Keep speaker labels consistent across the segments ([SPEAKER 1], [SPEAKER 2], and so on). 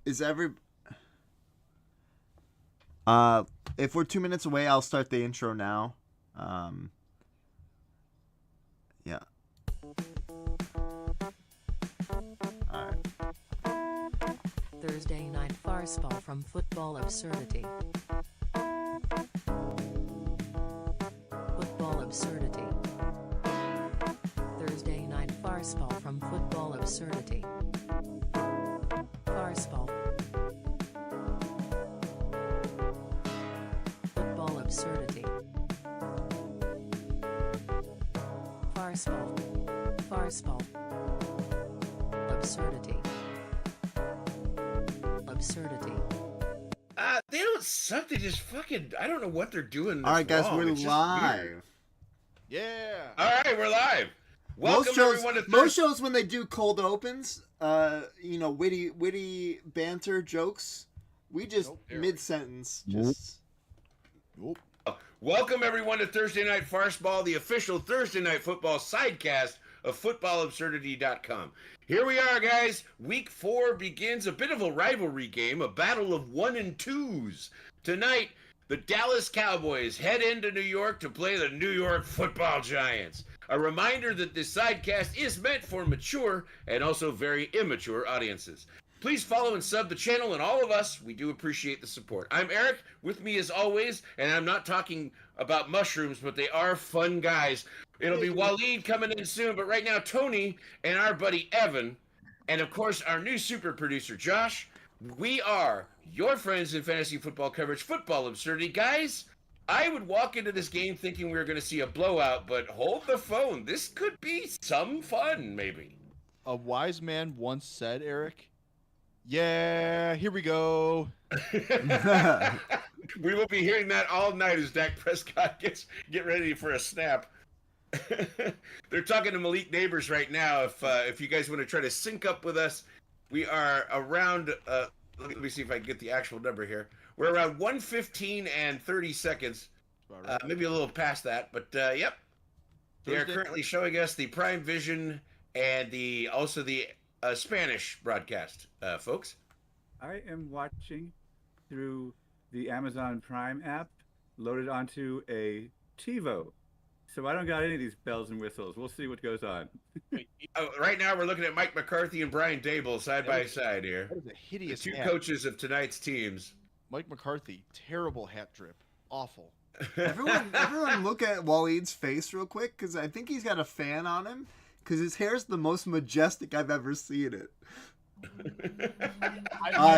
[SPEAKER 1] Is every if we're 2 minutes away, I'll start the intro now. Yeah. All right.
[SPEAKER 2] Thursday night Farceball from Football Absurdity. Football Absurdity. Thursday night Farceball from Football Absurdity. Farceball. Football Absurdity. Farceball. Farceball. Absurdity. Absurdity.
[SPEAKER 3] They don't suck. They just fucking. I don't know what they're doing.
[SPEAKER 1] All right, guys,
[SPEAKER 3] wrong.
[SPEAKER 1] we're
[SPEAKER 3] It's just
[SPEAKER 1] live.
[SPEAKER 3] weird.
[SPEAKER 4] Yeah.
[SPEAKER 3] All right, we're live. Welcome everyone to
[SPEAKER 1] most shows when they do cold opens, witty banter jokes, we just mid sentence just.
[SPEAKER 4] Nope.
[SPEAKER 3] Welcome everyone to Thursday Night Farceball, the official Thursday Night Football sidecast of FootballAbsurdity.com. Here we are, guys. Week 4 begins a bit of a rivalry game, a battle of 1 and 2s. Tonight, the Dallas Cowboys head into New York to play the New York Football Giants. A reminder that this sidecast is meant for mature and also very immature audiences. Please follow and sub the channel, and all of us, we do appreciate the support. I'm Eric, with me as always, and I'm not talking about mushrooms, but they are fun guys. It'll be Waleed coming in soon, but right now, Tony and our buddy Evan, and of course, our new super producer, Josh. We are your friends in fantasy football coverage, Football Absurdity. Guys, I would walk into this game thinking we were going to see a blowout, but hold the phone. This could be some fun, maybe.
[SPEAKER 4] A wise man once said, Eric, yeah, here we go.
[SPEAKER 3] We will be hearing that all night as Dak Prescott get ready for a snap. They're talking to Malik Neighbors right now. If you guys want to try to sync up with us, we are around. Let me see if I can get the actual number here. We're around 1:15 and 30 seconds, maybe a little past that. But yep, they are currently showing us the Prime Vision and also the Spanish broadcast, folks.
[SPEAKER 5] I am watching through the Amazon Prime app loaded onto a TiVo. So I don't got any of these bells and whistles. We'll see what goes on.
[SPEAKER 3] Right now we're looking at Mike McCarthy and Brian Dable side by side here.
[SPEAKER 4] That is a hideous
[SPEAKER 3] The two
[SPEAKER 4] hat.
[SPEAKER 3] coaches of tonight's teams.
[SPEAKER 4] Mike McCarthy, terrible hat drip. Awful.
[SPEAKER 1] Everyone look at Waleed's face real quick, because I think he's got a fan on him, because his hair's the most majestic I've ever seen it.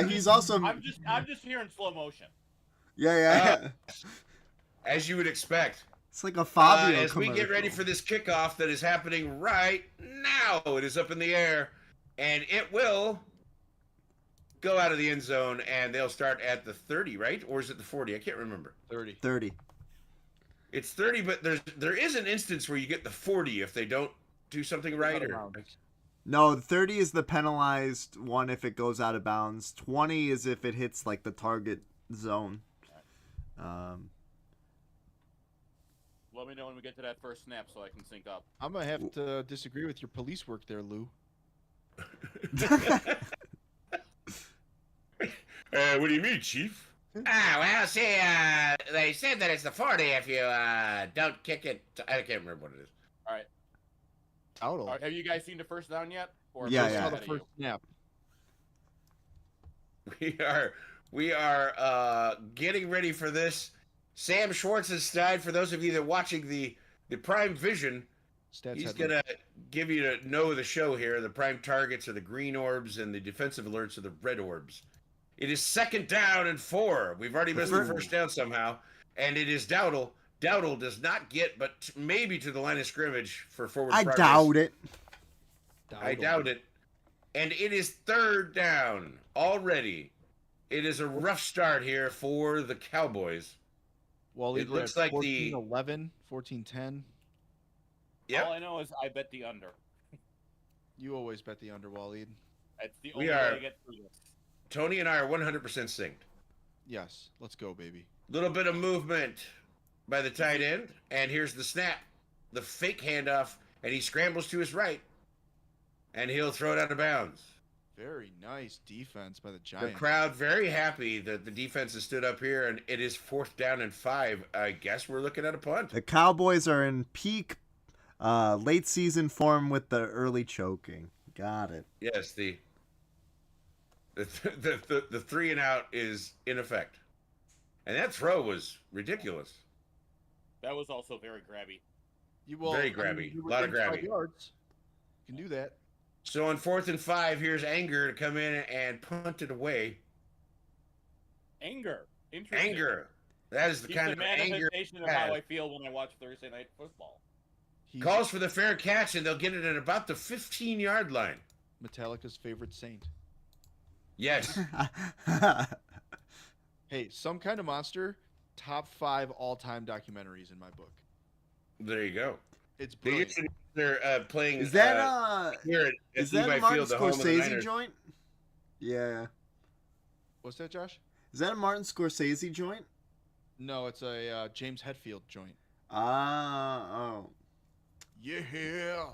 [SPEAKER 1] He's also.
[SPEAKER 6] I'm just here in slow motion.
[SPEAKER 1] Yeah.
[SPEAKER 3] As you would expect.
[SPEAKER 1] It's like a Fabio
[SPEAKER 3] as we get ready for this kickoff that is happening right now. It is up in the air, and it will go out of the end zone, and they'll start at the 30, right? Or is it the 40? I can't remember.
[SPEAKER 4] 30.
[SPEAKER 3] It's 30, but there is an instance where you get the 40 if they don't do something right.
[SPEAKER 1] No, 30 is the penalized one if it goes out of bounds. 20 is if it hits like the target zone.
[SPEAKER 6] Let me know when we get to that first snap so I can sync up.
[SPEAKER 4] I'm going to have to disagree with your police work there, Lou.
[SPEAKER 3] What do you mean, Chief?
[SPEAKER 7] Well, see, they said that it's the 40 if you don't kick it. I can't remember what it is.
[SPEAKER 6] All right.
[SPEAKER 4] Total.
[SPEAKER 6] All right. Have you guys seen the first down yet? Or
[SPEAKER 1] Yeah,
[SPEAKER 6] first
[SPEAKER 1] yeah.
[SPEAKER 6] down
[SPEAKER 4] The
[SPEAKER 6] ahead of
[SPEAKER 4] first snap.
[SPEAKER 3] We are getting ready for this. Sam Schwartz's side, for those of you that are watching the Prime Vision,
[SPEAKER 4] Stats
[SPEAKER 3] he's
[SPEAKER 4] headline.
[SPEAKER 3] going to give you to know the show here. The prime targets are the green orbs, and the defensive alerts are the red orbs. It is 2nd down and 4. We've already missed the first down somehow, and it is Dowdle. Dowdle does not get, but maybe to the line of scrimmage for forward
[SPEAKER 1] I
[SPEAKER 3] progress.
[SPEAKER 1] doubt it.
[SPEAKER 3] I doubt it. And it is 3rd down already. It is a rough start here for the Cowboys.
[SPEAKER 4] Well,
[SPEAKER 3] It looks like
[SPEAKER 4] 14-11, 14-10.
[SPEAKER 3] Yep.
[SPEAKER 6] All I know is I bet the under.
[SPEAKER 4] You always bet the under, Waleed.
[SPEAKER 6] That's the
[SPEAKER 3] We
[SPEAKER 6] only
[SPEAKER 3] are-
[SPEAKER 6] way to get through this.
[SPEAKER 3] Tony and I are 100% synced.
[SPEAKER 4] Yes, let's go, baby.
[SPEAKER 3] Little bit of movement by the tight end, and here's the snap. The fake handoff, and he scrambles to his right, and he'll throw it out of bounds.
[SPEAKER 4] Very nice defense by the
[SPEAKER 3] The
[SPEAKER 4] Giants.
[SPEAKER 3] crowd very happy that the defense has stood up here, and it is 4th down and 5. I guess we're looking at a punt.
[SPEAKER 1] The Cowboys are in peak late season form with the early choking. Got it.
[SPEAKER 3] Yes, the 3 and out is in effect, and that throw was ridiculous.
[SPEAKER 6] That was also very grabby.
[SPEAKER 3] Very grabby.
[SPEAKER 4] you were
[SPEAKER 3] Lot of
[SPEAKER 4] within 5
[SPEAKER 3] grabby.
[SPEAKER 4] yards. You can do that.
[SPEAKER 3] So on 4th and 5, here's Anger to come in and punt it away.
[SPEAKER 6] Anger. Interesting.
[SPEAKER 3] Anger. That is the
[SPEAKER 6] He's
[SPEAKER 3] kind
[SPEAKER 6] the
[SPEAKER 3] of anger.
[SPEAKER 6] manifestation of how I feel when I watch Thursday Night Football.
[SPEAKER 4] He's
[SPEAKER 3] Calls for the fair catch, and they'll get it at about the 15-yard line.
[SPEAKER 4] Metallica's favorite saint.
[SPEAKER 3] Yes.
[SPEAKER 4] Hey, Some Kind of Monster, top 5 all-time documentaries in my book.
[SPEAKER 3] There you go.
[SPEAKER 4] It's
[SPEAKER 3] They
[SPEAKER 4] brilliant.
[SPEAKER 3] usually- They're playing.
[SPEAKER 1] Is that
[SPEAKER 3] here at
[SPEAKER 1] is that
[SPEAKER 3] Levi
[SPEAKER 1] a Martin
[SPEAKER 3] Field, the home of the
[SPEAKER 1] Scorsese
[SPEAKER 3] Niners.
[SPEAKER 1] joint? Yeah.
[SPEAKER 4] What's that, Josh?
[SPEAKER 1] Is that a Martin Scorsese joint?
[SPEAKER 4] No, it's a James Hetfield joint.
[SPEAKER 1] Oh.
[SPEAKER 4] Yeah.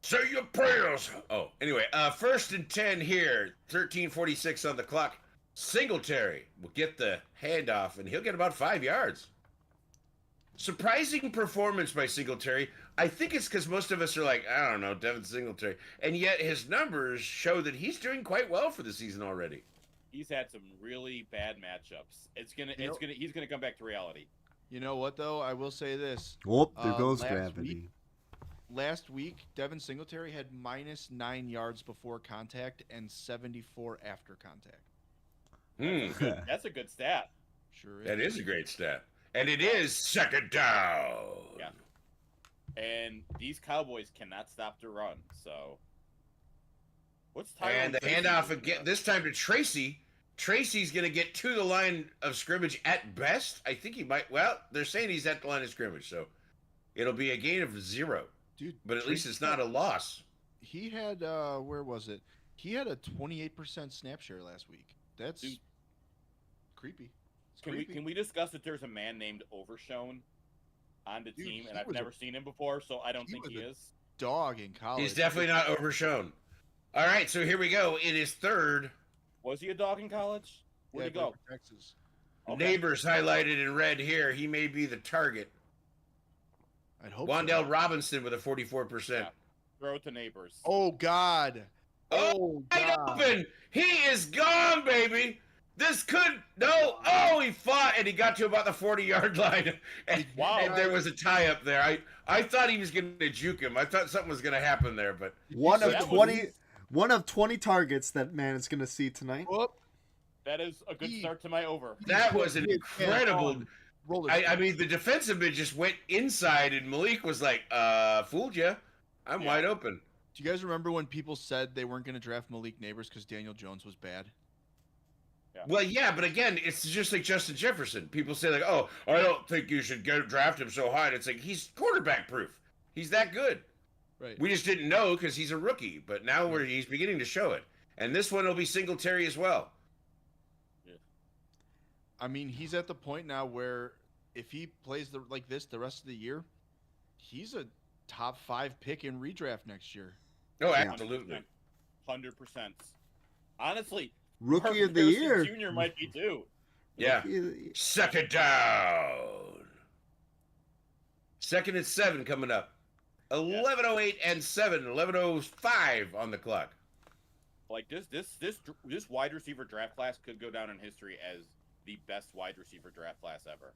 [SPEAKER 3] Say your prayers. Oh, anyway, 1st and 10 here. 13:46 on the clock. Singletary will get the handoff, and he'll get about 5 yards. Surprising performance by Singletary. I think it's because most of us are like, I don't know, Devin Singletary, and yet his numbers show that he's doing quite well for the season already.
[SPEAKER 6] He's had some really bad matchups. He's gonna come back to reality.
[SPEAKER 4] You know what, though? I will say this.
[SPEAKER 1] Whoop, there
[SPEAKER 4] Uh,
[SPEAKER 1] goes
[SPEAKER 4] last
[SPEAKER 1] gravity.
[SPEAKER 4] Last week, Devin Singletary had -9 yards before contact and 74 after contact.
[SPEAKER 6] That's a good stat.
[SPEAKER 4] Sure is.
[SPEAKER 3] That is a great stat. And it is 2nd down.
[SPEAKER 6] Yeah. And these Cowboys cannot stop the run. So, what's Tyrone
[SPEAKER 3] And the
[SPEAKER 6] Tracy
[SPEAKER 3] handoff
[SPEAKER 6] doing
[SPEAKER 3] again,
[SPEAKER 6] there?
[SPEAKER 3] this time to Tracy. Tracy's going to get to the line of scrimmage at best. I think he might. Well, they're saying he's at the line of scrimmage, so it'll be a gain of 0.
[SPEAKER 4] Dude,
[SPEAKER 3] But at least
[SPEAKER 4] Tracy-
[SPEAKER 3] it's not a loss.
[SPEAKER 4] He had, where was it? He had a 28% snap share last week. That's
[SPEAKER 6] Dude.
[SPEAKER 4] creepy. It's
[SPEAKER 6] Can
[SPEAKER 4] creepy.
[SPEAKER 6] we discuss that there's a man named Overshone on the
[SPEAKER 4] Dude,
[SPEAKER 6] team,
[SPEAKER 4] he
[SPEAKER 6] and I've
[SPEAKER 4] was
[SPEAKER 6] never seen him before, so I don't
[SPEAKER 4] he
[SPEAKER 6] think
[SPEAKER 4] was
[SPEAKER 6] he
[SPEAKER 4] a-
[SPEAKER 6] is.
[SPEAKER 4] Dog in college.
[SPEAKER 3] He's definitely not overshown. All right, so here we go. It is 3rd.
[SPEAKER 6] Was he a dog in college?
[SPEAKER 4] Yeah,
[SPEAKER 6] Where'd he
[SPEAKER 4] played
[SPEAKER 6] go?
[SPEAKER 4] for Texas.
[SPEAKER 6] Okay.
[SPEAKER 3] Neighbors highlighted in red here. He may be the target.
[SPEAKER 4] I'd hope
[SPEAKER 3] Wandell
[SPEAKER 4] so.
[SPEAKER 3] Robinson with a 44%.
[SPEAKER 6] Yeah. Throw it to neighbors.
[SPEAKER 4] Oh, God.
[SPEAKER 3] Oh, wide
[SPEAKER 4] God.
[SPEAKER 3] open. He is gone, baby. This could no. Oh, he fought and he got to about the 40-yard line, and,
[SPEAKER 6] Wow.
[SPEAKER 3] and there was a tie up there. I thought he was going to juke him. I thought something was going to happen there, but
[SPEAKER 1] One of
[SPEAKER 6] That was-
[SPEAKER 1] 20 one of 20 targets that man is going to see tonight.
[SPEAKER 4] Whoop.
[SPEAKER 6] That is a good
[SPEAKER 4] He-
[SPEAKER 6] start to my over.
[SPEAKER 3] that was an
[SPEAKER 4] He had
[SPEAKER 3] incredible.
[SPEAKER 4] on. Roll his
[SPEAKER 3] I mean, the defensive mid just went inside, and Malik was like, fooled you. I'm
[SPEAKER 6] Yeah.
[SPEAKER 3] wide open."
[SPEAKER 4] Do you guys remember when people said they weren't going to draft Malik Neighbors because Daniel Jones was bad?
[SPEAKER 3] Well, yeah, but again, it's just like Justin Jefferson. People say like, "Oh, I don't think you should go draft him so high." And it's like he's quarterback proof. He's that good.
[SPEAKER 4] Right.
[SPEAKER 3] We just didn't know because he's a rookie, but now he's beginning to show it. And this one will be Singletary as well.
[SPEAKER 4] I mean, he's at the point now where if he plays like this the rest of the year, he's a top 5 pick in redraft next year.
[SPEAKER 3] Oh,
[SPEAKER 1] Yeah.
[SPEAKER 3] absolutely.
[SPEAKER 6] 100%. Honestly,
[SPEAKER 1] Rookie of the
[SPEAKER 6] Harrison
[SPEAKER 1] year.
[SPEAKER 6] Jr. might be too.
[SPEAKER 3] Yeah.
[SPEAKER 1] Rookie of the year.
[SPEAKER 3] 2nd down. 2nd and 7 coming up. 11:08 and 7. 11:05 on the clock.
[SPEAKER 6] Like this wide receiver draft class could go down in history as the best wide receiver draft class ever.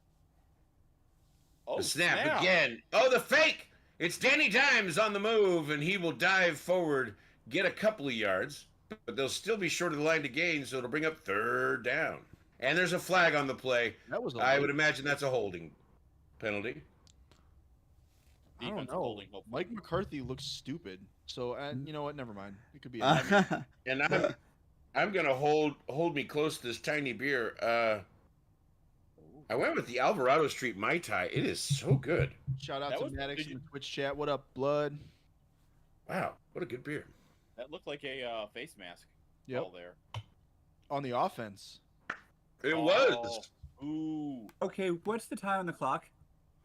[SPEAKER 6] Oh,
[SPEAKER 3] The snap again. Oh, the fake. It's Danny Dimes on the move, and he will dive forward, get a couple of yards, but they'll still be short of the line to gain, so it'll bring up 3rd down. And there's a flag on the play.
[SPEAKER 4] That was a
[SPEAKER 3] I
[SPEAKER 4] late-
[SPEAKER 3] would imagine that's a holding penalty.
[SPEAKER 4] I don't
[SPEAKER 6] Defensive
[SPEAKER 4] know.
[SPEAKER 6] holding, hopefully.
[SPEAKER 4] Mike McCarthy looks stupid. So, you know what? Never mind. It could be.
[SPEAKER 3] And I'm gonna hold me close to this tiny beer. I went with the Alvarado Street Mai Tai. It is so good.
[SPEAKER 4] Shout out
[SPEAKER 6] That
[SPEAKER 4] to
[SPEAKER 6] was-
[SPEAKER 4] Maddox
[SPEAKER 6] did
[SPEAKER 4] in
[SPEAKER 6] you-
[SPEAKER 4] the Twitch chat. What up, Blood?
[SPEAKER 3] Wow, what a good beer.
[SPEAKER 6] That looked like a face mask.
[SPEAKER 4] Yep.
[SPEAKER 6] All there.
[SPEAKER 4] On the offense.
[SPEAKER 3] It
[SPEAKER 6] Oh.
[SPEAKER 3] was
[SPEAKER 5] Okay, what's the time on the clock?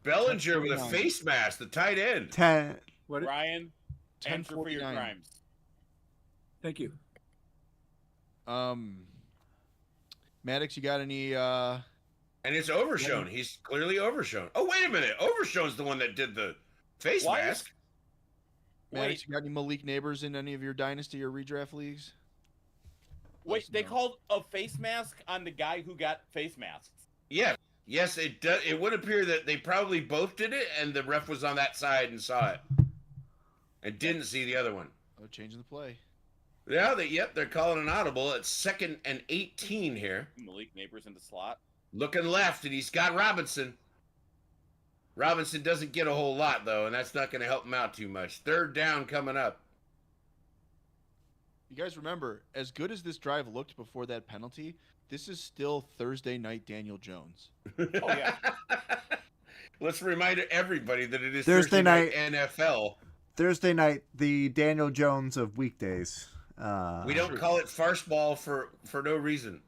[SPEAKER 3] Bellinger with a
[SPEAKER 4] 10:29.
[SPEAKER 3] face mask, the tight end.
[SPEAKER 1] 10
[SPEAKER 5] What?
[SPEAKER 6] Ryan, answer for your
[SPEAKER 4] 10:49.
[SPEAKER 6] crimes.
[SPEAKER 5] Thank you.
[SPEAKER 4] Maddox, you got any?
[SPEAKER 3] And it's Overshown. He's clearly Overshown. Oh, wait a minute. Overshown's the one that did the face
[SPEAKER 6] Why is-
[SPEAKER 3] mask.
[SPEAKER 4] Maddox,
[SPEAKER 6] Wait,
[SPEAKER 4] you got any Malik neighbors in any of your dynasty or redraft leagues?
[SPEAKER 6] wait. They
[SPEAKER 4] No.
[SPEAKER 6] called a face mask on the guy who got face masks.
[SPEAKER 3] Yeah. Yes, it does. It would appear that they probably both did it, and the ref was on that side and saw it, and didn't see the other one.
[SPEAKER 4] Oh, changing the play.
[SPEAKER 3] Yeah, they're calling an audible. It's 2nd and 18 here.
[SPEAKER 6] Malik Neighbors in the slot.
[SPEAKER 3] Looking left, and he's got Robinson. Robinson doesn't get a whole lot, though, and that's not going to help him out too much. 3rd down coming up.
[SPEAKER 4] You guys remember, as good as this drive looked before that penalty, this is still Thursday night Daniel Jones.
[SPEAKER 6] Oh yeah.
[SPEAKER 3] Let's remind everybody that it is
[SPEAKER 1] Thursday night.
[SPEAKER 3] NFL.
[SPEAKER 1] Thursday night, the Daniel Jones of weekdays.
[SPEAKER 3] We don't call it Farceball for no reason.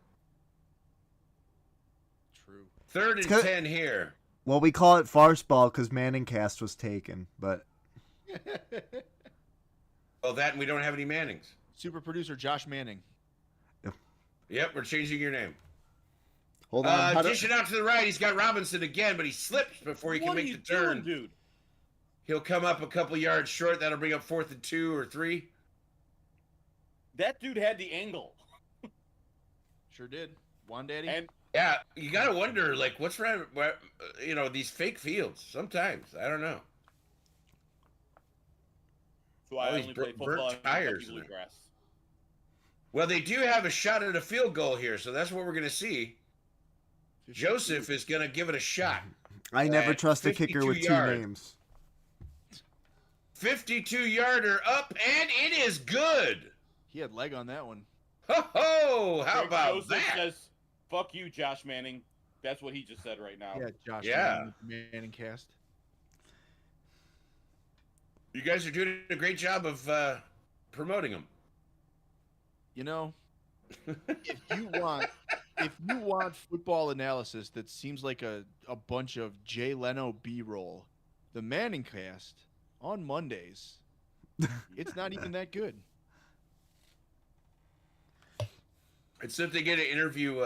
[SPEAKER 4] True.
[SPEAKER 3] 3rd
[SPEAKER 1] It's
[SPEAKER 3] and
[SPEAKER 1] good.
[SPEAKER 3] 10 here.
[SPEAKER 1] Well, we call it Farceball because Manningcast was taken, but
[SPEAKER 3] Well, that and we don't have any Mannings.
[SPEAKER 4] Super producer Josh Manning.
[SPEAKER 3] Yep, we're changing your name.
[SPEAKER 1] hold on. How do-
[SPEAKER 3] Dish it out to the right. He's got Robinson again, but he slips before he can
[SPEAKER 6] What are
[SPEAKER 3] make
[SPEAKER 6] you
[SPEAKER 3] the turn.
[SPEAKER 6] doing, dude?
[SPEAKER 3] He'll come up a couple yards short. That'll bring up 4th and 2 or 3.
[SPEAKER 6] That dude had the angle.
[SPEAKER 4] Sure did. Juan Daddy.
[SPEAKER 6] And
[SPEAKER 3] Yeah, you gotta wonder, like, what's wrong? These fake fields. Sometimes I don't know.
[SPEAKER 6] so I
[SPEAKER 3] All these
[SPEAKER 6] only play
[SPEAKER 3] burnt
[SPEAKER 6] football in
[SPEAKER 3] tires
[SPEAKER 6] Kentucky
[SPEAKER 3] in there.
[SPEAKER 6] bluegrass.
[SPEAKER 3] Well, they do have a shot at a field goal here, so that's what we're gonna see. Joseph is gonna give it a shot.
[SPEAKER 1] I never
[SPEAKER 3] at
[SPEAKER 1] trust a kicker
[SPEAKER 3] 52
[SPEAKER 1] with 2
[SPEAKER 3] yards.
[SPEAKER 1] names.
[SPEAKER 3] 52-yarder up, and it is good.
[SPEAKER 4] He had leg on that one.
[SPEAKER 3] Ho ho! How
[SPEAKER 6] Greg
[SPEAKER 3] about
[SPEAKER 6] Joseph
[SPEAKER 3] that?
[SPEAKER 6] says, "Fuck you, Josh Manning." That's what he just said right now.
[SPEAKER 4] Yeah, Josh
[SPEAKER 3] Yeah.
[SPEAKER 4] Manning cast.
[SPEAKER 3] You guys are doing a great job of promoting them.
[SPEAKER 4] You know, if you want football analysis that seems like a bunch of Jay Leno B-roll, the Manning cast on Mondays, it's not even that good.
[SPEAKER 3] Except they get to interview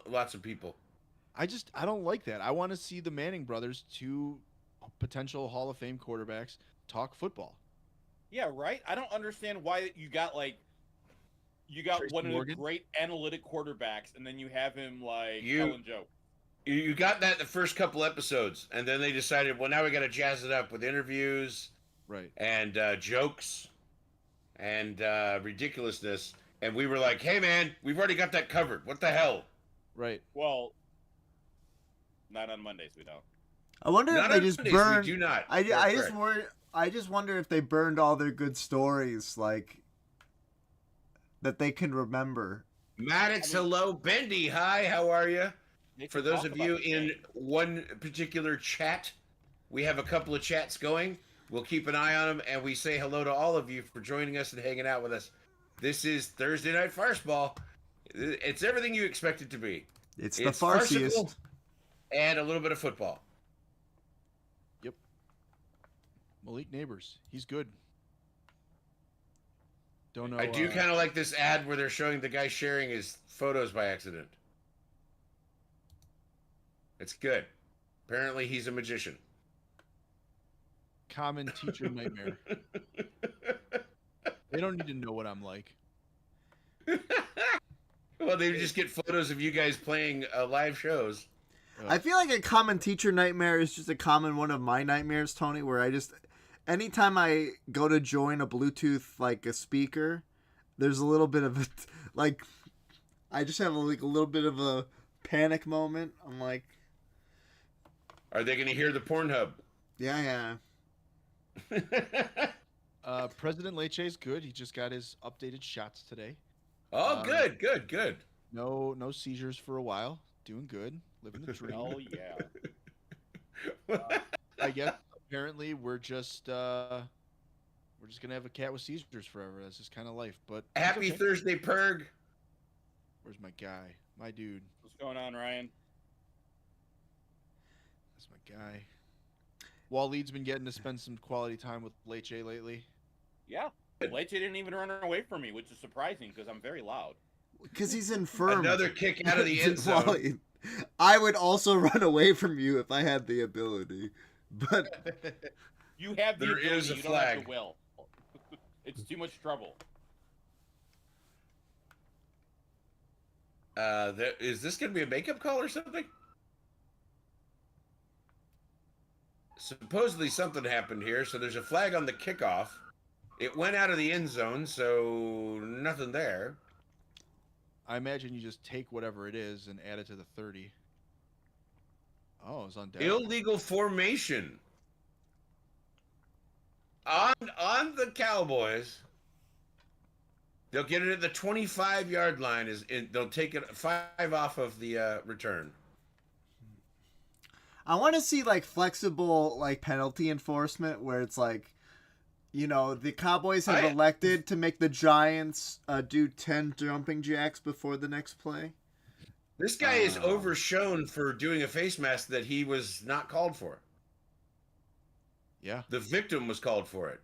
[SPEAKER 3] lots of people.
[SPEAKER 4] I don't like that. I want to see the Manning brothers, 2 potential Hall of Fame quarterbacks, talk football.
[SPEAKER 6] Yeah, right. I don't understand why you got
[SPEAKER 4] Tracy
[SPEAKER 6] one of
[SPEAKER 4] Morgan?
[SPEAKER 6] the great analytic quarterbacks, and then you have him like
[SPEAKER 3] You-
[SPEAKER 6] telling jokes.
[SPEAKER 3] You got that the first couple episodes, and then they decided, well, now we got to jazz it up with interviews
[SPEAKER 4] Right.
[SPEAKER 3] and jokes and ridiculousness. And we were like, hey, man, we've already got that covered. What the hell?
[SPEAKER 4] Right.
[SPEAKER 6] Well, not on Mondays. We don't.
[SPEAKER 1] I wonder
[SPEAKER 3] Not
[SPEAKER 1] if they
[SPEAKER 3] on
[SPEAKER 1] just
[SPEAKER 3] Mondays,
[SPEAKER 1] burned.
[SPEAKER 3] We do not.
[SPEAKER 1] I
[SPEAKER 3] You're
[SPEAKER 1] just
[SPEAKER 3] correct.
[SPEAKER 1] worry. I just wonder if they burned all their good stories, like that they can remember.
[SPEAKER 3] Maddox, hello. Bendy, hi. How are you?
[SPEAKER 6] They
[SPEAKER 3] For
[SPEAKER 6] can
[SPEAKER 3] those
[SPEAKER 6] talk
[SPEAKER 3] of
[SPEAKER 6] about
[SPEAKER 3] you
[SPEAKER 6] the
[SPEAKER 3] in
[SPEAKER 6] game.
[SPEAKER 3] one particular chat, we have a couple of chats going. We'll keep an eye on them, and we say hello to all of you for joining us and hanging out with us. This is Thursday Night Farceball. It's everything you expect it to be.
[SPEAKER 1] It's the
[SPEAKER 3] It's
[SPEAKER 1] farciest.
[SPEAKER 3] farcical and a little bit of football.
[SPEAKER 4] Malik Neighbors. He's good. Don't know.
[SPEAKER 3] I do kind of like this ad where they're showing the guy sharing his photos by accident. It's good. Apparently, he's a magician.
[SPEAKER 4] common teacher nightmare. They don't need to know what I'm like.
[SPEAKER 3] Well, they just get photos of you guys playing live shows.
[SPEAKER 1] I feel like a common teacher nightmare is just a common one of my nightmares, Tony, where I just, anytime I go to join a Bluetooth, like a speaker, there's a little bit of, like, I just have like a little bit of a panic moment. I'm like,
[SPEAKER 3] Are they going to hear the Pornhub?
[SPEAKER 1] yeah.
[SPEAKER 4] President Leche's good. He just got his updated shots today.
[SPEAKER 3] Oh, good.
[SPEAKER 4] No seizures for a while. Doing good. Living the dream.
[SPEAKER 6] Oh yeah.
[SPEAKER 4] I guess apparently we're just gonna have a cat with seizures forever. That's just kind of life. But it's
[SPEAKER 3] Happy
[SPEAKER 4] okay.
[SPEAKER 3] Thursday, Perg.
[SPEAKER 4] Where's my guy? My dude.
[SPEAKER 6] What's going on, Ryan?
[SPEAKER 4] That's my guy. Waleed's been getting to spend some quality time with Leche lately.
[SPEAKER 6] Yeah. Leche didn't even run away from me, which is surprising because I'm very loud.
[SPEAKER 1] Because he's infirm.
[SPEAKER 3] Another kick out of the end zone.
[SPEAKER 1] Wally, I would also run away from you if I had the ability. But
[SPEAKER 6] You have the
[SPEAKER 3] There
[SPEAKER 6] ability,
[SPEAKER 3] is a
[SPEAKER 6] you don't have
[SPEAKER 3] flag.
[SPEAKER 6] the will. It's too much trouble.
[SPEAKER 3] Is this going to be a makeup call or something? Supposedly something happened here, so there's a flag on the kickoff. It went out of the end zone, so nothing there.
[SPEAKER 4] I imagine you just take whatever it is and add it to the 30. Oh, it's on deck.
[SPEAKER 3] Illegal formation. On the Cowboys. They'll get it at the 25-yard line. They'll take it 5 off of the return.
[SPEAKER 1] I want to see like flexible like penalty enforcement where it's like, you know, the Cowboys have elected to make the Giants do 10 jumping jacks before the next play.
[SPEAKER 3] This guy is overshown for doing a face mask that he was not called for.
[SPEAKER 4] Yeah.
[SPEAKER 3] The victim was called for it.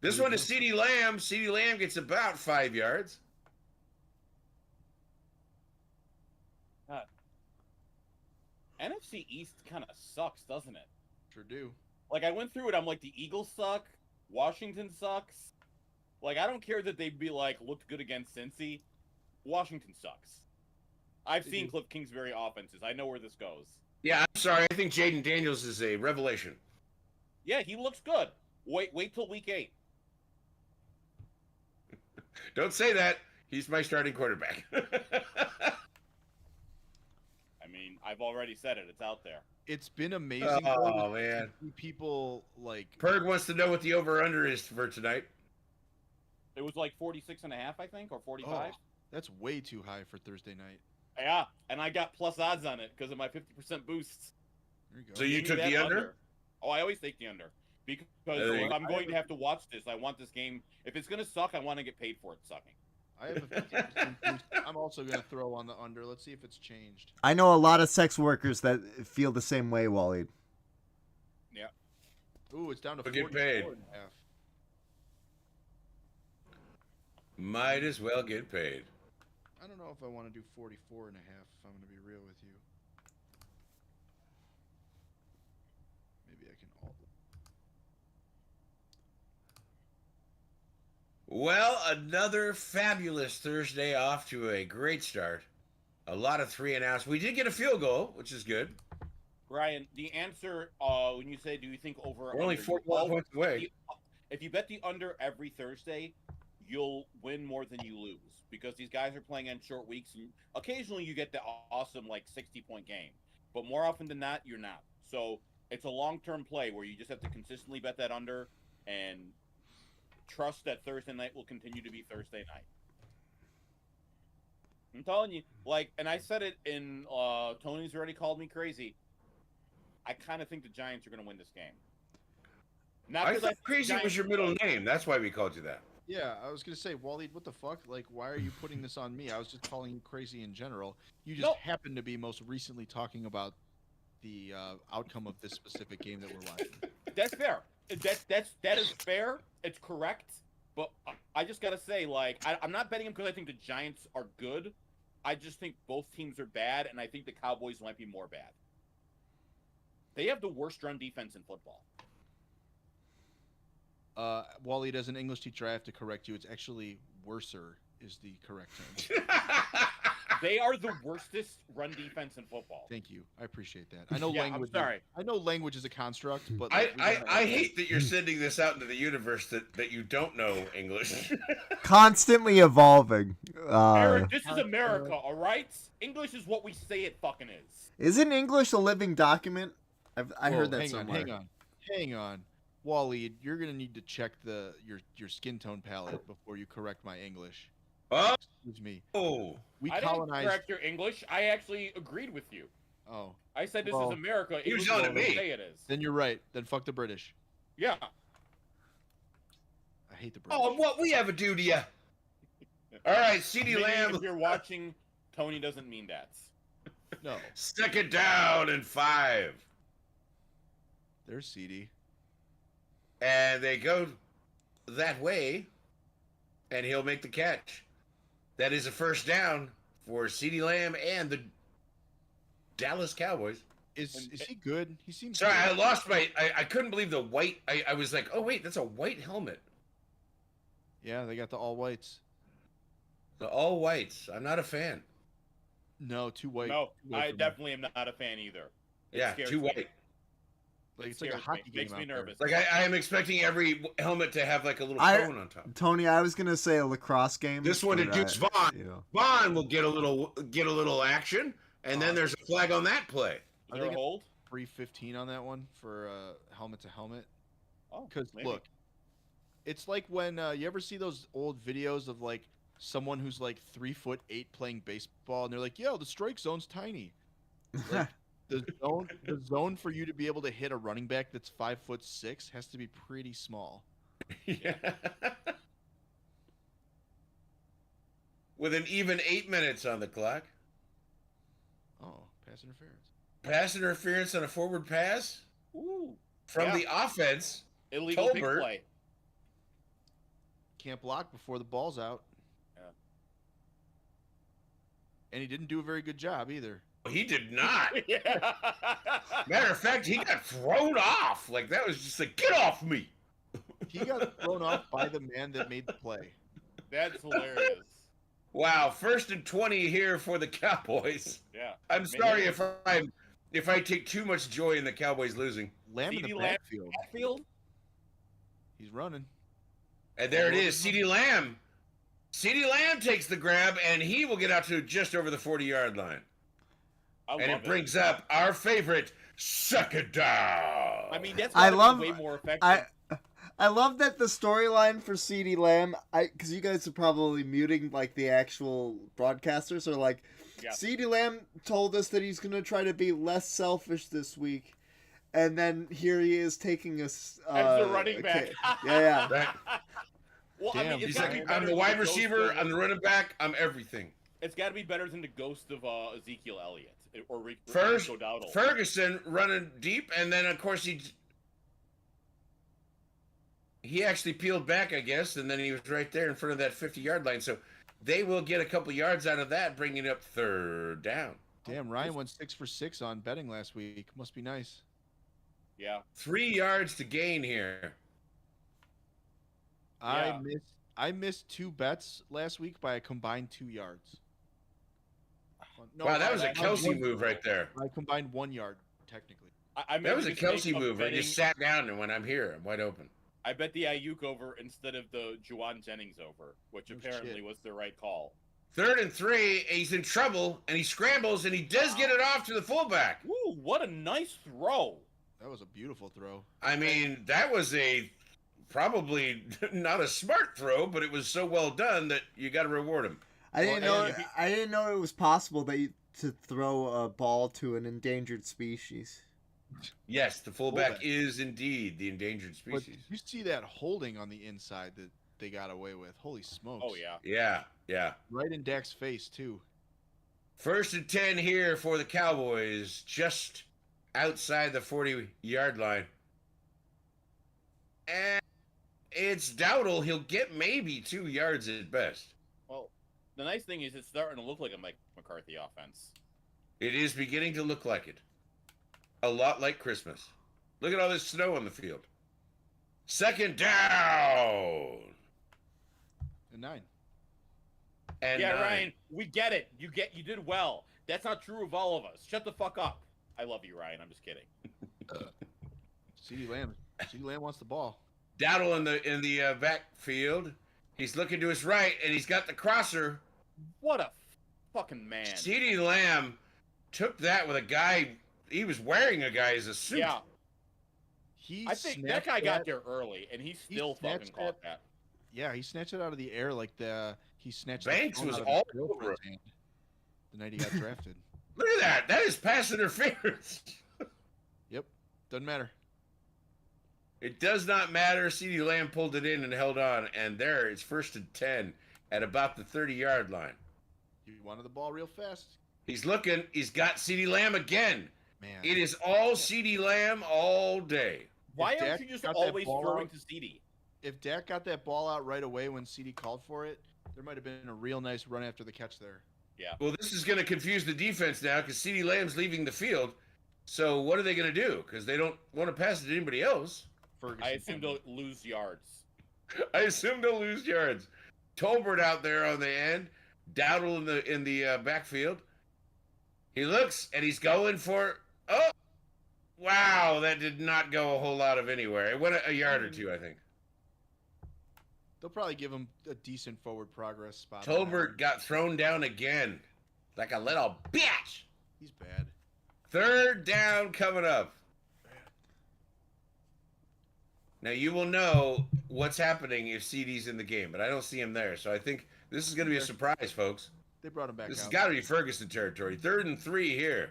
[SPEAKER 3] This one is CeeDee Lamb. CeeDee Lamb gets about 5 yards.
[SPEAKER 6] NFC East kind of sucks, doesn't it?
[SPEAKER 4] Sure do.
[SPEAKER 6] Like, I went through it, I'm like, the Eagles suck, Washington sucks. Like, I don't care that they'd be, like, looked good against Cincy. Washington sucks. I've seen Cliff Kingsbury offenses. I know where this goes.
[SPEAKER 3] Yeah, I'm sorry. I think Jaden Daniels is a revelation.
[SPEAKER 6] Yeah, he looks good. Wait till week 8.
[SPEAKER 3] Don't say that. He's my starting quarterback.
[SPEAKER 6] I mean, I've already said it. It's out there.
[SPEAKER 4] It's been amazing.
[SPEAKER 3] Oh,
[SPEAKER 4] though,
[SPEAKER 3] man.
[SPEAKER 4] to see people like
[SPEAKER 3] Berg wants to know what the over-under is for tonight.
[SPEAKER 6] It was like 46.5, I think, or 45.
[SPEAKER 4] Oh, that's way too high for Thursday night.
[SPEAKER 6] Yeah, and I got plus odds on it because of my 50% boosts.
[SPEAKER 4] There you go.
[SPEAKER 3] So you
[SPEAKER 6] Give me
[SPEAKER 3] took
[SPEAKER 6] that
[SPEAKER 3] the under?
[SPEAKER 6] Oh, I always take the under. Because
[SPEAKER 3] There you
[SPEAKER 6] if
[SPEAKER 3] go.
[SPEAKER 6] I'm going to have to watch this, I want this game. If it's going to suck, I want to get paid for it sucking.
[SPEAKER 4] I have a 50% boost. I'm also going to throw on the under. Let's see if it's changed.
[SPEAKER 1] I know a lot of sex workers that feel the same way, Waleed.
[SPEAKER 6] Yeah.
[SPEAKER 4] Ooh, it's down to
[SPEAKER 3] But get
[SPEAKER 4] 44
[SPEAKER 3] paid.
[SPEAKER 4] and a half.
[SPEAKER 3] Might as well get paid.
[SPEAKER 4] I don't know if I want to do 44 and a half, if I'm going to be real with you. Maybe I can alt.
[SPEAKER 3] Well, another fabulous Thursday off to a great start. A lot of 3-and-outs. We did get a field goal, which is good.
[SPEAKER 6] Ryan, the answer when you say, do you think over or
[SPEAKER 3] We're only
[SPEAKER 6] under,
[SPEAKER 3] 41 points away.
[SPEAKER 6] if you bet the under every Thursday, you'll win more than you lose because these guys are playing on short weeks, and occasionally you get the awesome like 60-point game, but more often than not, you're not. So it's a long-term play where you just have to consistently bet that under and trust that Thursday night will continue to be Thursday night. I'm telling you, like, and I said it in Tony's already called me crazy. I kind of think the Giants are going to win this game. Not
[SPEAKER 3] I
[SPEAKER 6] 'cause
[SPEAKER 3] thought
[SPEAKER 6] think the
[SPEAKER 3] Crazy was
[SPEAKER 6] Giants
[SPEAKER 3] your middle name. That's why we called you that.
[SPEAKER 4] Yeah, I was going to say, Waleed, what the fuck? Like, why are you putting this on me? I was just calling you crazy in general. You just
[SPEAKER 6] No.
[SPEAKER 4] happen to be most recently talking about the outcome of this specific game that we're watching.
[SPEAKER 6] That's fair. That is fair. It's correct. But I just gotta say, like, I'm not betting them because I think the Giants are good. I just think both teams are bad, and I think the Cowboys might be more bad. They have the worst run defense in football.
[SPEAKER 4] Waleed, as an English teacher, I have to correct you. It's actually worser is the correct term.
[SPEAKER 6] They are the worstest run defense in football.
[SPEAKER 4] Thank you. I appreciate that. I know
[SPEAKER 6] Yeah,
[SPEAKER 4] language.
[SPEAKER 6] I'm sorry.
[SPEAKER 4] I know language is a construct, but
[SPEAKER 3] I,
[SPEAKER 4] like, we gotta-
[SPEAKER 3] I hate that you're sending this out into the universe that you don't know English.
[SPEAKER 1] Constantly evolving.
[SPEAKER 6] Eric, this is America, all right? English is what we say it fucking is.
[SPEAKER 1] Isn't English a living document? I
[SPEAKER 4] Whoa,
[SPEAKER 1] heard that
[SPEAKER 4] hang
[SPEAKER 1] somewhere.
[SPEAKER 4] On, hang on. Waleed, you're gonna need to check your skin tone palette before you correct my English.
[SPEAKER 3] Oh,
[SPEAKER 4] Excuse me. We
[SPEAKER 6] I didn't
[SPEAKER 4] colonized.
[SPEAKER 6] correct your English. I actually agreed with you.
[SPEAKER 4] Oh,
[SPEAKER 6] I said this
[SPEAKER 4] Well,
[SPEAKER 6] is America.
[SPEAKER 3] he was
[SPEAKER 6] English is
[SPEAKER 3] yelling
[SPEAKER 6] what
[SPEAKER 3] at
[SPEAKER 6] we
[SPEAKER 3] me.
[SPEAKER 6] say it is.
[SPEAKER 4] then you're right. Then fuck the British.
[SPEAKER 6] Yeah.
[SPEAKER 4] I hate the British.
[SPEAKER 3] oh, what we have a do to you? All right, CeeDee
[SPEAKER 6] Maybe
[SPEAKER 3] Lamb.
[SPEAKER 6] if you're watching, Tony doesn't mean that.
[SPEAKER 4] No,
[SPEAKER 3] Second down and 5.
[SPEAKER 4] There's CD.
[SPEAKER 3] And they go that way, and he'll make the catch. That is a first down for CeeDee Lamb and the Dallas Cowboys.
[SPEAKER 4] Is he good? He seems
[SPEAKER 3] Sorry, I
[SPEAKER 4] good.
[SPEAKER 3] lost I couldn't believe the white. I was like, oh, wait, that's a white helmet.
[SPEAKER 4] Yeah, they got the all whites.
[SPEAKER 3] The all whites. I'm not a fan.
[SPEAKER 4] No, too white.
[SPEAKER 6] No,
[SPEAKER 4] Too white
[SPEAKER 6] I
[SPEAKER 4] for me.
[SPEAKER 6] definitely am not a fan either. It
[SPEAKER 3] Yeah,
[SPEAKER 6] scares
[SPEAKER 3] too
[SPEAKER 6] me.
[SPEAKER 3] white.
[SPEAKER 4] Like
[SPEAKER 6] It
[SPEAKER 4] it's like a
[SPEAKER 6] scares
[SPEAKER 4] hockey
[SPEAKER 6] me.
[SPEAKER 4] game.
[SPEAKER 6] Makes me
[SPEAKER 4] out there.
[SPEAKER 6] nervous.
[SPEAKER 3] Like, I am expecting every helmet to have like a little
[SPEAKER 1] I-
[SPEAKER 3] cone on top.
[SPEAKER 1] Tony, I was gonna say a lacrosse game.
[SPEAKER 3] This one
[SPEAKER 1] but
[SPEAKER 3] to Deuce
[SPEAKER 1] I-
[SPEAKER 3] Vaughn.
[SPEAKER 1] you know.
[SPEAKER 3] Vaughn will get a little action, and then there's a flag on that play.
[SPEAKER 6] Is
[SPEAKER 4] I
[SPEAKER 6] there a
[SPEAKER 4] think
[SPEAKER 6] hold?
[SPEAKER 4] 315 on that one for helmet to helmet.
[SPEAKER 6] Oh,
[SPEAKER 4] Because
[SPEAKER 6] maybe.
[SPEAKER 4] look, it's like when you ever see those old videos of like someone who's like 3'8" playing baseball, and they're like, "Yo, the strike zone's tiny." Like, the zone for you to be able to hit a running back that's 5'6" has to be pretty small.
[SPEAKER 3] Yeah. With an even 8 minutes on the clock.
[SPEAKER 4] Oh, pass interference.
[SPEAKER 3] Pass interference on a forward pass
[SPEAKER 6] Ooh.
[SPEAKER 3] from
[SPEAKER 6] Yeah.
[SPEAKER 3] the offense.
[SPEAKER 6] Illegal big
[SPEAKER 3] Tolbert.
[SPEAKER 6] play.
[SPEAKER 4] Can't block before the ball's out.
[SPEAKER 6] Yeah.
[SPEAKER 4] And he didn't do a very good job either.
[SPEAKER 3] He did not.
[SPEAKER 6] Yeah.
[SPEAKER 3] Matter of fact, he got thrown off. Like, that was just like, get off me.
[SPEAKER 4] He got thrown off by the man that made the play.
[SPEAKER 6] That's hilarious.
[SPEAKER 3] Wow, 1st and 20 here for the Cowboys.
[SPEAKER 6] Yeah.
[SPEAKER 3] I'm sorry if I take too much joy in the Cowboys losing.
[SPEAKER 4] Lamb in the
[SPEAKER 6] CeeDee Lamb
[SPEAKER 4] backfield.
[SPEAKER 6] backfield.
[SPEAKER 4] He's running.
[SPEAKER 3] And there it is, CeeDee Lamb. CeeDee Lamb takes the grab, and he will get out to just over the 40-yard line.
[SPEAKER 6] I
[SPEAKER 3] And
[SPEAKER 6] love
[SPEAKER 3] it brings up our favorite second down.
[SPEAKER 6] I mean, that's
[SPEAKER 1] I
[SPEAKER 6] gotta
[SPEAKER 1] love-
[SPEAKER 6] be way more effective.
[SPEAKER 1] I love that the storyline for CeeDee Lamb, because you guys are probably muting like the actual broadcasters, are like,
[SPEAKER 6] Yeah.
[SPEAKER 1] CeeDee Lamb told us that he's gonna try to be less selfish this week, and then here he is taking us
[SPEAKER 6] As the running back.
[SPEAKER 1] Yeah.
[SPEAKER 3] Right?
[SPEAKER 6] Well,
[SPEAKER 4] Damn.
[SPEAKER 6] I mean, it's
[SPEAKER 3] He's
[SPEAKER 6] gotta be
[SPEAKER 3] like,
[SPEAKER 6] better
[SPEAKER 3] I'm the
[SPEAKER 6] than
[SPEAKER 3] wide
[SPEAKER 6] ghost
[SPEAKER 3] receiver,
[SPEAKER 6] of-
[SPEAKER 3] I'm the running back, I'm everything.
[SPEAKER 6] It's got to be better than the ghost of Ezekiel Elliott or
[SPEAKER 3] First,
[SPEAKER 6] Rico Dowdle.
[SPEAKER 3] Ferguson running deep, and then of course he actually peeled back, I guess, and then he was right there in front of that 50-yard line. So they will get a couple yards out of that, bringing it up 3rd down.
[SPEAKER 4] Damn, Ryan went 6 for 6 on betting last week. Must be nice.
[SPEAKER 6] Yeah.
[SPEAKER 3] 3 yards to gain here.
[SPEAKER 6] Yeah.
[SPEAKER 4] I missed 2 bets last week by a combined 2 yards. No,
[SPEAKER 3] Wow, that was a
[SPEAKER 6] I-
[SPEAKER 3] Kelsey move right there.
[SPEAKER 4] I combined 1 yard technically.
[SPEAKER 6] I made
[SPEAKER 3] That was
[SPEAKER 6] the
[SPEAKER 3] a Kelsey
[SPEAKER 6] mistake of
[SPEAKER 3] move. Where you
[SPEAKER 6] betting-
[SPEAKER 3] sat down, and when I'm here, I'm wide open.
[SPEAKER 6] I bet the Ayuk over instead of the Juwan Jennings over, which
[SPEAKER 4] Oh,
[SPEAKER 6] apparently
[SPEAKER 4] shit.
[SPEAKER 6] was the right call.
[SPEAKER 3] 3rd and 3, he's in trouble, and he scrambles, and he does get it off to the fullback.
[SPEAKER 6] Woo, what a nice throw.
[SPEAKER 4] That was a beautiful throw.
[SPEAKER 3] I mean, that was probably not a smart throw, but it was so well done that you got to reward him.
[SPEAKER 1] I didn't
[SPEAKER 6] Well,
[SPEAKER 1] know.
[SPEAKER 6] and if
[SPEAKER 1] I didn't know it was possible to throw a ball to an endangered species.
[SPEAKER 3] Yes, the fullback
[SPEAKER 4] Fullback.
[SPEAKER 3] is indeed the endangered
[SPEAKER 4] But
[SPEAKER 3] species.
[SPEAKER 4] you see that holding on the inside that they got away with. Holy smokes.
[SPEAKER 6] Oh, yeah.
[SPEAKER 3] Yeah.
[SPEAKER 4] Right in Dak's face too.
[SPEAKER 3] 1st and 10 here for the Cowboys, just outside the 40-yard line. And it's Dowdle. He'll get maybe 2 yards at best.
[SPEAKER 6] Well, the nice thing is it's starting to look like a Mike McCarthy offense.
[SPEAKER 3] It is beginning to look like it. A lot like Christmas. Look at all this snow on the field. 2nd down.
[SPEAKER 4] And 9.
[SPEAKER 3] And
[SPEAKER 6] Yeah,
[SPEAKER 3] 9.
[SPEAKER 6] Ryan, we get it. You did well. That's not true of all of us. Shut the fuck up. I love you, Ryan. I'm just kidding.
[SPEAKER 4] CeeDee Lamb wants the ball.
[SPEAKER 3] Dowdle in the backfield. He's looking to his right, and he's got the crosser.
[SPEAKER 6] What a fucking man.
[SPEAKER 3] CeeDee Lamb took that with a guy. He was wearing a guy as a suit.
[SPEAKER 6] Yeah,
[SPEAKER 4] He
[SPEAKER 6] I think that
[SPEAKER 4] snatched
[SPEAKER 6] guy got there early, and he still fucking
[SPEAKER 4] snatched
[SPEAKER 6] caught that.
[SPEAKER 4] Yeah, he snatched it out of the air like he snatched
[SPEAKER 3] Banks
[SPEAKER 4] the phone
[SPEAKER 3] was
[SPEAKER 4] out of
[SPEAKER 3] all
[SPEAKER 4] his girlfriend's
[SPEAKER 3] over it.
[SPEAKER 4] hand the night he got drafted.
[SPEAKER 3] Look at that. That is pass interference.
[SPEAKER 4] Yep. Doesn't matter.
[SPEAKER 3] It does not matter. CeeDee Lamb pulled it in and held on, and there it's 1st and 10 at about the 30-yard line.
[SPEAKER 4] He wanted the ball real fast.
[SPEAKER 3] He's looking. He's got CeeDee Lamb again.
[SPEAKER 4] Man,
[SPEAKER 3] It is all CeeDee Lamb all day.
[SPEAKER 6] Why
[SPEAKER 4] If
[SPEAKER 6] aren't
[SPEAKER 4] Dak
[SPEAKER 6] you just
[SPEAKER 4] got that
[SPEAKER 6] always
[SPEAKER 4] ball
[SPEAKER 6] throwing
[SPEAKER 4] out-
[SPEAKER 6] to CD?
[SPEAKER 4] if Dak got that ball out right away when CD called for it, there might have been a real nice run after the catch there.
[SPEAKER 6] Yeah.
[SPEAKER 3] Well, this is going to confuse the defense now because CeeDee Lamb's leaving the field. So what are they going to do? Because they don't want to pass it to anybody else.
[SPEAKER 4] Ferguson
[SPEAKER 6] I assume
[SPEAKER 4] family.
[SPEAKER 6] they'll lose yards.
[SPEAKER 3] I assume they'll lose yards. Tolbert out there on the end, Dowdle in the backfield. He looks and he's going for. Oh, wow! That did not go a whole lot of anywhere. It went a yard or two, I think.
[SPEAKER 4] They'll probably give him a decent forward progress spot.
[SPEAKER 3] Tolbert got thrown down again, like a little bitch.
[SPEAKER 4] He's bad.
[SPEAKER 3] Third down coming up. Now you will know what's happening if CD's in the game, but I don't see him there. So I think this is going to be a surprise, folks.
[SPEAKER 4] They brought him back
[SPEAKER 3] This has
[SPEAKER 4] out.
[SPEAKER 3] got to be Ferguson territory. 3rd and 3 here.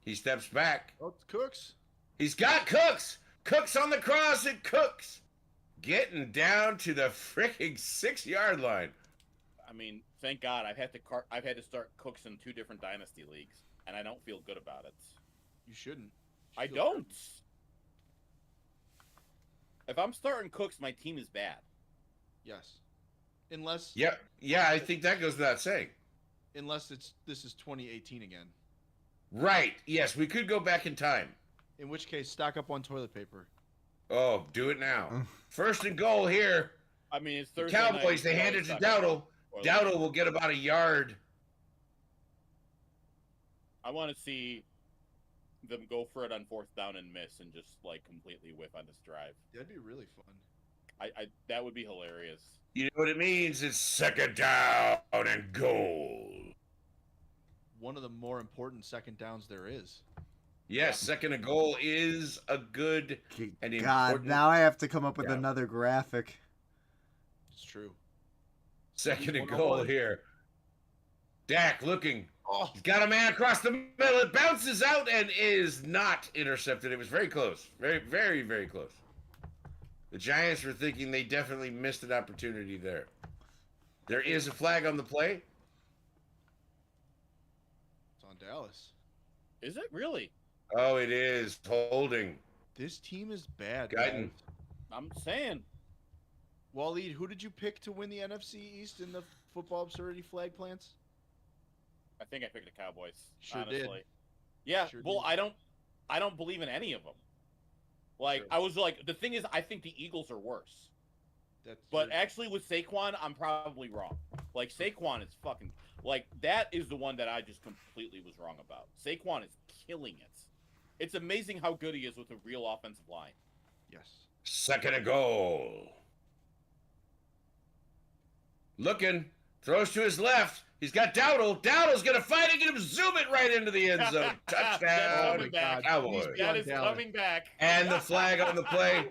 [SPEAKER 3] He steps back.
[SPEAKER 4] Oh, it's Cooks.
[SPEAKER 3] He's got Cooks. Cooks on the cross and Cooks getting down to the freaking 6-yard line.
[SPEAKER 6] I mean, thank God I've had to start Cooks in 2 different dynasty leagues, and I don't feel good about it.
[SPEAKER 4] You shouldn't.
[SPEAKER 6] I don't. If I'm starting Cooks, my team is bad.
[SPEAKER 4] Yes. Unless
[SPEAKER 3] Yeah, I think that goes without saying.
[SPEAKER 4] this is 2018 again.
[SPEAKER 3] Right. Yes, we could go back in time.
[SPEAKER 4] In which case, stock up on toilet paper.
[SPEAKER 3] Oh, do it now. 1st and goal here.
[SPEAKER 6] I mean, it's
[SPEAKER 3] The
[SPEAKER 6] Thursday
[SPEAKER 3] Cowboys,
[SPEAKER 6] night,
[SPEAKER 3] they
[SPEAKER 6] so
[SPEAKER 3] hand it
[SPEAKER 6] it's
[SPEAKER 3] to
[SPEAKER 6] not gonna
[SPEAKER 3] Dowdle.
[SPEAKER 6] spoil
[SPEAKER 3] Dowdle
[SPEAKER 6] it.
[SPEAKER 3] will get about a yard.
[SPEAKER 6] I want to see them go for it on 4th down and miss and just like completely whiff on this drive.
[SPEAKER 4] That'd be really fun.
[SPEAKER 6] I that would be hilarious.
[SPEAKER 3] You know what it means? It's 2nd down and goal.
[SPEAKER 4] One of the more important second downs there is.
[SPEAKER 3] Yes, 2nd and goal is a good and
[SPEAKER 1] God,
[SPEAKER 3] important
[SPEAKER 1] now I have to come up with
[SPEAKER 3] Yeah.
[SPEAKER 1] another graphic.
[SPEAKER 4] It's true.
[SPEAKER 3] 2nd and
[SPEAKER 4] 101.
[SPEAKER 3] goal here. Dak looking.
[SPEAKER 4] Oh,
[SPEAKER 3] He's got a man across the middle. It bounces out and is not intercepted. It was very close. Very, very, very close. The Giants were thinking they definitely missed an opportunity there. There is a flag on the play.
[SPEAKER 4] it's on Dallas.
[SPEAKER 6] Is it really?
[SPEAKER 3] Oh, it is holding.
[SPEAKER 4] This team is bad.
[SPEAKER 3] Guyton.
[SPEAKER 4] guys.
[SPEAKER 6] I'm saying.
[SPEAKER 4] Waleed, who did you pick to win the NFC East in the football absurdity flag plants?
[SPEAKER 6] I think I picked the Cowboys.
[SPEAKER 4] Sure did.
[SPEAKER 6] honestly. Yeah.
[SPEAKER 4] Sure
[SPEAKER 6] well,
[SPEAKER 4] did.
[SPEAKER 6] I don't believe in any of them. Like
[SPEAKER 4] Sure.
[SPEAKER 6] I was like, the thing is, I think the Eagles are worse.
[SPEAKER 4] That's
[SPEAKER 6] But actually, with Saquon, I'm probably wrong. Like Saquon is fucking like that is the one that I just completely was wrong about. Saquon is killing it. It's amazing how good he is with a real offensive line.
[SPEAKER 4] yes.
[SPEAKER 3] 2nd and goal. Looking. Throws to his left. He's got Dowdle. Dowdle's going to fight and get him. Zoom it right into the end zone.
[SPEAKER 6] That's
[SPEAKER 3] Touchdown,
[SPEAKER 6] coming back.
[SPEAKER 3] Cowboys.
[SPEAKER 4] He's
[SPEAKER 6] That is
[SPEAKER 4] Dallas.
[SPEAKER 6] coming back.
[SPEAKER 3] And the flag on the play.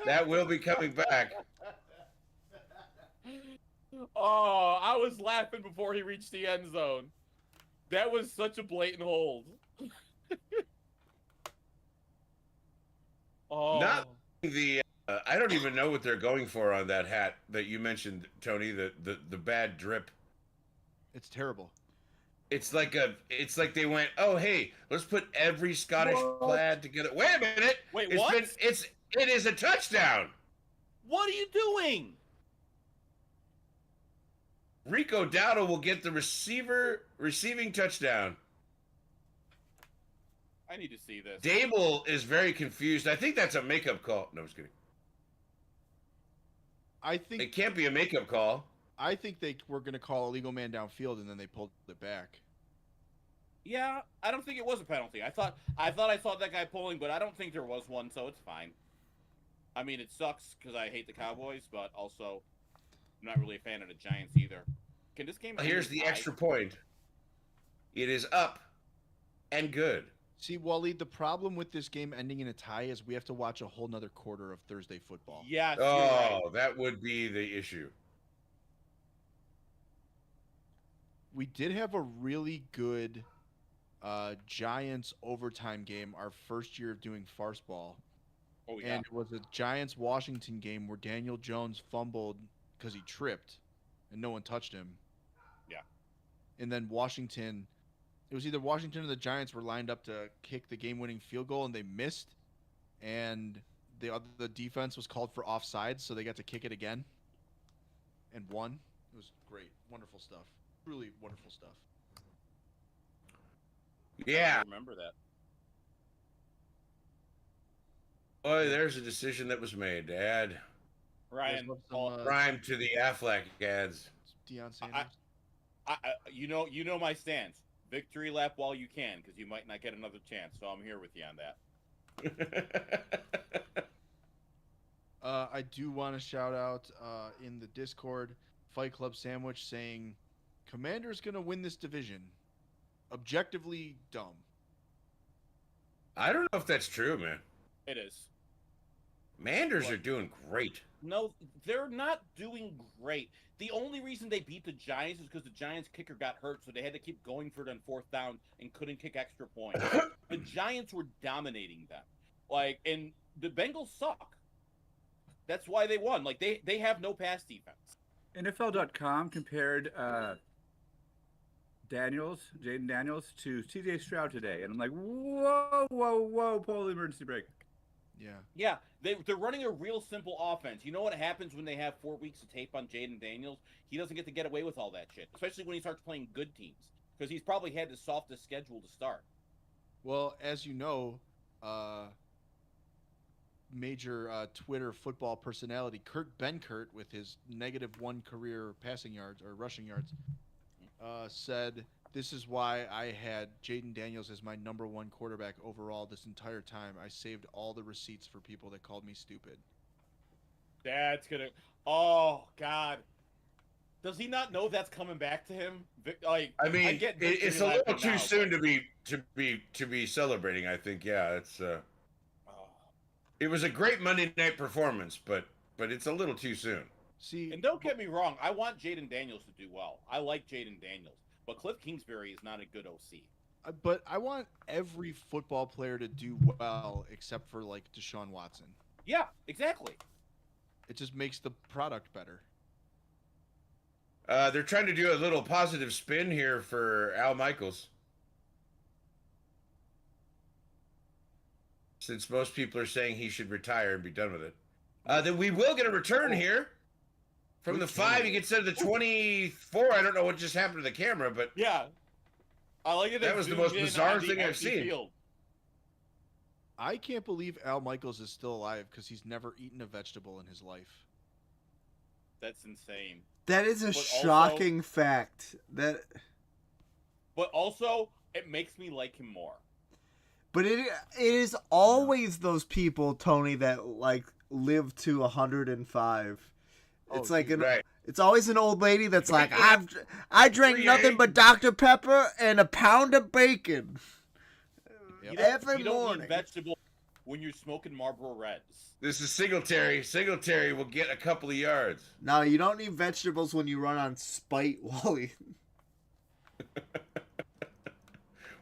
[SPEAKER 3] That will be coming back.
[SPEAKER 6] Oh, I was laughing before he reached the end zone. That was such a blatant hold. Oh,
[SPEAKER 3] Not the I don't even know what they're going for on that hat that you mentioned, Tony. The bad drip.
[SPEAKER 4] It's terrible.
[SPEAKER 3] It's like they went, oh hey, let's put every Scottish plaid together. Wait a minute.
[SPEAKER 6] Wait,
[SPEAKER 3] It's
[SPEAKER 6] what?
[SPEAKER 3] it is a touchdown.
[SPEAKER 6] What are you doing?
[SPEAKER 3] Rico Dowdle will get the receiving touchdown.
[SPEAKER 6] I need to see this.
[SPEAKER 3] Dable is very confused. I think that's a makeup call. No, I'm just kidding.
[SPEAKER 4] I think
[SPEAKER 3] It can't be a makeup call.
[SPEAKER 4] I think they were going to call a legal man downfield and then they pulled it back.
[SPEAKER 6] Yeah, I don't think it was a penalty. I thought I saw that guy pulling, but I don't think there was one, so it's fine. I mean, it sucks because I hate the Cowboys, but also I'm not really a fan of the Giants either. Can this game?
[SPEAKER 3] Here's
[SPEAKER 6] end
[SPEAKER 3] the
[SPEAKER 6] in tie?
[SPEAKER 3] extra point. It is up and good.
[SPEAKER 4] See, Waleed, the problem with this game ending in a tie is we have to watch a whole nother quarter of Thursday football.
[SPEAKER 6] Yes. you're
[SPEAKER 3] Oh,
[SPEAKER 6] right.
[SPEAKER 3] that would be the issue.
[SPEAKER 4] We did have a really good Giants overtime game our first year of doing Farceball.
[SPEAKER 6] Oh yeah.
[SPEAKER 4] And it was a Giants-Washington game where Daniel Jones fumbled because he tripped and no one touched him.
[SPEAKER 6] Yeah.
[SPEAKER 4] And then Washington, it was either Washington or the Giants were lined up to kick the game-winning field goal and they missed, and the defense was called for offsides, so they got to kick it again and won. It was great, wonderful stuff, truly wonderful stuff.
[SPEAKER 3] Yeah.
[SPEAKER 6] I remember that.
[SPEAKER 3] Boy, there's a decision that was made to add
[SPEAKER 6] Ryan,
[SPEAKER 4] Some,
[SPEAKER 3] rhyme to the Affleck ads.
[SPEAKER 4] Deion Sanders.
[SPEAKER 6] you know my stance. Victory lap while you can, because you might not get another chance. So I'm here with you on that.
[SPEAKER 4] I do want to shout out in the Discord, Fight Club Sandwich saying, Commander's going to win this division. Objectively dumb.
[SPEAKER 3] I don't know if that's true, man.
[SPEAKER 6] It is.
[SPEAKER 3] Manders
[SPEAKER 6] What?
[SPEAKER 3] are doing great.
[SPEAKER 6] No, they're not doing great. The only reason they beat the Giants is because the Giants kicker got hurt, so they had to keep going for it on 4th down and couldn't kick extra points. The Giants were dominating them. And the Bengals suck. That's why they won. They have no pass defense.
[SPEAKER 5] NFL.com compared Jaden Daniels to CJ Stroud today, and I'm like, whoa, pull emergency brake.
[SPEAKER 4] Yeah.
[SPEAKER 6] Yeah, they're running a real simple offense. You know what happens when they have 4 weeks of tape on Jaden Daniels? He doesn't get away with all that shit, especially when he starts playing good teams, because he's probably had the softest schedule to start.
[SPEAKER 4] Well, as you know, major Twitter football personality Kurt Benkert, with his -1 career passing yards or rushing yards, said, "This is why I had Jaden Daniels as my #1 quarterback overall this entire time. I saved all the receipts for people that called me stupid."
[SPEAKER 6] That's gonna. Oh God. Does he not know that's coming back to him?
[SPEAKER 3] I mean, it's a little too
[SPEAKER 6] now,
[SPEAKER 3] soon to be celebrating. I think, yeah, it's. It was a great Monday night performance, but it's a little too soon.
[SPEAKER 4] See,
[SPEAKER 6] And don't get me wrong, I want Jaden Daniels to do well. I like Jaden Daniels, but Cliff Kingsbury is not a good OC.
[SPEAKER 4] but I want every football player to do well except for Deshaun Watson.
[SPEAKER 6] Yeah, exactly.
[SPEAKER 4] It just makes the product better.
[SPEAKER 3] They're trying to do a little positive spin here for Al Michaels. Since most people are saying he should retire and be done with it. Then we will get a return here. From the 5, he gets to the 24. I don't know what just happened to the camera, but
[SPEAKER 6] Yeah. I like it.
[SPEAKER 3] That was the most bizarre thing I've seen.
[SPEAKER 6] Field.
[SPEAKER 4] I can't believe Al Michaels is still alive because he's never eaten a vegetable in his life.
[SPEAKER 6] That's insane.
[SPEAKER 1] That is a
[SPEAKER 6] But also-
[SPEAKER 1] shocking fact. That,
[SPEAKER 6] But also, it makes me like him more.
[SPEAKER 1] but it is always those people, Tony, that live to 105. It's
[SPEAKER 3] right.
[SPEAKER 1] it's always an old lady that's like, I drank nothing but Dr. Pepper and a pound of bacon
[SPEAKER 4] Yep.
[SPEAKER 1] every
[SPEAKER 6] you don't
[SPEAKER 1] morning.
[SPEAKER 6] need vegetables when you're smoking Marlboro Reds.
[SPEAKER 3] This is Singletary. Singletary will get a couple of yards.
[SPEAKER 1] No, you don't need vegetables when you run on spite, Wally.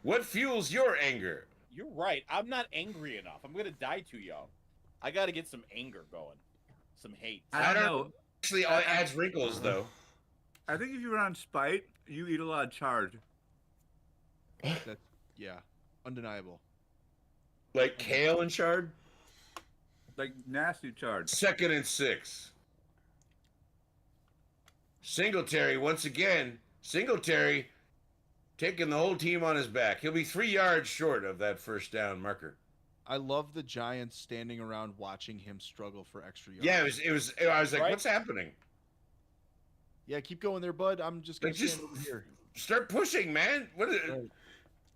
[SPEAKER 3] What fuels your anger?
[SPEAKER 6] You're right. I'm not angry enough. I'm gonna die too young. I gotta get some anger going, some hate.
[SPEAKER 5] I don't know.
[SPEAKER 3] Actually, it adds wrinkles, though.
[SPEAKER 5] I think if you run on spite, you eat a lot of chard.
[SPEAKER 4] Yeah, undeniable.
[SPEAKER 3] Like kale and chard?
[SPEAKER 5] Like nasty chard.
[SPEAKER 3] 2nd and 6. Singletary, once again. Singletary taking the whole team on his back. He'll be 3 yards short of that first down marker.
[SPEAKER 4] I love the Giants standing around watching him struggle for extra yards.
[SPEAKER 3] Yeah, it was. I was like,
[SPEAKER 6] Right?
[SPEAKER 3] what's happening?
[SPEAKER 4] Yeah, keep going there, bud. I'm just gonna
[SPEAKER 3] Just
[SPEAKER 4] stand over here.
[SPEAKER 3] start pushing, man. What is it?
[SPEAKER 4] Right.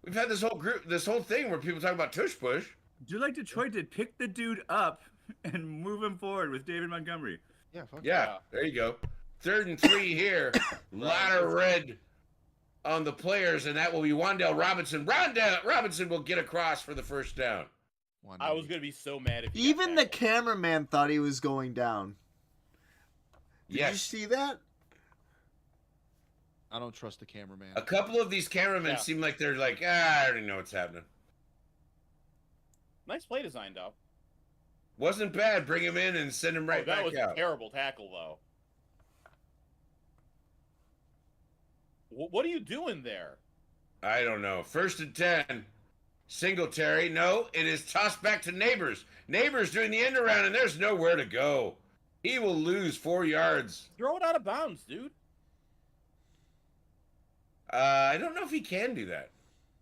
[SPEAKER 3] We've had this whole thing where people talk about tush push.
[SPEAKER 5] Dude like Detroit did pick the dude up and move him forward with David Montgomery.
[SPEAKER 4] Yeah, fuck
[SPEAKER 3] Yeah, there you go. 3rd and 3 here. Lot of red on the players, and that will be Wan'Dale Robinson. Robinson will get across for the first down.
[SPEAKER 6] I was gonna be so mad if he
[SPEAKER 1] Even
[SPEAKER 6] got
[SPEAKER 1] the cameraman thought he was going down. Did you
[SPEAKER 3] Yes.
[SPEAKER 1] see that?
[SPEAKER 4] I don't trust the cameraman.
[SPEAKER 3] A couple of these cameramen
[SPEAKER 6] Yeah.
[SPEAKER 3] seem like they're like, I already know what's happening.
[SPEAKER 6] Nice play design, though.
[SPEAKER 3] Wasn't bad. Bring him in and send him right
[SPEAKER 6] that
[SPEAKER 3] back
[SPEAKER 6] was
[SPEAKER 3] out.
[SPEAKER 6] a terrible tackle, though. What are you doing there?
[SPEAKER 3] I don't know. 1st and 10. Singletary. No, it is tossed back to Neighbors. Neighbors doing the end around, and there's nowhere to go. He will lose 4 yards.
[SPEAKER 6] Throw it out of bounds, dude.
[SPEAKER 3] I don't know if he can do that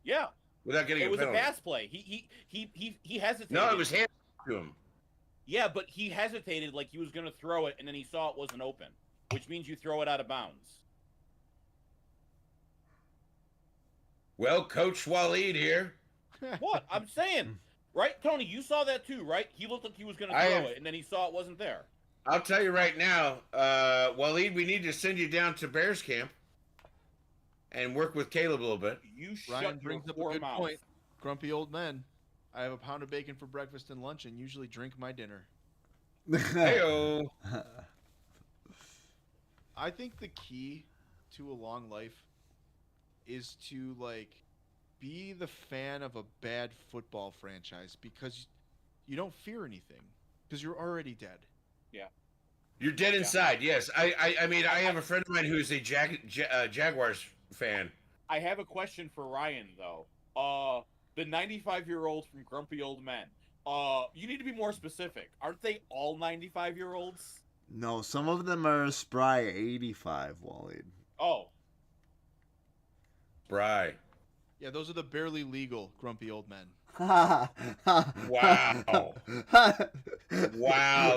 [SPEAKER 6] Yeah.
[SPEAKER 3] without getting
[SPEAKER 6] It was a
[SPEAKER 3] penalty.
[SPEAKER 6] pass play. He hesitated.
[SPEAKER 3] No, it was handed to him.
[SPEAKER 6] Yeah, but he hesitated like he was going to throw it, and then he saw it wasn't open, which means you throw it out of bounds.
[SPEAKER 3] Well, Coach Waleed here.
[SPEAKER 6] What? I'm saying, right, Tony? You saw that too, right? He looked like he was going to throw it, and then he saw it wasn't there.
[SPEAKER 3] I'll tell you right now, Waleed, we need to send you down to Bears camp and work with Caleb a little bit.
[SPEAKER 6] You
[SPEAKER 4] Ryan
[SPEAKER 6] shut your
[SPEAKER 4] brings up a
[SPEAKER 6] poor
[SPEAKER 4] good
[SPEAKER 6] mouth.
[SPEAKER 4] point. Grumpy old men. I have a pound of bacon for breakfast and lunch, and usually drink my dinner.
[SPEAKER 3] Heyo.
[SPEAKER 4] I think the key to a long life is to be the fan of a bad football franchise because you don't fear anything because you're already dead.
[SPEAKER 3] You're dead inside. Yes, I mean, I have a friend of mine who's a Jaguars fan.
[SPEAKER 6] I have a question for Ryan though. The 95-year-old from Grumpy Old Men. You need to be more specific. Aren't they all 95-year-olds?
[SPEAKER 1] No, some of them are spry 85, Waleed.
[SPEAKER 6] Oh,
[SPEAKER 3] Bry.
[SPEAKER 4] Yeah, those are the barely legal grumpy old men.
[SPEAKER 3] Wow. Wow,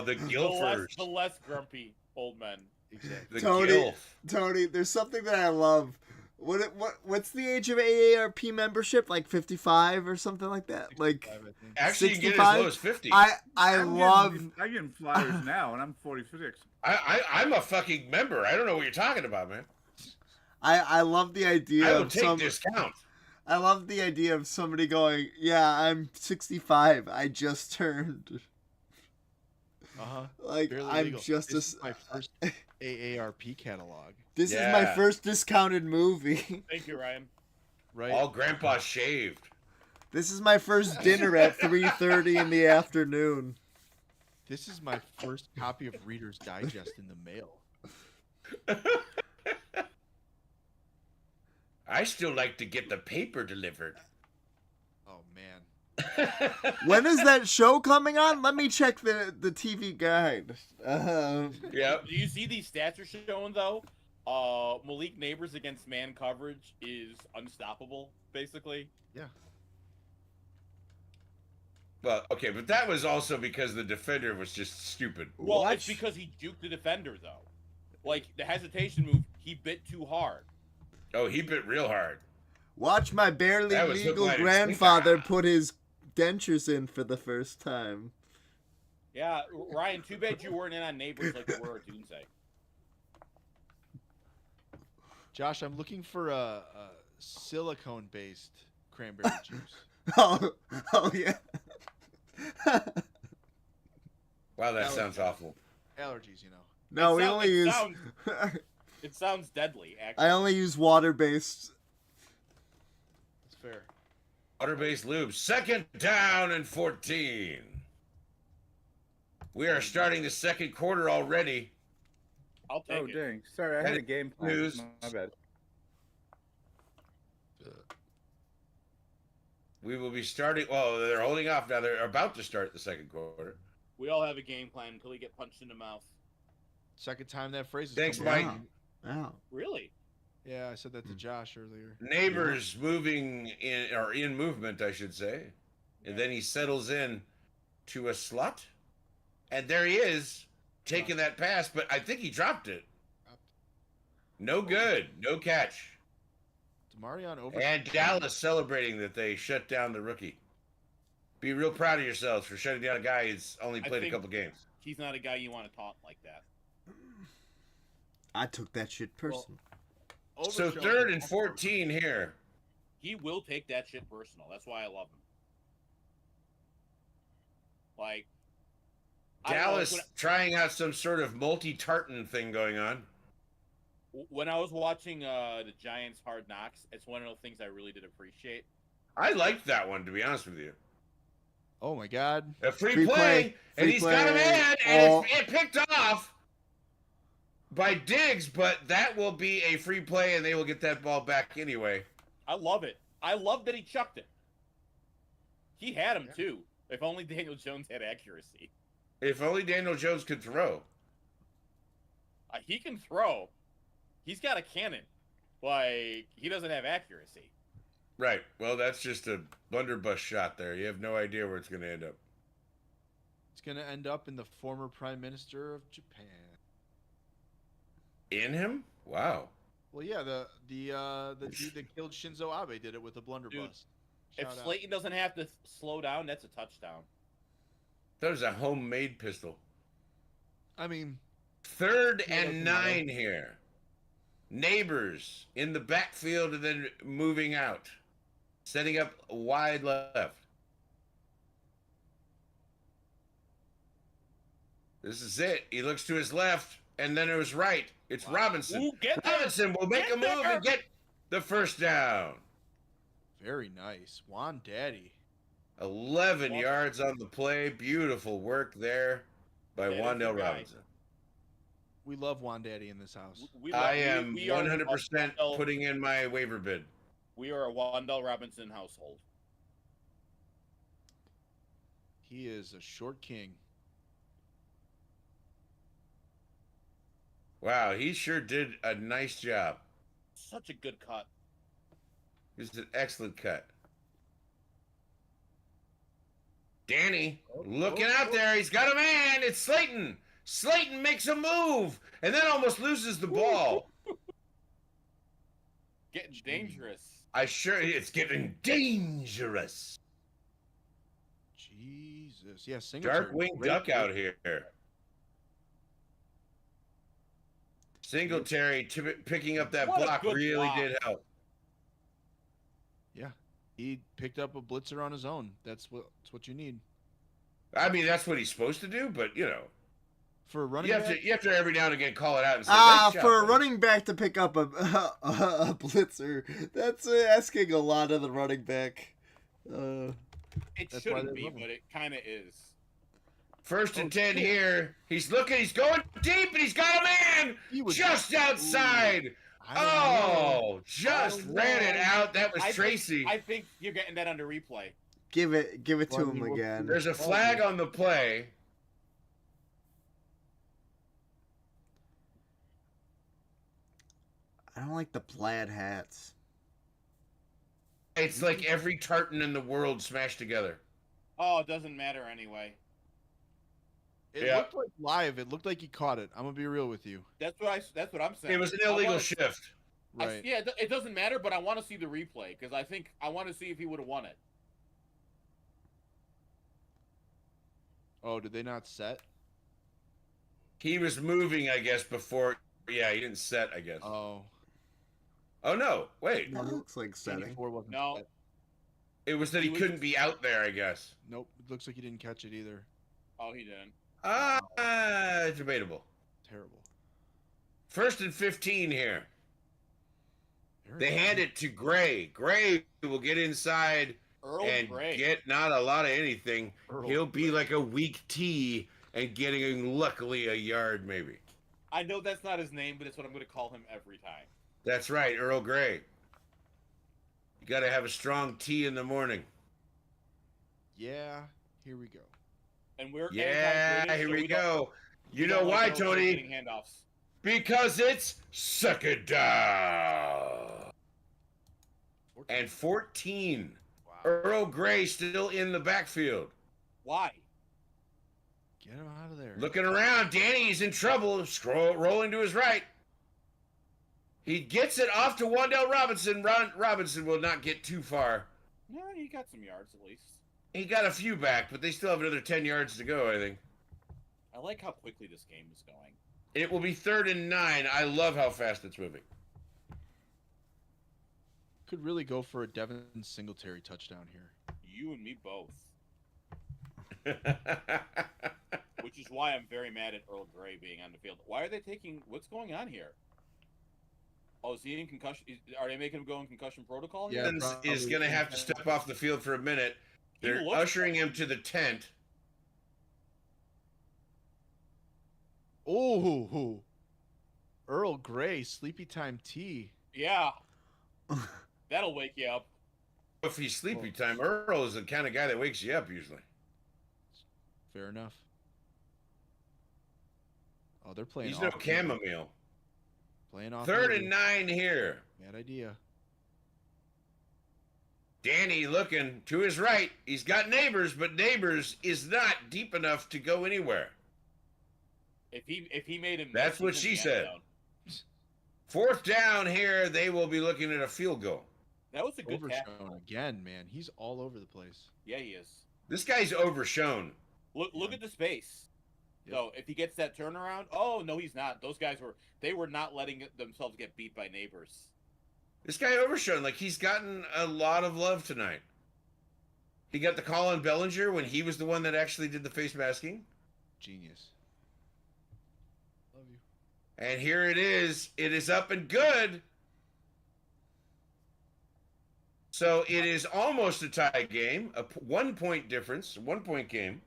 [SPEAKER 3] the Guilfers.
[SPEAKER 6] the less grumpy old men.
[SPEAKER 4] Exactly.
[SPEAKER 3] The
[SPEAKER 1] Tony,
[SPEAKER 3] Gilf.
[SPEAKER 1] Tony, there's something that I love. What's the age of AARP membership? Like 55 or something like that? Like
[SPEAKER 3] Actually, you can get
[SPEAKER 1] 65?
[SPEAKER 3] as low as 50.
[SPEAKER 5] I'm
[SPEAKER 1] love.
[SPEAKER 5] getting flyers now, and I'm 46.
[SPEAKER 3] I'm a fucking member. I don't know what you're talking about, man.
[SPEAKER 1] I love the idea
[SPEAKER 3] I will
[SPEAKER 1] of
[SPEAKER 3] take discount.
[SPEAKER 1] I love the idea of somebody going, "Yeah, I'm 65. I just turned." Like
[SPEAKER 4] Barely
[SPEAKER 1] I'm
[SPEAKER 4] legal.
[SPEAKER 1] just
[SPEAKER 4] This is
[SPEAKER 1] a.
[SPEAKER 4] my first AARP catalog.
[SPEAKER 1] This is
[SPEAKER 3] Yeah.
[SPEAKER 1] my first discounted movie.
[SPEAKER 6] Thank you, Ryan.
[SPEAKER 4] Right?
[SPEAKER 3] All grandpa shaved.
[SPEAKER 1] This is my first dinner at 3:30 in the afternoon.
[SPEAKER 4] This is my first copy of Reader's Digest in the mail.
[SPEAKER 3] I still like to get the paper delivered.
[SPEAKER 4] Oh man.
[SPEAKER 1] When is that show coming on? Let me check the TV guide.
[SPEAKER 3] Yep.
[SPEAKER 6] Do you see these stats are showing though? Malik Neighbors against man coverage is unstoppable, basically.
[SPEAKER 4] Yeah.
[SPEAKER 3] Well, okay, but that was also because the defender was just stupid.
[SPEAKER 6] Well,
[SPEAKER 1] What?
[SPEAKER 6] it's because he juked the defender though. Like the hesitation move, he bit too hard.
[SPEAKER 3] Oh, he bit real hard.
[SPEAKER 1] Watch my barely
[SPEAKER 3] That was
[SPEAKER 1] legal
[SPEAKER 3] hook, line, and
[SPEAKER 1] grandfather
[SPEAKER 3] sinker.
[SPEAKER 1] put his dentures in for the first time.
[SPEAKER 6] Yeah, Ryan, too bad you weren't in on Neighbors like you were at Doomsday.
[SPEAKER 4] Josh, I'm looking for a silicone-based cranberry juice.
[SPEAKER 1] Oh yeah.
[SPEAKER 3] Wow, that sounds awful.
[SPEAKER 4] Allergies, you know.
[SPEAKER 1] No, we
[SPEAKER 6] sound-
[SPEAKER 1] only
[SPEAKER 6] it
[SPEAKER 1] use.
[SPEAKER 6] sounds- It sounds deadly, actually.
[SPEAKER 1] I only use water-based.
[SPEAKER 4] It's fair.
[SPEAKER 3] Water-based lube. 2nd down and 14. We are starting the second quarter already.
[SPEAKER 6] I'll take
[SPEAKER 5] Oh,
[SPEAKER 6] it.
[SPEAKER 5] dang. Sorry, I had a game plan.
[SPEAKER 3] News.
[SPEAKER 5] My bad.
[SPEAKER 3] We will be starting. Well, they're holding off now. They're about to start the second quarter.
[SPEAKER 6] We all have a game plan until we get punched in the mouth.
[SPEAKER 4] Second time that phrase is
[SPEAKER 3] Thanks,
[SPEAKER 4] coming
[SPEAKER 3] Mike.
[SPEAKER 4] out.
[SPEAKER 1] Wow.
[SPEAKER 6] Really?
[SPEAKER 4] Yeah, I said that to Josh earlier.
[SPEAKER 3] Neighbors moving in movement, I should say. And then he settles in to a slot. And there he is, taking that pass, but I think he dropped it. No good. No catch.
[SPEAKER 4] Demarion over.
[SPEAKER 3] And Dallas celebrating that they shut down the rookie. Be real proud of yourselves for shutting down a guy who's only
[SPEAKER 6] I
[SPEAKER 3] played a
[SPEAKER 6] think-
[SPEAKER 3] couple games.
[SPEAKER 6] He's not a guy you want to taunt like that.
[SPEAKER 1] I took that shit personal.
[SPEAKER 3] So 3rd and 14 here.
[SPEAKER 6] He will take that shit personal. That's why I love him. Like, I don't know,
[SPEAKER 3] Dallas trying out some sort of multi-tartan thing going on.
[SPEAKER 6] when I was watching the Giants Hard Knocks, it's one of those things I really did appreciate.
[SPEAKER 3] I liked that one, to be honest with you.
[SPEAKER 4] Oh my God.
[SPEAKER 3] A free
[SPEAKER 1] Free
[SPEAKER 3] play,
[SPEAKER 1] play,
[SPEAKER 3] and
[SPEAKER 1] free
[SPEAKER 3] he's got a
[SPEAKER 1] play.
[SPEAKER 3] man, and
[SPEAKER 1] Oh.
[SPEAKER 3] it picked off. by Diggs, but that will be a free play, and they will get that ball back anyway.
[SPEAKER 6] I love it. I love that he chucked it. He had him too. If only Daniel Jones had accuracy.
[SPEAKER 3] If only Daniel Jones could throw.
[SPEAKER 6] He can throw. He's got a cannon. Like, he doesn't have accuracy.
[SPEAKER 3] Right. Well, that's just a blunderbuss shot there. You have no idea where it's going to end up.
[SPEAKER 4] It's going to end up in the former Prime Minister of Japan.
[SPEAKER 3] In him? Wow.
[SPEAKER 4] Well, yeah, the dude that killed Shinzo Abe did it with a blunderbuss.
[SPEAKER 6] If Slayton doesn't have to slow down, that's a touchdown.
[SPEAKER 3] That was a homemade pistol.
[SPEAKER 4] I mean,
[SPEAKER 3] 3rd and 9 here. Neighbors in the backfield and then moving out. Setting up wide left. This is it. He looks to his left, and then it was right. It's Robinson.
[SPEAKER 6] Ooh, get there.
[SPEAKER 3] Robinson will make
[SPEAKER 6] Get
[SPEAKER 3] a move
[SPEAKER 6] there.
[SPEAKER 3] and get the first down.
[SPEAKER 4] very nice. Juan Daddy.
[SPEAKER 3] 11 yards on the play. Beautiful work there by
[SPEAKER 6] That is
[SPEAKER 3] Wan'Dale
[SPEAKER 6] the guy.
[SPEAKER 3] Robinson.
[SPEAKER 4] We love Juan Daddy in this house.
[SPEAKER 3] I am
[SPEAKER 6] we are
[SPEAKER 3] 100%
[SPEAKER 6] Wan'Dale-
[SPEAKER 3] putting in my waiver bid.
[SPEAKER 6] We are a Wan'Dale Robinson household.
[SPEAKER 4] He is a short king.
[SPEAKER 3] Wow, he sure did a nice job.
[SPEAKER 6] Such a good cut.
[SPEAKER 3] It was an excellent cut. Danny, looking out there. He's got a man. It's Slayton. Slayton makes a move and then almost loses the ball.
[SPEAKER 6] Getting dangerous.
[SPEAKER 3] It's getting dangerous.
[SPEAKER 4] Jesus. Yeah, Singletary.
[SPEAKER 3] Darkwing
[SPEAKER 4] Great
[SPEAKER 3] Duck
[SPEAKER 4] play.
[SPEAKER 3] out here. Singletary picking up that
[SPEAKER 6] What a
[SPEAKER 3] block
[SPEAKER 6] good
[SPEAKER 3] really
[SPEAKER 6] block.
[SPEAKER 3] did help.
[SPEAKER 4] Yeah. He picked up a blitzer on his own. That's what you need.
[SPEAKER 3] I mean, that's what he's supposed to do, but you know,
[SPEAKER 4] For a running
[SPEAKER 3] you have
[SPEAKER 4] back,
[SPEAKER 3] to every now and again call it out and say, nice job,
[SPEAKER 1] For a
[SPEAKER 3] buddy."
[SPEAKER 1] running back to pick up a blitzer, that's asking a lot of the running back.
[SPEAKER 6] It
[SPEAKER 4] That's why
[SPEAKER 6] shouldn't
[SPEAKER 4] they
[SPEAKER 6] be,
[SPEAKER 4] love him.
[SPEAKER 6] but it kind of is.
[SPEAKER 3] 1st and 10 here. He's looking. He's going deep, and he's got a man
[SPEAKER 4] He was-
[SPEAKER 3] just outside.
[SPEAKER 4] I don't know.
[SPEAKER 3] Oh, just
[SPEAKER 6] Oh,
[SPEAKER 3] ran it
[SPEAKER 6] no.
[SPEAKER 3] out. That was
[SPEAKER 6] I
[SPEAKER 3] Tracy.
[SPEAKER 6] think you're getting that under replay.
[SPEAKER 1] Give it to
[SPEAKER 4] Well,
[SPEAKER 1] him
[SPEAKER 4] he will-
[SPEAKER 1] again.
[SPEAKER 3] There's a flag on the play.
[SPEAKER 1] I don't like the plaid hats.
[SPEAKER 3] It's like every tartan in the world smashed together.
[SPEAKER 6] Oh, it doesn't matter anyway.
[SPEAKER 4] It
[SPEAKER 3] Yeah.
[SPEAKER 4] looked like live. It looked like he caught it. I'm gonna be real with you.
[SPEAKER 6] That's what I'm saying.
[SPEAKER 3] It was an
[SPEAKER 6] I
[SPEAKER 3] illegal
[SPEAKER 6] wanna-
[SPEAKER 3] shift.
[SPEAKER 4] Right.
[SPEAKER 6] Yeah, it doesn't matter, but I want to see the replay because I want to see if he would have won it.
[SPEAKER 4] Oh, did they not set?
[SPEAKER 3] He was moving, I guess, before. Yeah, he didn't set, I guess.
[SPEAKER 4] Oh.
[SPEAKER 3] Oh, no. Wait.
[SPEAKER 1] That looks like setting.
[SPEAKER 4] 84 wasn't
[SPEAKER 6] No.
[SPEAKER 4] set.
[SPEAKER 3] It was that he couldn't be out there, I guess.
[SPEAKER 4] Nope. It looks like he didn't catch it either.
[SPEAKER 6] Oh, he didn't.
[SPEAKER 3] Debatable.
[SPEAKER 4] Terrible.
[SPEAKER 3] 1st and 15 here.
[SPEAKER 4] Very
[SPEAKER 3] They
[SPEAKER 4] good.
[SPEAKER 3] hand it to Gray. Gray will get inside
[SPEAKER 6] Earl
[SPEAKER 3] and
[SPEAKER 6] Grey.
[SPEAKER 3] get not a lot of anything.
[SPEAKER 4] Earl
[SPEAKER 3] He'll be like a weak T and getting luckily a yard maybe.
[SPEAKER 6] I know that's not his name, but it's what I'm going to call him every time.
[SPEAKER 3] That's right, Earl Grey. You got to have a strong T in the morning.
[SPEAKER 4] Yeah. Here we go.
[SPEAKER 6] And we're
[SPEAKER 3] Yeah,
[SPEAKER 6] anti-British,
[SPEAKER 3] here
[SPEAKER 6] so
[SPEAKER 3] we
[SPEAKER 6] don't-
[SPEAKER 3] go. You
[SPEAKER 6] we
[SPEAKER 3] know
[SPEAKER 6] don't
[SPEAKER 3] why,
[SPEAKER 6] like those
[SPEAKER 3] Tony?
[SPEAKER 6] getting handoffs.
[SPEAKER 3] Because it's second down. And 14.
[SPEAKER 4] Wow.
[SPEAKER 3] Earl Grey still in the backfield.
[SPEAKER 6] Why?
[SPEAKER 4] Get him out of there.
[SPEAKER 3] Looking around, Danny's in trouble. Rolling to his right. He gets it off to Wan'Dale Robinson. Robinson will not get too far.
[SPEAKER 6] No, he got some yards at least.
[SPEAKER 3] He got a few back, but they still have another 10 yards to go, I think.
[SPEAKER 6] I like how quickly this game is going.
[SPEAKER 3] It will be 3rd and 9. I love how fast it's moving.
[SPEAKER 4] Could really go for a Devin Singletary touchdown here.
[SPEAKER 6] You and me both. Which is why I'm very mad at Earl Grey being on the field. Why are they taking... What's going on here? Oh, is he in concussion? Are they making him go in concussion protocol here?
[SPEAKER 4] Yeah,
[SPEAKER 3] Evans is
[SPEAKER 4] probably.
[SPEAKER 3] going to have to step off the field for a minute. They're
[SPEAKER 6] He looks-
[SPEAKER 3] ushering him to the tent.
[SPEAKER 4] Oh. Earl Grey, Sleepy Time Tea.
[SPEAKER 6] Yeah. That'll wake you up.
[SPEAKER 3] If he's sleepy time, Earl is the kind of guy that wakes you up usually.
[SPEAKER 4] Fair enough. Oh, they're playing.
[SPEAKER 3] He's no
[SPEAKER 4] off
[SPEAKER 3] chamomile.
[SPEAKER 4] Playing off.
[SPEAKER 3] 3rd and 9 here.
[SPEAKER 4] Bad idea.
[SPEAKER 3] Danny looking to his right. He's got Neighbors, but Neighbors is not deep enough to go anywhere.
[SPEAKER 6] If he made him,
[SPEAKER 3] That's what she said. 4th down here. They will be looking at a field goal.
[SPEAKER 6] That was a good
[SPEAKER 4] Overshown
[SPEAKER 6] tackle.
[SPEAKER 4] again, man. He's all over the place.
[SPEAKER 6] Yeah, he is.
[SPEAKER 3] This guy's overshown.
[SPEAKER 6] Look at the space.
[SPEAKER 4] Yep.
[SPEAKER 6] So if he gets that turnaround, oh no, he's not. Those guys were not letting themselves get beat by Neighbors.
[SPEAKER 3] This guy overshown. Like, he's gotten a lot of love tonight. He got the call on Bellinger when he was the one that actually did the face masking.
[SPEAKER 4] Genius. Love you.
[SPEAKER 3] And here it is. It is up and good. So it is almost a tie game, a 1-point difference, 1-point game.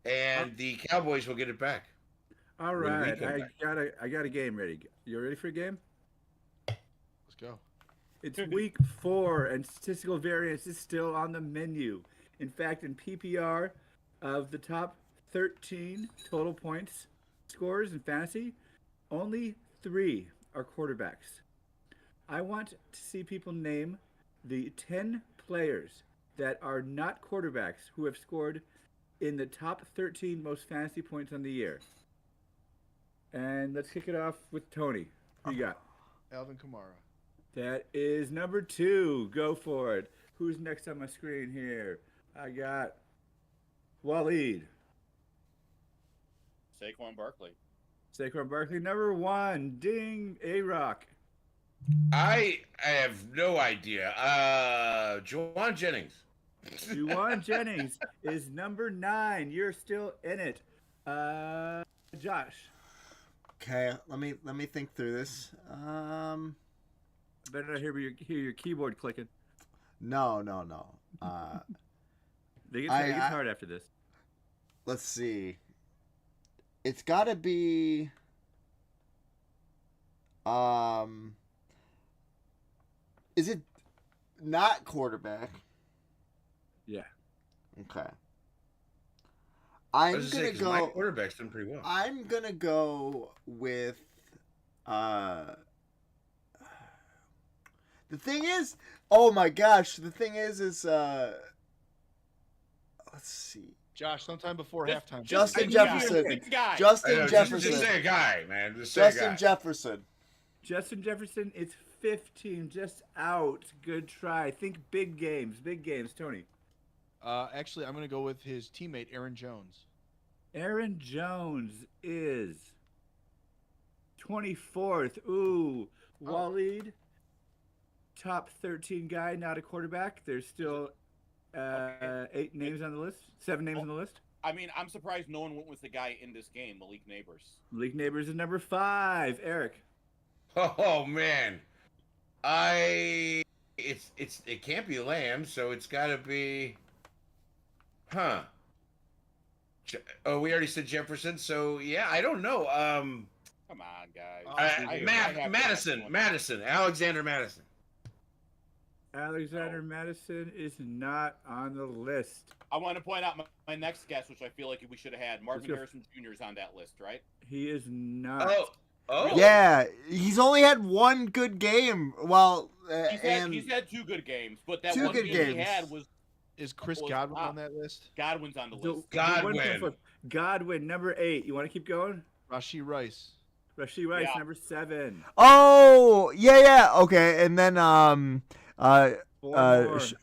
[SPEAKER 3] And the Cowboys will get it back.
[SPEAKER 5] All
[SPEAKER 3] When we
[SPEAKER 5] right,
[SPEAKER 3] come back.
[SPEAKER 5] I got a game ready. You ready for a game?
[SPEAKER 4] Let's go.
[SPEAKER 5] It's week 4, and statistical variance is still on the menu. In fact, in PPR, of the top 13 total points scorers in fantasy, only 3 are quarterbacks. I want to see people name the 10 players that are not quarterbacks who have scored in the top 13 most fantasy points on the year. And let's kick it off with Tony. Who you got?
[SPEAKER 4] Alvin Kamara.
[SPEAKER 5] That is number 2. Go for it. Who's next on my screen here? I got Waleed.
[SPEAKER 6] Saquon Barkley.
[SPEAKER 5] Saquon Barkley, number 1. Ding. A-Rock.
[SPEAKER 3] I have no idea. Juwan Jennings.
[SPEAKER 5] Juwan Jennings is number 9. You're still in it. Josh.
[SPEAKER 1] Okay, let me think through this.
[SPEAKER 5] Better not hear your keyboard clicking.
[SPEAKER 1] No.
[SPEAKER 5] It gets hard after this.
[SPEAKER 1] Let's see. It's got to be. Is it not quarterback?
[SPEAKER 5] Yeah.
[SPEAKER 1] Okay.
[SPEAKER 3] I
[SPEAKER 1] I'm
[SPEAKER 3] was
[SPEAKER 1] gonna
[SPEAKER 3] just saying, 'cause my
[SPEAKER 1] go.
[SPEAKER 3] quarterback's done pretty well.
[SPEAKER 1] I'm gonna go with. The thing is, oh my gosh, the thing is, let's see.
[SPEAKER 4] Josh, sometime before
[SPEAKER 6] Just-
[SPEAKER 4] halftime.
[SPEAKER 1] Justin
[SPEAKER 6] Pick
[SPEAKER 1] Jefferson.
[SPEAKER 6] a guy.
[SPEAKER 3] I
[SPEAKER 1] Justin
[SPEAKER 3] know,
[SPEAKER 1] Jefferson.
[SPEAKER 3] Just say a guy, man. Just say a
[SPEAKER 1] Justin
[SPEAKER 3] guy.
[SPEAKER 1] Jefferson.
[SPEAKER 5] Justin Jefferson is 15, just out. Good try. Think big games. Big games, Tony.
[SPEAKER 4] Actually, I'm going to go with his teammate, Aaron Jones.
[SPEAKER 5] Aaron Jones is 24th. Ooh. Waleed, top 13 guy, not a quarterback. There's still 8 names on the list. 7 names on the list.
[SPEAKER 6] I mean, I'm surprised no one went with the guy in this game, Malik Neighbors.
[SPEAKER 5] Malik Neighbors is number 5. Eric.
[SPEAKER 3] Oh man, it can't be Lamb, so it's got to be, huh? Oh, we already said Jefferson, so yeah, I don't know.
[SPEAKER 6] Come on, guys.
[SPEAKER 3] Madison, Alexander Madison.
[SPEAKER 5] Alexander Madison is not on the list.
[SPEAKER 6] I want to point out my next guess, which I feel like we should have had. Marvin
[SPEAKER 5] go.
[SPEAKER 6] Harrison Jr. is on that list, right?
[SPEAKER 5] He is not.
[SPEAKER 3] Oh,
[SPEAKER 1] Yeah, he's only had one good game. Well,
[SPEAKER 6] He's had 2 good games, but that
[SPEAKER 1] 2
[SPEAKER 6] one
[SPEAKER 1] good
[SPEAKER 6] game he
[SPEAKER 1] games.
[SPEAKER 6] had was
[SPEAKER 4] Is Chris
[SPEAKER 6] Well,
[SPEAKER 4] Godwin
[SPEAKER 6] ah.
[SPEAKER 4] on that list?
[SPEAKER 6] Godwin's on the list.
[SPEAKER 5] Godwin, number 8. You want to keep going?
[SPEAKER 4] Rashi Rice.
[SPEAKER 5] Rashee Rice,
[SPEAKER 6] Yeah.
[SPEAKER 5] number 7.
[SPEAKER 1] oh yeah, okay, and then
[SPEAKER 5] 4 more.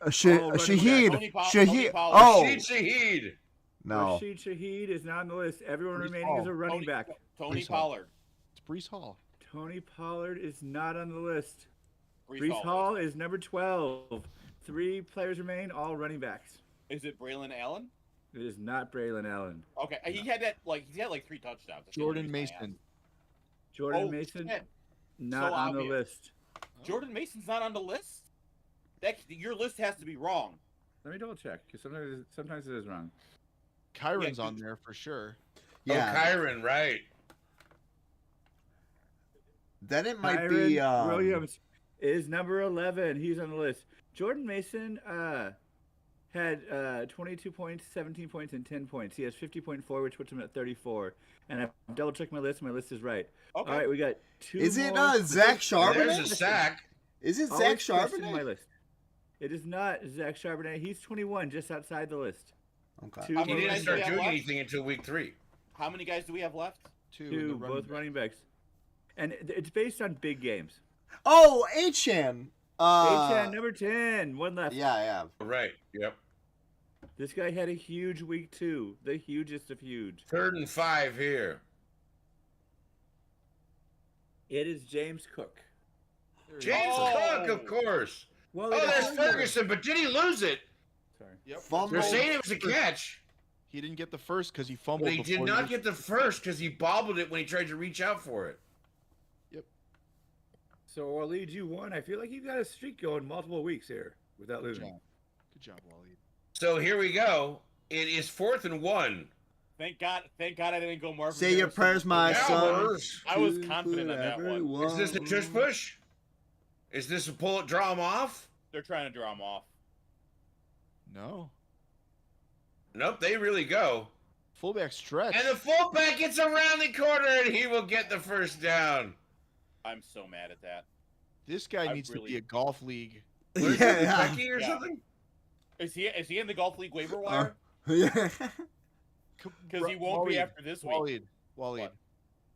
[SPEAKER 1] Shahid,
[SPEAKER 6] Tony
[SPEAKER 1] Shahid.
[SPEAKER 6] Pollard.
[SPEAKER 1] Oh
[SPEAKER 3] Rashid Shaheed.
[SPEAKER 1] no,
[SPEAKER 5] Rashid Shaheed is not on the list. Everyone
[SPEAKER 4] Brees
[SPEAKER 5] remaining
[SPEAKER 4] Hall.
[SPEAKER 5] is a running back.
[SPEAKER 6] Tony
[SPEAKER 4] Brees Hall.
[SPEAKER 6] Pollard.
[SPEAKER 4] It's Brees Hall.
[SPEAKER 5] Tony Pollard is not on the list.
[SPEAKER 6] Brees
[SPEAKER 5] Brees Hall is number 12. 3 players remain, all running backs.
[SPEAKER 6] Is it Braylon Allen?
[SPEAKER 5] It is not Braylon Allen.
[SPEAKER 6] Okay, he had 3 touchdowns. That's the
[SPEAKER 4] Jordan
[SPEAKER 6] only reason I
[SPEAKER 4] Mason.
[SPEAKER 6] asked.
[SPEAKER 5] Jordan
[SPEAKER 6] Oh,
[SPEAKER 5] Mason,
[SPEAKER 6] shit.
[SPEAKER 5] not
[SPEAKER 6] So
[SPEAKER 5] on the
[SPEAKER 6] obvious.
[SPEAKER 5] list.
[SPEAKER 6] Jordan Mason's not on the list. Your list has to be wrong.
[SPEAKER 5] Let me double check, because sometimes it is wrong.
[SPEAKER 4] Kyron's
[SPEAKER 6] Yeah,
[SPEAKER 4] on there for sure.
[SPEAKER 1] yeah,
[SPEAKER 3] Oh, Kyron, right?
[SPEAKER 1] Then it might
[SPEAKER 5] Kyron
[SPEAKER 1] be
[SPEAKER 5] Williams is number 11. He's on the list. Jordan Mason had 22 points, 17 points, and 10 points. He has 50.4, which puts him at 34. And I've double-checked my list. My list is right.
[SPEAKER 6] Okay.
[SPEAKER 5] All right, we got two
[SPEAKER 1] Is it
[SPEAKER 5] more.
[SPEAKER 1] Zach Charbonnet?
[SPEAKER 3] There's a sack.
[SPEAKER 1] Is it
[SPEAKER 5] Always
[SPEAKER 1] Zach
[SPEAKER 5] question my
[SPEAKER 1] Charbonnet?
[SPEAKER 5] list. It is not Zach Charbonnet. He's 21, just outside the list.
[SPEAKER 1] Okay.
[SPEAKER 5] Two
[SPEAKER 6] How
[SPEAKER 3] He
[SPEAKER 6] many
[SPEAKER 3] didn't
[SPEAKER 6] guys do
[SPEAKER 3] start
[SPEAKER 6] we have
[SPEAKER 3] doing
[SPEAKER 6] left?
[SPEAKER 3] anything until week 3.
[SPEAKER 6] How many guys do we have left?
[SPEAKER 4] Two, in
[SPEAKER 5] Two,
[SPEAKER 4] the running
[SPEAKER 5] both
[SPEAKER 4] back.
[SPEAKER 5] running backs. And it's based on big games.
[SPEAKER 1] Oh, Achan.
[SPEAKER 5] Achan, number 10, one left.
[SPEAKER 1] Yeah.
[SPEAKER 3] Right. Yep.
[SPEAKER 5] This guy had a huge week 2, the hugest of huge.
[SPEAKER 3] 3rd and 5 here.
[SPEAKER 5] It is James Cook.
[SPEAKER 4] There he
[SPEAKER 3] James
[SPEAKER 4] is.
[SPEAKER 6] Oh.
[SPEAKER 3] Cook, of course.
[SPEAKER 5] Well,
[SPEAKER 3] Oh,
[SPEAKER 5] it
[SPEAKER 3] there's
[SPEAKER 5] is-
[SPEAKER 3] Ferguson, but did he lose it?
[SPEAKER 5] Sorry.
[SPEAKER 4] Yep.
[SPEAKER 1] Fumble.
[SPEAKER 3] They're saying it was a catch,
[SPEAKER 4] He didn't get the first because he fumbled.
[SPEAKER 3] but he did
[SPEAKER 4] before
[SPEAKER 3] not
[SPEAKER 4] was-
[SPEAKER 3] get the first because he bobbled it when he tried to reach out for it.
[SPEAKER 5] So I'll lead you one. I feel like you've got a streak going multiple weeks here without
[SPEAKER 4] Good
[SPEAKER 5] losing.
[SPEAKER 4] job. Good job, Wally.
[SPEAKER 3] So here we go. It is 4th and 1.
[SPEAKER 6] Thank God I didn't go Marvin
[SPEAKER 1] Say your
[SPEAKER 6] Harrison.
[SPEAKER 1] prayers, my son.
[SPEAKER 3] Cowboys.
[SPEAKER 6] I was confident on that one.
[SPEAKER 3] Is this a tush push? Is this a pull it, draw him off?
[SPEAKER 6] They're trying to draw him off.
[SPEAKER 4] No.
[SPEAKER 3] Nope, they really go.
[SPEAKER 4] Fullback stretch.
[SPEAKER 3] And the fullback gets around the corner and he will get the first down.
[SPEAKER 6] I'm so mad at that.
[SPEAKER 4] This guy
[SPEAKER 6] I
[SPEAKER 4] needs to
[SPEAKER 6] really-
[SPEAKER 4] be a golf league.
[SPEAKER 3] What is
[SPEAKER 1] Yeah,
[SPEAKER 3] it,
[SPEAKER 1] yeah.
[SPEAKER 3] Kentucky or
[SPEAKER 6] Yeah.
[SPEAKER 3] something?
[SPEAKER 6] Is he in the golf league waiver wire?
[SPEAKER 1] Yeah.
[SPEAKER 6] Because he won't be after this week.
[SPEAKER 4] Waleed,
[SPEAKER 6] What?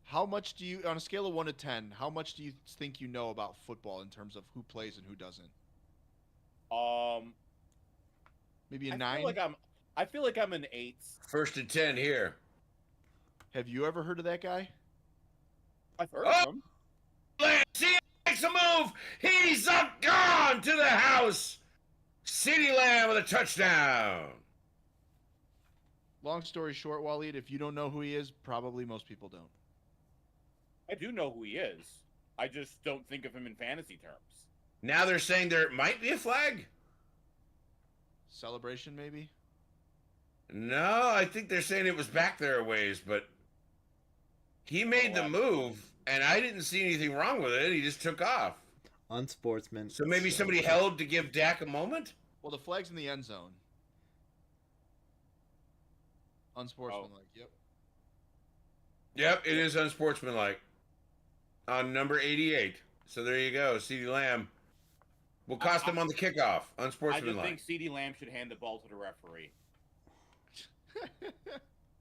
[SPEAKER 4] how much do you, on a scale of 1 to 10, how much do you think you know about football in terms of who plays and who doesn't? Maybe a 9?
[SPEAKER 6] I feel like I'm an 8.
[SPEAKER 3] 1st and 10 here.
[SPEAKER 4] Have you ever heard of that guy?
[SPEAKER 6] I've heard
[SPEAKER 3] Oh!
[SPEAKER 6] of him.
[SPEAKER 3] CeeDee makes a move. He's up, gone to the house. CeeDee Lamb with a touchdown.
[SPEAKER 4] Long story short, Waleed, if you don't know who he is, probably most people don't.
[SPEAKER 6] I do know who he is. I just don't think of him in fantasy terms.
[SPEAKER 3] Now they're saying there might be a flag.
[SPEAKER 4] Celebration, maybe?
[SPEAKER 3] No, I think they're saying it was back there a ways, but he made the move, and I didn't see anything wrong with it. He just took off.
[SPEAKER 1] Unsportsman.
[SPEAKER 3] So maybe somebody held to give Dak a moment?
[SPEAKER 4] Well, the flag's in the end zone. Unsportsmanlike, yep.
[SPEAKER 3] Yep, it is unsportsmanlike. On number 88. So there you go. CeeDee Lamb will cost him on the kickoff.
[SPEAKER 6] I just
[SPEAKER 3] Unsportsmanlike.
[SPEAKER 6] think CeeDee Lamb should hand the ball to the referee.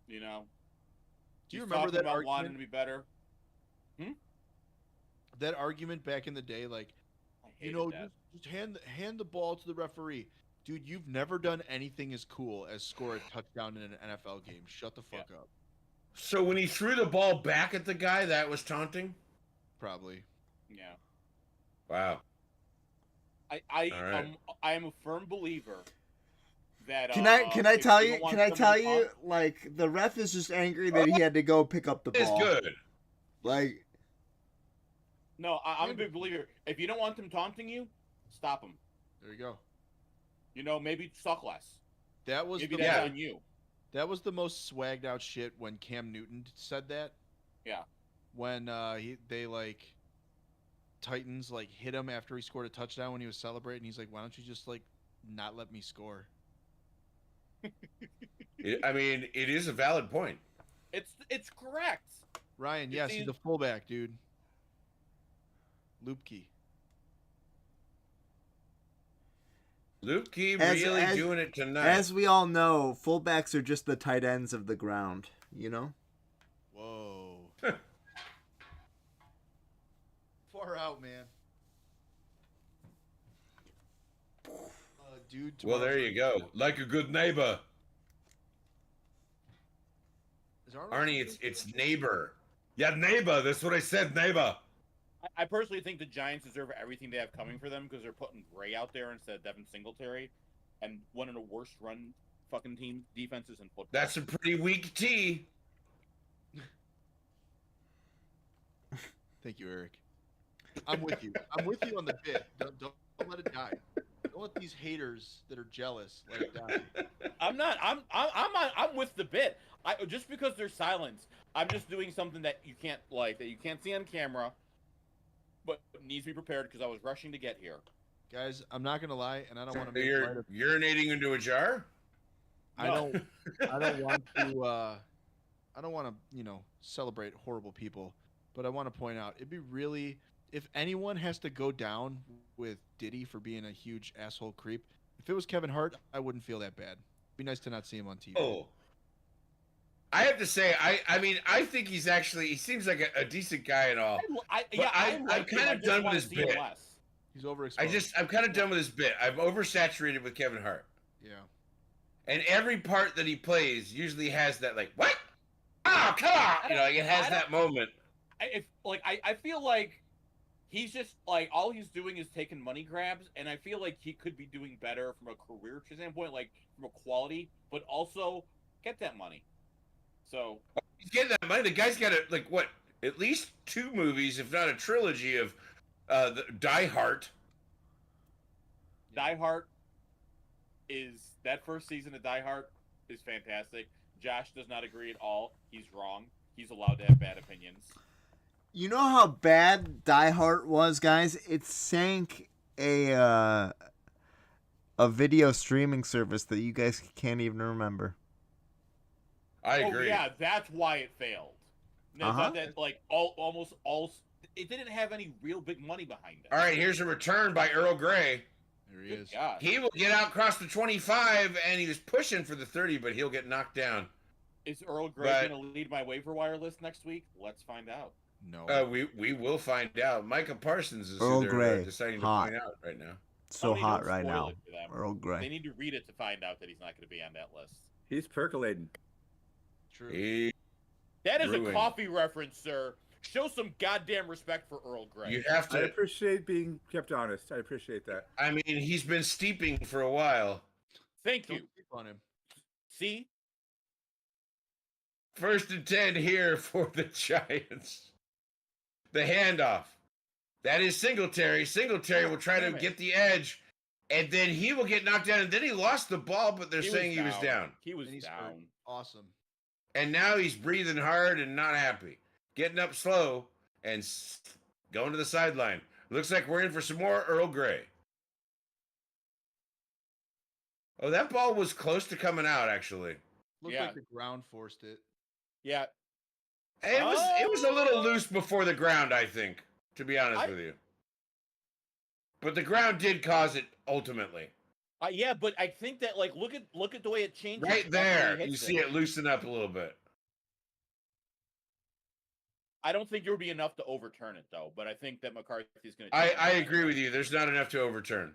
[SPEAKER 6] You know?
[SPEAKER 4] Do you
[SPEAKER 6] He's
[SPEAKER 4] remember
[SPEAKER 6] talking
[SPEAKER 4] that
[SPEAKER 6] about wanting
[SPEAKER 4] argument?
[SPEAKER 6] to be better?
[SPEAKER 4] That argument back in the day, like,
[SPEAKER 6] I hated
[SPEAKER 4] you know,
[SPEAKER 6] that.
[SPEAKER 4] just hand the ball to the referee. Dude, you've never done anything as cool as score a touchdown in an NFL game. Shut the fuck up.
[SPEAKER 3] So when he threw the ball back at the guy, that was taunting?
[SPEAKER 4] Probably.
[SPEAKER 6] Yeah.
[SPEAKER 3] Wow.
[SPEAKER 6] I
[SPEAKER 3] All right.
[SPEAKER 6] I am a firm believer that
[SPEAKER 1] Can I
[SPEAKER 6] if
[SPEAKER 1] tell
[SPEAKER 6] don't
[SPEAKER 1] you?
[SPEAKER 6] want
[SPEAKER 1] Can I
[SPEAKER 6] someone
[SPEAKER 1] tell
[SPEAKER 6] to
[SPEAKER 1] you?
[SPEAKER 6] talk-
[SPEAKER 1] Like the ref is just angry that he had to go pick up the
[SPEAKER 3] It's
[SPEAKER 1] ball.
[SPEAKER 3] good.
[SPEAKER 1] Like
[SPEAKER 6] No, I'm a big believer. If you don't want them taunting you, stop them.
[SPEAKER 4] There you go.
[SPEAKER 6] You know, maybe suck less.
[SPEAKER 4] That was
[SPEAKER 6] Maybe
[SPEAKER 4] the
[SPEAKER 6] that's
[SPEAKER 3] Yeah.
[SPEAKER 6] on you.
[SPEAKER 4] that was the most swagged out shit when Cam Newton said that.
[SPEAKER 6] Yeah.
[SPEAKER 4] When they like Titans like hit him after he scored a touchdown when he was celebrating. He's like, "Why don't you just like not let me score?"
[SPEAKER 3] I mean, it is a valid point.
[SPEAKER 6] It's correct.
[SPEAKER 4] Ryan,
[SPEAKER 6] You
[SPEAKER 4] yes,
[SPEAKER 6] see-
[SPEAKER 4] he's a fullback, dude. Loop key.
[SPEAKER 3] Luke Key
[SPEAKER 1] As-
[SPEAKER 3] really
[SPEAKER 1] as-
[SPEAKER 3] doing it tonight.
[SPEAKER 1] as we all know, fullbacks are just the tight ends of the ground. You know.
[SPEAKER 4] Whoa. Far out, man. Dude.
[SPEAKER 3] Well, there you go. Like a good neighbor.
[SPEAKER 4] Is Arnold
[SPEAKER 3] Arnie,
[SPEAKER 4] still
[SPEAKER 3] it's neighbor. Yeah, neighbor. That's what I said, neighbor.
[SPEAKER 6] I personally think the Giants deserve everything they have coming for them because they're putting Gray out there instead of Devin Singletary, and one of the worst run fucking team defenses in football.
[SPEAKER 3] That's a pretty weak tee.
[SPEAKER 4] Thank you, Eric. I'm with you. I'm with you on the bit. Don't let it die. Don't let these haters that are jealous let it die.
[SPEAKER 6] I'm not. I'm with the bit. Just because there's silence, I'm just doing something that you can't see on camera, needs to be prepared because I was rushing to get here.
[SPEAKER 4] Guys, I'm not gonna lie, and I don't want to make
[SPEAKER 3] You're
[SPEAKER 4] light of.
[SPEAKER 3] urinating into a jar?
[SPEAKER 4] I don't want to. I don't want to, celebrate horrible people, but I want to point out it'd be really if anyone has to go down with Diddy for being a huge asshole creep. If it was Kevin Hart, I wouldn't feel that bad. It'd be nice to not see him on TV.
[SPEAKER 3] Oh. I have to say, I mean, I think he seems like a decent guy and all.
[SPEAKER 6] I'm
[SPEAKER 3] kind of done with his bit.
[SPEAKER 4] He's overexposed.
[SPEAKER 3] I'm kind of done with his bit. I'm oversaturated with Kevin Hart.
[SPEAKER 4] Yeah.
[SPEAKER 3] And every part that he plays usually has that, like, what? Oh, come on! It has that moment.
[SPEAKER 6] I feel like he's just like all he's doing is taking money grabs, and I feel like he could be doing better from a career standpoint, like from a quality, but also get that money. So
[SPEAKER 3] He's getting that money. The guy's got at least 2 movies, if not a trilogy of Die Hard.
[SPEAKER 6] Die Hard is that first season of Die Hard is fantastic. Josh does not agree at all. He's wrong. He's allowed to have bad opinions.
[SPEAKER 1] You know how bad Die Hard was, guys? It sank a video streaming service that you guys can't even remember.
[SPEAKER 3] I agree.
[SPEAKER 6] Oh yeah, that's why it failed. No, it's not that almost all. It didn't have any real big money behind it.
[SPEAKER 3] All right, here's a return by Earl Grey.
[SPEAKER 4] There he is.
[SPEAKER 6] God.
[SPEAKER 3] He will get out across the 25, and he was pushing for the 30, but he'll get knocked down.
[SPEAKER 6] Is Earl Grey going to lead my waiver wire list next week? Let's find out.
[SPEAKER 4] No.
[SPEAKER 3] We will find out. Micah Parsons is
[SPEAKER 1] Earl
[SPEAKER 3] who they're
[SPEAKER 1] Grey,
[SPEAKER 3] deciding
[SPEAKER 1] hot.
[SPEAKER 3] to point out right now.
[SPEAKER 1] So hot
[SPEAKER 6] don't
[SPEAKER 1] right
[SPEAKER 6] spoil
[SPEAKER 1] now.
[SPEAKER 6] it for them.
[SPEAKER 1] Earl Grey.
[SPEAKER 6] They need to read it to find out that he's not going to be on that list.
[SPEAKER 5] He's percolating.
[SPEAKER 4] True.
[SPEAKER 6] That is
[SPEAKER 3] Ruined.
[SPEAKER 6] a coffee reference, sir. Show some goddamn respect for Earl Grey.
[SPEAKER 3] You have
[SPEAKER 5] I
[SPEAKER 3] to.
[SPEAKER 5] appreciate being kept honest. I appreciate that.
[SPEAKER 3] I mean, he's been steeping for a while.
[SPEAKER 6] Thank you.
[SPEAKER 4] Don't sleep on him.
[SPEAKER 6] See?
[SPEAKER 3] 1st and 10 here for the Giants. The handoff. That is Singletary. Singletary will try to get the edge, and then he will get knocked down. And then he lost the ball, but they're saying he was down.
[SPEAKER 6] He was
[SPEAKER 4] And he's hurt.
[SPEAKER 6] down.
[SPEAKER 4] Awesome.
[SPEAKER 3] And now he's breathing hard and not happy. Getting up slow and going to the sideline. Looks like we're in for some more Earl Grey. Oh, that ball was close to coming out, actually.
[SPEAKER 4] Looked
[SPEAKER 6] Yeah.
[SPEAKER 4] like the ground forced it.
[SPEAKER 6] Yeah.
[SPEAKER 3] It was a little loose before the ground, I think, to be honest with you. But the ground did cause it ultimately.
[SPEAKER 6] Yeah, but I think that look at the way it changes.
[SPEAKER 3] Right
[SPEAKER 6] after
[SPEAKER 3] there,
[SPEAKER 6] he
[SPEAKER 3] you
[SPEAKER 6] hits
[SPEAKER 3] see it loosen up a little bit.
[SPEAKER 6] I don't think there would be enough to overturn it though, but I think that McCarthy's going to.
[SPEAKER 3] I agree with you. There's not enough to overturn.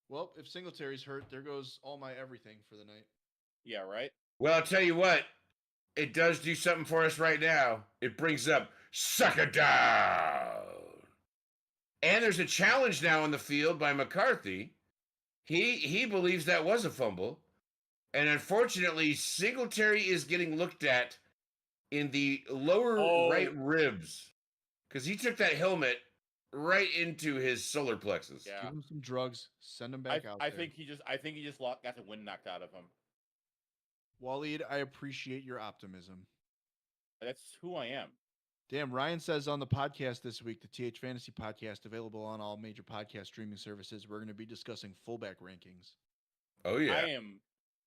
[SPEAKER 4] Well, if Singletary's hurt, there goes all my everything for the night.
[SPEAKER 6] Yeah, right.
[SPEAKER 3] Well, I'll tell you what. It does do something for us right now. It brings up sucker down. And there's a challenge now on the field by McCarthy. He believes that was a fumble. And unfortunately, Singletary is getting looked at in the lower right ribs. Because he took that helmet right into his solar plexus.
[SPEAKER 6] Yeah.
[SPEAKER 4] Give him some drugs. Send him back out
[SPEAKER 6] I
[SPEAKER 4] there.
[SPEAKER 6] think he just got the wind knocked out of him.
[SPEAKER 4] Waleed, I appreciate your optimism.
[SPEAKER 6] That's who I am.
[SPEAKER 4] Damn, Ryan says on the podcast this week, the TH Fantasy Podcast, available on all major podcast streaming services, we're going to be discussing fullback rankings.
[SPEAKER 3] Oh yeah.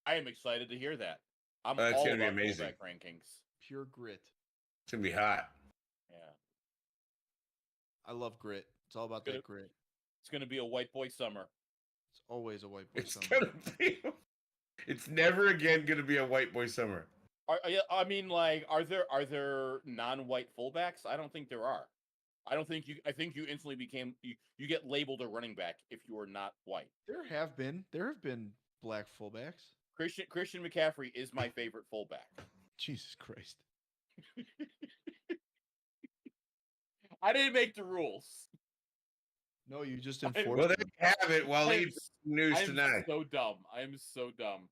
[SPEAKER 6] I am excited to hear that. I'm
[SPEAKER 3] That's
[SPEAKER 6] all
[SPEAKER 3] gonna be
[SPEAKER 6] about
[SPEAKER 3] amazing.
[SPEAKER 6] fullback rankings.
[SPEAKER 4] Pure grit.
[SPEAKER 3] It's gonna be hot.
[SPEAKER 6] Yeah.
[SPEAKER 4] I love grit. It's all about that grit.
[SPEAKER 6] It's going to be a white boy summer.
[SPEAKER 4] It's always a white boy
[SPEAKER 3] It's
[SPEAKER 4] summer.
[SPEAKER 3] gonna be. It's never again gonna be a white boy summer.
[SPEAKER 6] I mean, are there non-white fullbacks? I don't think there are. I think you instantly you get labeled a running back if you are not white.
[SPEAKER 4] There have been black fullbacks.
[SPEAKER 6] Christian McCaffrey is my favorite fullback.
[SPEAKER 4] Jesus Christ.
[SPEAKER 6] I didn't make the rules.
[SPEAKER 4] No, you just
[SPEAKER 6] I-
[SPEAKER 4] enforced
[SPEAKER 3] Well, there
[SPEAKER 4] them.
[SPEAKER 3] you have it. Waleed, news
[SPEAKER 6] I am
[SPEAKER 3] tonight.
[SPEAKER 6] so dumb. I am so dumb.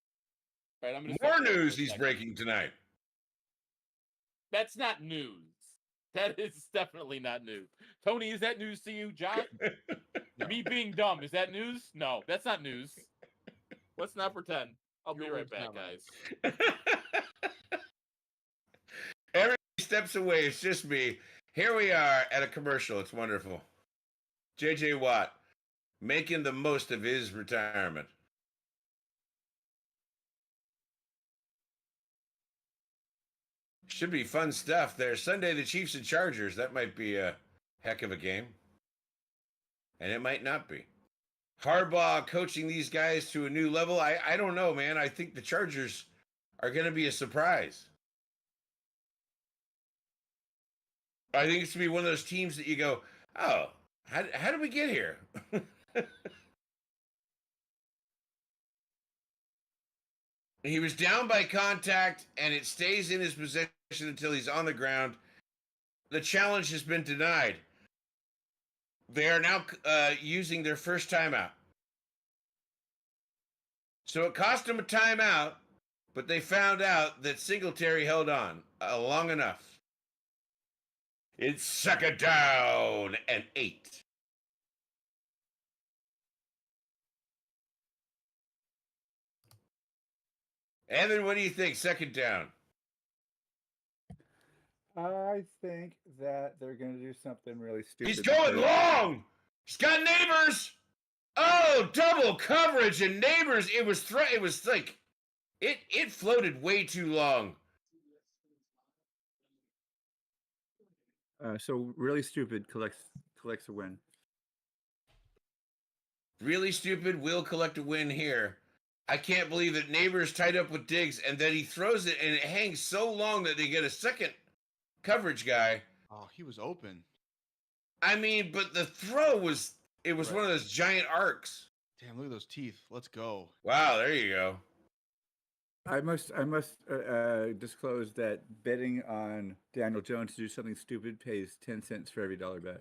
[SPEAKER 6] Right, I'm gonna
[SPEAKER 3] More
[SPEAKER 6] stop there for
[SPEAKER 3] news
[SPEAKER 6] a
[SPEAKER 3] he's
[SPEAKER 6] second.
[SPEAKER 3] breaking tonight.
[SPEAKER 6] That's not news. That is definitely not news. Tony, is that news to you? John? Me being dumb, is that news? No, that's not news. Let's not pretend. I'll be
[SPEAKER 4] Your
[SPEAKER 6] right
[SPEAKER 4] word's
[SPEAKER 6] back,
[SPEAKER 4] not right.
[SPEAKER 6] guys.
[SPEAKER 3] Every steps away, it's just me. Here we are at a commercial. It's wonderful. J.J. Watt making the most of his retirement. Should be fun stuff there. Sunday, the Chiefs and Chargers. That might be a heck of a game. And it might not be. Harbaugh coaching these guys to a new level. I don't know, man. I think the Chargers are going to be a surprise. I think it's going to be one of those teams that you go, oh, how did we get here? He was down by contact, and it stays in his possession until he's on the ground. The challenge has been denied. They are now using their first timeout. So it cost them a timeout, but they found out that Singletary held on long enough. It's 2nd down and 8. Evan, what do you think? 2nd down.
[SPEAKER 5] I think that they're going to do something really stupid.
[SPEAKER 3] He's going long. He's got Neighbors. Oh, double coverage and Neighbors. It was like it floated way too long.
[SPEAKER 5] So really stupid collects a win.
[SPEAKER 3] Really stupid will collect a win here. I can't believe that Neighbors tied up with Diggs and then he throws it and it hangs so long that they get a second coverage guy.
[SPEAKER 4] Oh, he was open.
[SPEAKER 3] I mean, but the throw was one of those giant arcs.
[SPEAKER 4] Damn, look at those teeth. Let's go.
[SPEAKER 3] Wow, there you go.
[SPEAKER 5] I must disclose that betting on Daniel Jones to do something stupid pays 10 cents for every dollar bet.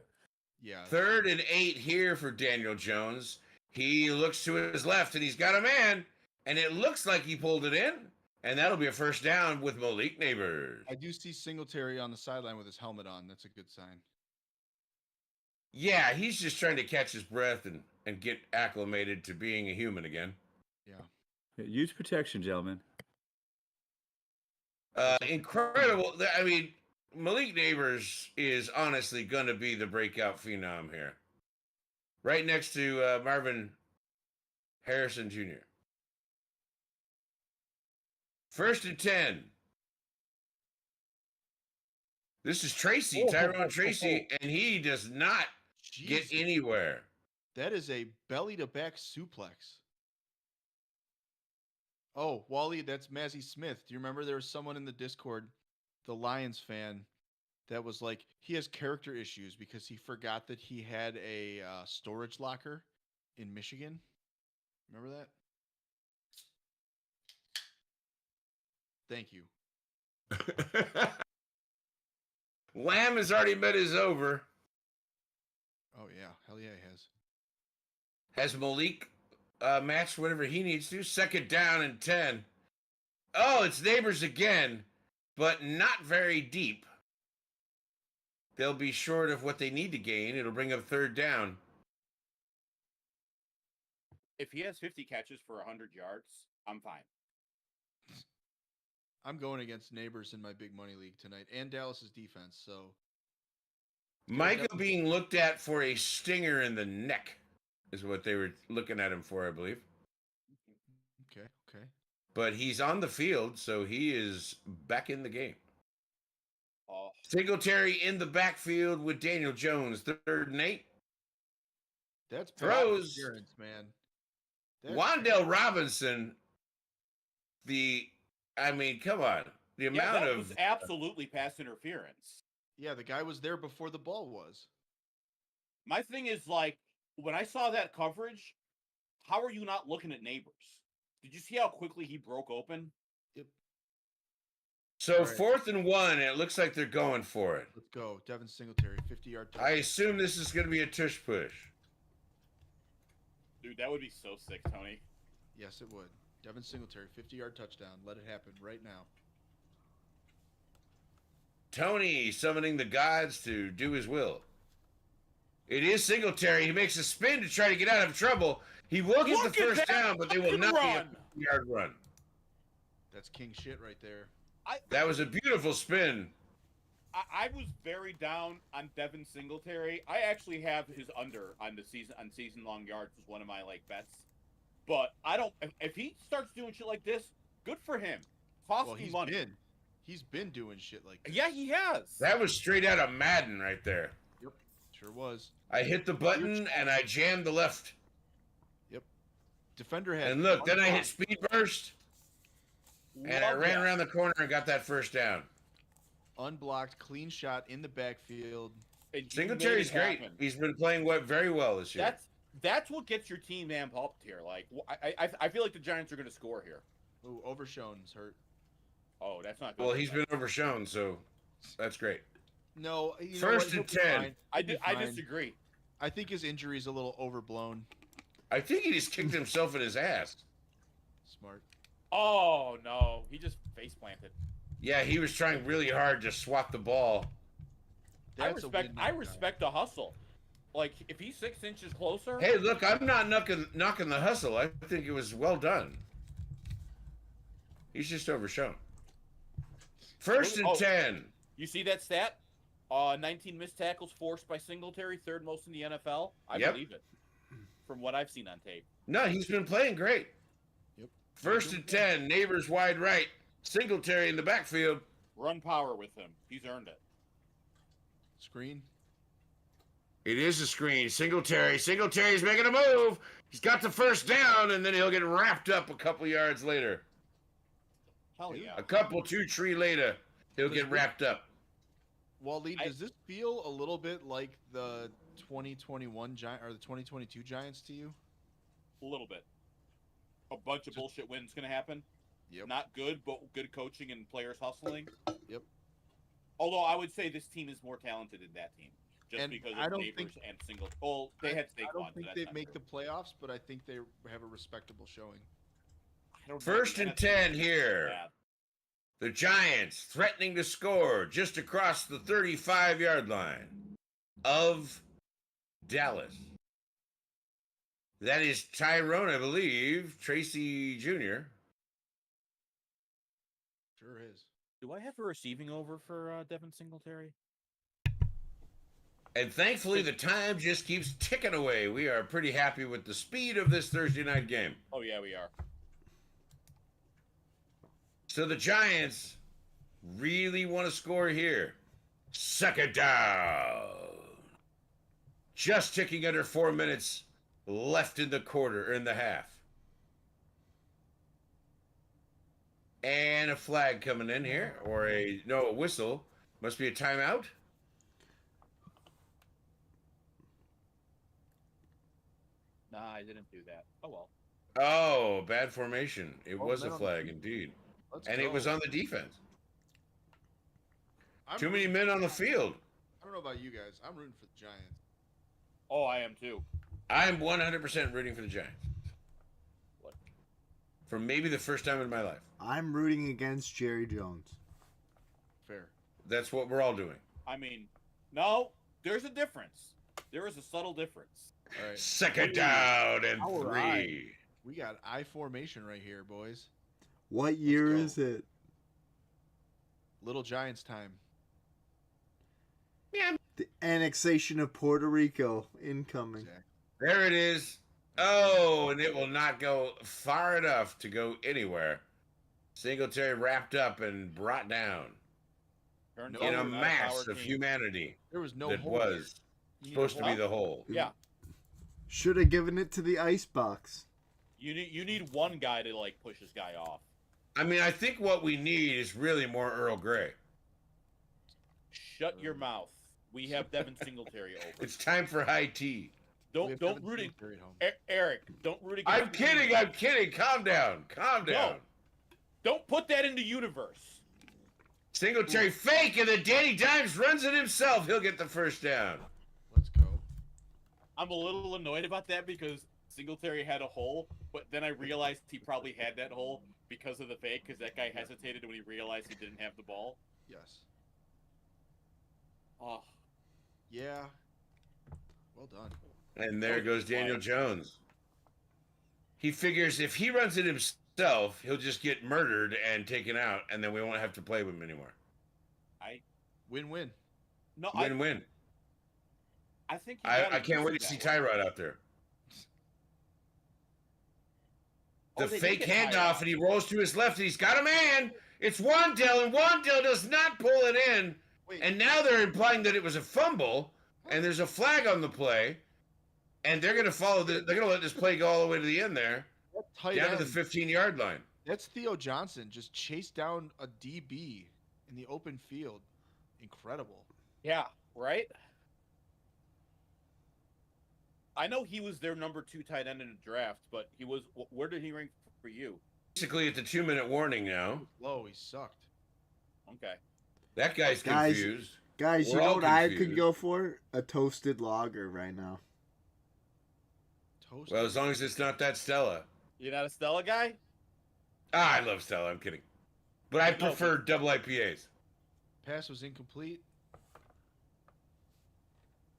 [SPEAKER 4] Yeah.
[SPEAKER 3] 3rd and 8 here for Daniel Jones. He looks to his left and he's got a man, and it looks like he pulled it in, and that'll be a first down with Malik Neighbors.
[SPEAKER 4] I do see Singletary on the sideline with his helmet on. That's a good sign.
[SPEAKER 3] Yeah, he's just trying to catch his breath and get acclimated to being a human again.
[SPEAKER 4] Yeah.
[SPEAKER 5] Use protection, gentlemen.
[SPEAKER 3] Incredible. I mean, Malik Neighbors is honestly going to be the breakout phenom here. Right next to Marvin Harrison Jr. 1st and 10. This is Tracy, Tyrone Tracy, and he does not get anywhere.
[SPEAKER 4] That is a belly-to-back suplex. Oh, Wally, that's Mazzy Smith. Do you remember there was someone in the Discord, the Lions fan, that was like, he has character issues because he forgot that he had a storage locker in Michigan? Remember that? Thank you.
[SPEAKER 3] Lamb has already met his over.
[SPEAKER 4] Oh, yeah. Hell yeah, he has.
[SPEAKER 3] Has Malik matched whatever he needs to. 2nd down and 10. Oh, it's Neighbors again, but not very deep. They'll be short of what they need to gain. It'll bring up 3rd down.
[SPEAKER 6] If he has 50 catches for 100 yards, I'm fine.
[SPEAKER 4] I'm going against Neighbors in my big money league tonight and Dallas's defense, so.
[SPEAKER 3] Micah being looked at for a stinger in the neck is what they were looking at him for, I believe.
[SPEAKER 4] Okay.
[SPEAKER 3] But he's on the field, so he is back in the game.
[SPEAKER 6] Oh.
[SPEAKER 3] Singletary in the backfield with Daniel Jones, 3rd and 8.
[SPEAKER 4] That's
[SPEAKER 3] throws.
[SPEAKER 4] Interference, man.
[SPEAKER 3] Wan'Dale Robinson, I mean, come on. The amount
[SPEAKER 6] that
[SPEAKER 3] of
[SPEAKER 6] was absolutely pass interference.
[SPEAKER 4] Yeah, the guy was there before the ball was.
[SPEAKER 6] My thing is, like, when I saw that coverage, how are you not looking at Neighbors? Did you see how quickly he broke open?
[SPEAKER 4] Yep.
[SPEAKER 3] So
[SPEAKER 4] All right.
[SPEAKER 3] 4th and 1, and it looks like they're going for it.
[SPEAKER 4] Let's go. Devin Singletary, 50-yard touchdown.
[SPEAKER 3] I assume this is going to be a tush push.
[SPEAKER 6] Dude, that would be so sick, Tony.
[SPEAKER 4] Yes, it would. Devin Singletary, 50-yard touchdown. Let it happen right now.
[SPEAKER 3] Tony summoning the gods to do his will. It is Singletary. He makes a spin to try to get out of trouble. He will get the first down, but they will not be a 50-yard run.
[SPEAKER 4] That's king shit right there.
[SPEAKER 3] That was a beautiful spin.
[SPEAKER 6] I was very down on Devin Singletary. I actually have his under on the season long yards was one of my like bets. But I don't. If he starts doing shit like this, good for him. Cost
[SPEAKER 4] Well,
[SPEAKER 6] me money.
[SPEAKER 4] he's been doing shit like this.
[SPEAKER 6] Yeah, he has.
[SPEAKER 3] That was straight out of Madden right there.
[SPEAKER 4] Yep, sure was.
[SPEAKER 3] I hit the button and I jammed the left.
[SPEAKER 4] Yep. Defender had.
[SPEAKER 3] And look, then I hit
[SPEAKER 4] unblocked-
[SPEAKER 3] speed burst and I
[SPEAKER 6] Love
[SPEAKER 3] ran
[SPEAKER 6] that.
[SPEAKER 3] around the corner and got that first down.
[SPEAKER 4] unblocked, clean shot in the backfield.
[SPEAKER 6] And you
[SPEAKER 3] Singletary's
[SPEAKER 6] made it
[SPEAKER 3] great.
[SPEAKER 6] happen.
[SPEAKER 3] He's been playing very well this year.
[SPEAKER 6] That's what gets your team amped up here. Like I feel like the Giants are going to score here.
[SPEAKER 4] Ooh, Overshown's hurt.
[SPEAKER 6] Oh, that's not good.
[SPEAKER 3] Well, he's been overshown, so that's great.
[SPEAKER 4] No, you know
[SPEAKER 3] First
[SPEAKER 4] what? He'll
[SPEAKER 3] and
[SPEAKER 4] be
[SPEAKER 3] 10.
[SPEAKER 4] fine.
[SPEAKER 6] I
[SPEAKER 4] He'll be fine.
[SPEAKER 6] disagree.
[SPEAKER 4] I think his injury is a little overblown.
[SPEAKER 3] I think he just kicked himself in his ass.
[SPEAKER 4] Smart.
[SPEAKER 6] Oh no, he just face planted.
[SPEAKER 3] Yeah, he was trying really hard to swat the ball.
[SPEAKER 4] That's a win
[SPEAKER 6] I
[SPEAKER 4] now.
[SPEAKER 6] respect the hustle. Like if he's 6 inches closer.
[SPEAKER 3] Hey, look, I'm not knocking the hustle. I think it was well done. He's just overshown. First and
[SPEAKER 6] Oh.
[SPEAKER 3] 10.
[SPEAKER 6] You see that stat? 19 missed tackles forced by Singletary, third most in the NFL. I
[SPEAKER 3] Yep.
[SPEAKER 6] believe it. From what I've seen on tape.
[SPEAKER 3] No, he's been playing great.
[SPEAKER 4] Yep.
[SPEAKER 3] First and 10. Neighbors wide right. Singletary in the backfield.
[SPEAKER 6] Run power with him. He's earned it.
[SPEAKER 4] Screen.
[SPEAKER 3] It is a screen. Singletary's making a move. He's got the first down, and then he'll get wrapped up a couple yards later.
[SPEAKER 6] Hell yeah.
[SPEAKER 3] A couple, 2 tree later, he'll get wrapped up.
[SPEAKER 4] Waleed,
[SPEAKER 6] I-
[SPEAKER 4] does this feel a little bit like the 2021 Giant or the 2022 Giants to you?
[SPEAKER 6] A little bit. A bunch of bullshit wins going to happen.
[SPEAKER 4] Yep.
[SPEAKER 6] Not good, but good coaching and players hustling.
[SPEAKER 4] Yep.
[SPEAKER 6] Although I would say this team is more talented than that team. Just
[SPEAKER 4] And
[SPEAKER 6] because
[SPEAKER 4] I
[SPEAKER 6] of
[SPEAKER 4] don't
[SPEAKER 6] Neighbors
[SPEAKER 4] think-
[SPEAKER 6] and Single. Well, they had Saquon.
[SPEAKER 4] I don't
[SPEAKER 6] so
[SPEAKER 4] think
[SPEAKER 6] that's
[SPEAKER 4] they
[SPEAKER 6] not
[SPEAKER 4] make
[SPEAKER 6] true.
[SPEAKER 4] the playoffs, but I think they have a respectable showing.
[SPEAKER 6] I don't know.
[SPEAKER 3] First
[SPEAKER 6] The
[SPEAKER 3] and
[SPEAKER 6] NFC
[SPEAKER 3] 10
[SPEAKER 6] is
[SPEAKER 3] here.
[SPEAKER 6] bad.
[SPEAKER 3] The Giants threatening to score just across the 35-yard line of Dallas. That is Tyrone, I believe, Tracy Jr.
[SPEAKER 4] Sure is.
[SPEAKER 6] Do I have a receiving over for Devin Singletary?
[SPEAKER 3] And thankfully, the time just keeps ticking away. We are pretty happy with the speed of this Thursday night game.
[SPEAKER 6] Oh, yeah, we are.
[SPEAKER 3] So the Giants really want to score here. Second down. Just ticking under 4 minutes left in the quarter, or in the half. And a flag coming in here, or a whistle. Must be a timeout.
[SPEAKER 6] Nah, I didn't do that. Oh, well.
[SPEAKER 3] Oh, bad formation. It
[SPEAKER 4] Oh,
[SPEAKER 3] was a
[SPEAKER 4] man.
[SPEAKER 3] flag indeed.
[SPEAKER 4] Let's
[SPEAKER 3] And
[SPEAKER 4] go.
[SPEAKER 3] it was on the defense.
[SPEAKER 4] I'm
[SPEAKER 3] Too many men on the field.
[SPEAKER 4] I don't know about you guys. I'm rooting for the Giants.
[SPEAKER 6] Oh, I am too.
[SPEAKER 3] I'm 100% rooting for the Giants.
[SPEAKER 6] What?
[SPEAKER 3] For maybe the first time in my life.
[SPEAKER 1] I'm rooting against Jerry Jones.
[SPEAKER 4] Fair.
[SPEAKER 3] That's what we're all doing.
[SPEAKER 6] I mean, no, there's a difference. There is a subtle difference.
[SPEAKER 4] All right.
[SPEAKER 3] Second down and
[SPEAKER 4] All
[SPEAKER 3] 3.
[SPEAKER 4] right. We got I formation right here, boys.
[SPEAKER 1] What year
[SPEAKER 4] go.
[SPEAKER 1] is it?
[SPEAKER 4] Little Giants time.
[SPEAKER 1] The annexation of Puerto Rico incoming.
[SPEAKER 4] Exactly.
[SPEAKER 3] There it is. Oh, and it will not go far enough to go anywhere. Singletary wrapped up and brought down
[SPEAKER 6] Turns
[SPEAKER 3] in
[SPEAKER 6] out
[SPEAKER 3] a
[SPEAKER 6] we're not
[SPEAKER 3] mass
[SPEAKER 6] power
[SPEAKER 3] of
[SPEAKER 6] team.
[SPEAKER 3] humanity
[SPEAKER 4] There was no
[SPEAKER 3] that
[SPEAKER 4] hole
[SPEAKER 3] was
[SPEAKER 4] there. You need a
[SPEAKER 3] supposed to be
[SPEAKER 4] hole?
[SPEAKER 3] the hole.
[SPEAKER 6] Yeah,
[SPEAKER 1] Should have given it to the ice box.
[SPEAKER 6] you need one guy to like push this guy off.
[SPEAKER 3] I mean, I think what we need is really more Earl Grey.
[SPEAKER 6] Shut your mouth. We have Devin Singletary over.
[SPEAKER 3] It's time for high tea.
[SPEAKER 4] We
[SPEAKER 6] Don't
[SPEAKER 4] have
[SPEAKER 6] don't
[SPEAKER 4] Devin
[SPEAKER 6] root it.
[SPEAKER 4] Singletary at home.
[SPEAKER 6] Eric, don't root against.
[SPEAKER 3] I'm kidding. I'm kidding. Calm down. Calm down.
[SPEAKER 6] No. Don't put that into universe.
[SPEAKER 3] Singletary fake, and then Danny Dimes runs it himself. He'll get the first down.
[SPEAKER 4] Let's go.
[SPEAKER 6] I'm a little annoyed about that because Singletary had a hole, but then I realized he probably had that hole because of the fake, because that guy hesitated when he realized he didn't have the ball.
[SPEAKER 4] Yes.
[SPEAKER 6] Oh,
[SPEAKER 4] Yeah. Well done.
[SPEAKER 3] And there
[SPEAKER 6] Oh,
[SPEAKER 3] goes Daniel
[SPEAKER 6] flag.
[SPEAKER 3] Jones. He figures if he runs it himself, he'll just get murdered and taken out, and then we won't have to play with him anymore.
[SPEAKER 4] Win-win.
[SPEAKER 6] No,
[SPEAKER 3] Win-win.
[SPEAKER 6] I think you gotta
[SPEAKER 3] I can't
[SPEAKER 6] use
[SPEAKER 3] wait
[SPEAKER 6] it
[SPEAKER 3] to see
[SPEAKER 6] that way.
[SPEAKER 3] Tyrod out there.
[SPEAKER 6] Oh,
[SPEAKER 3] The
[SPEAKER 6] they did
[SPEAKER 3] fake
[SPEAKER 6] get
[SPEAKER 3] handoff,
[SPEAKER 6] Tyrod.
[SPEAKER 3] and he rolls to his left, and he's got a man. It's Wandell, and Wandell does not pull it in.
[SPEAKER 4] Wait.
[SPEAKER 3] And now they're implying that it was a fumble, and there's a flag on the play, and they're going to follow. They're going to let this play go all the way to the end there,
[SPEAKER 4] That tight
[SPEAKER 3] down to
[SPEAKER 4] end,
[SPEAKER 3] the 15-yard line.
[SPEAKER 4] that's Theo Johnson just chased down a DB in the open field. Incredible.
[SPEAKER 6] Yeah, right? I know he was their number 2 tight end in the draft, but he was. Where did he rank for you?
[SPEAKER 3] Basically, at the 2-minute warning now.
[SPEAKER 4] Low, he sucked.
[SPEAKER 6] Okay.
[SPEAKER 3] That guy's
[SPEAKER 1] Guys,
[SPEAKER 3] confused.
[SPEAKER 1] Guys,
[SPEAKER 3] We're
[SPEAKER 1] you know
[SPEAKER 3] all
[SPEAKER 1] what I could
[SPEAKER 3] confused.
[SPEAKER 1] go for? A toasted lager right now.
[SPEAKER 4] Toast.
[SPEAKER 3] Well, as long as it's not that Stella.
[SPEAKER 6] You're not a Stella guy?
[SPEAKER 3] I love Stella. I'm kidding. But I prefer double IPAs.
[SPEAKER 4] Pass was incomplete.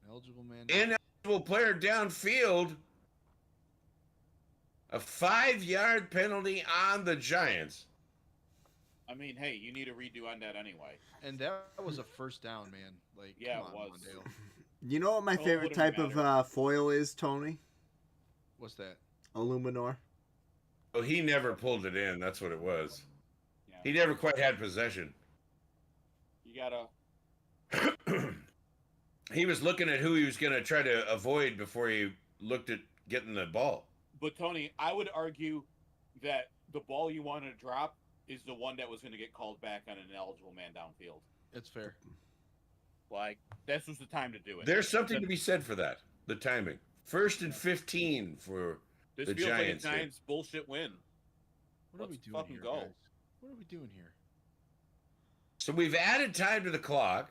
[SPEAKER 4] Eligible man.
[SPEAKER 3] Ineligible player downfield. A 5-yard penalty on the Giants.
[SPEAKER 6] I mean, hey, you need a redo on that anyway.
[SPEAKER 4] And that was a first down, man. Like,
[SPEAKER 6] Yeah,
[SPEAKER 4] come
[SPEAKER 6] it
[SPEAKER 4] on,
[SPEAKER 6] was.
[SPEAKER 4] Mondale.
[SPEAKER 1] You know what my
[SPEAKER 6] Oh,
[SPEAKER 1] favorite
[SPEAKER 6] wouldn't
[SPEAKER 1] type of
[SPEAKER 6] matter.
[SPEAKER 1] foil is, Tony?
[SPEAKER 4] What's that?
[SPEAKER 1] Aluminor.
[SPEAKER 3] Oh, he never pulled it in. That's what it was.
[SPEAKER 6] Yeah.
[SPEAKER 3] He never quite had possession.
[SPEAKER 6] You gotta.
[SPEAKER 3] He was looking at who he was going to try to avoid before he looked at getting the ball.
[SPEAKER 6] But Tony, I would argue that the ball you wanted to drop is the one that was going to get called back on an eligible man downfield.
[SPEAKER 4] It's fair.
[SPEAKER 6] Like, this was the time to do it.
[SPEAKER 3] There's something to be said for that. The timing. 1st and 15 for
[SPEAKER 6] This
[SPEAKER 3] the
[SPEAKER 6] feels
[SPEAKER 3] Giants
[SPEAKER 6] like a
[SPEAKER 3] here.
[SPEAKER 6] Giants bullshit win.
[SPEAKER 4] What are we
[SPEAKER 6] Let's
[SPEAKER 4] doing
[SPEAKER 6] fucking
[SPEAKER 4] here,
[SPEAKER 6] go.
[SPEAKER 4] guys? What are we doing here?
[SPEAKER 3] So we've added time to the clock.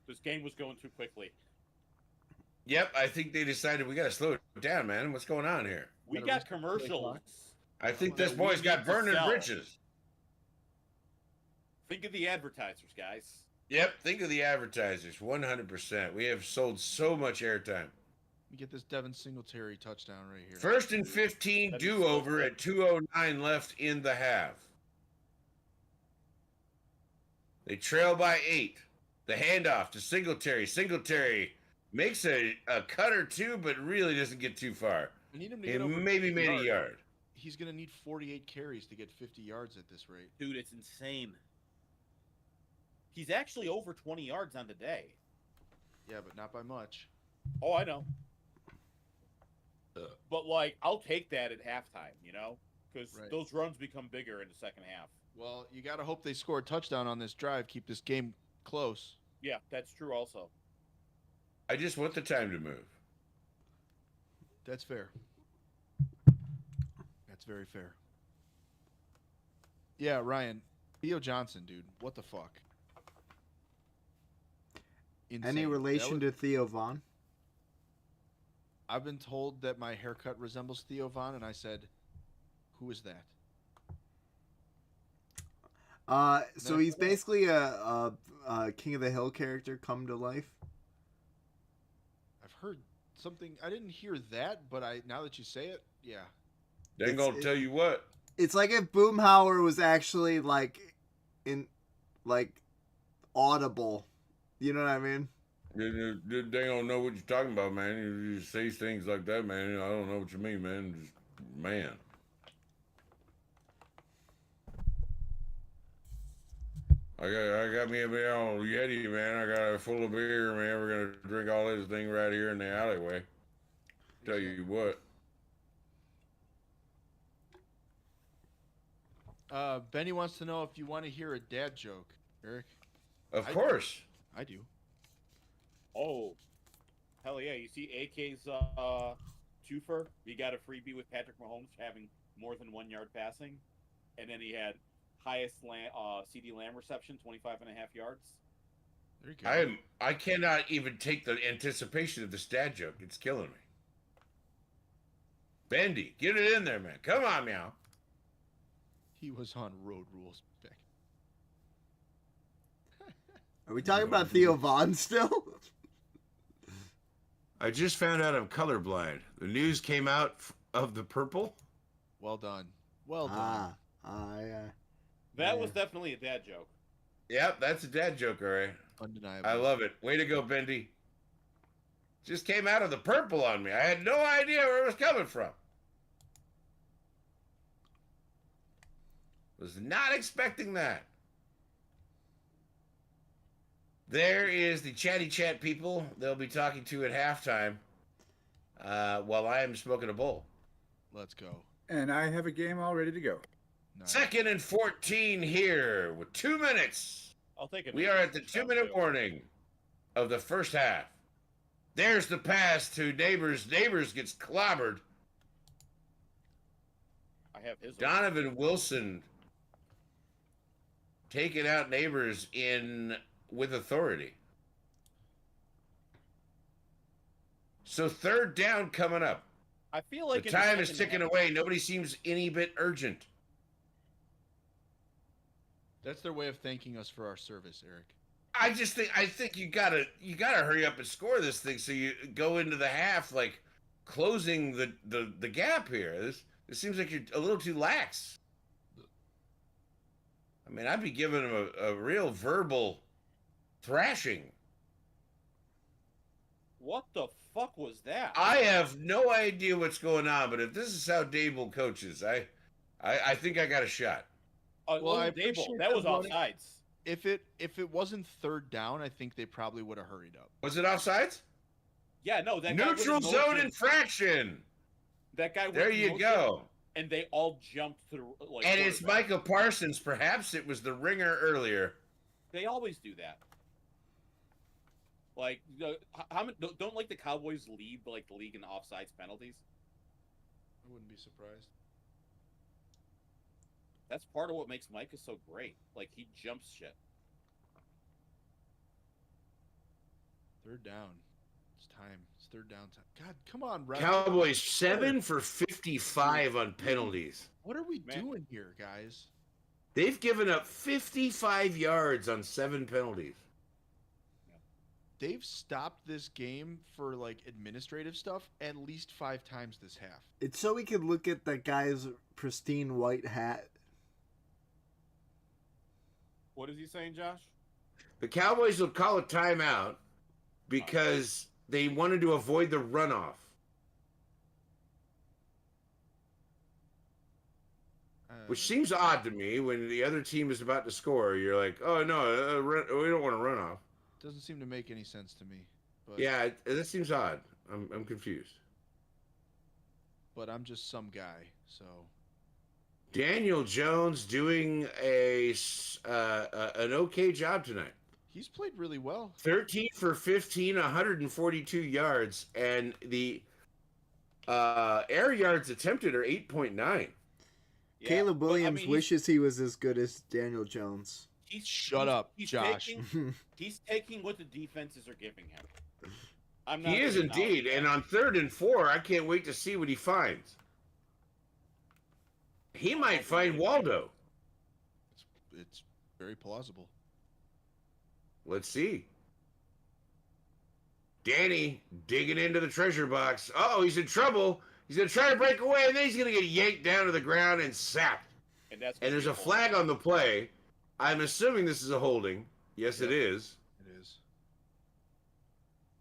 [SPEAKER 6] This game was going too quickly.
[SPEAKER 3] Yep, I think they decided we got to slow it down, man. What's going on here?
[SPEAKER 6] We
[SPEAKER 4] Gotta
[SPEAKER 6] got
[SPEAKER 4] restart the
[SPEAKER 6] commercials.
[SPEAKER 4] clock.
[SPEAKER 3] I think
[SPEAKER 6] That
[SPEAKER 3] this
[SPEAKER 6] we
[SPEAKER 3] boy's got
[SPEAKER 6] need to
[SPEAKER 3] burning
[SPEAKER 6] sell.
[SPEAKER 3] britches.
[SPEAKER 6] Think of the advertisers, guys.
[SPEAKER 3] Yep, think of the advertisers. 100%. We have sold so much airtime.
[SPEAKER 4] Let me get this Devin Singletary touchdown right here.
[SPEAKER 3] 1st and 15
[SPEAKER 6] That is so
[SPEAKER 3] do-over
[SPEAKER 6] good.
[SPEAKER 3] at 2:09 left in the half. They trail by 8. The handoff to Singletary. Singletary makes a cut or two, but really doesn't get too far.
[SPEAKER 4] I need him to
[SPEAKER 3] He
[SPEAKER 4] get over
[SPEAKER 3] maybe
[SPEAKER 4] 50
[SPEAKER 3] made a
[SPEAKER 4] yards.
[SPEAKER 3] yard.
[SPEAKER 4] He's going to need 48 carries to get 50 yards at this rate.
[SPEAKER 6] Dude, it's insane. He's actually over 20 yards on the day.
[SPEAKER 4] Yeah, but not by much.
[SPEAKER 6] Oh, I know. But, like, I'll take that at halftime, you know? Because
[SPEAKER 4] Right.
[SPEAKER 6] those runs become bigger in the second half.
[SPEAKER 4] Well, you got to hope they score a touchdown on this drive, keep this game close.
[SPEAKER 6] Yeah, that's true also.
[SPEAKER 3] I just want the time to move.
[SPEAKER 4] That's fair. That's very fair. Yeah, Ryan. Theo Johnson, dude. What the fuck? Insane.
[SPEAKER 1] Any relation to Theo Vaughn?
[SPEAKER 4] I've been told that my haircut resembles Theo Vaughn, and I said, who is that?
[SPEAKER 1] So he's basically a King of the Hill character come to life.
[SPEAKER 4] I've heard something. I didn't hear that, but now that you say it, yeah.
[SPEAKER 3] They ain't gonna tell you what.
[SPEAKER 1] It's like if Boomhauer was actually like audible. You know what I mean?
[SPEAKER 3] They don't know what you're talking about, man. You say things like that, man. I don't know what you mean, man. Just, man. I got me a big old Yeti, man. I got a full of beer, man. We're gonna drink all this thing right here in the alleyway. Tell you what.
[SPEAKER 4] Benny wants to know if you want to hear a dad joke, Eric.
[SPEAKER 3] Of
[SPEAKER 4] I-
[SPEAKER 3] course.
[SPEAKER 4] I do.
[SPEAKER 6] Oh, hell yeah. You see AK's twofer? He got a freebie with Patrick Mahomes having more than 1 yard passing. And then he had highest CD Lamb reception, 25.5 yards.
[SPEAKER 4] There you go.
[SPEAKER 3] I cannot even take the anticipation of the stat joke. It's killing me. Bendy, get it in there, man. Come on, meow.
[SPEAKER 4] He was on Road Rules back.
[SPEAKER 1] Are we talking about Theo Vaughn still?
[SPEAKER 3] I just found out I'm colorblind. The news came out of the purple.
[SPEAKER 4] Well done. Well done.
[SPEAKER 1] Yeah.
[SPEAKER 6] That
[SPEAKER 1] Yeah.
[SPEAKER 6] was definitely a dad joke.
[SPEAKER 3] Yep, that's a dad joke, all right.
[SPEAKER 4] Undeniable.
[SPEAKER 3] I love it. Way to go, Bendy. Just came out of the purple on me. I had no idea where it was coming from. Was not expecting that. There is the chatty chat people they'll be talking to at halftime while I am smoking a bowl.
[SPEAKER 4] Let's go.
[SPEAKER 5] And I have a game all ready to go.
[SPEAKER 4] Nice.
[SPEAKER 3] 2nd and 14 here with 2 minutes.
[SPEAKER 6] I'll take it.
[SPEAKER 3] We are at the 2-minute warning of the first half. There's the pass to Neighbors. Neighbors gets clobbered.
[SPEAKER 6] I have his.
[SPEAKER 3] Donovan Wilson taking out Neighbors in with authority. So 3rd down coming up.
[SPEAKER 6] I feel like
[SPEAKER 3] The
[SPEAKER 6] in
[SPEAKER 3] time is
[SPEAKER 6] second
[SPEAKER 3] ticking
[SPEAKER 6] half-
[SPEAKER 3] away. Nobody seems any bit urgent.
[SPEAKER 4] That's their way of thanking us for our service, Eric.
[SPEAKER 3] I think you gotta hurry up and score this thing so you go into the half like closing the gap here. This seems like you're a little too lax. I mean, I'd be giving him a real verbal thrashing.
[SPEAKER 6] What the fuck was that?
[SPEAKER 3] I have no idea what's going on, but if this is how Dable coaches, I think I got a shot.
[SPEAKER 4] Well, I
[SPEAKER 6] Dable,
[SPEAKER 4] appreciate
[SPEAKER 6] that was
[SPEAKER 4] them running-
[SPEAKER 6] offsides.
[SPEAKER 4] If it wasn't 3rd down, I think they probably would have hurried up.
[SPEAKER 3] Was it offsides?
[SPEAKER 6] Yeah, no, that guy
[SPEAKER 3] Neutral
[SPEAKER 6] was in
[SPEAKER 3] zone
[SPEAKER 6] motion.
[SPEAKER 3] infraction.
[SPEAKER 6] That guy. Was
[SPEAKER 3] There
[SPEAKER 6] in
[SPEAKER 3] you
[SPEAKER 6] motion,
[SPEAKER 3] go.
[SPEAKER 6] And they all jumped to the like.
[SPEAKER 3] And it's
[SPEAKER 6] quarterback.
[SPEAKER 3] Micah Parsons. Perhaps it was the ringer earlier.
[SPEAKER 6] They always do that. Like, how many? Don't like the Cowboys lead like the league in offsides penalties.
[SPEAKER 4] I wouldn't be surprised.
[SPEAKER 6] That's part of what makes Micah so great. Like he jumps shit.
[SPEAKER 4] 3rd down. It's time. It's 3rd down time. God, come on, ref.
[SPEAKER 3] Cowboys 7 for 55 on penalties.
[SPEAKER 4] What are we
[SPEAKER 6] Man.
[SPEAKER 4] doing here, guys?
[SPEAKER 3] They've given up 55 yards on 7 penalties.
[SPEAKER 4] They've stopped this game for like administrative stuff at least 5 times this half.
[SPEAKER 1] It's so we could look at that guy's pristine white hat.
[SPEAKER 6] What is he saying, Josh?
[SPEAKER 3] The Cowboys will call a timeout because they wanted to avoid the runoff. Which seems odd to me when the other team is about to score. You're like, oh, no, we don't want to run off.
[SPEAKER 4] Doesn't seem to make any sense to me. But,
[SPEAKER 3] Yeah, that seems odd. I'm confused.
[SPEAKER 4] But I'm just some guy, so.
[SPEAKER 3] Daniel Jones doing an okay job tonight.
[SPEAKER 4] He's played really well.
[SPEAKER 3] 13 for 15, 142 yards, and the air yards attempted are 8.9.
[SPEAKER 6] Yeah,
[SPEAKER 1] Caleb
[SPEAKER 6] but, I
[SPEAKER 1] Williams
[SPEAKER 6] mean,
[SPEAKER 1] wishes he was as good as Daniel Jones.
[SPEAKER 4] Shut up, Josh.
[SPEAKER 6] He's taking what the defenses are giving him. I'm
[SPEAKER 3] He is
[SPEAKER 6] gonna acknowledge
[SPEAKER 3] indeed,
[SPEAKER 6] that.
[SPEAKER 3] and on 3rd and 4, I can't wait to see what he finds. He might find Waldo.
[SPEAKER 4] It's very plausible.
[SPEAKER 3] Let's see. Danny digging into the treasure box. Oh, he's in trouble. He's going to try to break away, and then he's going to get yanked down to the ground and sacked.
[SPEAKER 6] and that's
[SPEAKER 3] And there's a flag on the play. I'm assuming this is a holding. Yes, it is.
[SPEAKER 4] It is.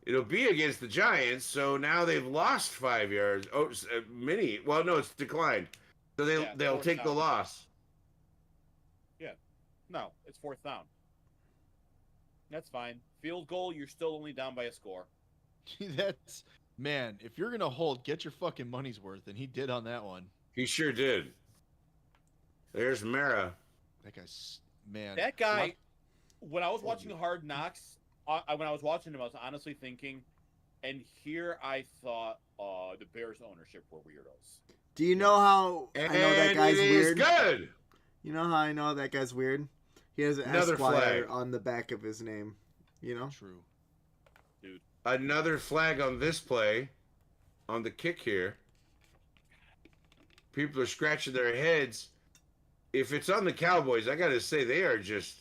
[SPEAKER 3] It'll be against the Giants, so now they've lost 5 yards. Oh, mini. Well, no, it's declined. So they'll
[SPEAKER 6] fourth
[SPEAKER 3] take the
[SPEAKER 6] down.
[SPEAKER 3] loss.
[SPEAKER 6] No, it's 4th down. That's fine. Field goal, you're still only down by a score.
[SPEAKER 4] That's man. If you're gonna hold, get your fucking money's worth, and he did on that one.
[SPEAKER 3] He sure did. There's Mara.
[SPEAKER 4] That guy's man.
[SPEAKER 6] That guy, when I was watching Hard Knocks, when I was watching him, I was honestly thinking, and here I thought the Bears ownership were weirdos.
[SPEAKER 1] Do you know how I know that
[SPEAKER 3] And
[SPEAKER 1] guy's
[SPEAKER 3] it is
[SPEAKER 1] weird?
[SPEAKER 3] good.
[SPEAKER 1] You know how I know that guy's weird? He has an
[SPEAKER 3] Another
[SPEAKER 1] Esquire
[SPEAKER 3] flag.
[SPEAKER 1] on the back of his name. You know?
[SPEAKER 4] True.
[SPEAKER 3] Another flag on this play, on the kick here. People are scratching their heads. If it's on the Cowboys, I got to say they are just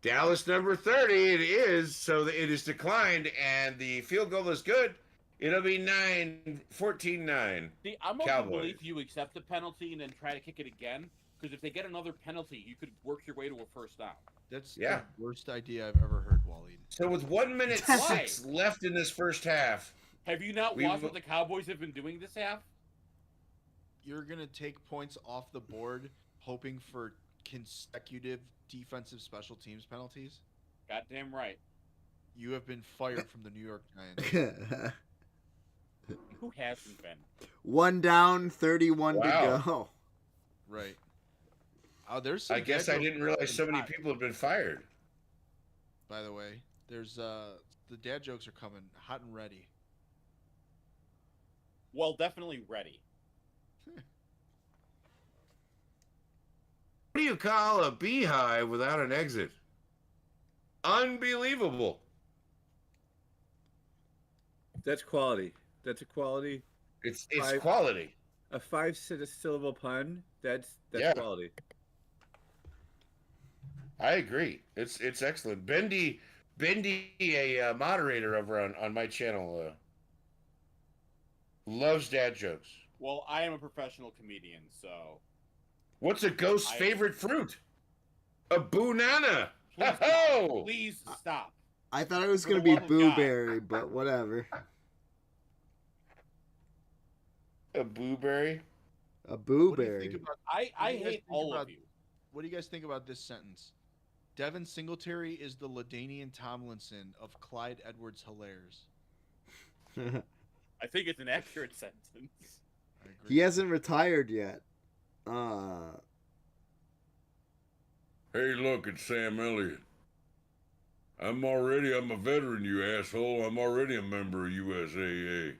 [SPEAKER 3] Dallas number 30. It is, so it is declined, and the field goal is good. It'll be 14-9.
[SPEAKER 6] See, I'm of the
[SPEAKER 3] Cowboys.
[SPEAKER 6] belief you accept the penalty and then try to kick it again, Because if they get another penalty, you could work your way to a first down.
[SPEAKER 4] That's
[SPEAKER 3] Yeah.
[SPEAKER 4] the worst idea I've ever heard, Waleed.
[SPEAKER 3] So with 1 minute
[SPEAKER 6] Why?
[SPEAKER 3] 6 left in this first half,
[SPEAKER 6] Have you not
[SPEAKER 3] We
[SPEAKER 6] watched
[SPEAKER 3] will-
[SPEAKER 6] what the Cowboys have been doing this half?
[SPEAKER 4] You're gonna take points off the board, hoping for consecutive defensive special teams penalties.
[SPEAKER 6] Goddamn right.
[SPEAKER 4] You have been fired from the New York Giants.
[SPEAKER 6] Who hasn't been?
[SPEAKER 1] 1 down, 31
[SPEAKER 3] Wow.
[SPEAKER 1] to go.
[SPEAKER 4] Right. Oh, there's. Some
[SPEAKER 3] I guess
[SPEAKER 4] dad
[SPEAKER 3] I
[SPEAKER 4] jokes
[SPEAKER 3] didn't realize so many
[SPEAKER 4] coming hot,
[SPEAKER 3] people have been fired.
[SPEAKER 4] By the way, there's the dad jokes are coming hot and ready.
[SPEAKER 6] Well, definitely ready.
[SPEAKER 3] What do you call a beehive without an exit? Unbelievable.
[SPEAKER 5] That's quality. That's a quality.
[SPEAKER 3] It's
[SPEAKER 5] Five.
[SPEAKER 3] quality.
[SPEAKER 5] A 5-syllable pun. That's
[SPEAKER 3] Yeah.
[SPEAKER 5] quality.
[SPEAKER 3] I agree. It's excellent. Bendy, a moderator over on my channel, loves dad jokes.
[SPEAKER 6] Well, I am a professional comedian, so
[SPEAKER 3] What's a ghost's
[SPEAKER 6] I-
[SPEAKER 3] favorite fruit? A banana.
[SPEAKER 6] please stop.
[SPEAKER 3] Ho-ho!
[SPEAKER 6] Please stop.
[SPEAKER 1] I thought it was
[SPEAKER 6] For
[SPEAKER 1] going to
[SPEAKER 6] the
[SPEAKER 1] be
[SPEAKER 6] love of God.
[SPEAKER 1] Booberry, but whatever.
[SPEAKER 3] A blueberry.
[SPEAKER 1] A
[SPEAKER 4] What do you think
[SPEAKER 1] Booberry.
[SPEAKER 4] about?
[SPEAKER 6] I
[SPEAKER 4] What do you guys
[SPEAKER 6] hate
[SPEAKER 4] think
[SPEAKER 6] all
[SPEAKER 4] about-
[SPEAKER 6] of you.
[SPEAKER 4] What do you guys think about this sentence? Devin Singletary is the LaDainian Tomlinson of Clyde Edwards-Hilaire's.
[SPEAKER 6] I think it's an accurate sentence.
[SPEAKER 4] I agree.
[SPEAKER 1] He hasn't retired yet.
[SPEAKER 3] Hey, look, it's Sam Elliott. I'm a veteran, you asshole. I'm already a member of USAA.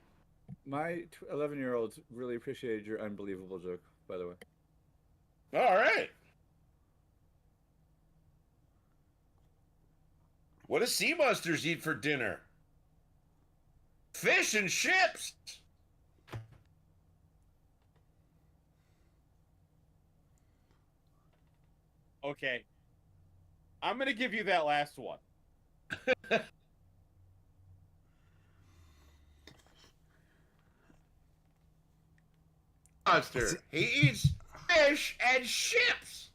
[SPEAKER 5] My 11-year-olds really appreciated your unbelievable joke, by the way.
[SPEAKER 3] All right. What do sea monsters eat for dinner? Fish and chips.
[SPEAKER 6] Okay. I'm going to give you that last one.
[SPEAKER 3] Monster. He eats fish and chips.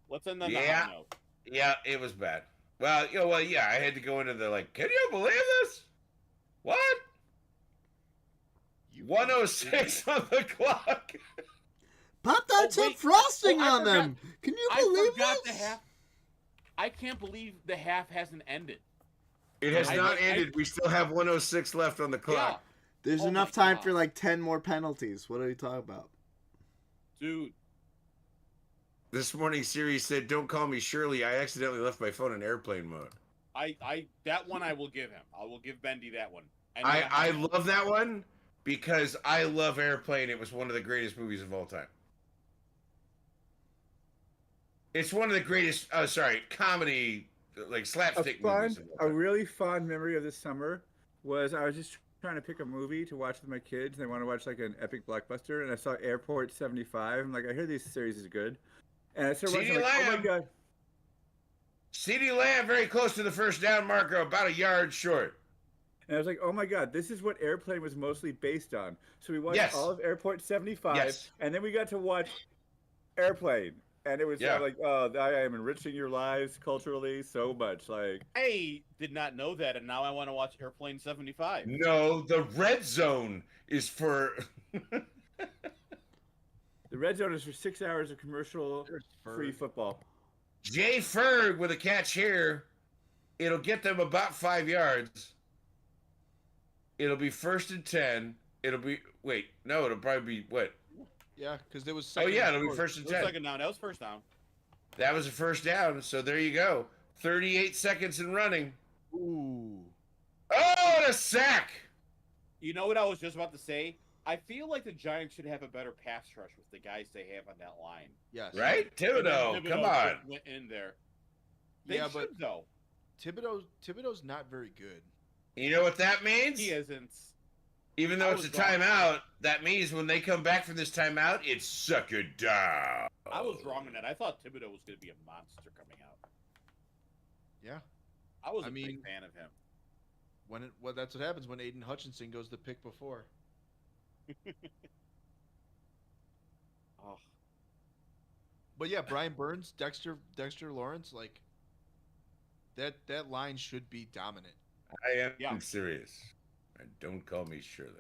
[SPEAKER 6] Let's end on
[SPEAKER 3] Yeah.
[SPEAKER 6] the high note.
[SPEAKER 3] Yeah, it was bad. Well, yeah, I had to go into the can you believe this? What? 106 on the clock.
[SPEAKER 1] Pop that
[SPEAKER 6] Oh,
[SPEAKER 1] tip
[SPEAKER 6] wait.
[SPEAKER 1] frosting
[SPEAKER 6] Oh, I
[SPEAKER 1] on them. Can you believe
[SPEAKER 6] forgot
[SPEAKER 1] this?
[SPEAKER 6] the half. I can't believe the half hasn't ended.
[SPEAKER 3] It has
[SPEAKER 6] I-
[SPEAKER 3] not
[SPEAKER 6] I-
[SPEAKER 3] ended. We still have 106 left on the clock.
[SPEAKER 1] There's
[SPEAKER 6] Oh
[SPEAKER 1] enough
[SPEAKER 6] my
[SPEAKER 1] time
[SPEAKER 6] God.
[SPEAKER 1] for like 10 more penalties. What are you talking about?
[SPEAKER 6] Dude,
[SPEAKER 3] This morning, Siri said, "Don't call me Shirley. I accidentally left my phone in airplane mode."
[SPEAKER 6] that one I will give him. I will give Bendy that one. And
[SPEAKER 3] I love that one because I love Airplane. It was one of the greatest movies of all time. It's one of the greatest. Comedy, like slapstick movies. Of all
[SPEAKER 5] A
[SPEAKER 3] time.
[SPEAKER 5] really fond memory of this summer was I was just trying to pick a movie to watch with my kids. And they want to watch like an epic blockbuster, and I saw Airport 75. I'm like, I hear this series is good, and I started watching.
[SPEAKER 3] CD
[SPEAKER 5] Like, oh my
[SPEAKER 3] Lamb.
[SPEAKER 5] god!
[SPEAKER 3] CeeDee Lamb very close to the first down marker, about a yard short.
[SPEAKER 5] And I was like, oh my god, this is what Airplane was mostly based on. So we watched
[SPEAKER 3] Yes.
[SPEAKER 5] all of Airport 75,
[SPEAKER 3] Yes.
[SPEAKER 5] and then we got to watch Airplane, and it was
[SPEAKER 3] Yeah.
[SPEAKER 5] like, oh, I am enriching your lives culturally so much. Like,
[SPEAKER 6] I did not know that, and now I want to watch Airplane 75.
[SPEAKER 3] No, the red zone is for.
[SPEAKER 5] the red zone is for 6 hours of commercial-free
[SPEAKER 4] Ferg.
[SPEAKER 5] football.
[SPEAKER 3] Jay Ferg with a catch here. It'll get them about 5 yards. It'll be 1st and 10. It'll probably be what?
[SPEAKER 4] Yeah, because there was.
[SPEAKER 3] Oh
[SPEAKER 4] second
[SPEAKER 3] yeah,
[SPEAKER 4] and
[SPEAKER 3] it'll be
[SPEAKER 4] short.
[SPEAKER 3] 1st and
[SPEAKER 6] It was
[SPEAKER 3] 10.
[SPEAKER 6] second down. That was first down.
[SPEAKER 3] That was a first down. So there you go. 38 seconds and running.
[SPEAKER 4] Ooh.
[SPEAKER 3] Oh, and a sack.
[SPEAKER 6] You know what I was just about to say? I feel like the Giants should have a better pass rush with the guys they have on that line.
[SPEAKER 4] Yes.
[SPEAKER 3] Right,
[SPEAKER 6] And then
[SPEAKER 3] Thibodeau. Come on.
[SPEAKER 6] just went in there. They
[SPEAKER 4] Yeah,
[SPEAKER 6] should,
[SPEAKER 4] but
[SPEAKER 6] though.
[SPEAKER 4] Thibodeau's not very good.
[SPEAKER 3] You know what that means?
[SPEAKER 6] He isn't.
[SPEAKER 3] Even though
[SPEAKER 6] I
[SPEAKER 3] it's a
[SPEAKER 6] was wrong.
[SPEAKER 3] timeout, that means when they come back from this timeout, it's suck it down.
[SPEAKER 6] I was wrong in that. I thought Thibodeau was going to be a monster coming out.
[SPEAKER 4] Yeah.
[SPEAKER 6] I was
[SPEAKER 4] I
[SPEAKER 6] a
[SPEAKER 4] mean-
[SPEAKER 6] big fan of him.
[SPEAKER 4] That's what happens when Aiden Hutchinson goes the pick before.
[SPEAKER 6] Oh,
[SPEAKER 4] But yeah, Brian Burns, Dexter Lawrence, like that line should be dominant.
[SPEAKER 3] I am
[SPEAKER 6] Yeah.
[SPEAKER 3] serious. And don't call me Shirley.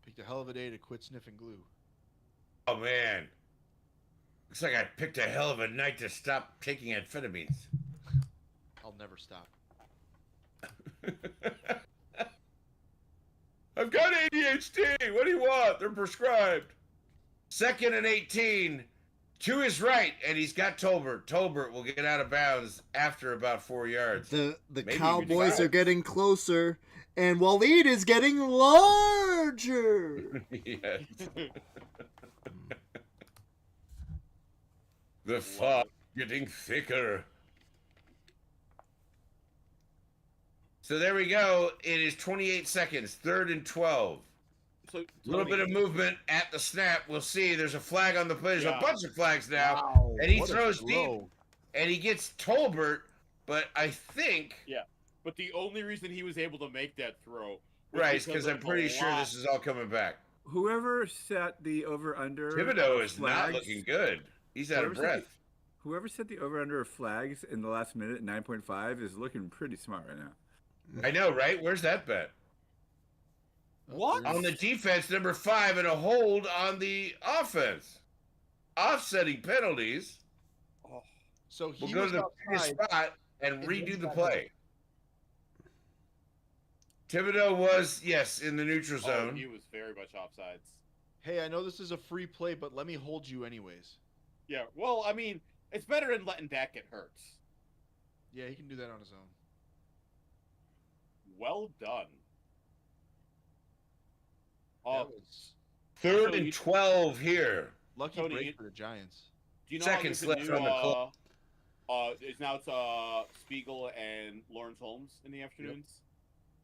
[SPEAKER 4] Picked a hell of a day to quit sniffing glue.
[SPEAKER 3] Oh man. Looks like I picked a hell of a night to stop taking amphetamines.
[SPEAKER 4] I'll never stop.
[SPEAKER 3] I've got ADHD. What do you want? They're prescribed. 2nd and 18 to his right, and he's got Tolbert. Tolbert will get out of bounds after about 4 yards.
[SPEAKER 1] The
[SPEAKER 3] Maybe
[SPEAKER 1] Cowboys
[SPEAKER 3] even
[SPEAKER 1] are getting closer, and Waleed is getting larger.
[SPEAKER 3] Yes. The fog getting thicker. So there we go. It is 28 seconds, 3rd and 12.
[SPEAKER 6] so
[SPEAKER 3] A little bit of movement at the snap. We'll see. There's a flag on the play. There's
[SPEAKER 6] Yeah.
[SPEAKER 3] a bunch of flags now.
[SPEAKER 4] Wow,
[SPEAKER 3] And he
[SPEAKER 4] what a
[SPEAKER 3] throws deep.
[SPEAKER 4] throw.
[SPEAKER 3] And he gets Tolbert, but I think...
[SPEAKER 6] But the only reason he was able to make that throw,
[SPEAKER 3] Right, because I'm
[SPEAKER 6] of
[SPEAKER 3] pretty
[SPEAKER 6] a
[SPEAKER 3] sure
[SPEAKER 6] lot-
[SPEAKER 3] this is all coming back.
[SPEAKER 5] Whoever set the over/under
[SPEAKER 3] Thibodeau is not
[SPEAKER 5] flags-
[SPEAKER 3] looking good. He's out of
[SPEAKER 5] Whoever set
[SPEAKER 3] breath.
[SPEAKER 5] Whoever set the over/under of flags in the last minute at 9.5 is looking pretty smart right now.
[SPEAKER 3] I know, right? Where's that bet?
[SPEAKER 6] What?
[SPEAKER 3] On the defense, number 5, and a hold on the offense. Offsetting penalties.
[SPEAKER 4] So
[SPEAKER 3] We'll
[SPEAKER 4] he
[SPEAKER 3] go
[SPEAKER 4] was
[SPEAKER 3] to the previous
[SPEAKER 4] outside.
[SPEAKER 3] spot and
[SPEAKER 4] and
[SPEAKER 3] redo
[SPEAKER 4] he's
[SPEAKER 3] the
[SPEAKER 4] got
[SPEAKER 3] play. Thibodeau was, yes, in the neutral
[SPEAKER 6] Oh,
[SPEAKER 3] zone.
[SPEAKER 6] he was very much offsides.
[SPEAKER 4] Hey, I know this is a free play, but let me hold you anyways.
[SPEAKER 6] Yeah, well, I mean, it's better than letting Dak get hurt.
[SPEAKER 4] Yeah, he can do that on his own.
[SPEAKER 6] Well done.
[SPEAKER 4] That
[SPEAKER 6] Oh,
[SPEAKER 4] was
[SPEAKER 3] 3rd
[SPEAKER 6] So
[SPEAKER 3] and
[SPEAKER 6] you-
[SPEAKER 3] 12 here.
[SPEAKER 4] lucky
[SPEAKER 6] Tony,
[SPEAKER 4] break
[SPEAKER 6] you-
[SPEAKER 4] for the Giants.
[SPEAKER 6] do you know
[SPEAKER 3] Seconds
[SPEAKER 6] how there's
[SPEAKER 3] left
[SPEAKER 6] a
[SPEAKER 3] on the clock.
[SPEAKER 6] it's Spiegel and Lawrence Holmes in the afternoons.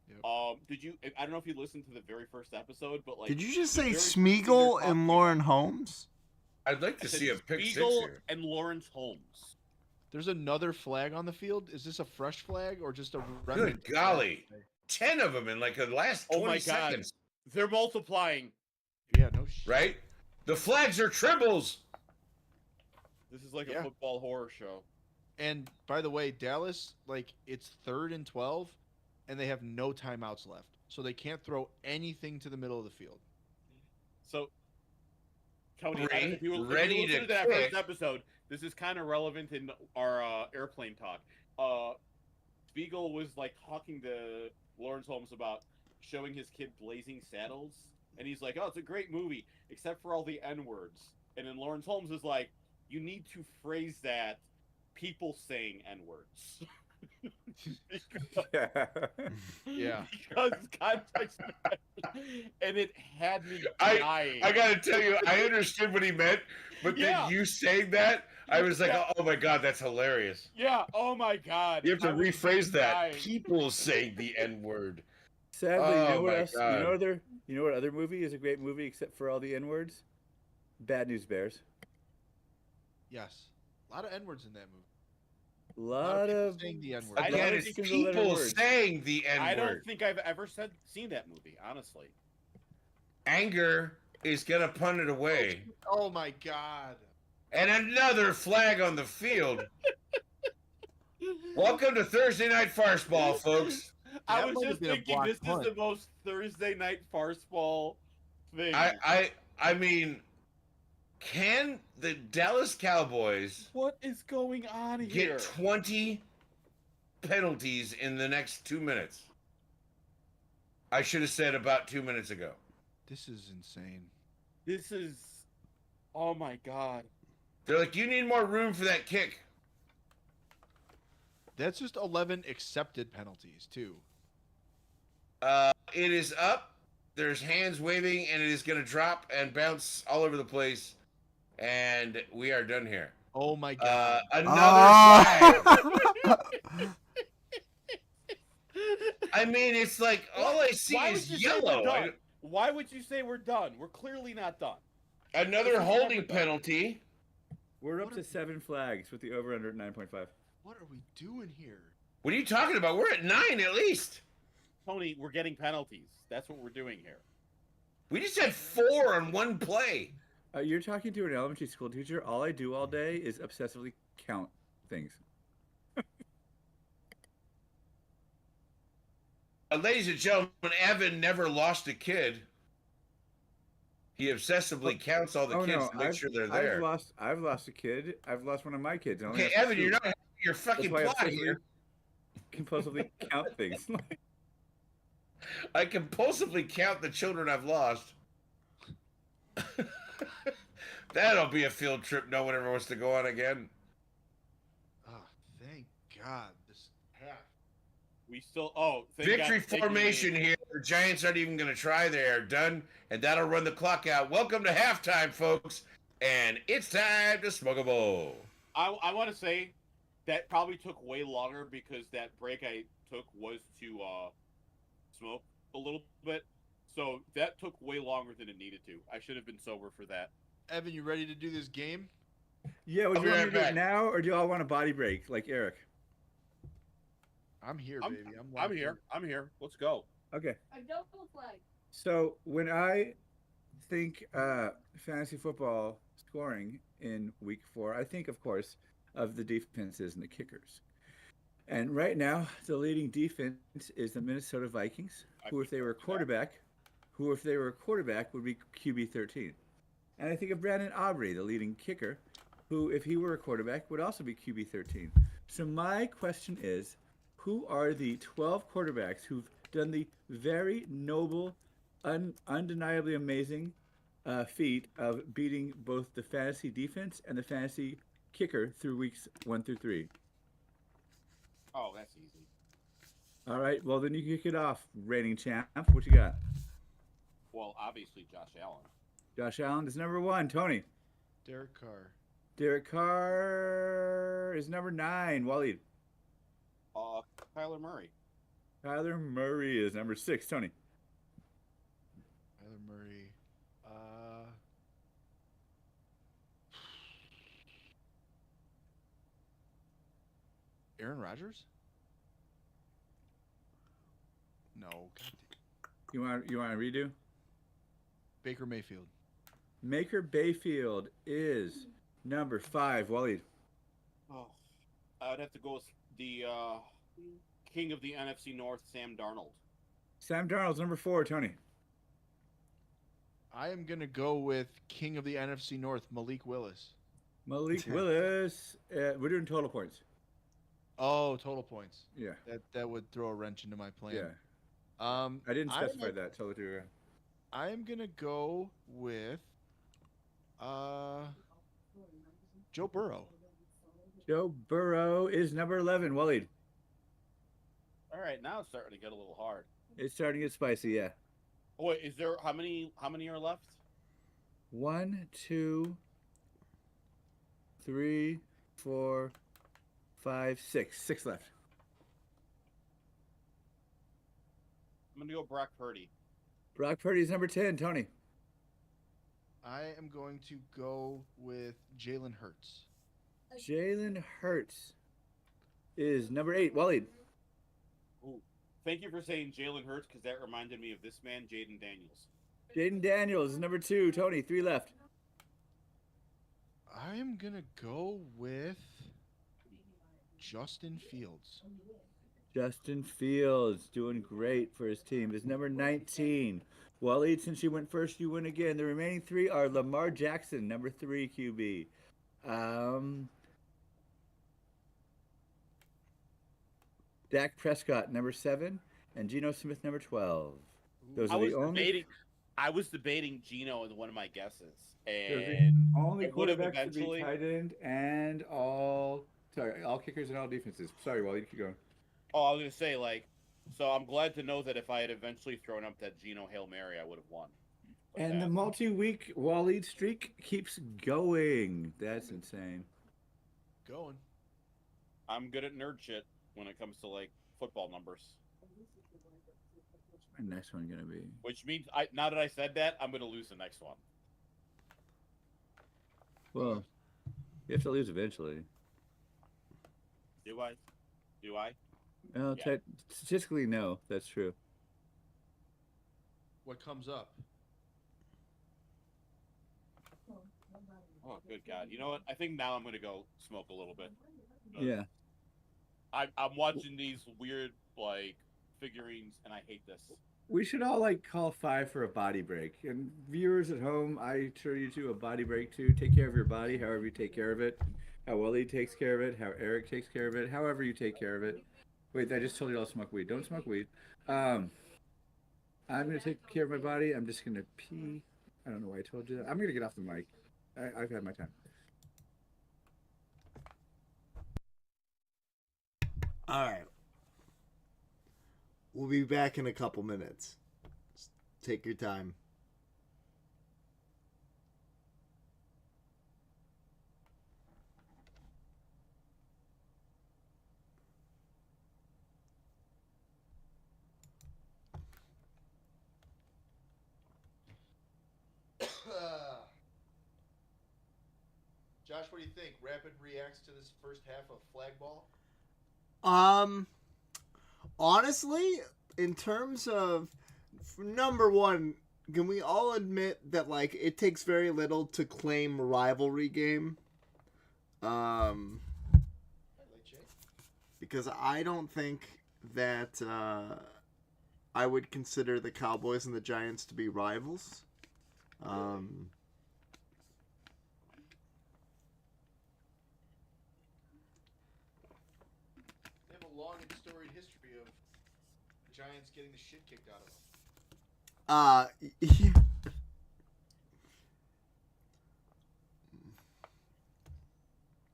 [SPEAKER 4] Yep.
[SPEAKER 6] Did you? I don't know if you listened to the very first episode, but like,
[SPEAKER 1] Did you just
[SPEAKER 6] the
[SPEAKER 1] say
[SPEAKER 6] very first
[SPEAKER 1] Smeagol
[SPEAKER 6] thing they're
[SPEAKER 1] and
[SPEAKER 6] talking
[SPEAKER 1] Lauren Holmes?
[SPEAKER 3] I'd like
[SPEAKER 6] I
[SPEAKER 3] to
[SPEAKER 6] said
[SPEAKER 3] see a pick 6
[SPEAKER 6] Spiegel
[SPEAKER 3] here.
[SPEAKER 6] and Lawrence Holmes.
[SPEAKER 4] There's another flag on the field. Is this a fresh flag or just a remnant?
[SPEAKER 3] Good golly. 10 of them in like the last 20
[SPEAKER 6] Oh my God.
[SPEAKER 3] seconds.
[SPEAKER 6] They're multiplying.
[SPEAKER 4] Yeah, no shit.
[SPEAKER 3] Right? The flags are triples.
[SPEAKER 6] This is like
[SPEAKER 4] Yeah.
[SPEAKER 6] a football horror show.
[SPEAKER 4] And by the way, Dallas, like it's 3rd and 12, and they have no timeouts left, so they can't throw anything to the middle of the field.
[SPEAKER 6] So, Tony,
[SPEAKER 3] Ready-
[SPEAKER 6] if you
[SPEAKER 3] ready
[SPEAKER 6] listen
[SPEAKER 3] to
[SPEAKER 6] to that
[SPEAKER 3] kick.
[SPEAKER 6] first episode, this is kind of relevant in our airplane talk. Spiegel was like talking to Lawrence Holmes about showing his kid Blazing Saddles, and he's like, "Oh, it's a great movie, except for all the N words." And then Lawrence Holmes is like, "You need to phrase that people saying N words."
[SPEAKER 4] Yeah.
[SPEAKER 6] Because context matters. And it had me
[SPEAKER 3] I
[SPEAKER 6] dying.
[SPEAKER 3] gotta tell you, I understood what he meant, but
[SPEAKER 6] Yeah.
[SPEAKER 3] then you saying that, I was like,
[SPEAKER 6] Yeah.
[SPEAKER 3] oh my God, that's hilarious.
[SPEAKER 6] Yeah. Oh my God.
[SPEAKER 3] You have to
[SPEAKER 6] I was
[SPEAKER 3] rephrase that.
[SPEAKER 6] dying.
[SPEAKER 3] People saying the N word.
[SPEAKER 5] Sadly,
[SPEAKER 3] Oh,
[SPEAKER 5] you know what
[SPEAKER 3] my
[SPEAKER 5] else?
[SPEAKER 3] God.
[SPEAKER 5] You know what other movie is a great movie except for all the N words? Bad News Bears.
[SPEAKER 4] Yes, a lot of N words in that movie.
[SPEAKER 5] A lot
[SPEAKER 4] people
[SPEAKER 5] of
[SPEAKER 4] saying the N word.
[SPEAKER 6] I
[SPEAKER 3] Again,
[SPEAKER 6] don't
[SPEAKER 3] it's
[SPEAKER 6] think
[SPEAKER 5] single letter
[SPEAKER 3] people
[SPEAKER 5] words.
[SPEAKER 3] saying the N
[SPEAKER 6] I don't
[SPEAKER 3] word.
[SPEAKER 6] think I've ever seen that movie, honestly.
[SPEAKER 3] Anger is gonna punt it away.
[SPEAKER 4] Oh my God.
[SPEAKER 3] And another flag on the field. Welcome to Thursday Night Farceball, folks.
[SPEAKER 6] I
[SPEAKER 4] That
[SPEAKER 6] was
[SPEAKER 4] might have
[SPEAKER 6] just
[SPEAKER 4] been a
[SPEAKER 6] thinking
[SPEAKER 4] blocked
[SPEAKER 6] this
[SPEAKER 4] punt.
[SPEAKER 6] is the most Thursday night farce ball thing.
[SPEAKER 3] I mean, can the Dallas Cowboys
[SPEAKER 6] What is going on
[SPEAKER 3] get
[SPEAKER 6] here?
[SPEAKER 3] 20 penalties in the next 2 minutes? I should have said about 2 minutes ago.
[SPEAKER 4] This is insane.
[SPEAKER 6] This is, oh my God.
[SPEAKER 3] They're like, you need more room for that kick.
[SPEAKER 4] That's just 11 accepted penalties too.
[SPEAKER 3] It is up. There's hands waving, and it is going to drop and bounce all over the place. And we are done here.
[SPEAKER 4] Oh my God.
[SPEAKER 3] Another flag. I mean, it's like all I see
[SPEAKER 6] Why
[SPEAKER 3] is
[SPEAKER 6] would you say we're
[SPEAKER 3] yellow.
[SPEAKER 6] done? Why would you say we're done? We're clearly not done.
[SPEAKER 3] Another
[SPEAKER 6] This is
[SPEAKER 3] holding
[SPEAKER 6] never done.
[SPEAKER 3] penalty.
[SPEAKER 5] We're up to 7 flags with the over under at 9.5.
[SPEAKER 4] What are we doing here?
[SPEAKER 3] What are you talking about? We're at 9 at least.
[SPEAKER 6] Tony, we're getting penalties. That's what we're doing here.
[SPEAKER 3] We just had 4 on one play.
[SPEAKER 5] You're talking to an elementary school teacher. All I do all day is obsessively count things.
[SPEAKER 3] Ladies and gentlemen, Evan never lost a kid. He obsessively counts all the
[SPEAKER 5] Oh
[SPEAKER 3] kids
[SPEAKER 5] no,
[SPEAKER 3] to make sure they're
[SPEAKER 5] I've
[SPEAKER 3] there.
[SPEAKER 5] lost a kid. I've lost one of my kids. I only
[SPEAKER 3] Okay,
[SPEAKER 5] have
[SPEAKER 3] Evan,
[SPEAKER 5] two.
[SPEAKER 3] you're not having your
[SPEAKER 5] That's
[SPEAKER 3] fucking
[SPEAKER 5] why I
[SPEAKER 3] plot here.
[SPEAKER 5] compulsively count things.
[SPEAKER 3] I compulsively count the children I've lost. That'll be a field trip no one ever wants to go on again.
[SPEAKER 4] Oh, thank God. This half.
[SPEAKER 6] We still. Oh, thank
[SPEAKER 3] Victory
[SPEAKER 6] God, thank you,
[SPEAKER 3] formation
[SPEAKER 6] man.
[SPEAKER 3] here. The Giants aren't even going to try. They are done, and that'll run the clock out. Welcome to halftime, folks, and it's time to smoke a bowl.
[SPEAKER 6] I want to say that probably took way longer because that break I took was to smoke a little bit. So that took way longer than it needed to. I should have been sober for that.
[SPEAKER 4] Evan, you ready to do this game?
[SPEAKER 5] Yeah, would
[SPEAKER 3] I'll
[SPEAKER 5] you
[SPEAKER 3] be
[SPEAKER 5] want me
[SPEAKER 3] right
[SPEAKER 5] to do it
[SPEAKER 3] back.
[SPEAKER 5] now, or do you all want a body break like Eric?
[SPEAKER 4] I'm here,
[SPEAKER 6] I'm,
[SPEAKER 4] baby.
[SPEAKER 6] I'm
[SPEAKER 4] locked
[SPEAKER 6] here.
[SPEAKER 4] in.
[SPEAKER 6] I'm here. Let's go.
[SPEAKER 5] Okay.
[SPEAKER 8] A double flag.
[SPEAKER 5] So when I think fantasy football scoring in week 4, I think, of course, of the defenses and the kickers. And right now, the leading defense is the Minnesota Vikings, who, if they were a quarterback, would be QB 13. And I think of Brandon Aubrey, the leading kicker, who, if he were a quarterback, would also be QB 13. So my question is, who are the 12 quarterbacks who've done the very noble, undeniably amazing feat of beating both the fantasy defense and the fantasy kicker through weeks 1 through 3?
[SPEAKER 6] Oh, that's easy.
[SPEAKER 5] All right, well then you kick it off, reigning champ. What you got?
[SPEAKER 6] Well, obviously Josh Allen.
[SPEAKER 5] Josh Allen is number 1. Tony.
[SPEAKER 4] Derek Carr.
[SPEAKER 5] Derek Carr is number 9. Waleed.
[SPEAKER 6] Kyler Murray.
[SPEAKER 5] Kyler Murray is number 6. Tony.
[SPEAKER 4] Kyler Murray. Aaron Rodgers? No. God damn.
[SPEAKER 5] You want to redo?
[SPEAKER 4] Baker Mayfield.
[SPEAKER 5] Maker Bayfield is number 5. Waleed.
[SPEAKER 6] Oh, I would have to go with the king of the NFC North, Sam Darnold.
[SPEAKER 5] Sam Darnold's number 4. Tony.
[SPEAKER 4] I am going to go with King of the NFC North, Malik Willis.
[SPEAKER 5] Malik Willis. We're doing total points.
[SPEAKER 4] Oh, total points.
[SPEAKER 5] Yeah.
[SPEAKER 4] That would throw a wrench into my plan.
[SPEAKER 5] Yeah.
[SPEAKER 4] I
[SPEAKER 5] didn't specify that. Tell the truth.
[SPEAKER 4] I am going to go with Joe Burrow.
[SPEAKER 5] Joe Burrow is number 11. Waleed.
[SPEAKER 6] All right, now it's starting to get a little hard.
[SPEAKER 5] It's starting to get spicy, yeah.
[SPEAKER 6] Oh, wait, is there how many are left?
[SPEAKER 5] 1, 2, 3, 4, 5, 6. 6 left.
[SPEAKER 6] I'm gonna go Brock Purdy.
[SPEAKER 5] Brock Purdy is number 10. Tony.
[SPEAKER 4] I am going to go with Jalen Hurts.
[SPEAKER 5] Jalen Hurts is number 8. Waleed.
[SPEAKER 6] Ooh, thank you for saying Jalen Hurts because that reminded me of this man, Jaden Daniels.
[SPEAKER 5] Jaden Daniels is number 2. Tony, 3 left.
[SPEAKER 4] I am going to go with Justin Fields.
[SPEAKER 5] Justin Fields doing great for his team is number 19. Waleed, since you went first, you win again. The remaining 3 are Lamar Jackson, number 3 QB. Dak Prescott, number 7, and Geno Smith, number 12. Those are the only.
[SPEAKER 6] I was debating Geno in one of my guesses,
[SPEAKER 5] Those are the
[SPEAKER 6] and
[SPEAKER 5] only
[SPEAKER 6] it would have
[SPEAKER 5] quarterbacks to
[SPEAKER 6] eventually.
[SPEAKER 5] be tight end and all kickers and all defenses. Sorry, Waleed, keep going.
[SPEAKER 6] Oh, I was gonna say so I'm glad to know that if I had eventually thrown up that Geno Hail Mary, I would have won. But
[SPEAKER 5] And the
[SPEAKER 6] that-
[SPEAKER 5] multi-week Waleed streak keeps going. That's insane.
[SPEAKER 4] Going.
[SPEAKER 6] I'm good at nerd shit when it comes to football numbers.
[SPEAKER 5] What's my next one gonna be?
[SPEAKER 6] Which means now that I said that, I'm gonna lose the next one.
[SPEAKER 5] Well, you have to lose eventually.
[SPEAKER 6] Do I? Do I?
[SPEAKER 5] Well,
[SPEAKER 6] Yeah.
[SPEAKER 5] statistically, no, that's true.
[SPEAKER 4] What comes up?
[SPEAKER 6] Oh, good God! You know what? I think now I'm gonna go smoke a little bit.
[SPEAKER 5] Yeah.
[SPEAKER 6] I'm watching these weird like figurines, and I hate this.
[SPEAKER 5] We should all like call 5 for a body break. And viewers at home, I assure you to a body break too. Take care of your body, however you take care of it. How Willie takes care of it, how Eric takes care of it, however you take care of it. Wait, I just told you all to smoke weed. Don't smoke weed. Um, I'm gonna take care of my body. I'm just gonna pee. I don't know why I told you that. I'm gonna get off the mic. I've had my time.
[SPEAKER 1] All right. We'll be back in a couple minutes. Just take your time.
[SPEAKER 4] Josh, what do you think? Rapid reacts to this first half of flag ball?
[SPEAKER 1] Honestly, in terms of number one, can we all admit that like it takes very little to claim a rivalry game? Because I don't think that I would consider the Cowboys and the Giants to be rivals.
[SPEAKER 4] They have a long and storied history of the Giants getting the shit kicked out of them.
[SPEAKER 1] Yeah.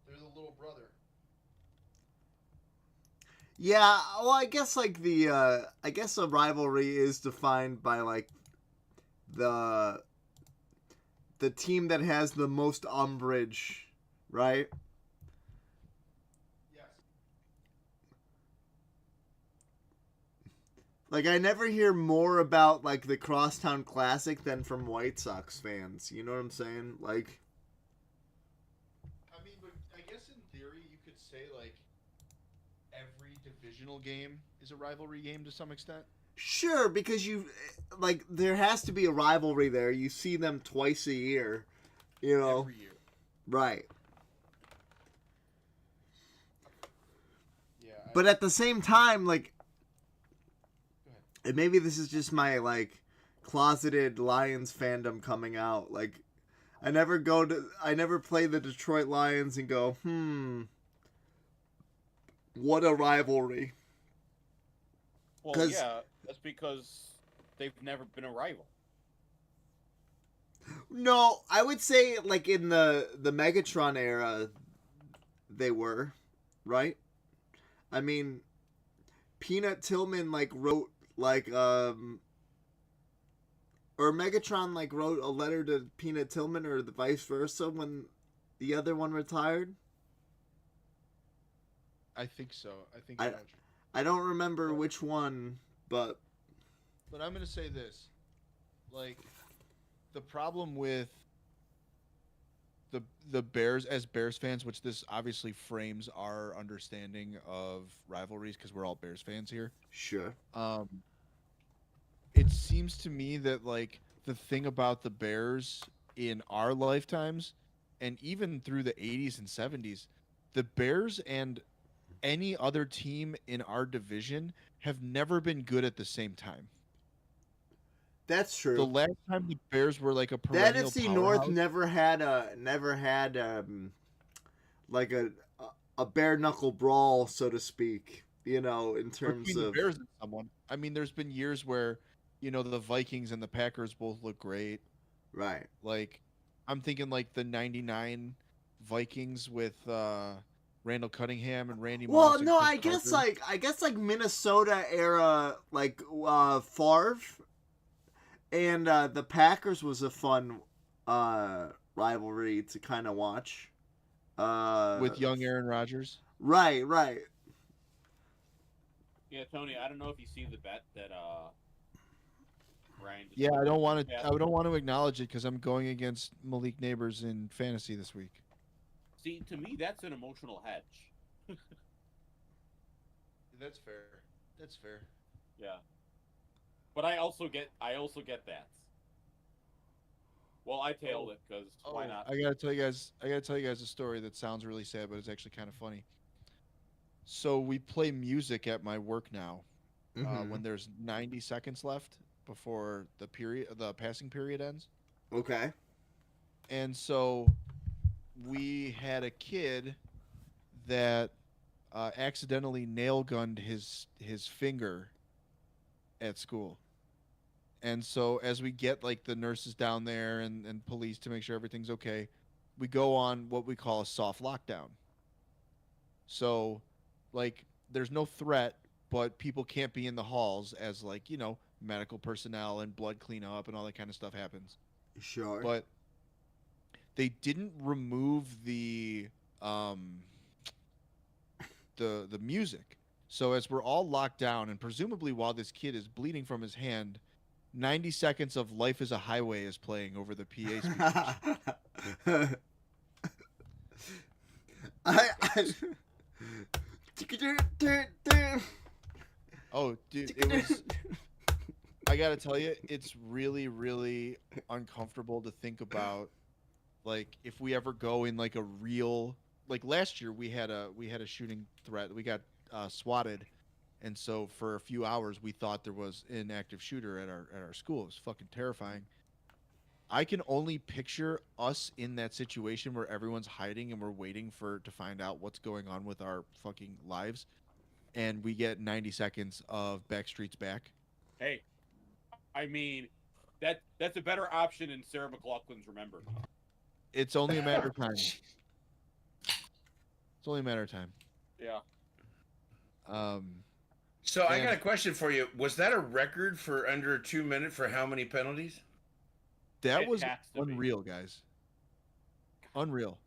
[SPEAKER 4] They're the little brother.
[SPEAKER 1] Yeah, well, I guess like I guess a rivalry is defined by like the team that has the most umbrage, right?
[SPEAKER 4] Yes.
[SPEAKER 1] Like I never hear more about like the Crosstown Classic than from White Sox fans. You know what I'm saying? Like,
[SPEAKER 4] I mean, but I guess in theory you could say like every divisional game is a rivalry game to some extent.
[SPEAKER 1] sure, because you like there has to be a rivalry there. You see them twice a year, you know.
[SPEAKER 4] Every year.
[SPEAKER 1] Right.
[SPEAKER 4] Yeah.
[SPEAKER 1] But at the same time, like,
[SPEAKER 4] Go ahead.
[SPEAKER 1] and maybe this is just my like closeted Lions fandom coming out. Like, I never play the Detroit Lions and go, what a rivalry.
[SPEAKER 6] Well,
[SPEAKER 1] 'Cause-
[SPEAKER 6] yeah, that's because they've never been a rival.
[SPEAKER 1] No, I would say like in the Megatron era, they were, right? I mean, Peanut Tillman like wrote like or Megatron like wrote a letter to Peanut Tillman or the vice versa when the other one retired.
[SPEAKER 4] I think so. I think
[SPEAKER 1] I-
[SPEAKER 4] I know what you're.
[SPEAKER 1] I don't remember which one, but
[SPEAKER 4] But I'm gonna say this, like, the problem with the Bears as Bears fans, which this obviously frames our understanding of rivalries because we're all Bears fans here.
[SPEAKER 1] sure.
[SPEAKER 4] It seems to me that like the thing about the Bears in our lifetimes, and even through the 80s and 70s, the Bears and any other team in our division have never been good at the same time.
[SPEAKER 1] That's true.
[SPEAKER 4] The last time the Bears were like a
[SPEAKER 1] That
[SPEAKER 4] perennial
[SPEAKER 1] FC
[SPEAKER 4] powerhouse,
[SPEAKER 1] North never had like a bare knuckle brawl, so to speak. You know, in terms
[SPEAKER 4] between the
[SPEAKER 1] of
[SPEAKER 4] Bears and someone. I mean, there's been years where, the Vikings and the Packers both look great.
[SPEAKER 1] right.
[SPEAKER 4] Like, I'm thinking like the '99 Vikings with Randall Cunningham and Randy Moss.
[SPEAKER 1] Well,
[SPEAKER 4] and
[SPEAKER 1] no,
[SPEAKER 4] Chris
[SPEAKER 1] I guess like Minnesota era, like Favre and the Packers was a fun rivalry to kind of watch.
[SPEAKER 4] with young Aaron Rodgers.
[SPEAKER 1] Right.
[SPEAKER 6] Yeah, Tony, I don't know if you see the bet that Ryan. Just
[SPEAKER 4] Yeah, I don't want to.
[SPEAKER 6] Yeah.
[SPEAKER 4] I don't want to acknowledge it because I'm going against Malik Neighbors in fantasy this week.
[SPEAKER 6] See, to me, that's an emotional hedge.
[SPEAKER 4] That's fair. That's fair.
[SPEAKER 6] Yeah, but I also get that. Well, I tailed it because why not?
[SPEAKER 4] I gotta tell you guys. I gotta tell you guys a story that sounds really sad, but it's actually kind of funny. So we play music at my work now. When there's 90 seconds left before the passing period ends.
[SPEAKER 1] Okay.
[SPEAKER 4] And so we had a kid that accidentally nail gunned his finger at school. And so as we get like the nurses down there and police to make sure everything's okay, we go on what we call a soft lockdown. So like there's no threat, but people can't be in the halls as like, medical personnel and blood cleanup and all that kind of stuff happens.
[SPEAKER 1] Sure.
[SPEAKER 4] But they didn't remove the music. So as we're all locked down, and presumably while this kid is bleeding from his hand, 90 seconds of Life is a Highway is playing over the PA speakers. Oh, dude, it was. I gotta tell you, it's really, really uncomfortable to think about. Like, if we ever go in like a real, like last year we had a shooting threat. We got swatted, and so for a few hours we thought there was an active shooter at our school. It was fucking terrifying. I can only picture us in that situation where everyone's hiding and we're waiting to find out what's going on with our fucking lives, and we get 90 seconds of Backstreet's Back.
[SPEAKER 6] Hey, I mean, that's a better option than Sarah McLachlan's Remember.
[SPEAKER 4] It's only a matter of time. It's only a matter of time.
[SPEAKER 6] Yeah.
[SPEAKER 3] So I got a question for you. Was that a record for under 2 minutes for how many penalties?
[SPEAKER 4] That
[SPEAKER 6] It
[SPEAKER 4] was
[SPEAKER 6] has to be.
[SPEAKER 4] unreal, guys. Unreal.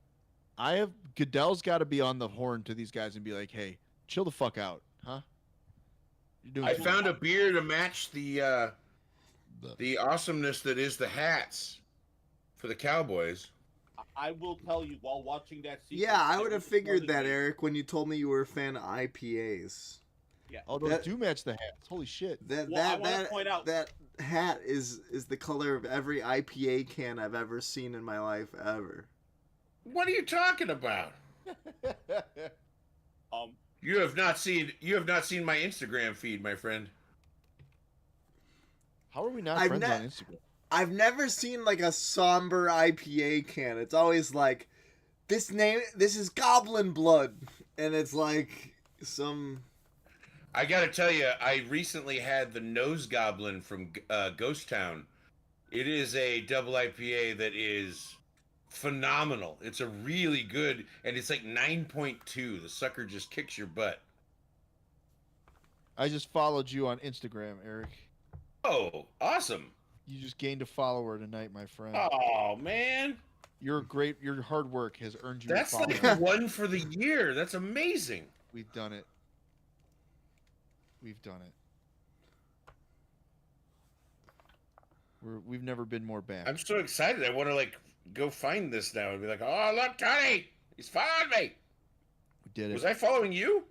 [SPEAKER 4] Goodell's got to be on the horn to these guys and be like, "Hey, chill the fuck out, huh?" You're doing
[SPEAKER 3] I
[SPEAKER 4] too
[SPEAKER 3] found
[SPEAKER 4] much."
[SPEAKER 3] a beer to match the awesomeness that is the hats for the Cowboys.
[SPEAKER 6] I will tell you, while watching that sequence,
[SPEAKER 1] Yeah, I
[SPEAKER 6] there
[SPEAKER 1] would have
[SPEAKER 6] was
[SPEAKER 1] figured
[SPEAKER 6] another
[SPEAKER 1] that,
[SPEAKER 6] game.
[SPEAKER 1] Eric, when you told me you were a fan of IPAs.
[SPEAKER 6] Yeah.
[SPEAKER 4] Oh, those
[SPEAKER 1] That-
[SPEAKER 4] do match the hats. Holy shit.
[SPEAKER 1] That
[SPEAKER 6] Well, I
[SPEAKER 1] that
[SPEAKER 6] wanna
[SPEAKER 1] that
[SPEAKER 6] point out-
[SPEAKER 1] that hat is the color of every IPA can I've ever seen in my life ever.
[SPEAKER 3] What are you talking about? You have not seen my Instagram feed, my friend.
[SPEAKER 4] How are we not
[SPEAKER 1] I've
[SPEAKER 4] friends
[SPEAKER 1] ne-
[SPEAKER 4] on Instagram?
[SPEAKER 1] I've never seen like a somber IPA can. It's always like this is Goblin Blood, and it's like some.
[SPEAKER 3] I got to tell you, I recently had the Nose Goblin from Ghost Town. It is a double IPA that is phenomenal. It's a really good, and it's like 9.2. The sucker just kicks your butt.
[SPEAKER 4] I just followed you on Instagram, Eric.
[SPEAKER 3] Oh, awesome.
[SPEAKER 4] You just gained a follower tonight, my friend.
[SPEAKER 3] Oh, man.
[SPEAKER 4] Your hard work has earned you
[SPEAKER 3] That's
[SPEAKER 4] a follower.
[SPEAKER 3] like one for the year. That's amazing.
[SPEAKER 4] We've done it. We've done it. We've never been more back.
[SPEAKER 3] I'm so excited. I want to like go find this now and be like, oh, look, Tony, he's following me.
[SPEAKER 4] We did it.
[SPEAKER 3] Was I following you?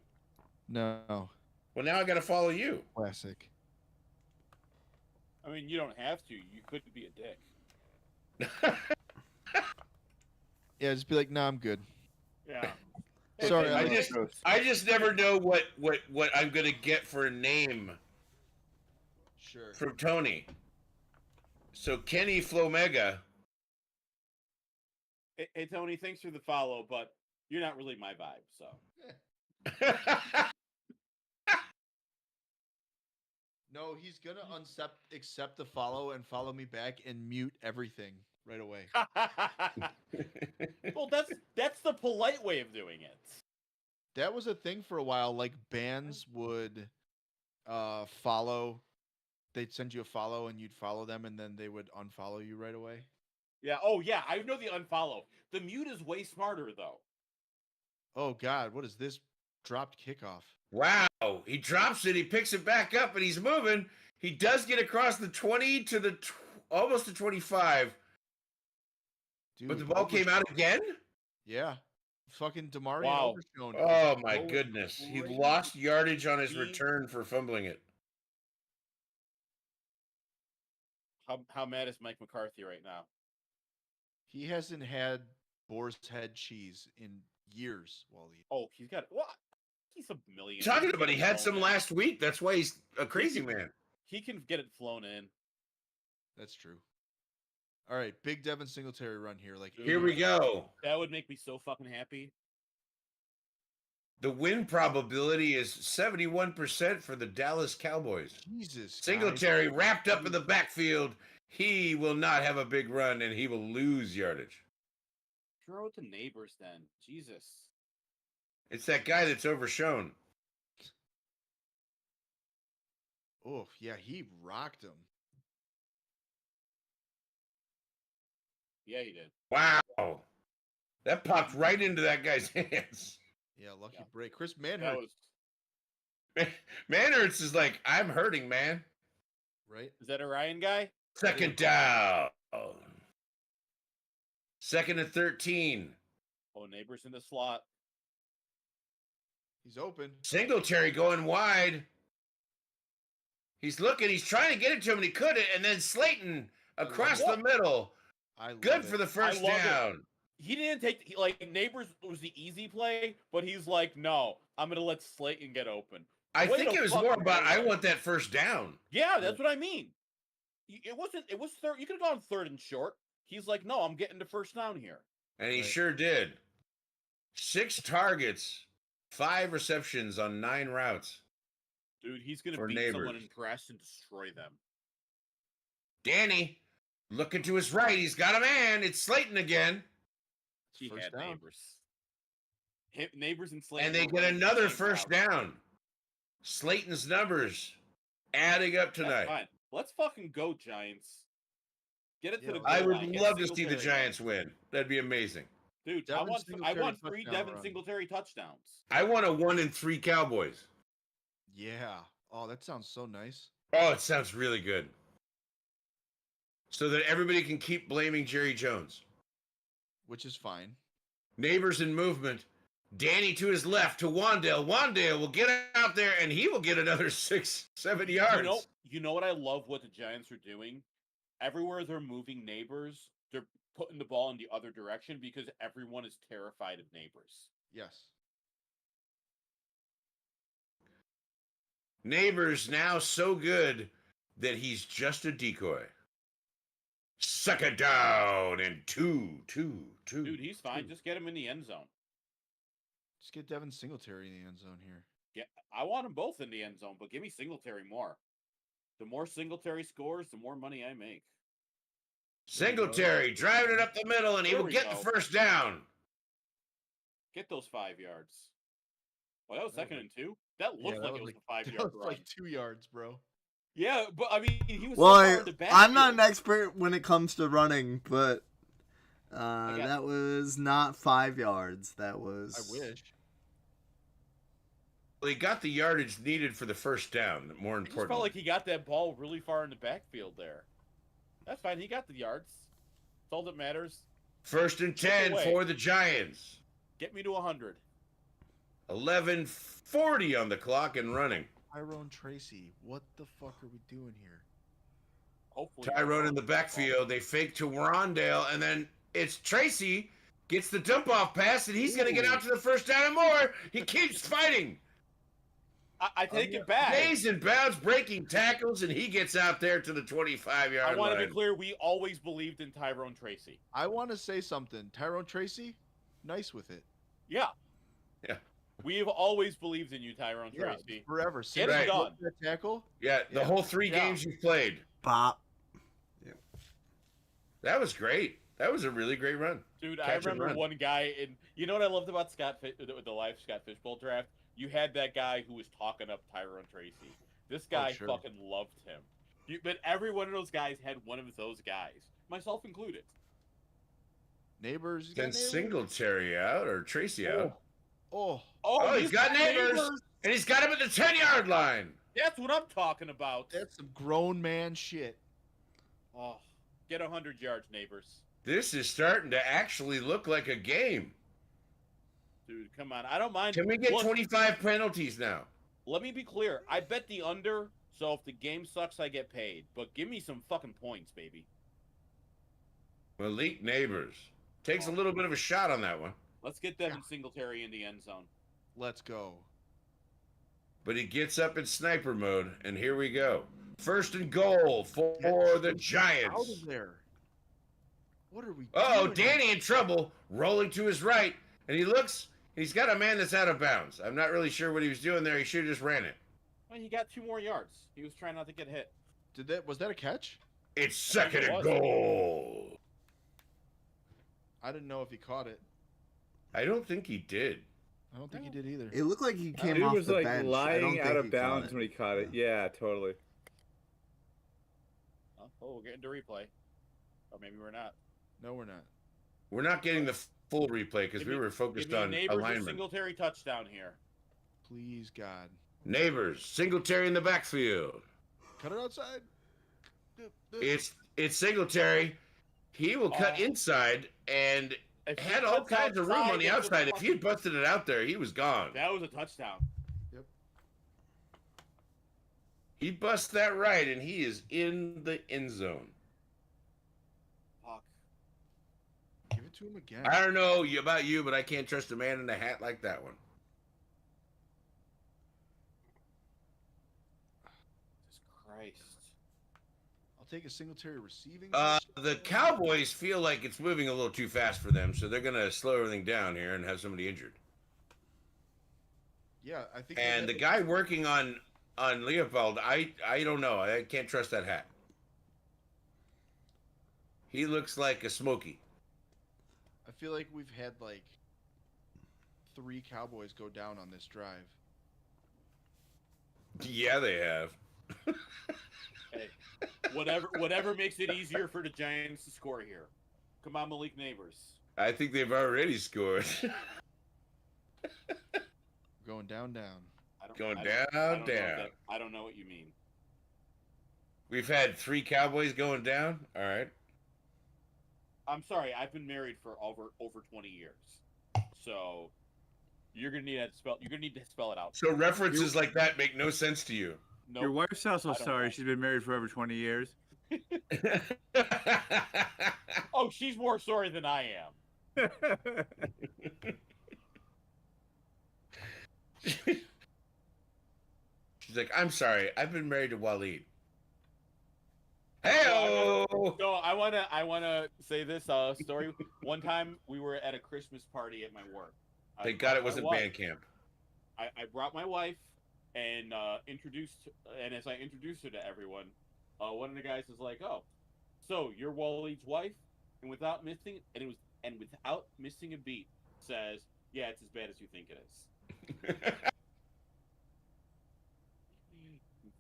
[SPEAKER 4] No.
[SPEAKER 3] Well, now I got to follow you.
[SPEAKER 4] Classic.
[SPEAKER 6] I mean, you don't have to. You could be a dick.
[SPEAKER 4] Yeah, just be like, nah, I'm good.
[SPEAKER 6] Yeah.
[SPEAKER 4] Sorry,
[SPEAKER 3] I just never know what I'm gonna get for a name
[SPEAKER 4] Sure.
[SPEAKER 3] from Tony. So Kenny Flomega.
[SPEAKER 6] Hey, Tony, thanks for the follow, but you're not really my vibe, so.
[SPEAKER 4] No, he's gonna accept the follow and follow me back and mute everything right away.
[SPEAKER 6] Well, that's the polite way of doing it.
[SPEAKER 4] That was a thing for a while. Like bands would follow. They'd send you a follow and you'd follow them, and then they would unfollow you right away.
[SPEAKER 6] Yeah. Oh, yeah. I know the unfollow. The mute is way smarter, though.
[SPEAKER 4] Oh God, what is this? Dropped kickoff.
[SPEAKER 3] Wow, he drops it, he picks it back up, and he's moving. He does get across the 20 to the almost to 25,
[SPEAKER 4] Dude,
[SPEAKER 3] but the ball came out again.
[SPEAKER 4] Yeah. Fucking Damari
[SPEAKER 6] Wow.
[SPEAKER 4] Overshone.
[SPEAKER 3] Oh my goodness, he
[SPEAKER 6] Crazy.
[SPEAKER 3] lost yardage on his return for fumbling it.
[SPEAKER 6] How mad is Mike McCarthy right now?
[SPEAKER 4] He hasn't had boar's head cheese in years, Wally.
[SPEAKER 6] Oh, he's got what? He's a million.
[SPEAKER 3] Talking
[SPEAKER 6] He can
[SPEAKER 3] about
[SPEAKER 6] get
[SPEAKER 3] he
[SPEAKER 6] it
[SPEAKER 3] had
[SPEAKER 6] flown
[SPEAKER 3] some
[SPEAKER 6] in.
[SPEAKER 3] last week. That's why he's a crazy man.
[SPEAKER 6] He can get it flown in.
[SPEAKER 4] That's true. All right, big Devin Singletary run here. Like
[SPEAKER 3] Here we go.
[SPEAKER 6] That would make me so fucking happy.
[SPEAKER 3] The win probability is 71% for the Dallas Cowboys.
[SPEAKER 4] Jesus.
[SPEAKER 3] Singletary wrapped up in the backfield. He will not have a big run, and he will lose yardage.
[SPEAKER 6] Throw it to Neighbors then. Jesus.
[SPEAKER 3] It's that guy that's overshown.
[SPEAKER 4] Oh, yeah, he rocked him.
[SPEAKER 6] Yeah, he did.
[SPEAKER 3] Wow. That popped right into that guy's hands.
[SPEAKER 4] Yeah, lucky
[SPEAKER 6] Yeah.
[SPEAKER 4] break. Chris
[SPEAKER 6] That
[SPEAKER 4] Manhurst,
[SPEAKER 6] was.
[SPEAKER 3] Manhurts is like, I'm hurting, man.
[SPEAKER 4] right?
[SPEAKER 6] Is that a Ryan guy?
[SPEAKER 3] Second down. Second and 13.
[SPEAKER 6] Oh, Neighbors in the slot.
[SPEAKER 4] He's open.
[SPEAKER 3] Singletary going wide. He's looking. He's trying to get it to him, and he couldn't. And then Slayton across the middle.
[SPEAKER 4] I love
[SPEAKER 3] Good
[SPEAKER 4] it.
[SPEAKER 3] for the first
[SPEAKER 6] love it.
[SPEAKER 3] down.
[SPEAKER 6] He didn't take Neighbors was the easy play, but he's like, no, I'm gonna let Slayton get open.
[SPEAKER 3] I
[SPEAKER 6] Way
[SPEAKER 3] think
[SPEAKER 6] to
[SPEAKER 3] it was
[SPEAKER 6] fucking
[SPEAKER 3] more about
[SPEAKER 6] go,
[SPEAKER 3] I
[SPEAKER 6] man.
[SPEAKER 3] want that first down.
[SPEAKER 6] Yeah, that's what I mean. It wasn't. It was third. You could have gone third and short. He's like, no, I'm getting the first down here.
[SPEAKER 3] And he
[SPEAKER 4] Right.
[SPEAKER 3] sure did. 6 targets, 5 receptions on 9 routes.
[SPEAKER 6] Dude, he's gonna
[SPEAKER 3] For
[SPEAKER 6] beat someone
[SPEAKER 3] Neighbors.
[SPEAKER 6] in press and destroy them.
[SPEAKER 3] Danny, looking to his right. He's got a man. It's Slayton again.
[SPEAKER 6] He
[SPEAKER 4] First
[SPEAKER 6] had
[SPEAKER 4] down.
[SPEAKER 6] Neighbors. Neighbors and Slayton.
[SPEAKER 3] And they
[SPEAKER 6] were
[SPEAKER 3] get
[SPEAKER 6] running the
[SPEAKER 3] another
[SPEAKER 6] same
[SPEAKER 3] first
[SPEAKER 6] route.
[SPEAKER 3] down. Slayton's numbers adding up
[SPEAKER 6] That's
[SPEAKER 3] tonight.
[SPEAKER 6] fine. Let's fucking go, Giants. Get it to
[SPEAKER 4] Yeah,
[SPEAKER 6] the goal
[SPEAKER 3] I would
[SPEAKER 6] line. Get
[SPEAKER 3] love to see the
[SPEAKER 6] Singletary.
[SPEAKER 3] Giants win. That'd be amazing.
[SPEAKER 6] Dude,
[SPEAKER 4] Devin
[SPEAKER 6] I
[SPEAKER 4] Singletary
[SPEAKER 6] want 3
[SPEAKER 4] touchdown
[SPEAKER 6] Devin
[SPEAKER 4] run.
[SPEAKER 6] Singletary touchdowns.
[SPEAKER 3] I want a 1-3 Cowboys.
[SPEAKER 4] Yeah. Oh, that sounds so nice.
[SPEAKER 3] Oh, it sounds really good. So that everybody can keep blaming Jerry Jones.
[SPEAKER 4] Which is fine.
[SPEAKER 3] Neighbors in movement. Danny to his left to Wandale. Wandale will get out there and he will get another 6-7 yards.
[SPEAKER 6] You know what I love what the Giants are doing? Everywhere they're moving Neighbors, they're putting the ball in the other direction because everyone is terrified of Neighbors.
[SPEAKER 4] Yes.
[SPEAKER 3] Neighbors now so good that he's just a decoy. Second down and 2.
[SPEAKER 6] Dude, he's fine. Just get him in the end zone.
[SPEAKER 4] Just get Devin Singletary in the end zone here.
[SPEAKER 6] Yeah, I want them both in the end zone, but give me Singletary more. The more Singletary scores, the more money I make.
[SPEAKER 3] Singletary driving it up the middle, and he
[SPEAKER 6] There
[SPEAKER 3] will
[SPEAKER 6] we
[SPEAKER 3] get
[SPEAKER 6] go.
[SPEAKER 3] the first down.
[SPEAKER 6] Get those 5 yards. Well, that was
[SPEAKER 4] That was
[SPEAKER 6] second and 2. That looked like it was a 5
[SPEAKER 4] That
[SPEAKER 6] yard
[SPEAKER 4] was
[SPEAKER 6] run.
[SPEAKER 4] like 2 yards, bro.
[SPEAKER 6] Yeah, but I mean, he was
[SPEAKER 1] Well,
[SPEAKER 6] so far in the back.
[SPEAKER 1] I'm not an expert when it comes to running, but
[SPEAKER 6] got
[SPEAKER 1] that was not 5 yards. That was.
[SPEAKER 4] I wish.
[SPEAKER 3] Well, he got the yardage needed for the first down, more
[SPEAKER 6] I just felt
[SPEAKER 3] importantly.
[SPEAKER 6] like he got that ball really far in the backfield there. That's fine. He got the yards. That's all that matters.
[SPEAKER 3] First and 10
[SPEAKER 6] away.
[SPEAKER 3] for the Giants.
[SPEAKER 6] Get me to 100.
[SPEAKER 3] 11:40 on the clock and running.
[SPEAKER 4] Tyrone Tracy, what the fuck are we doing here?
[SPEAKER 6] Hopefully.
[SPEAKER 3] Tyrone in the backfield. They fake to Rondale, and then it's Tracy gets the dump off pass, and he's going to get out to the first down and more. He keeps fighting.
[SPEAKER 6] I take it back.
[SPEAKER 3] Stays in bounds, breaking tackles, and he gets out there to the 25-yard
[SPEAKER 6] I want to
[SPEAKER 3] line.
[SPEAKER 6] be clear. We always believed in Tyrone Tracy.
[SPEAKER 4] I want to say something. Tyrone Tracy, nice with it.
[SPEAKER 6] Yeah.
[SPEAKER 3] Yeah.
[SPEAKER 6] We've always believed in you, Tyrone Tracy.
[SPEAKER 4] Forever.
[SPEAKER 6] Get
[SPEAKER 4] Since
[SPEAKER 6] it
[SPEAKER 4] you
[SPEAKER 6] done.
[SPEAKER 4] broke that tackle.
[SPEAKER 3] Yeah, the whole 3
[SPEAKER 6] Yeah.
[SPEAKER 3] games you've played.
[SPEAKER 1] Bop.
[SPEAKER 3] That was great. That was a really great run.
[SPEAKER 6] Dude,
[SPEAKER 3] Catch
[SPEAKER 6] I
[SPEAKER 3] and
[SPEAKER 6] remember
[SPEAKER 3] run.
[SPEAKER 6] one guy in. You know what I loved about the live Scott Fishbowl draft? You had that guy who was talking up Tyrone Tracy. This guy
[SPEAKER 4] sure.
[SPEAKER 6] fucking loved him. But every one of those guys had one of those guys, myself included.
[SPEAKER 4] Neighbors. you got
[SPEAKER 3] Then
[SPEAKER 4] Neighbors?
[SPEAKER 3] Singletary out or Tracy out.
[SPEAKER 4] Oh,
[SPEAKER 3] Oh, he's got neighbors, and he's got him at the 10-yard line.
[SPEAKER 6] That's what I'm talking about.
[SPEAKER 4] that's some grown man shit.
[SPEAKER 6] Oh, get 100 yards, Neighbors.
[SPEAKER 3] This is starting to actually look like a game.
[SPEAKER 6] Dude, come on. I don't mind.
[SPEAKER 3] Can we get
[SPEAKER 6] Look,
[SPEAKER 3] 25 penalties now?
[SPEAKER 6] Let me be clear. I bet the under, so if the game sucks, I get paid. But give me some fucking points, baby.
[SPEAKER 3] Malik Neighbors takes a little bit of a shot on that one,
[SPEAKER 6] Let's get Devin Singletary in the end zone.
[SPEAKER 4] Let's go.
[SPEAKER 3] but he gets up in sniper mode, and here we go. First and goal for the
[SPEAKER 4] Out
[SPEAKER 3] Giants.
[SPEAKER 4] of there. What are we
[SPEAKER 3] Oh,
[SPEAKER 4] doing?
[SPEAKER 3] Danny in trouble, rolling to his right, and he looks. He's got a man that's out of bounds. I'm not really sure what he was doing there. He should have just ran it.
[SPEAKER 6] Well, he got 2 more yards. He was trying not to get hit.
[SPEAKER 4] Was that a catch?
[SPEAKER 3] It's
[SPEAKER 6] I think
[SPEAKER 3] second
[SPEAKER 6] it
[SPEAKER 3] and
[SPEAKER 6] was.
[SPEAKER 3] goal.
[SPEAKER 4] I didn't know if he caught it.
[SPEAKER 3] I don't think he did.
[SPEAKER 4] I don't think he did either.
[SPEAKER 1] It looked like he came
[SPEAKER 5] Dude
[SPEAKER 1] off
[SPEAKER 5] was
[SPEAKER 1] the
[SPEAKER 5] like
[SPEAKER 1] bench. I don't
[SPEAKER 5] lying
[SPEAKER 1] think
[SPEAKER 5] out
[SPEAKER 1] he
[SPEAKER 5] of
[SPEAKER 1] caught
[SPEAKER 5] bounds
[SPEAKER 1] it.
[SPEAKER 5] when he caught it. Yeah, totally.
[SPEAKER 6] Oh, we're getting to replay. Or maybe we're not.
[SPEAKER 4] No, we're not.
[SPEAKER 3] We're not getting the full replay because
[SPEAKER 6] Give
[SPEAKER 3] we
[SPEAKER 6] me-
[SPEAKER 3] were focused
[SPEAKER 6] Give me
[SPEAKER 3] on
[SPEAKER 6] Neighbors or
[SPEAKER 3] alignment.
[SPEAKER 6] Singletary touchdown here.
[SPEAKER 4] Please, God.
[SPEAKER 3] Neighbors, Singletary in the backfield.
[SPEAKER 4] Cut it outside.
[SPEAKER 3] It's Singletary. He will cut inside and
[SPEAKER 6] If he
[SPEAKER 3] had all
[SPEAKER 6] cuts
[SPEAKER 3] kinds of room on the
[SPEAKER 6] that was a
[SPEAKER 3] outside. If he had
[SPEAKER 6] fucking-
[SPEAKER 3] busted it out there, he was gone.
[SPEAKER 6] That was a touchdown.
[SPEAKER 3] He busts that right, and he is in the end zone.
[SPEAKER 6] Fuck.
[SPEAKER 4] Give it to him again.
[SPEAKER 3] I don't know about you, but I can't trust a man in a hat like that one.
[SPEAKER 6] Jesus Christ.
[SPEAKER 4] I'll take a Singletary receiving.
[SPEAKER 3] The Cowboys feel like it's moving a little too fast for them, so they're going to slow everything down here and have somebody injured.
[SPEAKER 4] Yeah, I think.
[SPEAKER 3] And the guy working on Leopold, I don't know. I can't trust that hat. He looks like a Smokey.
[SPEAKER 4] I feel like we've had like 3 Cowboys go down on this drive.
[SPEAKER 3] Yeah, they have.
[SPEAKER 6] Hey, whatever makes it easier for the Giants to score here. Come on, Malik Neighbors.
[SPEAKER 3] I think they've already scored.
[SPEAKER 4] Going down.
[SPEAKER 3] Going
[SPEAKER 6] I
[SPEAKER 3] down,
[SPEAKER 6] don't know
[SPEAKER 3] down.
[SPEAKER 6] I don't know what you mean.
[SPEAKER 3] We've had 3 Cowboys going down. All right.
[SPEAKER 6] I'm sorry, I've been married for over 20 years. So you're gonna need to spell it out.
[SPEAKER 3] So references like that make no sense to you.
[SPEAKER 6] Nope.
[SPEAKER 5] Your wife's also
[SPEAKER 6] I don't
[SPEAKER 5] sorry.
[SPEAKER 6] know.
[SPEAKER 5] She's been married for over 20 years.
[SPEAKER 6] Oh, she's more sorry than I am.
[SPEAKER 3] She's like, I'm sorry. I've been married to Waleed. Hey-o!
[SPEAKER 6] So I wanna say this story. One time we were at a Christmas party at my work.
[SPEAKER 3] Thank God it
[SPEAKER 6] My
[SPEAKER 3] wasn't
[SPEAKER 6] wife-
[SPEAKER 3] band camp.
[SPEAKER 6] I brought my wife and as I introduced her to everyone, one of the guys was like, "Oh, so you're Waleed's wife?" And without missing a beat, says, "Yeah, it's as bad as you think it is."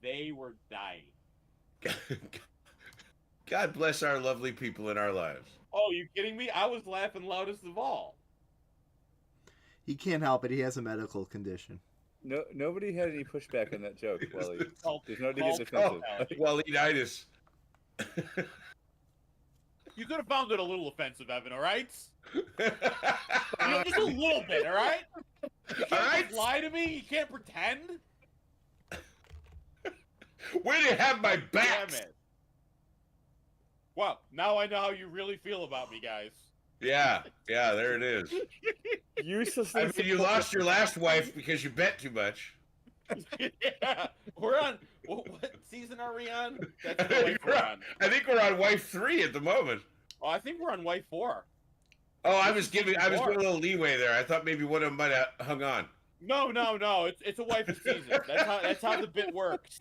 [SPEAKER 6] They were dying.
[SPEAKER 3] God bless our lovely people in our lives.
[SPEAKER 6] Oh, you kidding me? I was laughing loudest of all.
[SPEAKER 1] He can't help it. He has a medical condition.
[SPEAKER 5] No, nobody had any pushback on that joke, Wally.
[SPEAKER 6] Called-
[SPEAKER 5] There's no need to
[SPEAKER 6] called-
[SPEAKER 5] get defensive.
[SPEAKER 3] Waleeditis.
[SPEAKER 6] You could have found it a little offensive, Evan. All right? Just a little bit. All right? You can't
[SPEAKER 3] All right?
[SPEAKER 6] just lie to me. You can't pretend.
[SPEAKER 3] Where do you have my back?
[SPEAKER 6] Damn it. Well, now I know how you really feel about me, guys.
[SPEAKER 3] Yeah, there it is.
[SPEAKER 5] Uselessly.
[SPEAKER 3] I mean, you lost your last wife because you bet too much.
[SPEAKER 6] Yeah, we're on. What season are we on? That's
[SPEAKER 3] I
[SPEAKER 6] the wife
[SPEAKER 3] think
[SPEAKER 6] we're on.
[SPEAKER 3] we're on wife 3 at the moment.
[SPEAKER 6] Oh, I think we're on wife 4.
[SPEAKER 3] Oh, I was giving a little leeway there. I thought maybe one of them might have hung on.
[SPEAKER 6] No. It's a wife of season. That's how the bit works.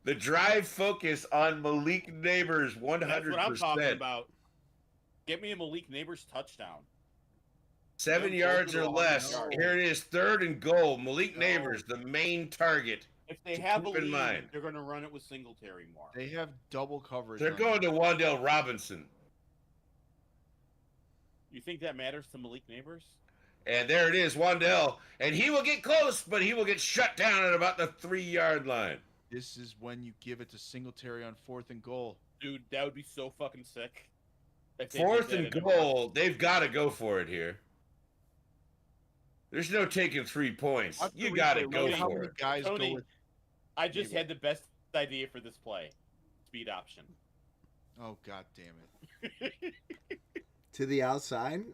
[SPEAKER 3] The drive focus on Malik Neighbors 100%.
[SPEAKER 6] That's what I'm talking about. Get me a Malik Neighbors touchdown.
[SPEAKER 3] 7
[SPEAKER 6] Don't
[SPEAKER 3] yards
[SPEAKER 6] go
[SPEAKER 3] or
[SPEAKER 6] to the
[SPEAKER 3] less.
[SPEAKER 6] line.
[SPEAKER 3] Here it is, 3rd and goal. Malik
[SPEAKER 6] No.
[SPEAKER 3] Neighbors, the main target.
[SPEAKER 6] If they
[SPEAKER 3] To
[SPEAKER 6] have a
[SPEAKER 3] keep in
[SPEAKER 6] lead,
[SPEAKER 3] mind.
[SPEAKER 6] they're going to run it with Singletary more.
[SPEAKER 4] They have double coverage.
[SPEAKER 3] They're
[SPEAKER 4] on
[SPEAKER 3] going
[SPEAKER 4] them.
[SPEAKER 3] to Wandale Robinson.
[SPEAKER 6] You think that matters to Malik Neighbors?
[SPEAKER 3] And there it is, Wandale. And he will get close, but he will get shut down at about the 3-yard line.
[SPEAKER 4] This is when you give it to Singletary on 4th and goal.
[SPEAKER 6] Dude, that would be so fucking sick. If they did
[SPEAKER 3] 4th
[SPEAKER 6] that
[SPEAKER 3] and
[SPEAKER 6] in a-
[SPEAKER 3] goal. They've got to go for it here. There's no taking 3 points.
[SPEAKER 4] Watch the
[SPEAKER 3] You got to
[SPEAKER 4] replay.
[SPEAKER 3] go
[SPEAKER 4] Look at how
[SPEAKER 3] for
[SPEAKER 4] many
[SPEAKER 3] it.
[SPEAKER 4] guys go
[SPEAKER 6] Tony,
[SPEAKER 4] with.
[SPEAKER 6] I just
[SPEAKER 4] Anyway.
[SPEAKER 6] had the best idea for this play. Speed option.
[SPEAKER 4] Oh god damn it!
[SPEAKER 1] To the outside?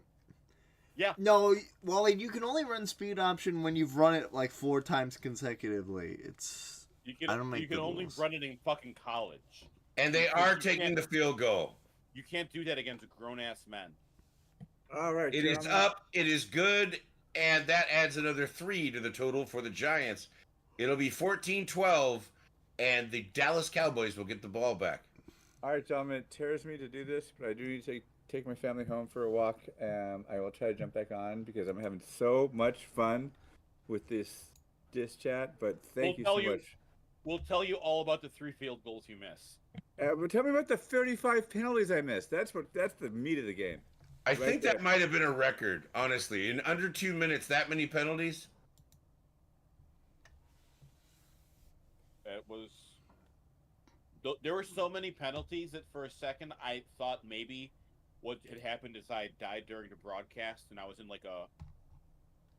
[SPEAKER 6] Yeah.
[SPEAKER 1] No, Wally, you can only run speed option when you've run it like 4 times consecutively. It's I don't make
[SPEAKER 6] You can
[SPEAKER 1] the
[SPEAKER 6] only
[SPEAKER 1] rules.
[SPEAKER 6] run it in fucking college.
[SPEAKER 3] And they
[SPEAKER 6] Because
[SPEAKER 3] are
[SPEAKER 6] you
[SPEAKER 3] taking
[SPEAKER 6] can't-
[SPEAKER 3] the field goal.
[SPEAKER 6] You can't do that against grown ass men.
[SPEAKER 5] All right.
[SPEAKER 3] It is
[SPEAKER 5] gentlemen.
[SPEAKER 3] up. It is good. And that adds another 3 to the total for the Giants. It'll be 14-12, and the Dallas Cowboys will get the ball back.
[SPEAKER 5] All right, gentlemen. It tears me to do this, but I do need to take my family home for a walk. I will try to jump back on because I'm having so much fun with this chat. But thank you so much.
[SPEAKER 6] We'll tell you all about the 3 field goals you miss.
[SPEAKER 5] But tell me about the 35 penalties I missed. That's the meat of the game.
[SPEAKER 3] I
[SPEAKER 5] Right
[SPEAKER 3] think
[SPEAKER 5] there.
[SPEAKER 3] that might have been a record, honestly. In under 2 minutes, that many penalties?
[SPEAKER 6] It was. There were so many penalties that for a second I thought maybe what had happened is I died during the broadcast and I was in like a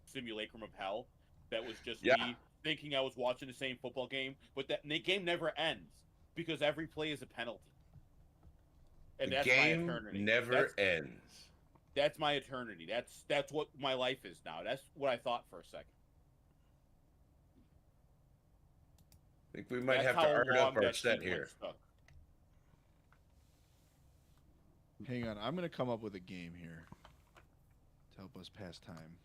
[SPEAKER 6] simulacrum of hell. That was just
[SPEAKER 3] Yeah.
[SPEAKER 6] me thinking I was watching the same football game, but the game never ends because every play is a penalty. And
[SPEAKER 3] The
[SPEAKER 6] that's
[SPEAKER 3] game
[SPEAKER 6] my eternity.
[SPEAKER 3] never ends.
[SPEAKER 6] That's my eternity. That's what my life is now. That's what I thought for a second.
[SPEAKER 3] I think we might
[SPEAKER 6] That's
[SPEAKER 3] have to
[SPEAKER 6] how
[SPEAKER 3] art
[SPEAKER 6] long
[SPEAKER 3] up our
[SPEAKER 6] that
[SPEAKER 3] set
[SPEAKER 6] sequence
[SPEAKER 3] here.
[SPEAKER 6] took.
[SPEAKER 4] Hang on, I'm gonna come up with a game here to help us pass time.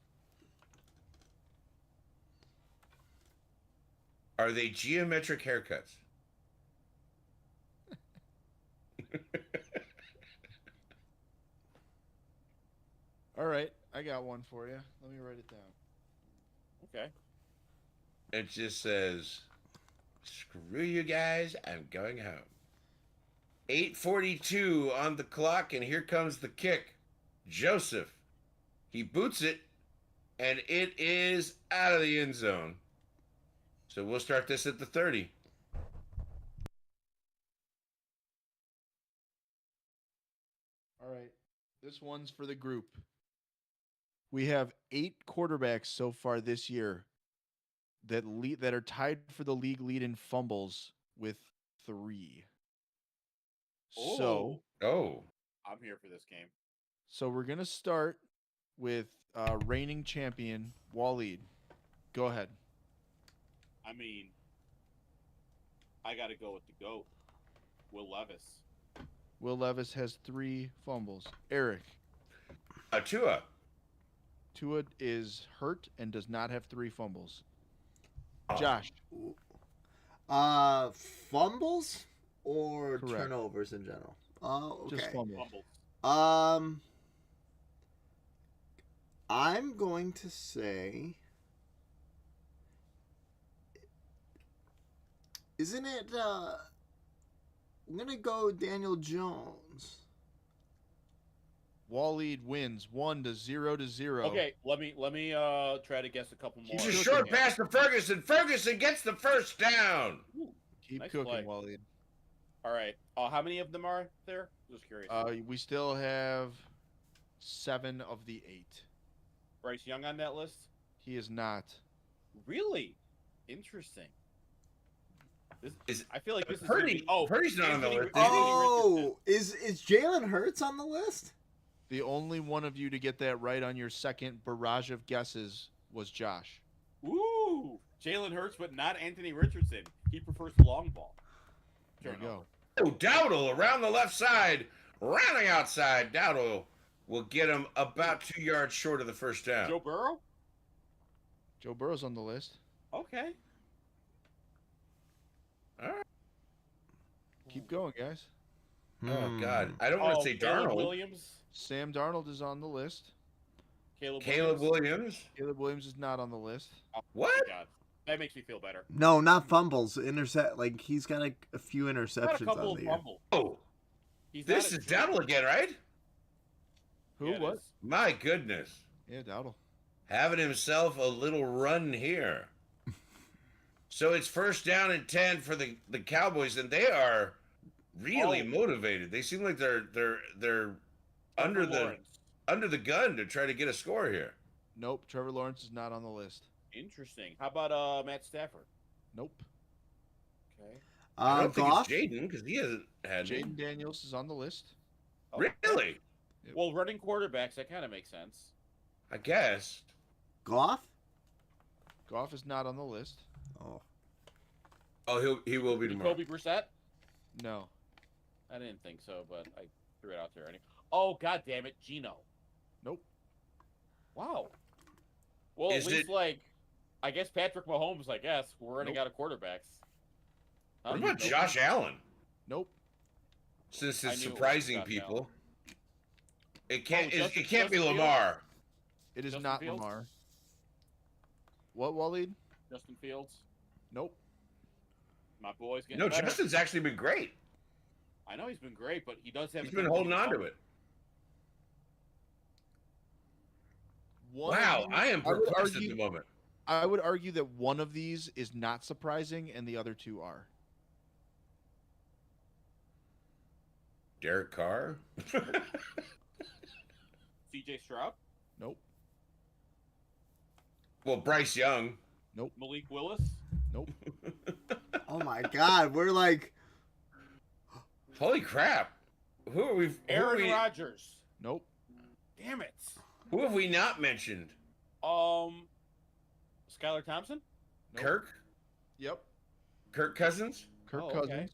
[SPEAKER 3] Are they geometric haircuts?
[SPEAKER 4] All right, I got one for you. Let me write it down.
[SPEAKER 6] Okay.
[SPEAKER 3] It just says, screw you guys, I'm going home. 8:42 on the clock, and here comes the kick. Joseph. He boots it, and it is out of the end zone. So we'll start this at the 30.
[SPEAKER 4] All right, this one's for the group. We have 8 quarterbacks so far this year that are tied for the league lead in fumbles with 3. So,
[SPEAKER 3] Oh,
[SPEAKER 6] I'm here for this game.
[SPEAKER 4] so we're gonna start with reigning champion Waleed. Go ahead.
[SPEAKER 6] I mean, I got to go with the GOAT, Will Levis.
[SPEAKER 4] Will Levis has 3 fumbles. Eric.
[SPEAKER 3] Tua.
[SPEAKER 4] Tua is hurt and does not have 3 fumbles. Josh.
[SPEAKER 1] Fumbles or
[SPEAKER 4] Correct.
[SPEAKER 1] turnovers in general? Oh, okay.
[SPEAKER 4] Just fumbles.
[SPEAKER 6] Fumbles.
[SPEAKER 1] I'm going to say, isn't it? I'm gonna go Daniel Jones.
[SPEAKER 4] Waleed wins 1-0.
[SPEAKER 6] Okay, let me try to guess a couple more.
[SPEAKER 3] He's a short pass to Ferguson. Ferguson gets the first down.
[SPEAKER 6] Ooh,
[SPEAKER 4] Keep
[SPEAKER 6] Nice
[SPEAKER 4] cooking,
[SPEAKER 6] play.
[SPEAKER 4] Waleed.
[SPEAKER 6] all right. How many of them are there? Just curious.
[SPEAKER 4] We still have 7 of the 8.
[SPEAKER 6] Bryce Young on that list?
[SPEAKER 4] He is not.
[SPEAKER 6] Really? Interesting.
[SPEAKER 3] Is
[SPEAKER 6] I feel like this is
[SPEAKER 3] Purdy?
[SPEAKER 6] gonna be,
[SPEAKER 3] Purdy's not on the list.
[SPEAKER 1] Oh, is Jalen Hurts on the list?
[SPEAKER 4] The only one of you to get that right on your second barrage of guesses was Josh.
[SPEAKER 6] Ooh, Jalen Hurts, but not Anthony Richardson. He prefers the long ball.
[SPEAKER 4] There you go.
[SPEAKER 3] Oh, Dowdle around the left side, rounding outside. Dowdle will get him about 2 yards short of the first down.
[SPEAKER 6] Joe Burrow?
[SPEAKER 4] Joe Burrow's on the list.
[SPEAKER 6] Okay.
[SPEAKER 3] All right.
[SPEAKER 4] Keep going, guys.
[SPEAKER 3] Oh God, I don't want to say
[SPEAKER 6] Caleb
[SPEAKER 3] Darnold.
[SPEAKER 6] Williams.
[SPEAKER 4] Sam Darnold is on the list.
[SPEAKER 3] Caleb Williams.
[SPEAKER 4] Caleb Williams is not on the list.
[SPEAKER 6] Oh,
[SPEAKER 3] What?
[SPEAKER 6] God. That makes me feel better.
[SPEAKER 1] No, not fumbles. Like he's got a few
[SPEAKER 6] He's got a
[SPEAKER 1] interceptions
[SPEAKER 6] couple
[SPEAKER 1] on
[SPEAKER 6] of
[SPEAKER 1] the year.
[SPEAKER 6] fumbles.
[SPEAKER 3] Oh,
[SPEAKER 6] He's
[SPEAKER 3] this
[SPEAKER 6] not
[SPEAKER 3] is
[SPEAKER 6] a-
[SPEAKER 3] Dowdle again, right?
[SPEAKER 4] Who?
[SPEAKER 6] Yeah, it
[SPEAKER 4] What?
[SPEAKER 6] is.
[SPEAKER 3] My goodness,
[SPEAKER 4] Yeah, Dowdle.
[SPEAKER 3] having himself a little run here. So it's first down and 10 for the Cowboys, and they are really motivated. They seem like they're under
[SPEAKER 6] Trevor
[SPEAKER 3] the
[SPEAKER 6] Lawrence.
[SPEAKER 3] under the gun to try to get a score here.
[SPEAKER 4] Nope. Trevor Lawrence is not on the list.
[SPEAKER 6] Interesting. How about Matt Stafford?
[SPEAKER 4] Nope.
[SPEAKER 6] Okay.
[SPEAKER 3] I don't think
[SPEAKER 1] Goff.
[SPEAKER 3] it's Jaden because he hasn't had any.
[SPEAKER 4] Jaden Daniels is on the list.
[SPEAKER 6] Oh,
[SPEAKER 3] Really?
[SPEAKER 6] Well, running quarterbacks, that kind of makes sense.
[SPEAKER 3] I guess.
[SPEAKER 1] Goff.
[SPEAKER 4] Goff is not on the list.
[SPEAKER 1] Oh.
[SPEAKER 3] Oh, he will be tomorrow.
[SPEAKER 6] Jacoby Brissett?
[SPEAKER 4] No.
[SPEAKER 6] I didn't think so, but I threw it out there anyway. Oh, god damn it, Gino.
[SPEAKER 4] Nope.
[SPEAKER 6] Wow. Well,
[SPEAKER 3] Is
[SPEAKER 6] at least,
[SPEAKER 3] it-
[SPEAKER 6] I guess Patrick Mahomes, I guess. We're running
[SPEAKER 4] Nope.
[SPEAKER 6] out of quarterbacks.
[SPEAKER 3] What
[SPEAKER 6] Huh?
[SPEAKER 3] about
[SPEAKER 6] Nope.
[SPEAKER 3] Josh Allen?
[SPEAKER 4] Nope.
[SPEAKER 3] Since
[SPEAKER 6] I
[SPEAKER 3] it's
[SPEAKER 6] knew it was
[SPEAKER 3] surprising
[SPEAKER 6] Josh
[SPEAKER 3] people,
[SPEAKER 6] Allen.
[SPEAKER 3] it can't.
[SPEAKER 6] Oh,
[SPEAKER 3] it can't be
[SPEAKER 6] Justin Fields?
[SPEAKER 3] Lamar.
[SPEAKER 4] It is
[SPEAKER 6] Justin
[SPEAKER 4] not
[SPEAKER 6] Fields?
[SPEAKER 4] Lamar. What, Waleed?
[SPEAKER 6] Justin Fields?
[SPEAKER 4] Nope.
[SPEAKER 6] My boy's getting
[SPEAKER 3] No,
[SPEAKER 6] better.
[SPEAKER 3] Justin's actually been great.
[SPEAKER 6] I know he's been great, but he does have.
[SPEAKER 3] He's been holding on to it. Wow, I am
[SPEAKER 4] I would
[SPEAKER 3] perplexed at
[SPEAKER 4] argue-
[SPEAKER 3] the moment.
[SPEAKER 4] I would argue that one of these is not surprising and the other two are.
[SPEAKER 3] Derek Carr.
[SPEAKER 6] CJ Stroud,
[SPEAKER 4] Nope.
[SPEAKER 3] Well, Bryce Young.
[SPEAKER 6] Malik Willis.
[SPEAKER 4] Nope.
[SPEAKER 1] Oh my God, we're like.
[SPEAKER 3] Holy crap! Who are we?
[SPEAKER 6] Aaron Rodgers.
[SPEAKER 4] Nope.
[SPEAKER 6] Damn it.
[SPEAKER 3] Who have we not mentioned?
[SPEAKER 6] Skylar Thompson.
[SPEAKER 4] Nope.
[SPEAKER 3] Kirk.
[SPEAKER 4] Yep.
[SPEAKER 3] Kirk Cousins.
[SPEAKER 4] Kirk
[SPEAKER 6] Oh, okay.
[SPEAKER 4] Cousins.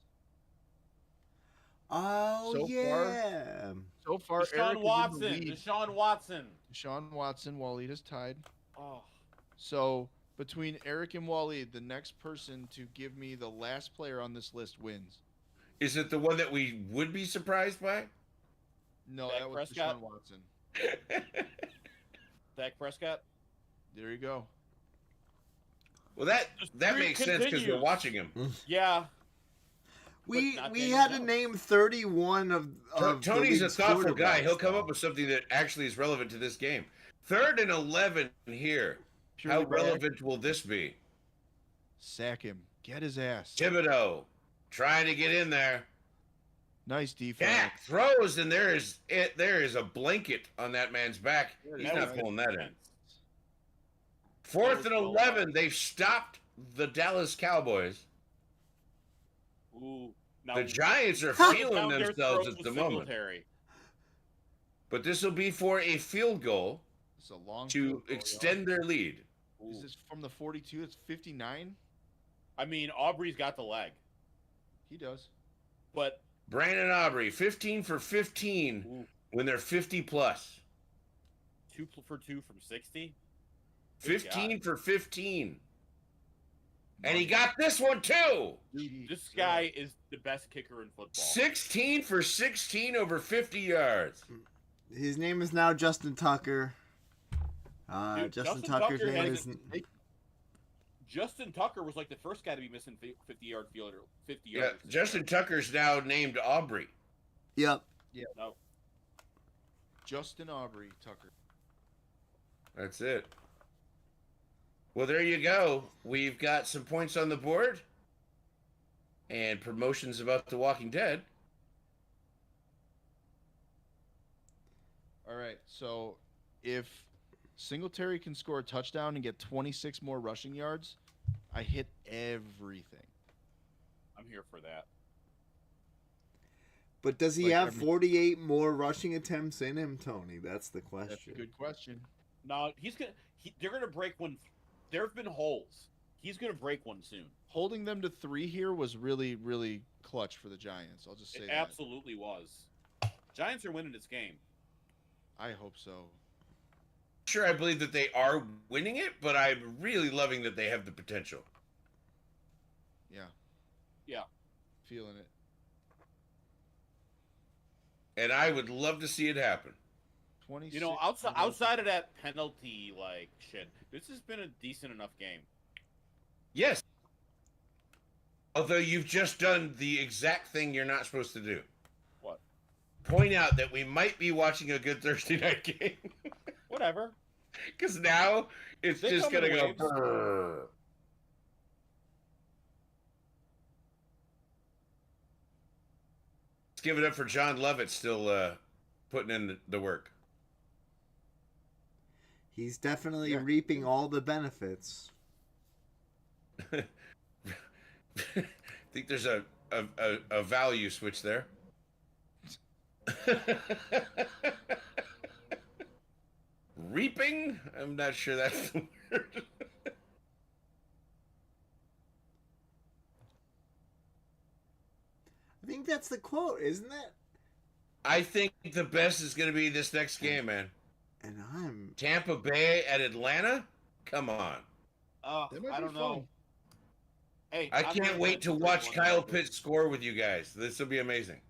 [SPEAKER 1] Oh
[SPEAKER 4] So far-
[SPEAKER 1] yeah.
[SPEAKER 4] So far, Eric is
[SPEAKER 6] Deshaun
[SPEAKER 4] in the
[SPEAKER 6] Watson.
[SPEAKER 4] lead.
[SPEAKER 6] Deshaun Watson.
[SPEAKER 4] Deshaun Watson, Waleed is tied.
[SPEAKER 6] Oh,
[SPEAKER 4] So between Eric and Waleed, the next person to give me the last player on this list wins.
[SPEAKER 3] Is it the one that we would be surprised by?
[SPEAKER 4] No,
[SPEAKER 6] Dak
[SPEAKER 4] that was
[SPEAKER 6] Prescott?
[SPEAKER 4] Deshaun Watson.
[SPEAKER 6] Dak Prescott.
[SPEAKER 4] There you go.
[SPEAKER 3] Well, that
[SPEAKER 6] streak
[SPEAKER 3] makes sense because we're
[SPEAKER 6] continues.
[SPEAKER 3] watching him.
[SPEAKER 6] Yeah.
[SPEAKER 1] We
[SPEAKER 6] not
[SPEAKER 1] we
[SPEAKER 6] Daniel
[SPEAKER 1] had to
[SPEAKER 6] Jones.
[SPEAKER 1] name 31 of the
[SPEAKER 3] Tony's a
[SPEAKER 1] league's
[SPEAKER 3] thoughtful guy. He'll
[SPEAKER 1] quarterbacks,
[SPEAKER 3] come
[SPEAKER 1] though.
[SPEAKER 3] up with something that actually is relevant to this game. 3rd and 11 here.
[SPEAKER 4] Purely
[SPEAKER 3] How
[SPEAKER 4] by
[SPEAKER 3] relevant will this be?
[SPEAKER 4] Sack him. Get his ass.
[SPEAKER 3] Thibodeau trying to get in there.
[SPEAKER 4] Nice defense.
[SPEAKER 3] Dak throws, and there is a blanket on that man's back. He's
[SPEAKER 6] That
[SPEAKER 3] not
[SPEAKER 6] was
[SPEAKER 3] pulling that in.
[SPEAKER 6] intense.
[SPEAKER 3] 4th and
[SPEAKER 6] well
[SPEAKER 3] 11. They've stopped the Dallas Cowboys.
[SPEAKER 6] Ooh. Now,
[SPEAKER 3] The Giants are
[SPEAKER 6] down
[SPEAKER 3] feeling
[SPEAKER 6] their
[SPEAKER 3] themselves
[SPEAKER 6] throats
[SPEAKER 3] at
[SPEAKER 6] with
[SPEAKER 3] the moment.
[SPEAKER 6] Singletary.
[SPEAKER 3] But this will be for a field goal
[SPEAKER 4] It's a long
[SPEAKER 3] to
[SPEAKER 4] field goal,
[SPEAKER 3] extend their lead.
[SPEAKER 4] y'all. Is this from the 42? It's 59.
[SPEAKER 6] I mean, Aubrey's got the leg,
[SPEAKER 4] He does.
[SPEAKER 6] but
[SPEAKER 3] Brandon Aubrey, 15 for 15
[SPEAKER 6] ooh,
[SPEAKER 3] when they're 50 plus.
[SPEAKER 6] 2 for 2 from 60.
[SPEAKER 3] 15 for 15. And he got this one too.
[SPEAKER 6] This guy is the best kicker in football.
[SPEAKER 3] 16 for 16 over 50 yards.
[SPEAKER 1] His name is now Justin Tucker.
[SPEAKER 6] Dude,
[SPEAKER 1] Justin
[SPEAKER 6] Justin
[SPEAKER 1] Tucker's
[SPEAKER 6] Tucker
[SPEAKER 1] name
[SPEAKER 6] has
[SPEAKER 1] is.
[SPEAKER 6] Justin Tucker was like the first guy to be missing 50-yard fielder. 50
[SPEAKER 3] Yeah,
[SPEAKER 6] yards.
[SPEAKER 3] Justin Tucker's now named Aubrey.
[SPEAKER 1] Yep.
[SPEAKER 6] No.
[SPEAKER 4] Justin Aubrey Tucker.
[SPEAKER 3] That's it. Well, there you go. We've got some points on the board and promotions about The Walking Dead.
[SPEAKER 4] All right. So if Singletary can score a touchdown and get 26 more rushing yards, I hit everything.
[SPEAKER 6] I'm here for that.
[SPEAKER 1] But does he
[SPEAKER 4] Like
[SPEAKER 1] have
[SPEAKER 4] every-
[SPEAKER 1] 48 more rushing attempts in him, Tony? That's the
[SPEAKER 4] That's a
[SPEAKER 1] question.
[SPEAKER 4] good question.
[SPEAKER 6] No, they're gonna break one. There have been holes. He's gonna break one soon.
[SPEAKER 4] Holding them to 3 here was really, really clutch for the Giants. I'll just say
[SPEAKER 6] It
[SPEAKER 4] that.
[SPEAKER 6] absolutely was. Giants are winning this game.
[SPEAKER 4] I hope so.
[SPEAKER 3] Sure, I believe that they are winning it, but I'm really loving that they have the potential.
[SPEAKER 4] Yeah.
[SPEAKER 6] Yeah.
[SPEAKER 4] Feeling it.
[SPEAKER 3] And I would love to see it happen.
[SPEAKER 4] 26.
[SPEAKER 6] You know, outside of that penalty like shit, this has been a decent enough game.
[SPEAKER 3] Yes. Although you've just done the exact thing you're not supposed to do.
[SPEAKER 6] What?
[SPEAKER 3] Point out that we might be watching a good Thursday night game.
[SPEAKER 6] Whatever.
[SPEAKER 3] Because now it's
[SPEAKER 6] They
[SPEAKER 3] just
[SPEAKER 6] come
[SPEAKER 3] going to
[SPEAKER 6] in
[SPEAKER 3] go.
[SPEAKER 6] waves.
[SPEAKER 3] Brrr. Let's give it up for John Lovett still putting in the work.
[SPEAKER 1] He's definitely
[SPEAKER 4] Yeah.
[SPEAKER 1] reaping all the benefits.
[SPEAKER 3] I think there's a value switch there. Reaping? I'm not sure that's the word.
[SPEAKER 1] I think that's the quote, isn't it?
[SPEAKER 3] I think the best is going to be this next game, man.
[SPEAKER 1] And I'm
[SPEAKER 3] Tampa Bay at Atlanta? Come on.
[SPEAKER 4] That might
[SPEAKER 6] I
[SPEAKER 4] be
[SPEAKER 6] don't know.
[SPEAKER 4] fun.
[SPEAKER 6] Hey,
[SPEAKER 3] I
[SPEAKER 6] I'm
[SPEAKER 3] can't
[SPEAKER 6] gonna
[SPEAKER 3] wait to
[SPEAKER 6] bet
[SPEAKER 3] watch
[SPEAKER 6] 31
[SPEAKER 3] Kyle
[SPEAKER 6] Broncos.
[SPEAKER 3] Pitts score with you guys. This will be amazing.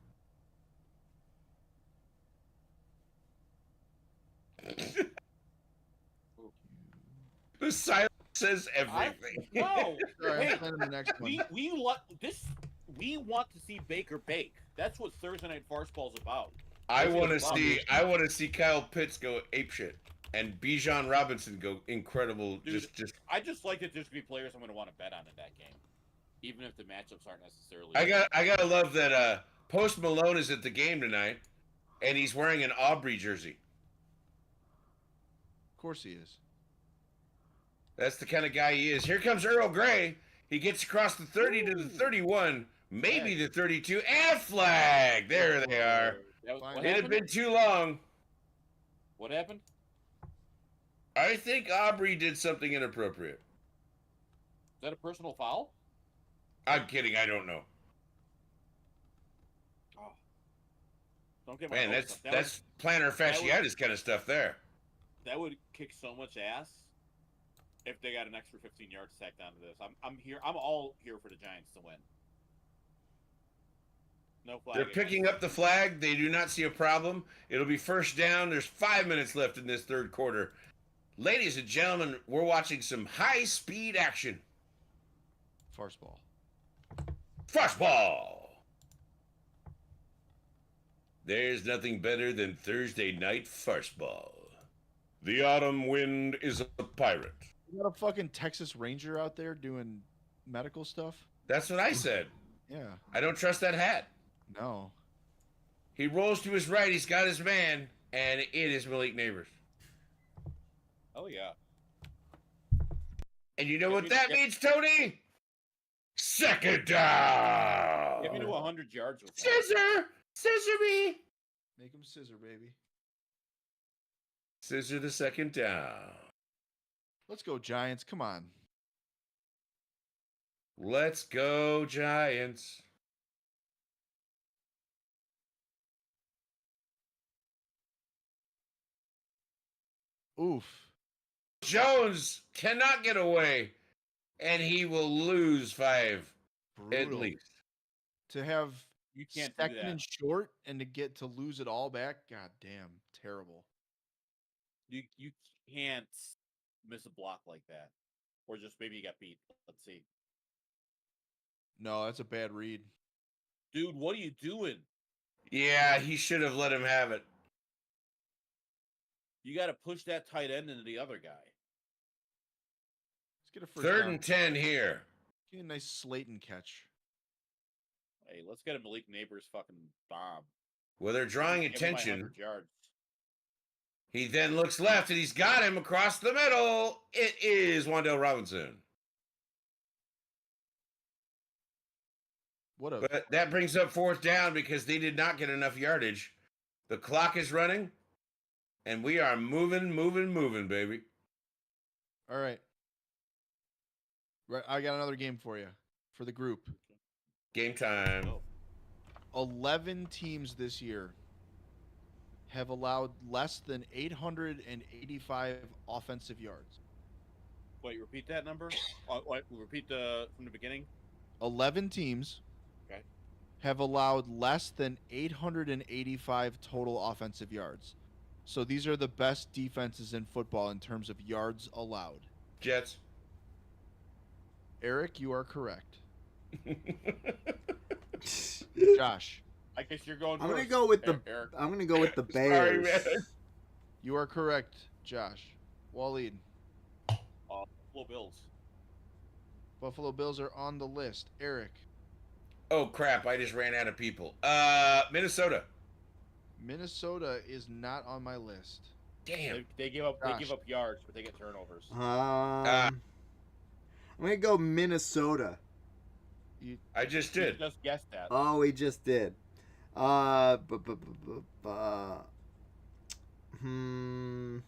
[SPEAKER 3] The silence says everything.
[SPEAKER 6] No,
[SPEAKER 4] All right,
[SPEAKER 6] hey,
[SPEAKER 4] I'm planning the next one.
[SPEAKER 6] we want to see Baker bake. That's what Thursday Night Farceball's about.
[SPEAKER 3] I
[SPEAKER 6] That's
[SPEAKER 3] want to
[SPEAKER 6] what it's
[SPEAKER 3] see.
[SPEAKER 6] about.
[SPEAKER 3] I want to see Kyle Pitts go apeshit and Bijan Robinson go incredible.
[SPEAKER 6] Dude,
[SPEAKER 3] Just.
[SPEAKER 6] I just like that there's gonna be players I'm gonna want to bet on in that game, even if the matchups aren't necessarily.
[SPEAKER 3] I gotta love that. Post Malone is at the game tonight, and he's wearing an Aubrey jersey.
[SPEAKER 4] Of course he is.
[SPEAKER 3] That's the kind of guy he is. Here comes Earl Grey. He gets across the 30 to the 31, maybe the 32, and flag. There they are.
[SPEAKER 6] What
[SPEAKER 3] It had
[SPEAKER 6] happened?
[SPEAKER 3] been too long.
[SPEAKER 6] What happened?
[SPEAKER 3] I think Aubrey did something inappropriate.
[SPEAKER 6] Is that a personal foul?
[SPEAKER 3] I'm kidding. I don't know.
[SPEAKER 6] Oh. Don't get my
[SPEAKER 3] Man,
[SPEAKER 6] hopes up.
[SPEAKER 3] that's plantar fasciitis kind of stuff there.
[SPEAKER 6] That would kick so much ass if they got an extra 15 yards tacked onto this. I'm here. I'm all here for the Giants to win. No flag.
[SPEAKER 3] They're picking up the flag. They do not see a problem. It'll be first down. There's 5 minutes left in this third quarter. Ladies and gentlemen, we're watching some high-speed action.
[SPEAKER 4] Farceball.
[SPEAKER 3] Farceball! There's nothing better than Thursday night farceball. The autumn wind is a pirate.
[SPEAKER 4] You got a fucking Texas Ranger out there doing medical stuff?
[SPEAKER 3] That's what I said.
[SPEAKER 4] Yeah.
[SPEAKER 3] I don't trust that hat.
[SPEAKER 4] No.
[SPEAKER 3] He rolls to his right. He's got his man, and it is Malik Neighbors.
[SPEAKER 6] Oh yeah.
[SPEAKER 3] And you know what that means, Tony? Second down.
[SPEAKER 6] Get me to 100 yards with that.
[SPEAKER 3] Scissor, scissor me.
[SPEAKER 4] Make him scissor, baby.
[SPEAKER 3] Scissor the second down.
[SPEAKER 4] Let's go, Giants. Come on.
[SPEAKER 3] Let's go, Giants.
[SPEAKER 4] Oof.
[SPEAKER 3] Jones cannot get away, and he will lose 5 at
[SPEAKER 4] Brutal.
[SPEAKER 3] least.
[SPEAKER 4] To have
[SPEAKER 6] You can't do
[SPEAKER 4] second
[SPEAKER 6] that.
[SPEAKER 4] and short and to get to lose it all back, god damn, terrible.
[SPEAKER 6] You can't miss a block like that, or just maybe you got beat. Let's see,
[SPEAKER 4] No, that's a bad read.
[SPEAKER 6] dude. What are you doing?
[SPEAKER 3] Yeah, he should have let him have it.
[SPEAKER 6] You got to push that tight end into the other guy.
[SPEAKER 4] Let's get a first
[SPEAKER 3] Third
[SPEAKER 4] down.
[SPEAKER 3] and 10 here.
[SPEAKER 4] Get a nice Slayton catch.
[SPEAKER 6] Hey, let's get a Malik Neighbors fucking bomb.
[SPEAKER 3] Well, they're drawing
[SPEAKER 6] Give him my
[SPEAKER 3] attention.
[SPEAKER 6] 100 yards.
[SPEAKER 3] He then looks left, and he's got him across the middle. It is Wan'Dale Robinson.
[SPEAKER 4] What a
[SPEAKER 3] But that brings up fourth down because they did not get enough yardage. The clock is running, and we are moving, baby.
[SPEAKER 4] all right. Right, I got another game for you for the group.
[SPEAKER 3] Game time.
[SPEAKER 6] Oh.
[SPEAKER 4] 11 teams this year have allowed less than 885 offensive yards.
[SPEAKER 6] Wait, repeat that number. Repeat from the beginning.
[SPEAKER 4] 11 teams
[SPEAKER 6] Okay.
[SPEAKER 4] have allowed less than 885 total offensive yards. So these are the best defenses in football in terms of yards allowed.
[SPEAKER 3] Jets.
[SPEAKER 4] Eric, you are correct. Josh,
[SPEAKER 6] I guess you're going.
[SPEAKER 1] I'm gonna
[SPEAKER 6] first,
[SPEAKER 1] go with the
[SPEAKER 6] Eric.
[SPEAKER 1] I'm gonna go with the
[SPEAKER 3] Sorry,
[SPEAKER 1] Bears.
[SPEAKER 3] man.
[SPEAKER 4] you are correct. Josh. Waleed,
[SPEAKER 6] Buffalo Bills.
[SPEAKER 4] Buffalo Bills are on the list. Eric,
[SPEAKER 3] Oh, crap. I just ran out of people. Minnesota.
[SPEAKER 4] Minnesota is not on my list.
[SPEAKER 3] Damn.
[SPEAKER 6] They give up. They
[SPEAKER 4] Gosh.
[SPEAKER 6] give up yards, but they get turnovers.
[SPEAKER 1] I'm gonna go Minnesota.
[SPEAKER 3] I just
[SPEAKER 6] You
[SPEAKER 3] did.
[SPEAKER 6] just guessed that.
[SPEAKER 1] Oh, we just did. Hmm.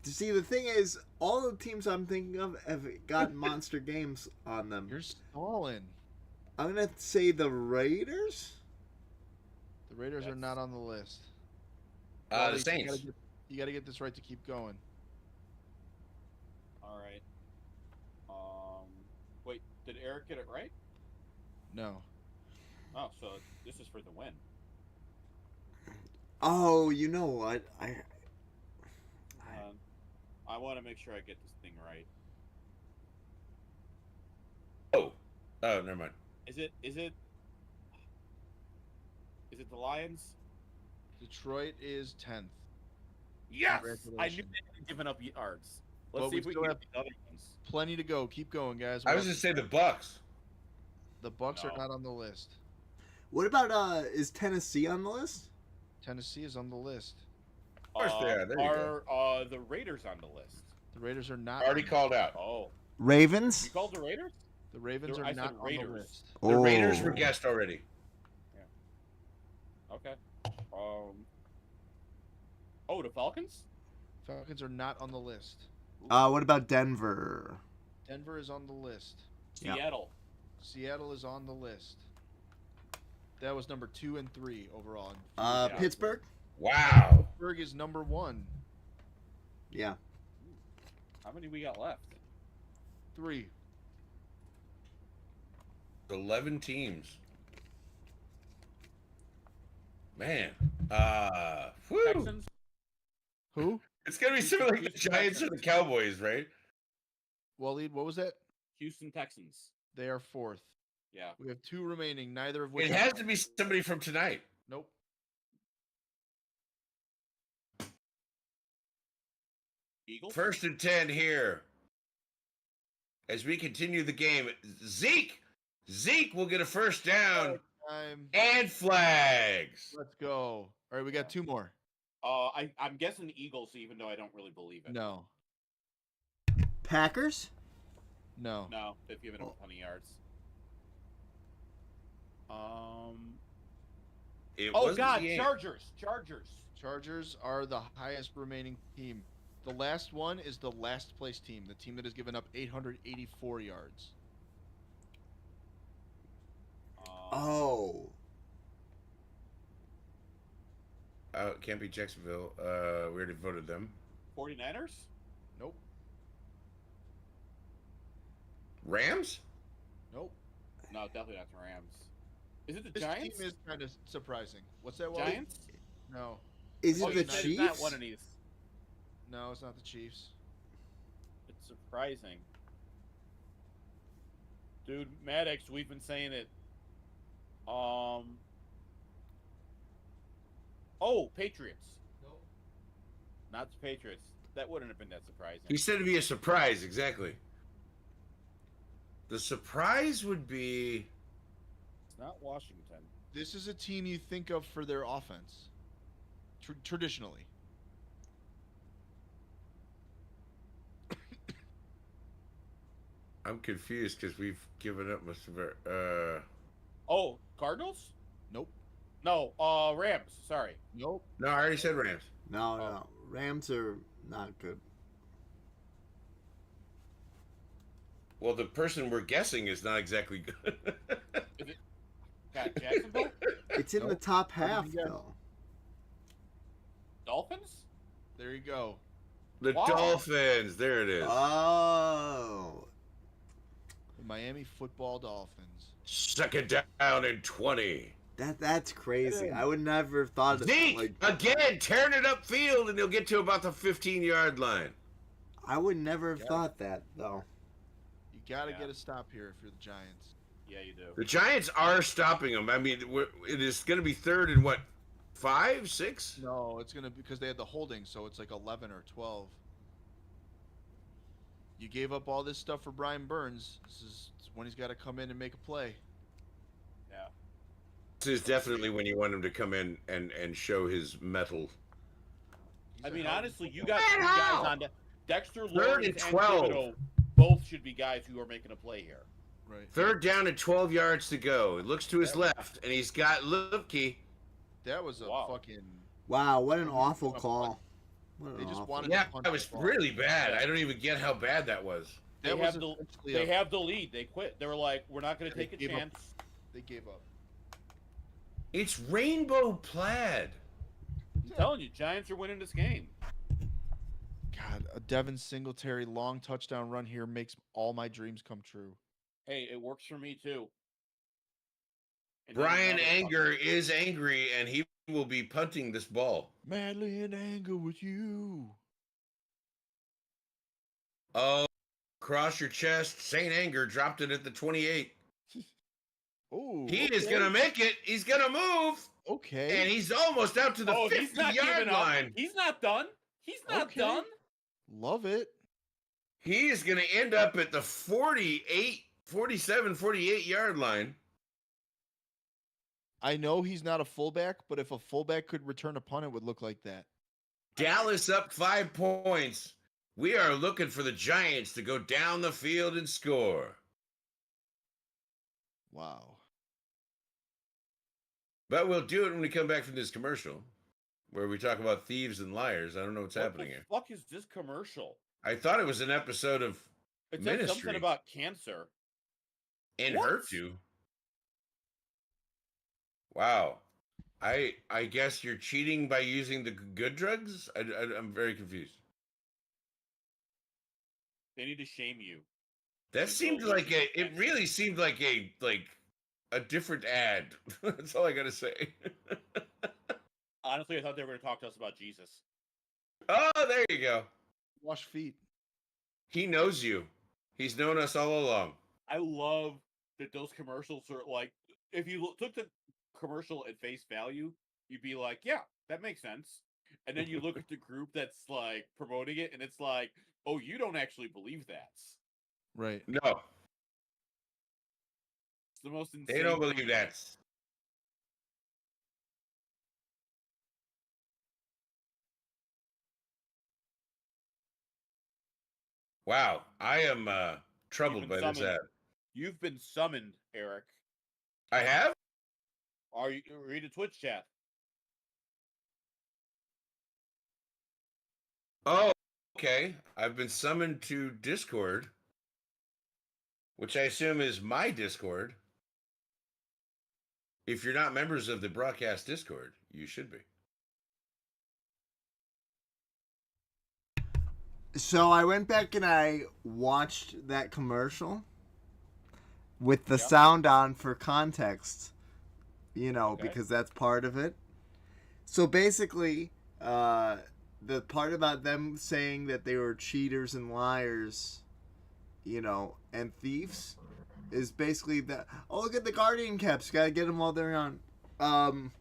[SPEAKER 1] See, the thing is, all the teams I'm thinking of have got monster games on them.
[SPEAKER 4] You're stalling.
[SPEAKER 1] I'm gonna say the Raiders.
[SPEAKER 4] The Raiders are not on the list.
[SPEAKER 3] The
[SPEAKER 4] Wally,
[SPEAKER 3] Saints.
[SPEAKER 4] You gotta get this right to keep going.
[SPEAKER 6] All right. Wait, did Eric get it right?
[SPEAKER 4] No.
[SPEAKER 6] Oh, so this is for the win.
[SPEAKER 1] Oh, you know what?
[SPEAKER 6] I want to make sure I get this thing right.
[SPEAKER 3] Oh, never mind.
[SPEAKER 6] Is it the Lions?
[SPEAKER 4] Detroit is 10th.
[SPEAKER 3] Yes.
[SPEAKER 6] I knew
[SPEAKER 4] Congratulations.
[SPEAKER 6] they hadn't given up yards.
[SPEAKER 4] But
[SPEAKER 6] Let's see
[SPEAKER 4] we
[SPEAKER 6] if we
[SPEAKER 4] still
[SPEAKER 6] can
[SPEAKER 4] have-
[SPEAKER 6] get the other ones.
[SPEAKER 4] Plenty to go. Keep going, guys.
[SPEAKER 3] I was just saying the Bucks.
[SPEAKER 4] The Bucks are
[SPEAKER 6] No.
[SPEAKER 4] not on the list.
[SPEAKER 1] What about is Tennessee on the list?
[SPEAKER 4] Tennessee is on the list.
[SPEAKER 3] Of course they are. There you go.
[SPEAKER 6] Are the Raiders on the list?
[SPEAKER 4] The Raiders are not.
[SPEAKER 3] Already
[SPEAKER 4] on the-
[SPEAKER 3] called out.
[SPEAKER 6] Oh,
[SPEAKER 1] Ravens.
[SPEAKER 6] you called the Raiders?
[SPEAKER 4] The Ravens
[SPEAKER 6] I
[SPEAKER 4] are
[SPEAKER 6] said
[SPEAKER 4] not on the
[SPEAKER 6] Raiders.
[SPEAKER 4] list.
[SPEAKER 3] The Raiders
[SPEAKER 1] Oh.
[SPEAKER 3] were guessed already.
[SPEAKER 6] Okay. Oh, the Falcons?
[SPEAKER 4] Falcons are not on the list.
[SPEAKER 1] What about Denver?
[SPEAKER 4] Denver is on the list.
[SPEAKER 1] Yeah.
[SPEAKER 6] Seattle.
[SPEAKER 4] Seattle is on the list. That was number 2 and 3 overall.
[SPEAKER 6] Yeah.
[SPEAKER 1] Pittsburgh.
[SPEAKER 3] Wow.
[SPEAKER 4] Pittsburgh is number 1.
[SPEAKER 1] Yeah.
[SPEAKER 6] How many we got left?
[SPEAKER 4] 3.
[SPEAKER 3] 11 teams. Man. Whew.
[SPEAKER 6] Texans?
[SPEAKER 4] Who?
[SPEAKER 3] It's gonna be something like the Giants or the Cowboys, right?
[SPEAKER 4] Waleed, what was that?
[SPEAKER 6] Houston Texans.
[SPEAKER 4] They are 4th.
[SPEAKER 6] Yeah.
[SPEAKER 4] We have 2 remaining, neither of which.
[SPEAKER 3] It has to be somebody from tonight.
[SPEAKER 4] Nope.
[SPEAKER 6] Eagles?
[SPEAKER 3] 1st and 10 here. As we continue the game, Zeke will get a first down
[SPEAKER 4] Time.
[SPEAKER 3] and flags.
[SPEAKER 4] Let's go. All right, we got 2 more.
[SPEAKER 6] I'm guessing the Eagles, even though I don't really believe it.
[SPEAKER 4] No.
[SPEAKER 1] Packers.
[SPEAKER 4] No.
[SPEAKER 6] No, they've given up plenty of yards.
[SPEAKER 3] It
[SPEAKER 6] Oh
[SPEAKER 3] wasn't
[SPEAKER 6] God,
[SPEAKER 3] the Yankees.
[SPEAKER 6] Chargers.
[SPEAKER 4] Chargers are the highest remaining team. The last one is the last place team, the team that has given up 884 yards.
[SPEAKER 1] Oh.
[SPEAKER 3] It can't be Jacksonville. We already voted them.
[SPEAKER 6] 49ers?
[SPEAKER 4] Nope.
[SPEAKER 3] Rams?
[SPEAKER 4] Nope.
[SPEAKER 6] No, definitely not the Rams. Is it the
[SPEAKER 4] This
[SPEAKER 6] Giants?
[SPEAKER 4] team is kind of surprising. What's that, Wally?
[SPEAKER 6] Giants?
[SPEAKER 4] No.
[SPEAKER 1] Is
[SPEAKER 6] Oh,
[SPEAKER 1] it
[SPEAKER 6] you
[SPEAKER 1] the
[SPEAKER 6] said
[SPEAKER 1] Chiefs?
[SPEAKER 6] It's not one of these.
[SPEAKER 4] No, it's not the Chiefs.
[SPEAKER 6] It's surprising. Dude, Maddox, we've been saying it. Oh, Patriots.
[SPEAKER 4] Nope.
[SPEAKER 6] Not the Patriots. That wouldn't have been that surprising.
[SPEAKER 3] He said it'd be a surprise, exactly. The surprise would be
[SPEAKER 6] It's not Washington.
[SPEAKER 4] This is a team you think of for their offense. Traditionally.
[SPEAKER 3] I'm confused because we've given up most of our
[SPEAKER 6] Oh, Cardinals?
[SPEAKER 4] Nope.
[SPEAKER 6] No, Rams. Sorry.
[SPEAKER 4] Nope.
[SPEAKER 3] No, I already said Rams.
[SPEAKER 1] No,
[SPEAKER 6] Oh.
[SPEAKER 1] no. Rams are not good.
[SPEAKER 3] Well, the person we're guessing is not exactly good.
[SPEAKER 6] Got Jacksonville?
[SPEAKER 1] It's in the
[SPEAKER 4] Nope.
[SPEAKER 1] top
[SPEAKER 4] How
[SPEAKER 1] half
[SPEAKER 4] did you guess?
[SPEAKER 1] though.
[SPEAKER 6] Dolphins?
[SPEAKER 4] There you go.
[SPEAKER 3] The
[SPEAKER 6] Wow.
[SPEAKER 3] Dolphins. There it is.
[SPEAKER 1] Oh.
[SPEAKER 4] The Miami Football Dolphins.
[SPEAKER 3] Suck it down in 20.
[SPEAKER 1] That's crazy. I would never have thought of
[SPEAKER 3] Zeke,
[SPEAKER 1] like
[SPEAKER 3] again, tearing it upfield, and he'll get to about the 15-yard line.
[SPEAKER 1] I would never have
[SPEAKER 4] Yeah.
[SPEAKER 1] thought that though.
[SPEAKER 4] You got to
[SPEAKER 6] Yeah.
[SPEAKER 4] get a stop here if you're the Giants.
[SPEAKER 6] Yeah, you do.
[SPEAKER 3] The Giants are stopping them. I mean, it is going to be 3rd and what, 5, 6?
[SPEAKER 4] No, it's going to because they had the holding, so it's like 11 or 12. You gave up all this stuff for Brian Burns. This is when he's got to come in and make a play.
[SPEAKER 6] Yeah.
[SPEAKER 3] is definitely when you want him to come in and show his mettle.
[SPEAKER 6] I mean, honestly, you got
[SPEAKER 7] Man,
[SPEAKER 6] three guys
[SPEAKER 7] how?
[SPEAKER 6] on Dexter,
[SPEAKER 3] Third
[SPEAKER 6] Lawrence,
[SPEAKER 3] and
[SPEAKER 6] and
[SPEAKER 3] 12.
[SPEAKER 6] Thibodeau. Both should be guys who are making a play here.
[SPEAKER 4] Right.
[SPEAKER 3] Third down and 12 yards to go. It looks to his
[SPEAKER 4] That-
[SPEAKER 3] left, and he's got Lupke.
[SPEAKER 4] That was a
[SPEAKER 6] Wow.
[SPEAKER 4] fucking.
[SPEAKER 1] Wow, what an awful call.
[SPEAKER 4] They just
[SPEAKER 1] awful-
[SPEAKER 4] wanted
[SPEAKER 3] Yeah,
[SPEAKER 4] to punch
[SPEAKER 3] that was
[SPEAKER 4] the ball.
[SPEAKER 3] really bad. I don't even get how bad that was.
[SPEAKER 6] They
[SPEAKER 4] That
[SPEAKER 6] have
[SPEAKER 4] was
[SPEAKER 6] the
[SPEAKER 4] essentially
[SPEAKER 6] they
[SPEAKER 4] a-
[SPEAKER 6] have the lead. They quit. They were like, we're not going to
[SPEAKER 4] They
[SPEAKER 6] take a
[SPEAKER 4] gave up.
[SPEAKER 6] chance.
[SPEAKER 4] They gave up.
[SPEAKER 3] It's rainbow plaid.
[SPEAKER 6] I'm telling you, Giants are winning this game.
[SPEAKER 4] God, a Devin Singletary long touchdown run here makes all my dreams come true.
[SPEAKER 6] Hey, it works for me too. And
[SPEAKER 3] Brian
[SPEAKER 6] then
[SPEAKER 3] Anger is angry, and he will be punting this ball.
[SPEAKER 4] Madly in anger with you.
[SPEAKER 3] Oh, cross your chest. Saint Anger dropped it at the 28.
[SPEAKER 4] Oh,
[SPEAKER 3] He is going to make it. He's going to move.
[SPEAKER 4] Okay.
[SPEAKER 3] And he's almost out to the
[SPEAKER 6] he's not
[SPEAKER 3] 50-yard
[SPEAKER 6] giving up.
[SPEAKER 3] line.
[SPEAKER 6] He's not done. He's not
[SPEAKER 4] Okay.
[SPEAKER 6] done.
[SPEAKER 4] Love it.
[SPEAKER 3] He is going to end up at the 48-yard line.
[SPEAKER 4] I know he's not a fullback, but if a fullback could return a punt, it would look like that.
[SPEAKER 3] Dallas up 5 points. We are looking for the Giants to go down the field and score.
[SPEAKER 4] Wow.
[SPEAKER 3] But we'll do it when we come back from this commercial, where we talk about thieves and liars. I don't know what's happening here.
[SPEAKER 6] What the fuck is this commercial?
[SPEAKER 3] I thought it was an episode of
[SPEAKER 6] It said
[SPEAKER 3] Ministry.
[SPEAKER 6] something about cancer.
[SPEAKER 3] In
[SPEAKER 6] What?
[SPEAKER 3] Hurt You. Wow. I guess you're cheating by using the good drugs? I'm very confused.
[SPEAKER 6] They need to shame you.
[SPEAKER 3] That seemed like it really seemed like a different ad. That's all I gotta say.
[SPEAKER 6] Honestly, I thought they were going to talk to us about Jesus.
[SPEAKER 3] Oh, there you go.
[SPEAKER 4] Wash feet.
[SPEAKER 3] He knows you. He's known us all along.
[SPEAKER 6] I love that those commercials are like, if you took the commercial at face value, you'd be like, yeah, that makes sense. And then you look at the group that's like promoting it, and it's like, oh, you don't actually believe that.
[SPEAKER 4] Right.
[SPEAKER 3] No,
[SPEAKER 6] It's the most insane.
[SPEAKER 3] they don't
[SPEAKER 6] thing.
[SPEAKER 3] believe that. Wow, I am troubled
[SPEAKER 6] You've
[SPEAKER 3] by
[SPEAKER 6] been
[SPEAKER 3] this ad.
[SPEAKER 6] summoned. You've been summoned, Eric.
[SPEAKER 3] I have?
[SPEAKER 6] Are you read a Twitch chat?
[SPEAKER 3] Oh, okay. I've been summoned to Discord, which I assume is my Discord. If you're not members of the broadcast Discord, you should be.
[SPEAKER 1] So I went back and I watched that commercial with the
[SPEAKER 6] Yeah.
[SPEAKER 1] sound on for context,
[SPEAKER 6] Okay.
[SPEAKER 1] because that's part of it. So basically, the part about them saying that they were cheaters and liars, and thieves, is basically that. Oh, look at the Guardian caps! Gotta get them while they're on.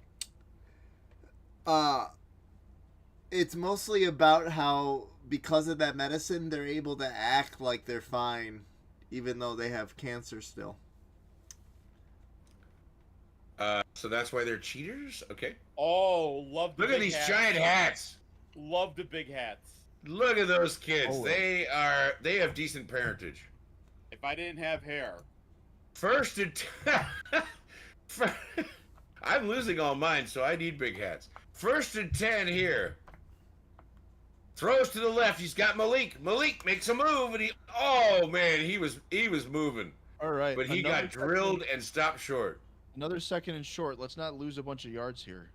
[SPEAKER 1] It's mostly about how because of that medicine, they're able to act like they're fine, even though they have cancer still.
[SPEAKER 3] So that's why they're cheaters? Okay.
[SPEAKER 6] Oh, love the
[SPEAKER 3] Look at
[SPEAKER 6] big
[SPEAKER 3] these
[SPEAKER 6] hats.
[SPEAKER 3] giant hats.
[SPEAKER 6] Love the big hats.
[SPEAKER 3] Look at those kids.
[SPEAKER 4] Oh,
[SPEAKER 3] They have decent parentage.
[SPEAKER 6] If I didn't have hair,
[SPEAKER 3] First and I'm losing all mine, so I need big hats. 1st and 10 here. Throws to the left. He's got Malik. Malik makes a move, and oh man, he was moving,
[SPEAKER 4] All right.
[SPEAKER 3] but he
[SPEAKER 4] another
[SPEAKER 3] got drilled and stopped short.
[SPEAKER 4] Another second and short. Let's not lose a bunch of yards here.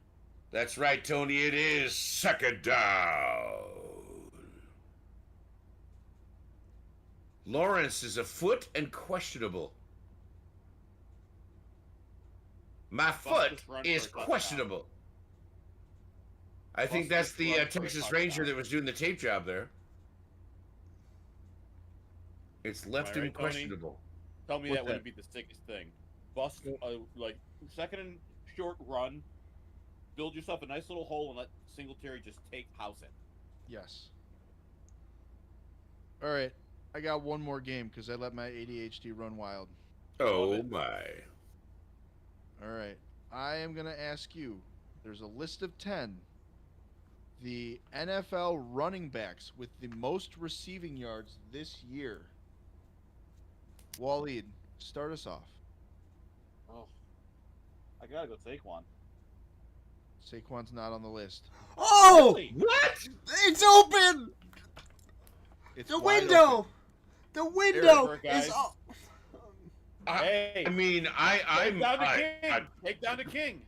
[SPEAKER 3] That's right, Tony. It is second down. Lawrence is afoot and questionable. My foot
[SPEAKER 6] Busted run
[SPEAKER 3] is
[SPEAKER 6] for a touchdown.
[SPEAKER 3] questionable. I think
[SPEAKER 6] Busted
[SPEAKER 3] that's the
[SPEAKER 6] run for a
[SPEAKER 3] Texas
[SPEAKER 6] touchdown.
[SPEAKER 3] Ranger that was doing the tape job there. It's left
[SPEAKER 6] Am I
[SPEAKER 3] him
[SPEAKER 6] right, Tony?
[SPEAKER 3] questionable.
[SPEAKER 6] tell me
[SPEAKER 4] What's
[SPEAKER 6] that wouldn't be the sickest thing. Bust a second and short run, build yourself a nice little hole, and let Singletary just take house it.
[SPEAKER 4] Yes. All right. I got one more game because I let my ADHD run wild.
[SPEAKER 3] Oh
[SPEAKER 6] it.
[SPEAKER 3] my.
[SPEAKER 4] All right. I am going to ask you. There's a list of 10. The NFL running backs with the most receiving yards this year. Waleed, start us off.
[SPEAKER 6] Oh, I gotta go Saquon.
[SPEAKER 4] Saquon's not on the list.
[SPEAKER 1] Oh,
[SPEAKER 6] Really?
[SPEAKER 3] What?
[SPEAKER 1] it's open.
[SPEAKER 4] It's
[SPEAKER 1] The
[SPEAKER 4] wide
[SPEAKER 1] window.
[SPEAKER 4] open.
[SPEAKER 1] The window
[SPEAKER 6] Eric, guys.
[SPEAKER 1] is up.
[SPEAKER 6] Hey,
[SPEAKER 3] I mean,
[SPEAKER 6] take down the
[SPEAKER 3] I-
[SPEAKER 6] king. Take down the king.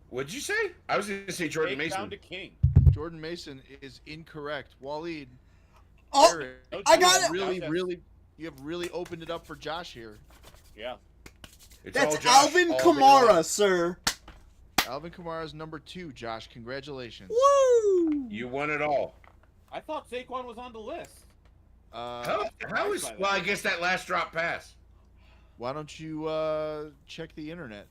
[SPEAKER 3] What'd you say? I was going to say Jordan
[SPEAKER 6] Take
[SPEAKER 3] Mason.
[SPEAKER 6] down the king.
[SPEAKER 4] Jordan Mason is incorrect. Waleed,
[SPEAKER 1] Oh,
[SPEAKER 4] Eric,
[SPEAKER 6] No
[SPEAKER 1] I got
[SPEAKER 6] Jordan
[SPEAKER 1] it.
[SPEAKER 4] really,
[SPEAKER 6] Mason.
[SPEAKER 4] really, you have really opened it up for Josh here.
[SPEAKER 6] Yeah.
[SPEAKER 3] It's all
[SPEAKER 1] that's
[SPEAKER 3] Josh
[SPEAKER 1] Alvin
[SPEAKER 3] all
[SPEAKER 1] Kamara,
[SPEAKER 3] day
[SPEAKER 1] sir.
[SPEAKER 4] Alvin Kamara's number 2. Josh, congratulations.
[SPEAKER 1] Woo!
[SPEAKER 3] long. You won it all.
[SPEAKER 6] I thought Saquon was on the list.
[SPEAKER 3] How is? Well, I guess that last drop pass.
[SPEAKER 4] Why don't you check the internet?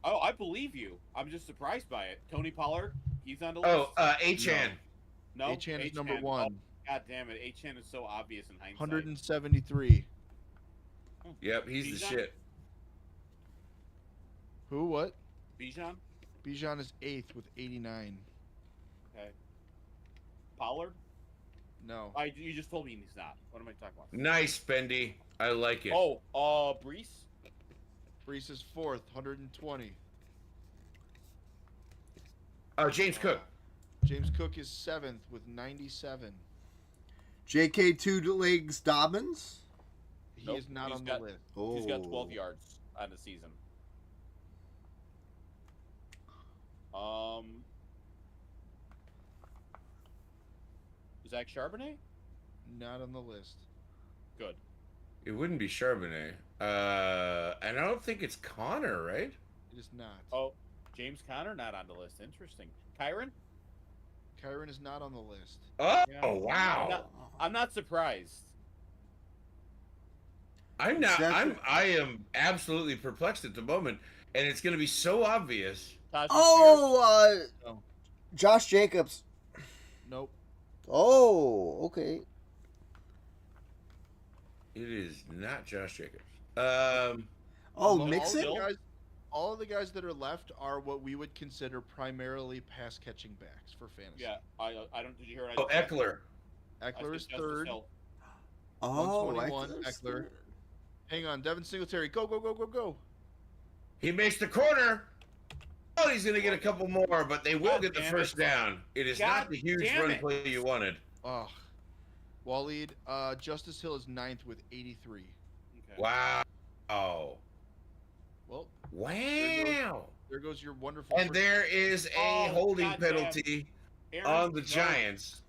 [SPEAKER 6] Oh, I believe you. I'm just surprised by it. Tony Pollard, he's on the list.
[SPEAKER 3] Oh, Achan.
[SPEAKER 6] no,
[SPEAKER 4] Achan is number
[SPEAKER 6] Achane.
[SPEAKER 4] 1.
[SPEAKER 6] Oh, God damn it, Achan is so obvious in hindsight.
[SPEAKER 4] 173.
[SPEAKER 3] Yep, he's the
[SPEAKER 6] Bijan?
[SPEAKER 3] shit.
[SPEAKER 4] Who? What?
[SPEAKER 6] Bijan,
[SPEAKER 4] Bijan is 8th with 89.
[SPEAKER 6] okay. Pollard,
[SPEAKER 4] No.
[SPEAKER 6] you just told me he's not. What am I talking about?
[SPEAKER 3] Nice, Bendy. I like it.
[SPEAKER 6] Oh, Brees.
[SPEAKER 4] Brees is 4th, 120.
[SPEAKER 3] James Cook.
[SPEAKER 4] James Cook is 7th with 97.
[SPEAKER 1] J.K. Two Legs Dobbins.
[SPEAKER 4] He
[SPEAKER 6] Nope,
[SPEAKER 4] is not
[SPEAKER 6] he's
[SPEAKER 4] on
[SPEAKER 6] got-
[SPEAKER 4] the list.
[SPEAKER 1] Oh.
[SPEAKER 6] He's got 12 yards on the season. Zach Charbonnet?
[SPEAKER 4] Not on the list.
[SPEAKER 6] Good.
[SPEAKER 3] It wouldn't be Charbonnet. And I don't think it's Connor, right?
[SPEAKER 4] It is not.
[SPEAKER 6] Oh, James Conner not on the list. Interesting. Kyron?
[SPEAKER 4] Kyron is not on the list.
[SPEAKER 3] Oh,
[SPEAKER 6] Yeah.
[SPEAKER 3] wow.
[SPEAKER 6] I'm not surprised.
[SPEAKER 3] I'm not.
[SPEAKER 1] Exactly.
[SPEAKER 3] I am absolutely perplexed at the moment, and it's going to be so obvious.
[SPEAKER 6] Tajay
[SPEAKER 1] Oh,
[SPEAKER 4] No.
[SPEAKER 1] Josh Jacobs.
[SPEAKER 4] Nope.
[SPEAKER 1] Oh, okay.
[SPEAKER 3] It is not Josh Jacobs.
[SPEAKER 1] Oh,
[SPEAKER 4] All
[SPEAKER 1] Mixon.
[SPEAKER 4] of the guys- all of the guys that are left are what we would consider primarily pass catching backs for fantasy.
[SPEAKER 6] Yeah, I don't. Did you hear what I
[SPEAKER 3] Oh,
[SPEAKER 6] said?
[SPEAKER 3] Eckler.
[SPEAKER 6] I
[SPEAKER 4] Eckler is
[SPEAKER 6] said Justice
[SPEAKER 4] 3rd.
[SPEAKER 6] Hill.
[SPEAKER 1] Oh,
[SPEAKER 4] 121,
[SPEAKER 1] Eckler's
[SPEAKER 4] Eckler.
[SPEAKER 1] third.
[SPEAKER 4] Hang on, Devin Singletary. Go, go, go, go, go.
[SPEAKER 3] He makes the corner. Oh, he's going to get a couple more, but they will
[SPEAKER 6] God
[SPEAKER 3] get the
[SPEAKER 6] damn
[SPEAKER 3] first
[SPEAKER 6] it.
[SPEAKER 3] down. It is
[SPEAKER 6] God
[SPEAKER 3] not the huge
[SPEAKER 6] damn
[SPEAKER 3] run
[SPEAKER 6] it.
[SPEAKER 3] play you wanted.
[SPEAKER 4] Oh. Waleed, Justice Hill is 9th with 83.
[SPEAKER 6] Okay.
[SPEAKER 3] Wow. Oh.
[SPEAKER 4] Well,
[SPEAKER 3] Wow.
[SPEAKER 4] there goes your wonderful.
[SPEAKER 3] And there is a
[SPEAKER 6] Oh,
[SPEAKER 3] holding
[SPEAKER 6] goddamn.
[SPEAKER 3] penalty
[SPEAKER 6] Aaron
[SPEAKER 3] on the
[SPEAKER 6] Jones.
[SPEAKER 3] Giants.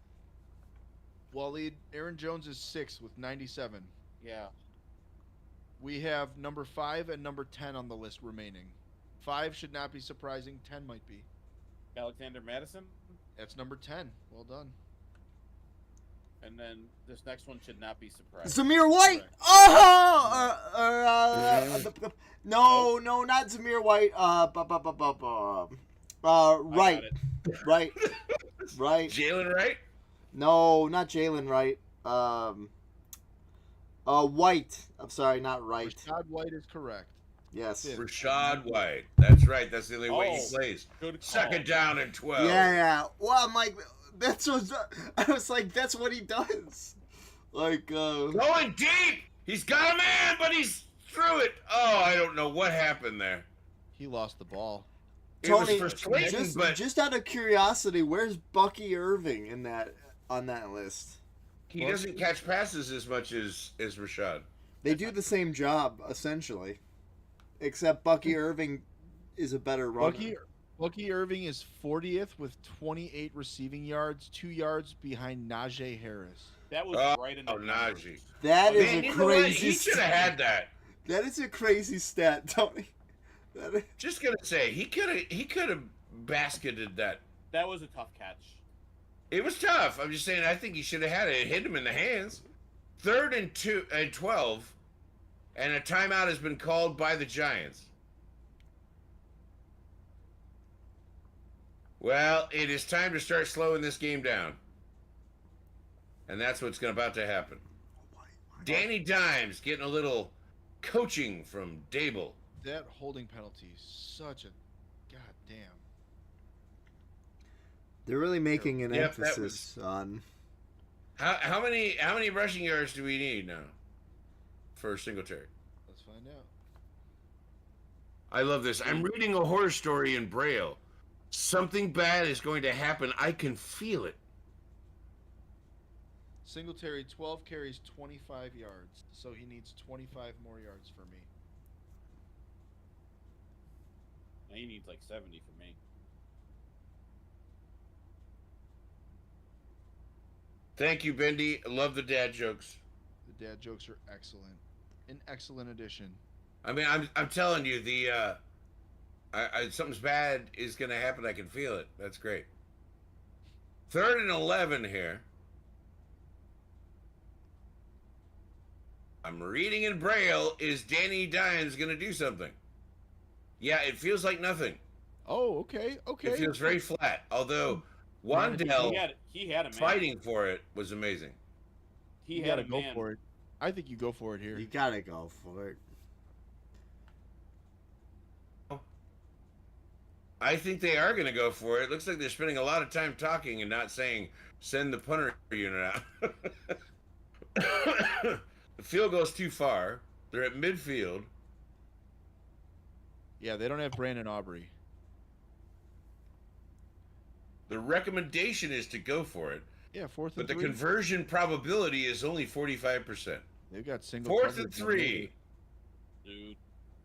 [SPEAKER 4] Waleed, Aaron Jones is 6th with 97.
[SPEAKER 6] Yeah.
[SPEAKER 4] We have number 5 and number 10 on the list remaining. 5 should not be surprising. 10 might be.
[SPEAKER 6] Alexander Madison,
[SPEAKER 4] That's number 10. Well done.
[SPEAKER 6] and then this next one should not be surprising.
[SPEAKER 1] Zamir White.
[SPEAKER 6] Okay.
[SPEAKER 1] Oh, no, not Zamir White.
[SPEAKER 6] I
[SPEAKER 1] Right,
[SPEAKER 6] got it.
[SPEAKER 1] right.
[SPEAKER 3] Jalen Wright?
[SPEAKER 1] No, not Jalen Wright. White. I'm sorry, not Wright.
[SPEAKER 4] Rashad White is correct.
[SPEAKER 1] Yes.
[SPEAKER 4] Yeah.
[SPEAKER 3] Rashad White. That's right. That's the only way
[SPEAKER 6] Oh.
[SPEAKER 3] he plays.
[SPEAKER 6] Good call.
[SPEAKER 3] Second down and 12.
[SPEAKER 1] Yeah. Well, I'm like, I was like, that's what he does. Like,
[SPEAKER 3] Going deep. He's got a man, but he's through it. Oh, I don't know what happened there.
[SPEAKER 4] He lost the ball.
[SPEAKER 1] Tony,
[SPEAKER 3] it was for Slayton,
[SPEAKER 1] just,
[SPEAKER 3] but
[SPEAKER 1] just out of curiosity, where's Bucky Irving on that list?
[SPEAKER 3] he doesn't catch passes as much as Rashad.
[SPEAKER 1] They do the same job essentially, except Bucky Irving is a better runner.
[SPEAKER 4] Bucky Irving is 40th with 28 receiving yards, 2 yards behind Najee Harris.
[SPEAKER 6] That was right in the
[SPEAKER 3] Najee.
[SPEAKER 1] That is
[SPEAKER 3] Man,
[SPEAKER 1] a
[SPEAKER 3] you know what?
[SPEAKER 1] crazy.
[SPEAKER 3] He should have had that.
[SPEAKER 1] That is a crazy stat, Tony.
[SPEAKER 3] Just gonna say he could have basketed that.
[SPEAKER 6] That was a tough catch.
[SPEAKER 3] It was tough. I'm just saying. I think he should have had it. It hit him in the hands. 3rd and 12, and a timeout has been called by the Giants. Well, it is time to start slowing this game down, and that's what's about to happen. Danny Dimes getting a little coaching from Dable.
[SPEAKER 4] That holding penalty is such a goddamn.
[SPEAKER 1] They're really making an
[SPEAKER 3] Yep, that
[SPEAKER 1] emphasis on.
[SPEAKER 3] How many rushing yards do we need now for Singletary?
[SPEAKER 4] Let's find out.
[SPEAKER 3] I love this. I'm reading a horror story in Braille. Something bad is going to happen. I can feel it.
[SPEAKER 4] Singletary 12 carries 25 yards, so he needs 25 more yards for me.
[SPEAKER 6] He needs like 70 for me.
[SPEAKER 3] Thank you, Bendy. I love the dad jokes.
[SPEAKER 4] The dad jokes are excellent. An excellent addition.
[SPEAKER 3] I mean, I'm telling you, something's bad is going to happen. I can feel it. That's great. 3rd and 11 here. I'm reading in Braille. Is Danny Dimes going to do something? Yeah, it feels like nothing.
[SPEAKER 4] Oh, okay, okay.
[SPEAKER 3] It feels very flat. Although Wandell
[SPEAKER 6] He had a man.
[SPEAKER 3] fighting for it was amazing.
[SPEAKER 6] He
[SPEAKER 4] You
[SPEAKER 6] had
[SPEAKER 4] gotta
[SPEAKER 6] a
[SPEAKER 4] go
[SPEAKER 6] man.
[SPEAKER 4] for it. I think you go for it here.
[SPEAKER 1] You gotta go for it.
[SPEAKER 3] I think they are going to go for it. Looks like they're spending a lot of time talking and not saying, send the punter unit out. The field goes too far. They're at midfield.
[SPEAKER 4] Yeah, they don't have Brandon Aubrey.
[SPEAKER 3] The recommendation is to go for it,
[SPEAKER 4] Yeah, 4th
[SPEAKER 3] but
[SPEAKER 4] and
[SPEAKER 3] the
[SPEAKER 4] 3.
[SPEAKER 3] conversion probability is only 45%.
[SPEAKER 4] They've got single
[SPEAKER 3] 4th
[SPEAKER 4] coverage
[SPEAKER 3] and
[SPEAKER 4] on
[SPEAKER 3] 3.
[SPEAKER 6] Dude.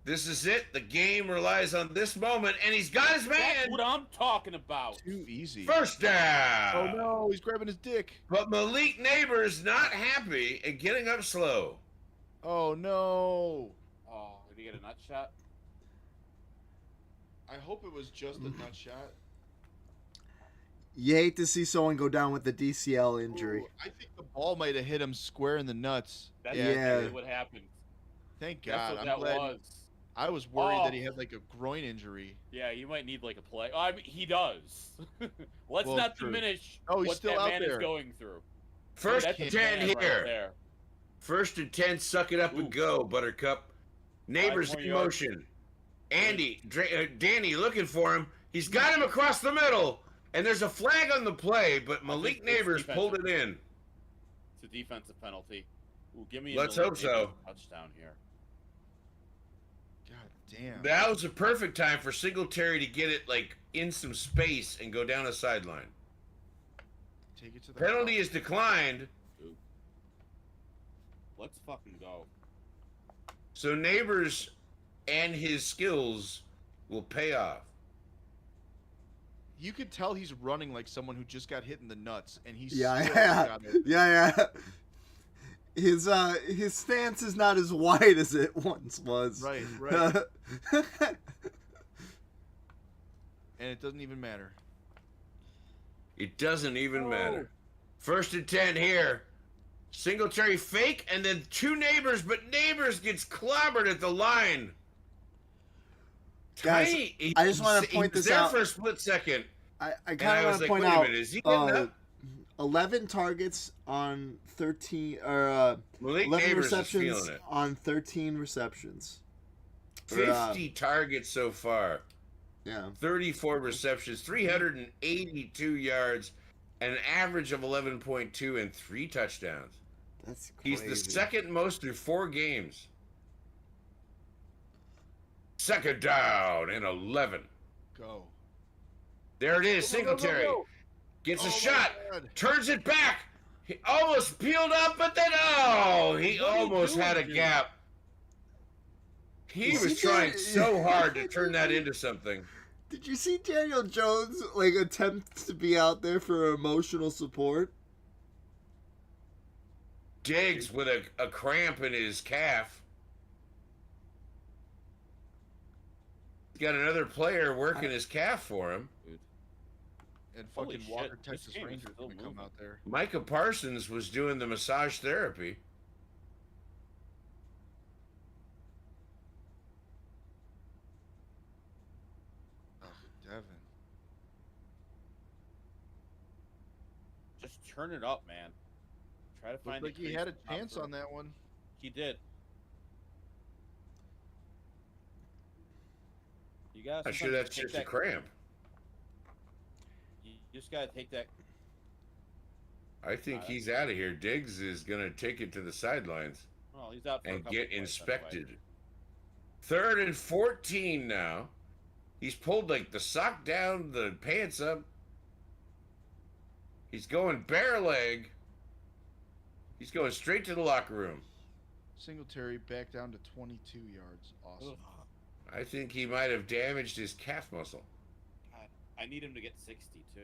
[SPEAKER 3] This is it. The game relies on this moment, and he's got his
[SPEAKER 6] That's
[SPEAKER 3] man.
[SPEAKER 6] what I'm talking about.
[SPEAKER 4] Too easy.
[SPEAKER 3] First down.
[SPEAKER 4] Oh no, he's grabbing his dick.
[SPEAKER 3] But Malik Neighbors not happy and getting up slow.
[SPEAKER 4] Oh no.
[SPEAKER 6] Oh, did he get a nut shot?
[SPEAKER 4] I hope it was just a nut shot.
[SPEAKER 1] You hate to see someone go down with the DCL injury.
[SPEAKER 4] Ooh, I think the ball might have hit him square in the nuts.
[SPEAKER 6] That's
[SPEAKER 1] Yeah.
[SPEAKER 6] exactly what happened.
[SPEAKER 4] Thank
[SPEAKER 6] That's
[SPEAKER 4] God.
[SPEAKER 6] what
[SPEAKER 4] I'm
[SPEAKER 6] that
[SPEAKER 4] glad.
[SPEAKER 6] was.
[SPEAKER 4] I was worried that he
[SPEAKER 6] Oh.
[SPEAKER 4] had like a groin injury.
[SPEAKER 6] Yeah, you might need like a play. I mean, he does. Let's
[SPEAKER 4] Well,
[SPEAKER 6] not
[SPEAKER 4] true.
[SPEAKER 6] diminish
[SPEAKER 4] Oh, he's
[SPEAKER 6] what
[SPEAKER 4] still
[SPEAKER 6] that
[SPEAKER 4] out
[SPEAKER 6] man
[SPEAKER 4] there.
[SPEAKER 6] is going through.
[SPEAKER 3] First
[SPEAKER 6] That's
[SPEAKER 3] and
[SPEAKER 6] a
[SPEAKER 3] 10
[SPEAKER 6] man right
[SPEAKER 3] here.
[SPEAKER 6] there.
[SPEAKER 3] 1st and 10, suck it up and
[SPEAKER 6] Ooh.
[SPEAKER 3] go, Buttercup. Neighbors
[SPEAKER 6] 5 more
[SPEAKER 3] in
[SPEAKER 6] yards.
[SPEAKER 3] motion. Danny looking for him. He's got him across the middle, and there's a flag on the play, but Malik
[SPEAKER 6] it's
[SPEAKER 3] Neighbors
[SPEAKER 6] defensive.
[SPEAKER 3] pulled it in.
[SPEAKER 6] It's a defensive penalty. Ooh, give me a
[SPEAKER 3] Let's
[SPEAKER 6] Malik
[SPEAKER 3] hope so.
[SPEAKER 6] Neighbors touchdown here.
[SPEAKER 4] God damn.
[SPEAKER 3] That was a perfect time for Singletary to get it like in some space and go down a sideline.
[SPEAKER 4] Take it to the
[SPEAKER 3] Penalty is declined,
[SPEAKER 6] Let's fucking go.
[SPEAKER 3] so Neighbors and his skills will pay off.
[SPEAKER 4] You could tell he's running like someone who just got hit in the nuts, and he's
[SPEAKER 1] Yeah,
[SPEAKER 4] still
[SPEAKER 1] yeah,
[SPEAKER 4] got it.
[SPEAKER 1] yeah. His stance is not as wide as it once was.
[SPEAKER 4] Right, right. And it doesn't even matter.
[SPEAKER 3] It doesn't even matter. 1st and 10 here. Singletary fake, and then 2 Neighbors, but Neighbors gets clobbered at the line.
[SPEAKER 1] Guys,
[SPEAKER 3] Tiny.
[SPEAKER 1] I just wanna
[SPEAKER 3] He
[SPEAKER 1] point
[SPEAKER 3] was
[SPEAKER 1] this
[SPEAKER 3] there
[SPEAKER 1] out.
[SPEAKER 3] for a split second.
[SPEAKER 1] I
[SPEAKER 3] And
[SPEAKER 1] kind
[SPEAKER 3] I
[SPEAKER 1] of
[SPEAKER 3] was
[SPEAKER 1] want to
[SPEAKER 3] like,
[SPEAKER 1] point
[SPEAKER 3] wait a
[SPEAKER 1] out
[SPEAKER 3] minute, is he getting up?
[SPEAKER 1] 11 targets on 13
[SPEAKER 3] Malik
[SPEAKER 1] 11
[SPEAKER 3] Neighbors is
[SPEAKER 1] receptions
[SPEAKER 3] feeling it.
[SPEAKER 1] on 13 receptions.
[SPEAKER 3] 50 targets so far.
[SPEAKER 1] Yeah.
[SPEAKER 3] 34 receptions, 382 yards, and an average of 11.2 and 3 touchdowns.
[SPEAKER 1] That's
[SPEAKER 3] He's
[SPEAKER 1] crazy.
[SPEAKER 3] the second most through 4 games. 2nd down and 11.
[SPEAKER 4] Go.
[SPEAKER 3] There it is.
[SPEAKER 4] Go, go, go, go,
[SPEAKER 3] Singletary
[SPEAKER 4] go.
[SPEAKER 3] gets
[SPEAKER 4] Oh
[SPEAKER 3] a
[SPEAKER 4] my
[SPEAKER 3] shot,
[SPEAKER 4] God.
[SPEAKER 3] turns it back. He almost peeled up, but then, oh, he
[SPEAKER 6] What are you
[SPEAKER 3] almost
[SPEAKER 6] doing,
[SPEAKER 3] had a
[SPEAKER 6] dude?
[SPEAKER 3] gap. He
[SPEAKER 1] You
[SPEAKER 3] was
[SPEAKER 1] see
[SPEAKER 3] trying
[SPEAKER 1] that?
[SPEAKER 3] so hard to turn that into something.
[SPEAKER 1] Did you see Daniel Jones like attempt to be out there for emotional support?
[SPEAKER 3] Diggs with a cramp in his calf. He's got another player working his calf for him.
[SPEAKER 4] And
[SPEAKER 6] Holy
[SPEAKER 4] fucking
[SPEAKER 6] shit,
[SPEAKER 4] Walker,
[SPEAKER 6] this
[SPEAKER 4] Texas
[SPEAKER 6] game is
[SPEAKER 4] Rangers
[SPEAKER 6] still
[SPEAKER 4] gonna come
[SPEAKER 6] moving.
[SPEAKER 4] out there.
[SPEAKER 3] Micah Parsons was doing the massage therapy.
[SPEAKER 4] Oh, Devin.
[SPEAKER 6] Just turn it up, man. Try to
[SPEAKER 4] Looked
[SPEAKER 6] find.
[SPEAKER 4] like
[SPEAKER 6] the
[SPEAKER 4] he
[SPEAKER 6] crease
[SPEAKER 4] had a
[SPEAKER 6] to top
[SPEAKER 4] chance
[SPEAKER 6] through.
[SPEAKER 4] on that one.
[SPEAKER 6] He did. gotta
[SPEAKER 3] I'm sure
[SPEAKER 6] sometimes
[SPEAKER 3] that's
[SPEAKER 6] take
[SPEAKER 3] just a
[SPEAKER 6] that-
[SPEAKER 3] cramp.
[SPEAKER 6] You just gotta take that.
[SPEAKER 3] I think he's out of here. Diggs is going to take it to the sidelines
[SPEAKER 6] Well, he's out for a
[SPEAKER 3] and
[SPEAKER 6] couple
[SPEAKER 3] get
[SPEAKER 6] plays
[SPEAKER 3] inspected.
[SPEAKER 6] anyway.
[SPEAKER 3] 3rd and 14 now. He's pulled like the sock down, the pants up. He's going bare leg. He's going straight to the locker room.
[SPEAKER 4] Singletary back down to 22 yards. Awesome.
[SPEAKER 3] I think he might have damaged his calf muscle.
[SPEAKER 6] God, I need him to get 60 too.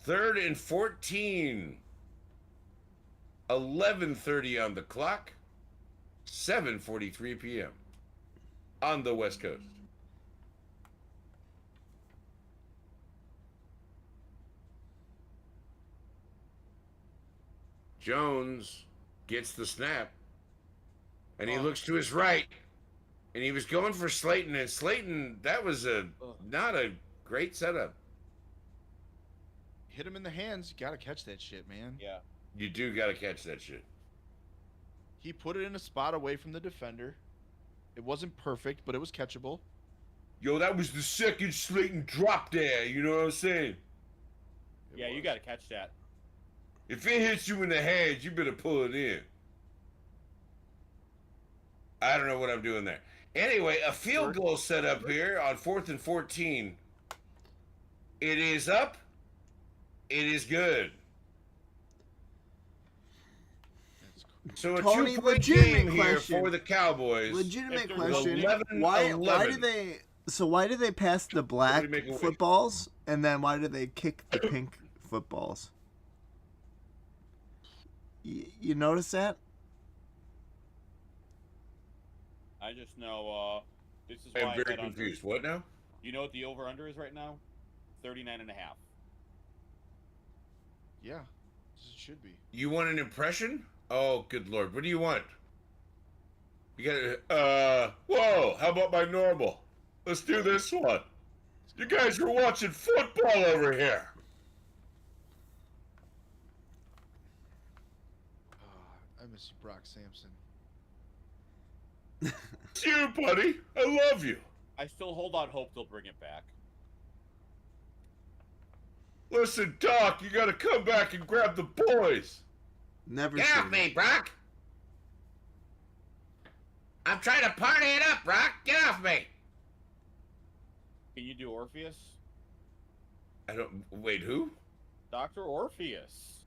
[SPEAKER 3] 3rd and 14. 11:30 on the clock. 7:43 p.m. on the West Coast. Jones gets the snap, and he looks to his right, and he was going for Slayton, and Slayton, that was not a great setup.
[SPEAKER 4] Hit him in the hands. You gotta catch that shit, man.
[SPEAKER 6] Yeah.
[SPEAKER 3] You do got to catch that shit.
[SPEAKER 4] He put it in a spot away from the defender. It wasn't perfect, but it was catchable.
[SPEAKER 3] Yo, that was the second Slayton drop there, you know what I'm saying?
[SPEAKER 6] Yeah, you gotta catch that.
[SPEAKER 3] If it hits you in the hands, you better pull it in. I don't know what I'm doing there. Anyway, a field goal set up here on 4th and 14. It is up. It is good. So a
[SPEAKER 1] Tony,
[SPEAKER 3] 2-point
[SPEAKER 1] legitimate
[SPEAKER 3] game here
[SPEAKER 1] question.
[SPEAKER 3] for the Cowboys.
[SPEAKER 1] Legitimate
[SPEAKER 6] If
[SPEAKER 1] question.
[SPEAKER 3] 11,
[SPEAKER 1] Why
[SPEAKER 3] 11.
[SPEAKER 1] did they? So why did they pass the black
[SPEAKER 3] Somebody make a wish.
[SPEAKER 1] footballs and then why did they kick the pink footballs? You notice that?
[SPEAKER 6] I just know this is
[SPEAKER 3] I'm
[SPEAKER 6] why I
[SPEAKER 3] very
[SPEAKER 6] bet under.
[SPEAKER 3] confused. What now?
[SPEAKER 6] You know what the over-under is right now? 39.5.
[SPEAKER 4] Yeah, as it should be.
[SPEAKER 3] You want an impression? Oh, good lord. What do you want? You got whoa, how about my normal? Let's do this one. You guys are watching football over here.
[SPEAKER 4] I miss you, Brock Sampson.
[SPEAKER 3] It's you, buddy. I love you.
[SPEAKER 6] I still hold out hope they'll bring it back.
[SPEAKER 3] Listen, Doc, you gotta come back and grab the boys.
[SPEAKER 1] Never
[SPEAKER 7] Get
[SPEAKER 1] seen
[SPEAKER 7] off me,
[SPEAKER 1] it.
[SPEAKER 7] Brock! I'm trying to party it up, Brock! Get off me!
[SPEAKER 6] Can you do Orpheus?
[SPEAKER 3] I don't. Wait, who?
[SPEAKER 6] Dr. Orpheus.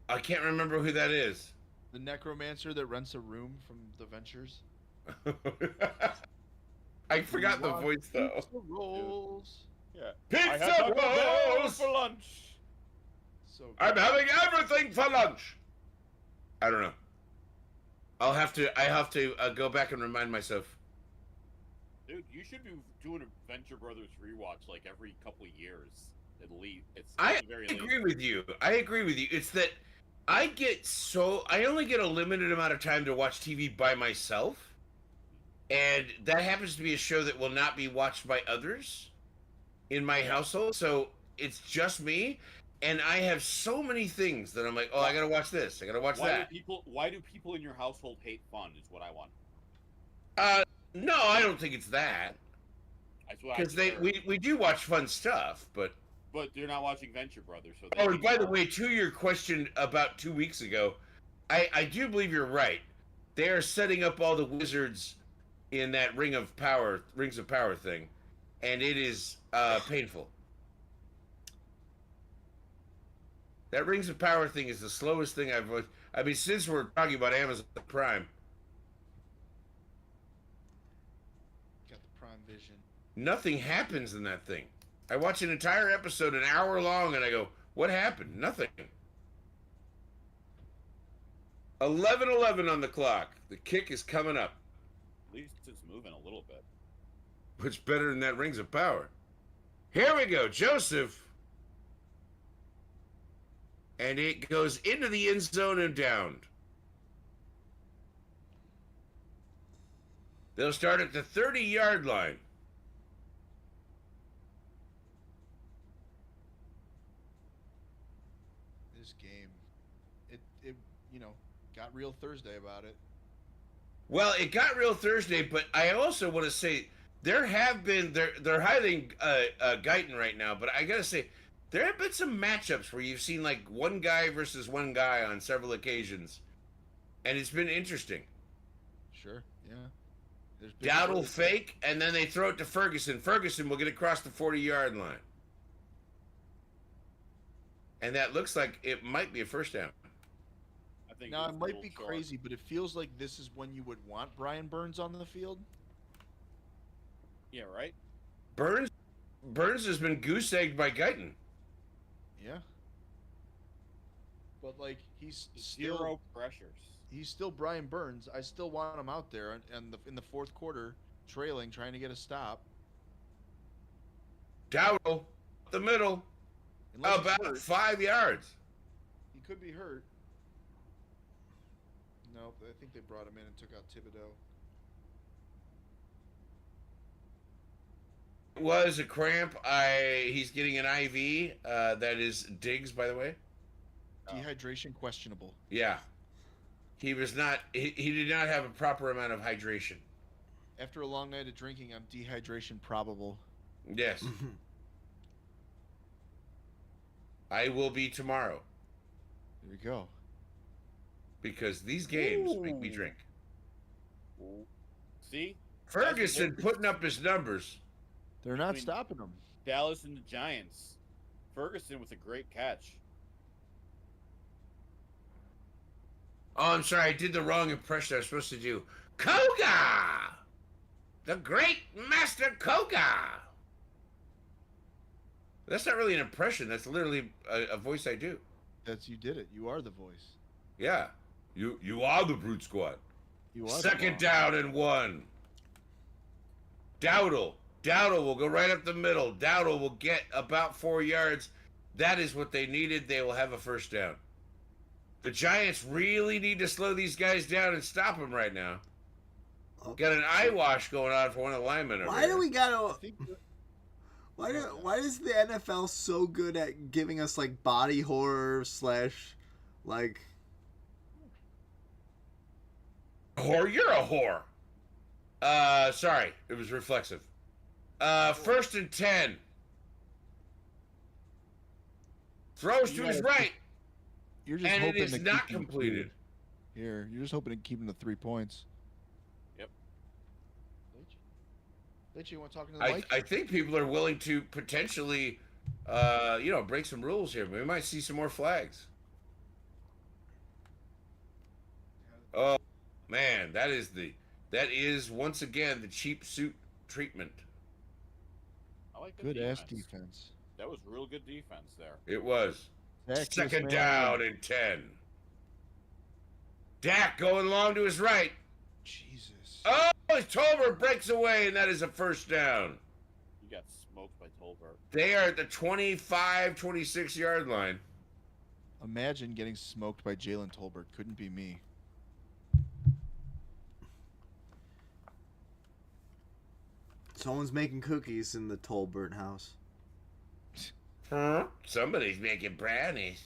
[SPEAKER 3] I can't remember who that is.
[SPEAKER 4] The necromancer that rents a room from the Ventures.
[SPEAKER 3] I forgot the voice, though.
[SPEAKER 4] Pizza rolls.
[SPEAKER 6] Yeah.
[SPEAKER 3] Pizza
[SPEAKER 6] I had Taco Bell
[SPEAKER 3] rolls!
[SPEAKER 6] for lunch.
[SPEAKER 4] So good.
[SPEAKER 3] I'm having everything for lunch. I don't know. I have to go back and remind myself.
[SPEAKER 6] Dude, you should be doing a Venture Brothers rewatch like every couple of years at least. It's
[SPEAKER 3] I
[SPEAKER 6] very
[SPEAKER 3] agree
[SPEAKER 6] late.
[SPEAKER 3] with you. I agree with you. It's that I only get a limited amount of time to watch TV by myself. And that happens to be a show that will not be watched by others in my household. So it's just me. And I have so many things that I'm like, oh, I gotta watch this. I gotta watch that.
[SPEAKER 6] Why do people in your household hate fun? Is what I want.
[SPEAKER 3] No, I don't think it's that.
[SPEAKER 6] That's what I
[SPEAKER 3] Because
[SPEAKER 6] prefer.
[SPEAKER 3] we do watch fun stuff, but
[SPEAKER 6] But they're not watching Venture Brothers, so.
[SPEAKER 3] oh, and by the way, to your question about 2 weeks ago, I do believe you're right. They are setting up all the wizards in that Rings of Power thing, and it is painful. That Rings of Power thing is the slowest thing I mean, since we're talking about Amazon Prime,
[SPEAKER 4] Got the Prime Vision.
[SPEAKER 3] nothing happens in that thing. I watch an entire episode, an hour long, and I go, what happened? Nothing. 11:11 on the clock. The kick is coming up.
[SPEAKER 6] At least it's moving a little bit.
[SPEAKER 3] What's better than that Rings of Power? Here we go, Joseph. And it goes into the end zone and down. They'll start at the 30-yard line.
[SPEAKER 4] This game, it got real Thursday about it.
[SPEAKER 3] Well, it got real Thursday, but I also want to say they're hiding Guyton right now, but I gotta say there have been some matchups where you've seen like one guy versus one guy on several occasions, and it's been interesting.
[SPEAKER 4] Sure. Yeah. There's been
[SPEAKER 3] Dowd will fake, and then they throw it to Ferguson. Ferguson will get across the 40-yard line, and that looks like it might be a first down.
[SPEAKER 6] I think
[SPEAKER 4] Now
[SPEAKER 6] was
[SPEAKER 4] it
[SPEAKER 6] a
[SPEAKER 4] might
[SPEAKER 6] little
[SPEAKER 4] be
[SPEAKER 6] short.
[SPEAKER 4] crazy, but it feels like this is when you would want Brian Burns on the field.
[SPEAKER 6] Yeah, right.
[SPEAKER 3] Burns has been goose egged by Guyton.
[SPEAKER 4] Yeah. But like he's still
[SPEAKER 6] Zero pressures.
[SPEAKER 4] he's still Brian Burns. I still want him out there and in the fourth quarter, trailing, trying to get a stop.
[SPEAKER 3] Dowd, the middle,
[SPEAKER 4] Unless he's
[SPEAKER 3] about
[SPEAKER 4] hurt.
[SPEAKER 3] 5 yards.
[SPEAKER 4] He could be hurt. No, I think they brought him in and took out Thibodeau.
[SPEAKER 3] Was a cramp. He's getting an IV. That is Diggs, by the way.
[SPEAKER 4] Dehydration questionable.
[SPEAKER 3] Yeah, he was not. He did not have a proper amount of hydration.
[SPEAKER 4] After a long night of drinking, I'm dehydration probable.
[SPEAKER 3] Yes, I will be tomorrow
[SPEAKER 4] There we go.
[SPEAKER 3] because these games make me
[SPEAKER 6] Ooh.
[SPEAKER 3] drink.
[SPEAKER 6] See,
[SPEAKER 3] Ferguson putting up his numbers.
[SPEAKER 4] They're not
[SPEAKER 6] mean-
[SPEAKER 4] stopping him.
[SPEAKER 6] Dallas and the Giants. Ferguson with a great catch.
[SPEAKER 3] Oh, I'm sorry. I did the wrong impression I was supposed to do. Koga! The great master Koga! That's not really an impression. That's literally a voice I do.
[SPEAKER 4] You did it. You are the voice.
[SPEAKER 3] Yeah. You are the brute squad.
[SPEAKER 4] You are
[SPEAKER 3] Second
[SPEAKER 4] the
[SPEAKER 3] down and 1. Dowdle will go right up the middle. Dowdle will get about 4 yards. That is what they needed. They will have a first down. The Giants really need to slow these guys down and stop them right now. Got an eye wash going on for one of the linemen. over
[SPEAKER 1] Why
[SPEAKER 3] there.
[SPEAKER 1] do we gotta?
[SPEAKER 4] I think
[SPEAKER 1] Why is the NFL so good at giving us like body horror / like?
[SPEAKER 3] Whore, you're a whore. Sorry, it was reflexive. First and 10. Throws to his right,
[SPEAKER 4] you're just
[SPEAKER 3] and it
[SPEAKER 4] hoping
[SPEAKER 3] is
[SPEAKER 4] to
[SPEAKER 3] not
[SPEAKER 4] keep him
[SPEAKER 3] completed.
[SPEAKER 4] Here, you're just hoping to keep him to 3 points.
[SPEAKER 6] Yep.
[SPEAKER 4] Let you want to talk to the
[SPEAKER 3] I
[SPEAKER 4] mic?
[SPEAKER 3] think people are willing to potentially, break some rules here. We might see some more flags. Oh man, that is once again the cheap suit treatment.
[SPEAKER 6] I like the
[SPEAKER 4] Good ass
[SPEAKER 6] defense.
[SPEAKER 4] defense.
[SPEAKER 6] That was real good defense there.
[SPEAKER 3] It was.
[SPEAKER 4] Dak,
[SPEAKER 3] Second
[SPEAKER 4] this man-
[SPEAKER 3] down and 10. Dak going long to his right.
[SPEAKER 4] Jesus.
[SPEAKER 3] Oh, Tolbert breaks away, and that is a first down.
[SPEAKER 6] You got smoked by Tolbert.
[SPEAKER 3] They are at the 25, 26-yard line.
[SPEAKER 4] Imagine getting smoked by Jalen Tolbert. Couldn't be me.
[SPEAKER 1] Someone's making cookies in the Tolbert house.
[SPEAKER 3] Huh? Somebody's making brownies.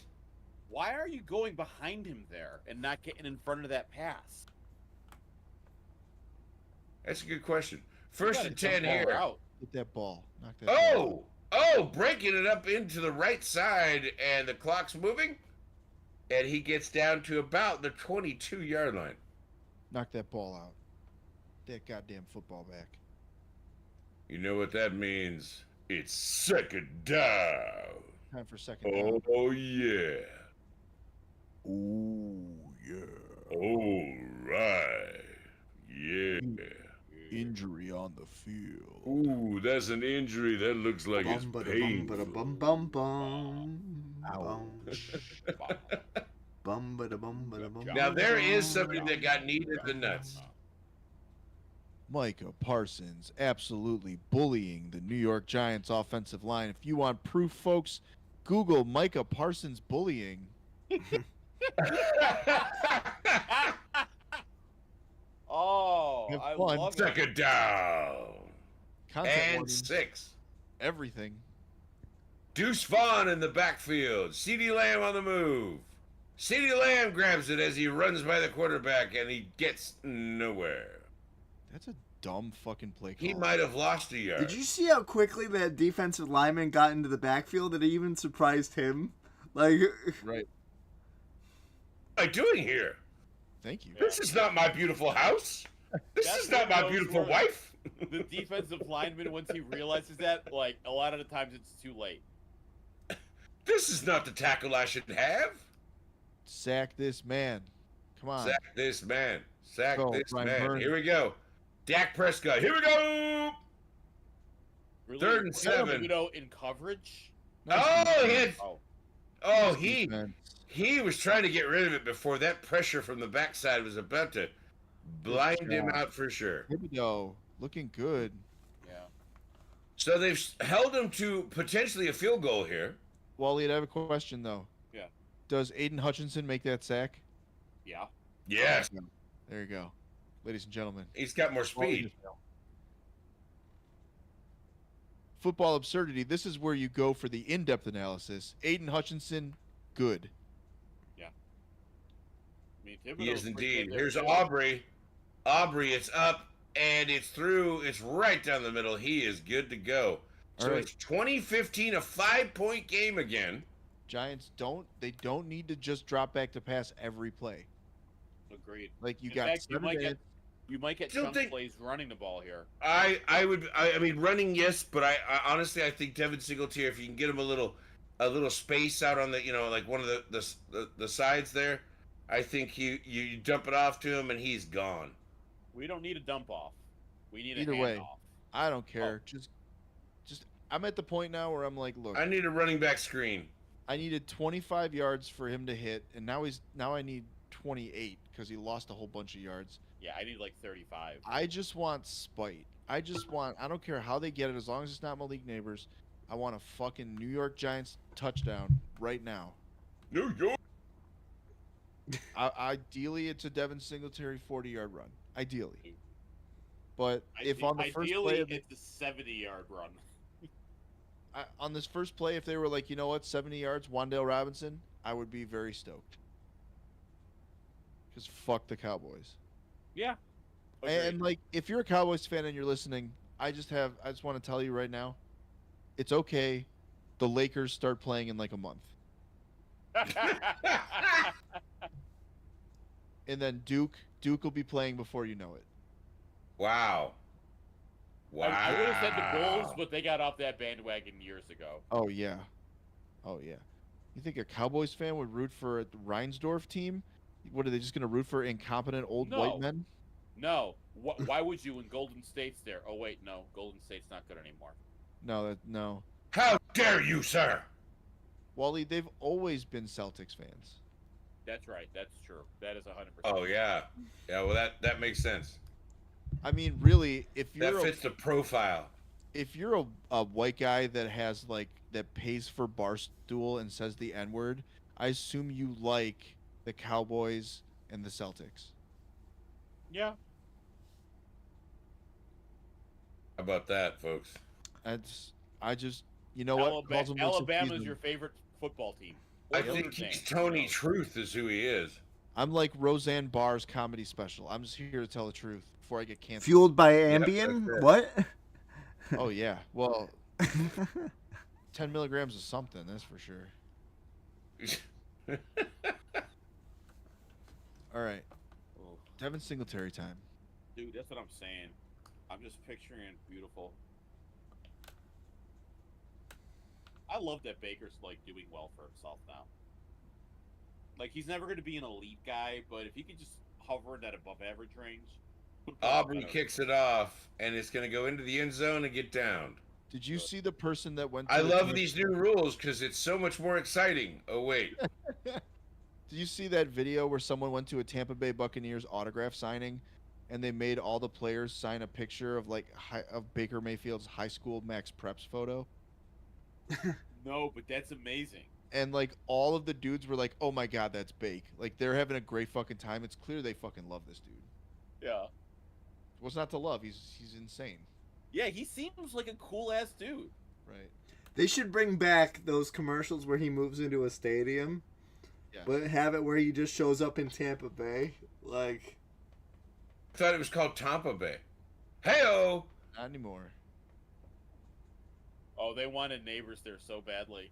[SPEAKER 6] Why are you going behind him there and not getting in front of that pass?
[SPEAKER 3] That's a good question.
[SPEAKER 6] You
[SPEAKER 3] First
[SPEAKER 6] gotta
[SPEAKER 3] and
[SPEAKER 6] jump
[SPEAKER 3] 10
[SPEAKER 6] ball
[SPEAKER 3] here.
[SPEAKER 6] out.
[SPEAKER 4] Get that ball. Knock that ball.
[SPEAKER 3] Oh, oh, breaking it up into the right side, and the clock's moving, and he gets down to about the 22-yard line.
[SPEAKER 4] Knock that ball out. That goddamn football back.
[SPEAKER 3] You know what that means? It's second down.
[SPEAKER 4] Time for second down.
[SPEAKER 3] Oh, yeah.
[SPEAKER 4] Ooh, yeah.
[SPEAKER 3] All right. Yeah.
[SPEAKER 4] Injury on the field.
[SPEAKER 3] Ooh, that's an injury. That looks like it's
[SPEAKER 1] Bum
[SPEAKER 3] painful.
[SPEAKER 1] bada bum bum bum. Bum
[SPEAKER 6] Bum.
[SPEAKER 1] bada bum bada bum.
[SPEAKER 3] Now, there is somebody that got kneed in the nuts.
[SPEAKER 4] Micah Parsons absolutely bullying the New York Giants offensive line. If you want proof, folks, Google Micah Parsons bullying.
[SPEAKER 6] Oh,
[SPEAKER 4] Have
[SPEAKER 6] I
[SPEAKER 4] fun.
[SPEAKER 6] love it.
[SPEAKER 3] Second down.
[SPEAKER 4] Content
[SPEAKER 3] And
[SPEAKER 4] warning.
[SPEAKER 3] 6.
[SPEAKER 4] Everything.
[SPEAKER 3] Deuce Vaughn in the backfield. CeeDee Lamb on the move. CeeDee Lamb grabs it as he runs by the quarterback, and he gets nowhere.
[SPEAKER 4] That's a dumb fucking play call.
[SPEAKER 3] He might have lost a yard.
[SPEAKER 1] Did you see how quickly that defensive lineman got into the backfield? That it even surprised him. Like,
[SPEAKER 4] Right.
[SPEAKER 3] What am I doing here?
[SPEAKER 4] Thank you.
[SPEAKER 3] This is not my beautiful house. This
[SPEAKER 6] That's
[SPEAKER 3] is not
[SPEAKER 6] one of
[SPEAKER 3] my
[SPEAKER 6] those
[SPEAKER 3] beautiful
[SPEAKER 6] where
[SPEAKER 3] wife.
[SPEAKER 6] The defensive lineman, once he realizes that, like, a lot of the times it's too late.
[SPEAKER 3] This is not the tackle I should have.
[SPEAKER 4] Sack this man. Come on.
[SPEAKER 3] Sack this man. Sack
[SPEAKER 4] Go,
[SPEAKER 3] this
[SPEAKER 4] Brian
[SPEAKER 3] man.
[SPEAKER 4] Burns.
[SPEAKER 3] Here we go. Dak Prescott. Here we go.
[SPEAKER 6] Really,
[SPEAKER 3] Third and 7.
[SPEAKER 6] You know, in coverage.
[SPEAKER 3] Oh, he had,
[SPEAKER 6] Oh,
[SPEAKER 3] oh,
[SPEAKER 4] Nice
[SPEAKER 3] he
[SPEAKER 4] defense.
[SPEAKER 3] he was trying to get rid of it before that pressure from the backside was about to blind him
[SPEAKER 4] job.
[SPEAKER 3] out for sure.
[SPEAKER 4] Here we go. Looking good.
[SPEAKER 6] yeah.
[SPEAKER 3] So they've held him to potentially a field goal here.
[SPEAKER 4] Wally, I have a question though.
[SPEAKER 6] Yeah.
[SPEAKER 4] Does Aiden Hutchinson make that sack?
[SPEAKER 6] Yeah.
[SPEAKER 3] Yes,
[SPEAKER 4] There you go. Ladies and gentlemen.
[SPEAKER 3] he's got more speed.
[SPEAKER 4] Football absurdity. This is where you go for the in-depth analysis. Aiden Hutchinson, good.
[SPEAKER 6] I mean,
[SPEAKER 3] He is
[SPEAKER 6] Thibodeau's
[SPEAKER 3] indeed.
[SPEAKER 6] pretty
[SPEAKER 3] Here's
[SPEAKER 6] good.
[SPEAKER 3] Aubrey. Aubrey, it's up and it's through. It's right down the middle. He is good to go. So
[SPEAKER 4] All right.
[SPEAKER 3] it's 2015, a 5-point game again.
[SPEAKER 4] Giants don't need to just drop back to pass every play.
[SPEAKER 6] Agreed.
[SPEAKER 4] Like you
[SPEAKER 6] In
[SPEAKER 4] got
[SPEAKER 6] fact, you
[SPEAKER 4] 7
[SPEAKER 6] might
[SPEAKER 4] minutes.
[SPEAKER 6] get
[SPEAKER 3] Still
[SPEAKER 6] chunk
[SPEAKER 3] think-
[SPEAKER 6] plays running the ball here.
[SPEAKER 3] I mean running, yes, but I honestly I think Devin Singletary, if you can get him a little space out on the, you know, like one of the sides there, I think you dump it off to him and he's gone.
[SPEAKER 6] We don't need a dump off. We need
[SPEAKER 4] Either
[SPEAKER 6] a
[SPEAKER 4] way.
[SPEAKER 6] handoff.
[SPEAKER 4] I don't care. Just I'm at the point now where I'm like, look,
[SPEAKER 3] I need a running back screen.
[SPEAKER 4] I needed 25 yards for him to hit, and now I need 28 because he lost a whole bunch of yards.
[SPEAKER 6] Yeah, I need like 35.
[SPEAKER 4] I just want spite. I don't care how they get it, as long as it's not Malik Neighbors. I want a fucking New York Giants touchdown right now.
[SPEAKER 3] New York.
[SPEAKER 4] Ideally, it's a Devin Singletary 40-yard run. Ideally. But if on the first
[SPEAKER 6] Ideally,
[SPEAKER 4] play of the,
[SPEAKER 6] it's a 70-yard run.
[SPEAKER 4] on this first play, if they were like, you know what, 70 yards, Wan'Dale Robinson, I would be very stoked. Because fuck the Cowboys.
[SPEAKER 6] Yeah.
[SPEAKER 4] And like, if you're a Cowboys fan and you're listening, I just want to tell you right now, it's okay. The Lakers start playing in like a month, and then Duke will be playing before you know it.
[SPEAKER 3] Wow. Wow.
[SPEAKER 6] I would have said the Bulls, but they got off that bandwagon years ago.
[SPEAKER 4] Oh yeah. You think a Cowboys fan would root for a Reinsdorf team? What are they just gonna root for incompetent old
[SPEAKER 6] No.
[SPEAKER 4] white men?
[SPEAKER 6] No. Why would you when Golden State's there? Oh, wait, no. Golden State's not good anymore.
[SPEAKER 4] No.
[SPEAKER 3] How dare you, sir?
[SPEAKER 4] Wally, they've always been Celtics fans.
[SPEAKER 6] That's right. That's true. That is 100%.
[SPEAKER 3] Oh yeah. Yeah, well that makes sense.
[SPEAKER 4] I mean, really, if
[SPEAKER 3] That
[SPEAKER 4] you're
[SPEAKER 3] fits the profile.
[SPEAKER 4] if you're a white guy that has like that pays for Barstool and says the N-word, I assume you like the Cowboys and the Celtics.
[SPEAKER 6] Yeah.
[SPEAKER 3] How about that, folks?
[SPEAKER 4] I just you know what? Calls them looks
[SPEAKER 6] Alabama's
[SPEAKER 4] appeasing.
[SPEAKER 6] your favorite football team.
[SPEAKER 3] I
[SPEAKER 6] Or
[SPEAKER 3] think
[SPEAKER 6] Notre
[SPEAKER 3] he's
[SPEAKER 6] Dame.
[SPEAKER 3] Tony Truth is who he is.
[SPEAKER 4] I'm like Roseanne Barr's comedy special. I'm just here to tell the truth before I get canceled.
[SPEAKER 1] Fueled by
[SPEAKER 3] that's
[SPEAKER 1] Ambien?
[SPEAKER 3] it.
[SPEAKER 1] What?
[SPEAKER 4] Oh yeah. Well, 10 milligrams of something, that's for sure. All right.
[SPEAKER 6] Oh,
[SPEAKER 4] Devin Singletary time.
[SPEAKER 6] dude, that's what I'm saying. I'm just picturing beautiful. I love that Baker's like doing well for himself now. Like he's never going to be an elite guy, but if he could just hover in that above average range.
[SPEAKER 3] Aubrey kicks it off, and it's going to go into the end zone and get downed.
[SPEAKER 4] Did you see the person that went to
[SPEAKER 3] I
[SPEAKER 4] the
[SPEAKER 3] love
[SPEAKER 4] Tampa-
[SPEAKER 3] these new rules because it's so much more exciting. Oh, wait.
[SPEAKER 4] Did you see that video where someone went to a Tampa Bay Buccaneers autograph signing and they made all the players sign a picture of like of Baker Mayfield's high school Max Preps photo?
[SPEAKER 6] No, but that's amazing.
[SPEAKER 4] And like all of the dudes were like, "Oh my god, that's Bake." Like they're having a great fucking time. It's clear they fucking love this dude.
[SPEAKER 6] Yeah.
[SPEAKER 4] What's not to love? He's insane.
[SPEAKER 6] Yeah, he seems like a cool ass dude.
[SPEAKER 4] Right.
[SPEAKER 1] They should bring back those commercials where he moves into a stadium
[SPEAKER 4] Yes.
[SPEAKER 1] but have it where he just shows up in Tampa Bay. Like,
[SPEAKER 3] I thought it was called Tampa Bay. Hey-o!
[SPEAKER 4] Not anymore.
[SPEAKER 6] Oh, they wanted Neighbors there so badly.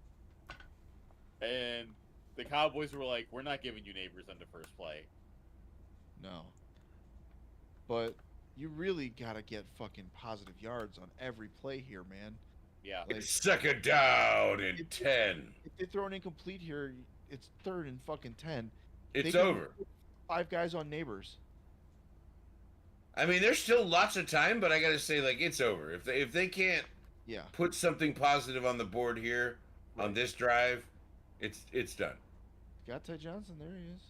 [SPEAKER 6] And the Cowboys were like, we're not giving you Neighbors on the first play.
[SPEAKER 4] No. But you really gotta get fucking positive yards on every play here, man.
[SPEAKER 6] Yeah.
[SPEAKER 4] Like,
[SPEAKER 3] Second down and 10.
[SPEAKER 4] if they throw an incomplete here, it's 3rd and fucking 10.
[SPEAKER 3] It's
[SPEAKER 4] They can
[SPEAKER 3] over.
[SPEAKER 4] put 5 guys on Neighbors.
[SPEAKER 3] I mean, there's still lots of time, but I gotta say, like, it's over. If they can't
[SPEAKER 4] Yeah.
[SPEAKER 3] put something positive on the board here on this drive, it's done.
[SPEAKER 4] Got Ty Johnson. There he is.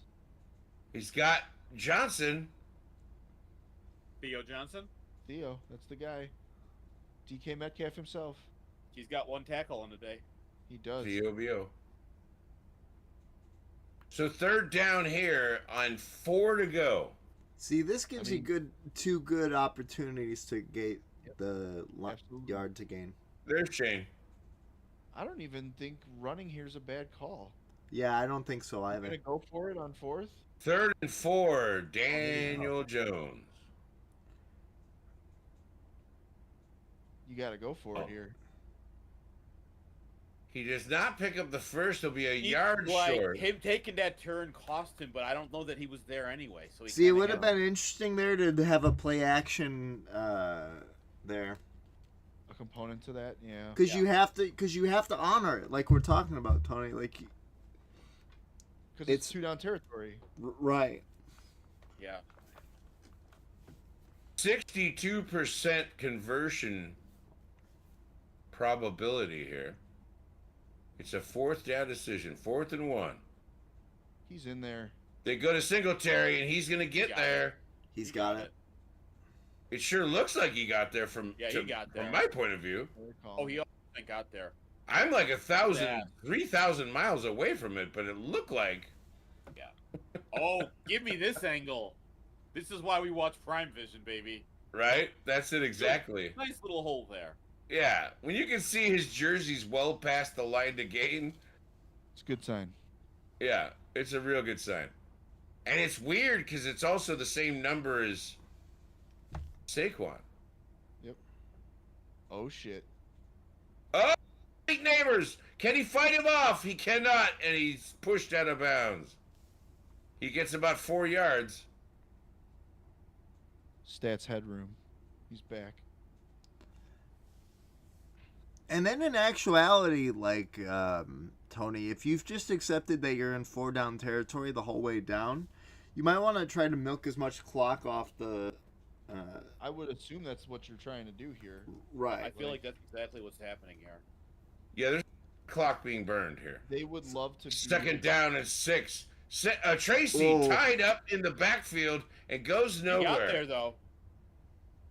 [SPEAKER 3] He's got Johnson.
[SPEAKER 6] Theo Johnson,
[SPEAKER 4] Theo. That's the guy. DK Metcalf himself.
[SPEAKER 6] he's got 1 tackle on the day.
[SPEAKER 4] He does.
[SPEAKER 3] VOBO. So 3rd down here on 4 to go.
[SPEAKER 1] see, this gives
[SPEAKER 4] mean-
[SPEAKER 1] you two good opportunities to get the
[SPEAKER 4] Absolutely.
[SPEAKER 1] yard to gain.
[SPEAKER 3] There's Shane.
[SPEAKER 4] I don't even think running here is a bad call.
[SPEAKER 1] Yeah, I don't think so
[SPEAKER 4] I'm
[SPEAKER 1] either.
[SPEAKER 4] gonna go for it on 4th.
[SPEAKER 3] 3rd and 4, Daniel Jones.
[SPEAKER 4] You gotta go for
[SPEAKER 3] Oh.
[SPEAKER 4] it here.
[SPEAKER 3] He does not pick up the first. He'll be a
[SPEAKER 6] He-
[SPEAKER 3] yard
[SPEAKER 6] like,
[SPEAKER 3] short.
[SPEAKER 6] Him taking that turn cost him, but I don't know that he was there anyway. So he
[SPEAKER 1] See, it
[SPEAKER 6] kinda
[SPEAKER 1] would have
[SPEAKER 6] got-
[SPEAKER 1] been interesting there to have a play action there,
[SPEAKER 4] A component to that, yeah.
[SPEAKER 1] because
[SPEAKER 6] Yeah.
[SPEAKER 1] you have to honor it, like we're talking about, Tony. Like,
[SPEAKER 4] Because
[SPEAKER 1] It's-
[SPEAKER 4] it's 2-down territory.
[SPEAKER 1] right.
[SPEAKER 6] Yeah.
[SPEAKER 3] 62% conversion probability here. It's a 4th down decision. 4th and 1.
[SPEAKER 4] He's in there.
[SPEAKER 3] They go to Singletary, and he's going to get
[SPEAKER 6] Got
[SPEAKER 3] there.
[SPEAKER 1] He's got it.
[SPEAKER 3] It sure looks like he got there from,
[SPEAKER 6] Yeah, he got there.
[SPEAKER 3] from my point of view.
[SPEAKER 4] Third call.
[SPEAKER 6] Oh, he almost got there.
[SPEAKER 3] I'm like 1,000,
[SPEAKER 6] Yeah.
[SPEAKER 3] 3,000 miles away from it, but it looked like
[SPEAKER 6] Oh, give me this angle. This is why we watch Prime Vision, baby.
[SPEAKER 3] right. That's it exactly.
[SPEAKER 6] Nice little hole there.
[SPEAKER 3] Yeah, when you can see his jersey's well past the line to gain,
[SPEAKER 4] It's a good sign.
[SPEAKER 3] yeah, it's a real good sign. And it's weird because it's also the same number as Saquon.
[SPEAKER 4] Oh shit.
[SPEAKER 3] Oh, great neighbors! Can he fight him off? He cannot, and he's pushed out of bounds. He gets about 4 yards.
[SPEAKER 4] Stats headroom. He's back.
[SPEAKER 1] And then in actuality, like, Tony, if you've just accepted that you're in 4-down territory the whole way down, you might want to try to milk as much clock off the.
[SPEAKER 4] I would assume that's what you're trying to do here.
[SPEAKER 1] Right.
[SPEAKER 6] I feel like that's exactly what's happening here.
[SPEAKER 3] Yeah, there's clock being burned here.
[SPEAKER 4] They would love to.
[SPEAKER 3] 2nd down and 6. Tracy
[SPEAKER 1] Whoa.
[SPEAKER 3] tied up in the backfield and goes
[SPEAKER 6] He got
[SPEAKER 3] nowhere.
[SPEAKER 6] there though.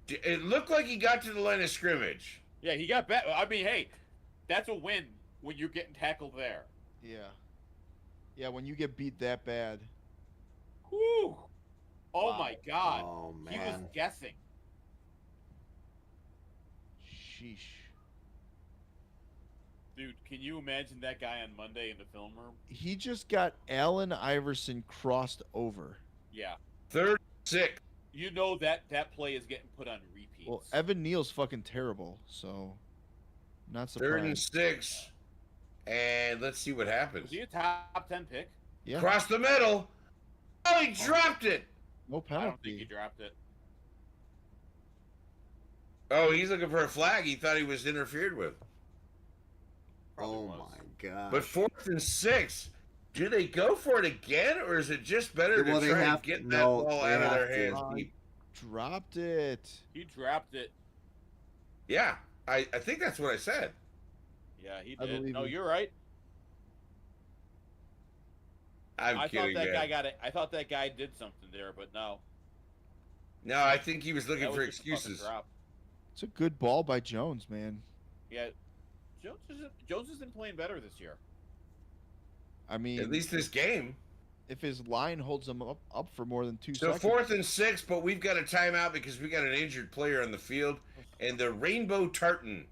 [SPEAKER 3] It looked like he got to the line of scrimmage.
[SPEAKER 6] Yeah, he got back. I mean, hey, that's a win when you're getting tackled there.
[SPEAKER 4] Yeah. Yeah, when you get beat that bad.
[SPEAKER 6] Whew. Oh
[SPEAKER 4] Wow.
[SPEAKER 6] my God.
[SPEAKER 1] Oh
[SPEAKER 6] He was
[SPEAKER 1] man.
[SPEAKER 6] guessing.
[SPEAKER 4] Sheesh.
[SPEAKER 6] Dude, can you imagine that guy on Monday in the film room?
[SPEAKER 4] He just got Allen Iverson crossed over.
[SPEAKER 6] Yeah.
[SPEAKER 3] 3rd and 6.
[SPEAKER 6] You know that play is getting put on repeats.
[SPEAKER 4] Well, Evan Neal's fucking terrible, so not
[SPEAKER 3] 3rd and
[SPEAKER 4] surprised.
[SPEAKER 3] 6. And let's see what happens.
[SPEAKER 6] Was he a top 10 pick?
[SPEAKER 4] Yeah,
[SPEAKER 3] Across the middle. Oh, he dropped it.
[SPEAKER 4] no
[SPEAKER 6] I don't think he
[SPEAKER 4] penalty.
[SPEAKER 6] dropped it.
[SPEAKER 3] Oh, he's looking for a flag. He thought he was interfered with.
[SPEAKER 6] Probably
[SPEAKER 1] Oh
[SPEAKER 6] was.
[SPEAKER 1] my god.
[SPEAKER 3] But 4th and 6. Do they go for it again, or is it just better
[SPEAKER 1] Well,
[SPEAKER 3] to
[SPEAKER 1] they
[SPEAKER 3] try
[SPEAKER 1] have
[SPEAKER 3] and get
[SPEAKER 1] to-
[SPEAKER 3] that
[SPEAKER 1] no,
[SPEAKER 3] ball
[SPEAKER 1] they
[SPEAKER 3] out of
[SPEAKER 1] have
[SPEAKER 3] their
[SPEAKER 1] to.
[SPEAKER 3] hands?
[SPEAKER 4] Uh,
[SPEAKER 3] deep?
[SPEAKER 4] Dropped it.
[SPEAKER 6] He dropped it.
[SPEAKER 3] Yeah, I think that's what I said.
[SPEAKER 6] Yeah, he
[SPEAKER 4] I
[SPEAKER 6] did.
[SPEAKER 4] believe
[SPEAKER 6] No,
[SPEAKER 4] you.
[SPEAKER 6] you're right.
[SPEAKER 3] I'm
[SPEAKER 6] I thought
[SPEAKER 3] kidding,
[SPEAKER 6] that
[SPEAKER 3] man.
[SPEAKER 6] guy got it. I thought that guy did something there, but no.
[SPEAKER 3] No, I think he was looking
[SPEAKER 6] That
[SPEAKER 3] for
[SPEAKER 6] was just a fucking
[SPEAKER 3] excuses.
[SPEAKER 6] drop.
[SPEAKER 4] It's a good ball by Jones, man.
[SPEAKER 6] Yeah, Jones isn't playing better this year.
[SPEAKER 4] I mean,
[SPEAKER 3] At least this game.
[SPEAKER 4] if his line holds him up for more than 2
[SPEAKER 3] So
[SPEAKER 4] seconds.
[SPEAKER 3] 4th and 6, but we've got a timeout because we got an injured player on the field, and the Rainbow Tartan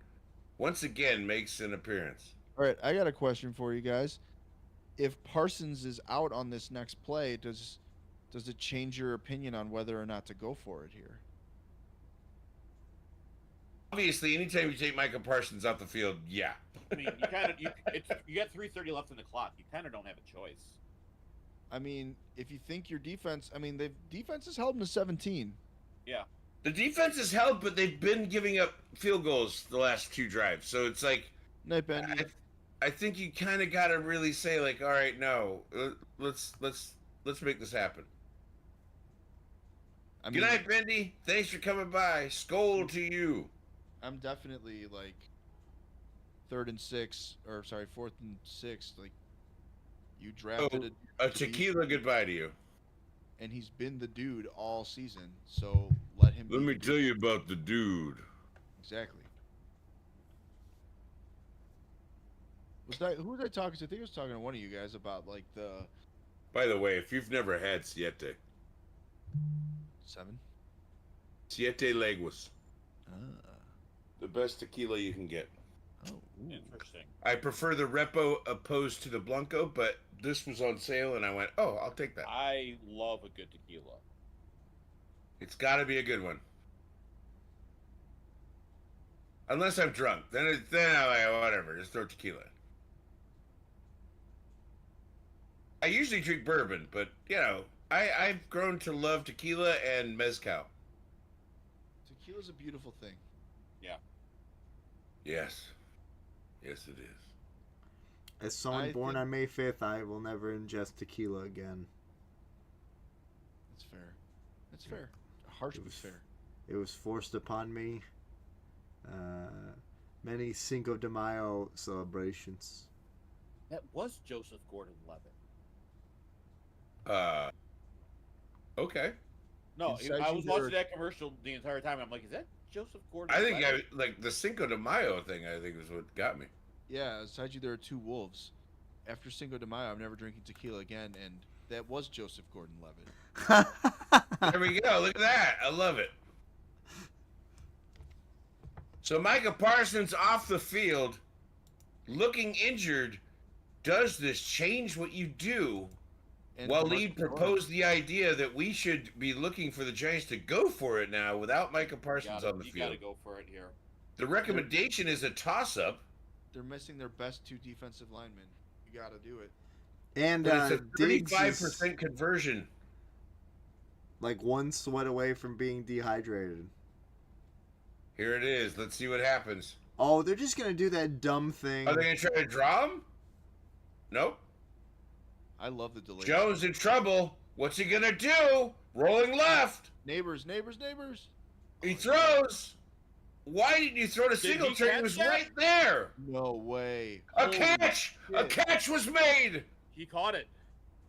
[SPEAKER 3] once again makes an appearance.
[SPEAKER 4] All right, I got a question for you guys. if Parsons is out on this next play, does it change your opinion on whether or not to go for it here?
[SPEAKER 3] Obviously, anytime you take Micah Parsons off the field, yeah.
[SPEAKER 6] I mean, you kind of you got 3:30 left in the clock. You kind of don't have a choice.
[SPEAKER 4] I mean, if you think your defense, I mean, defense has held them to 17.
[SPEAKER 6] Yeah.
[SPEAKER 3] The defense has held, but they've been giving up field goals the last 2 drives. So it's like,
[SPEAKER 4] Night Bendy.
[SPEAKER 3] I think you kind of got to really say, like, all right, no, let's make this happen.
[SPEAKER 4] I
[SPEAKER 3] Good
[SPEAKER 4] mean,
[SPEAKER 3] night, Bendy. Thanks for coming by. Skoll to you.
[SPEAKER 4] I'm definitely like 4th and 6. Like, you drafted
[SPEAKER 3] A tequila goodbye to you.
[SPEAKER 4] and he's been the dude all season. So let him.
[SPEAKER 3] Let
[SPEAKER 4] be
[SPEAKER 3] me
[SPEAKER 4] the
[SPEAKER 3] tell
[SPEAKER 4] dude.
[SPEAKER 3] you about the dude.
[SPEAKER 4] Exactly. Who was I talking to? I think I was talking to one of you guys about like the
[SPEAKER 3] By the way, if you've never had Siete
[SPEAKER 4] 7.
[SPEAKER 3] Siete Leguas,
[SPEAKER 4] Ah.
[SPEAKER 3] the best tequila you can get.
[SPEAKER 4] Oh. Ooh.
[SPEAKER 6] Interesting.
[SPEAKER 3] I prefer the Repo opposed to the Blanco, but this was on sale, and I went, oh, I'll take that.
[SPEAKER 6] I love a good tequila.
[SPEAKER 3] It's got to be a good one. Unless I'm drunk, then I'm like, whatever, just throw tequila. I usually drink bourbon, but you know, I've grown to love tequila and mezcal.
[SPEAKER 4] Tequila's a beautiful thing.
[SPEAKER 3] Yes, yes, it is.
[SPEAKER 1] As someone
[SPEAKER 4] I
[SPEAKER 1] born
[SPEAKER 4] think-
[SPEAKER 1] on May 5th, I will never ingest tequila again.
[SPEAKER 4] That's fair. That's fair. Harsh
[SPEAKER 1] It
[SPEAKER 4] but
[SPEAKER 1] was-
[SPEAKER 4] fair.
[SPEAKER 1] It was forced upon me. Many Cinco de Mayo celebrations.
[SPEAKER 6] That was Joseph Gordon-Levitt.
[SPEAKER 3] Okay.
[SPEAKER 6] No,
[SPEAKER 4] Besides
[SPEAKER 6] I
[SPEAKER 4] you,
[SPEAKER 6] was
[SPEAKER 4] there
[SPEAKER 6] watching
[SPEAKER 4] are-
[SPEAKER 6] that commercial the entire time. I'm like, is that Joseph
[SPEAKER 3] I
[SPEAKER 6] Gordon-Levitt?
[SPEAKER 3] think like the Cinco de Mayo thing. I think was what got me.
[SPEAKER 4] Yeah, aside you, there are 2 wolves. After Cinco de Mayo, I'm never drinking tequila again, and that was Joseph Gordon-Levitt.
[SPEAKER 3] There we go. Look at that. I love it. So Micah Parsons off the field, looking injured. Does this change what you do?
[SPEAKER 4] And
[SPEAKER 3] Waleed
[SPEAKER 4] Marcus
[SPEAKER 3] proposed the idea that we should be looking for the Giants to go for it now without Micah Parsons on the
[SPEAKER 6] You
[SPEAKER 3] field.
[SPEAKER 6] gotta go for it here.
[SPEAKER 3] The recommendation is a toss-up,
[SPEAKER 4] they're missing their best 2 defensive linemen. You got to do it.
[SPEAKER 1] And
[SPEAKER 3] but it's a
[SPEAKER 1] Diggs is
[SPEAKER 3] 35% conversion.
[SPEAKER 1] like 1 sweat away from being dehydrated.
[SPEAKER 3] Here it is. Let's see what happens.
[SPEAKER 1] Oh, they're just going to do that dumb thing.
[SPEAKER 3] Are they going to try to draw him? Nope.
[SPEAKER 4] I love the delay.
[SPEAKER 3] Jones in trouble. What's he going to do? Rolling left.
[SPEAKER 4] Neighbors.
[SPEAKER 3] He throws. Why didn't you throw to
[SPEAKER 6] Did he
[SPEAKER 3] Singletary? He
[SPEAKER 6] catch
[SPEAKER 3] was
[SPEAKER 6] that?
[SPEAKER 3] right there.
[SPEAKER 4] No way.
[SPEAKER 3] A
[SPEAKER 4] Holy
[SPEAKER 3] catch. A
[SPEAKER 4] shit.
[SPEAKER 3] catch was made.
[SPEAKER 6] He caught it.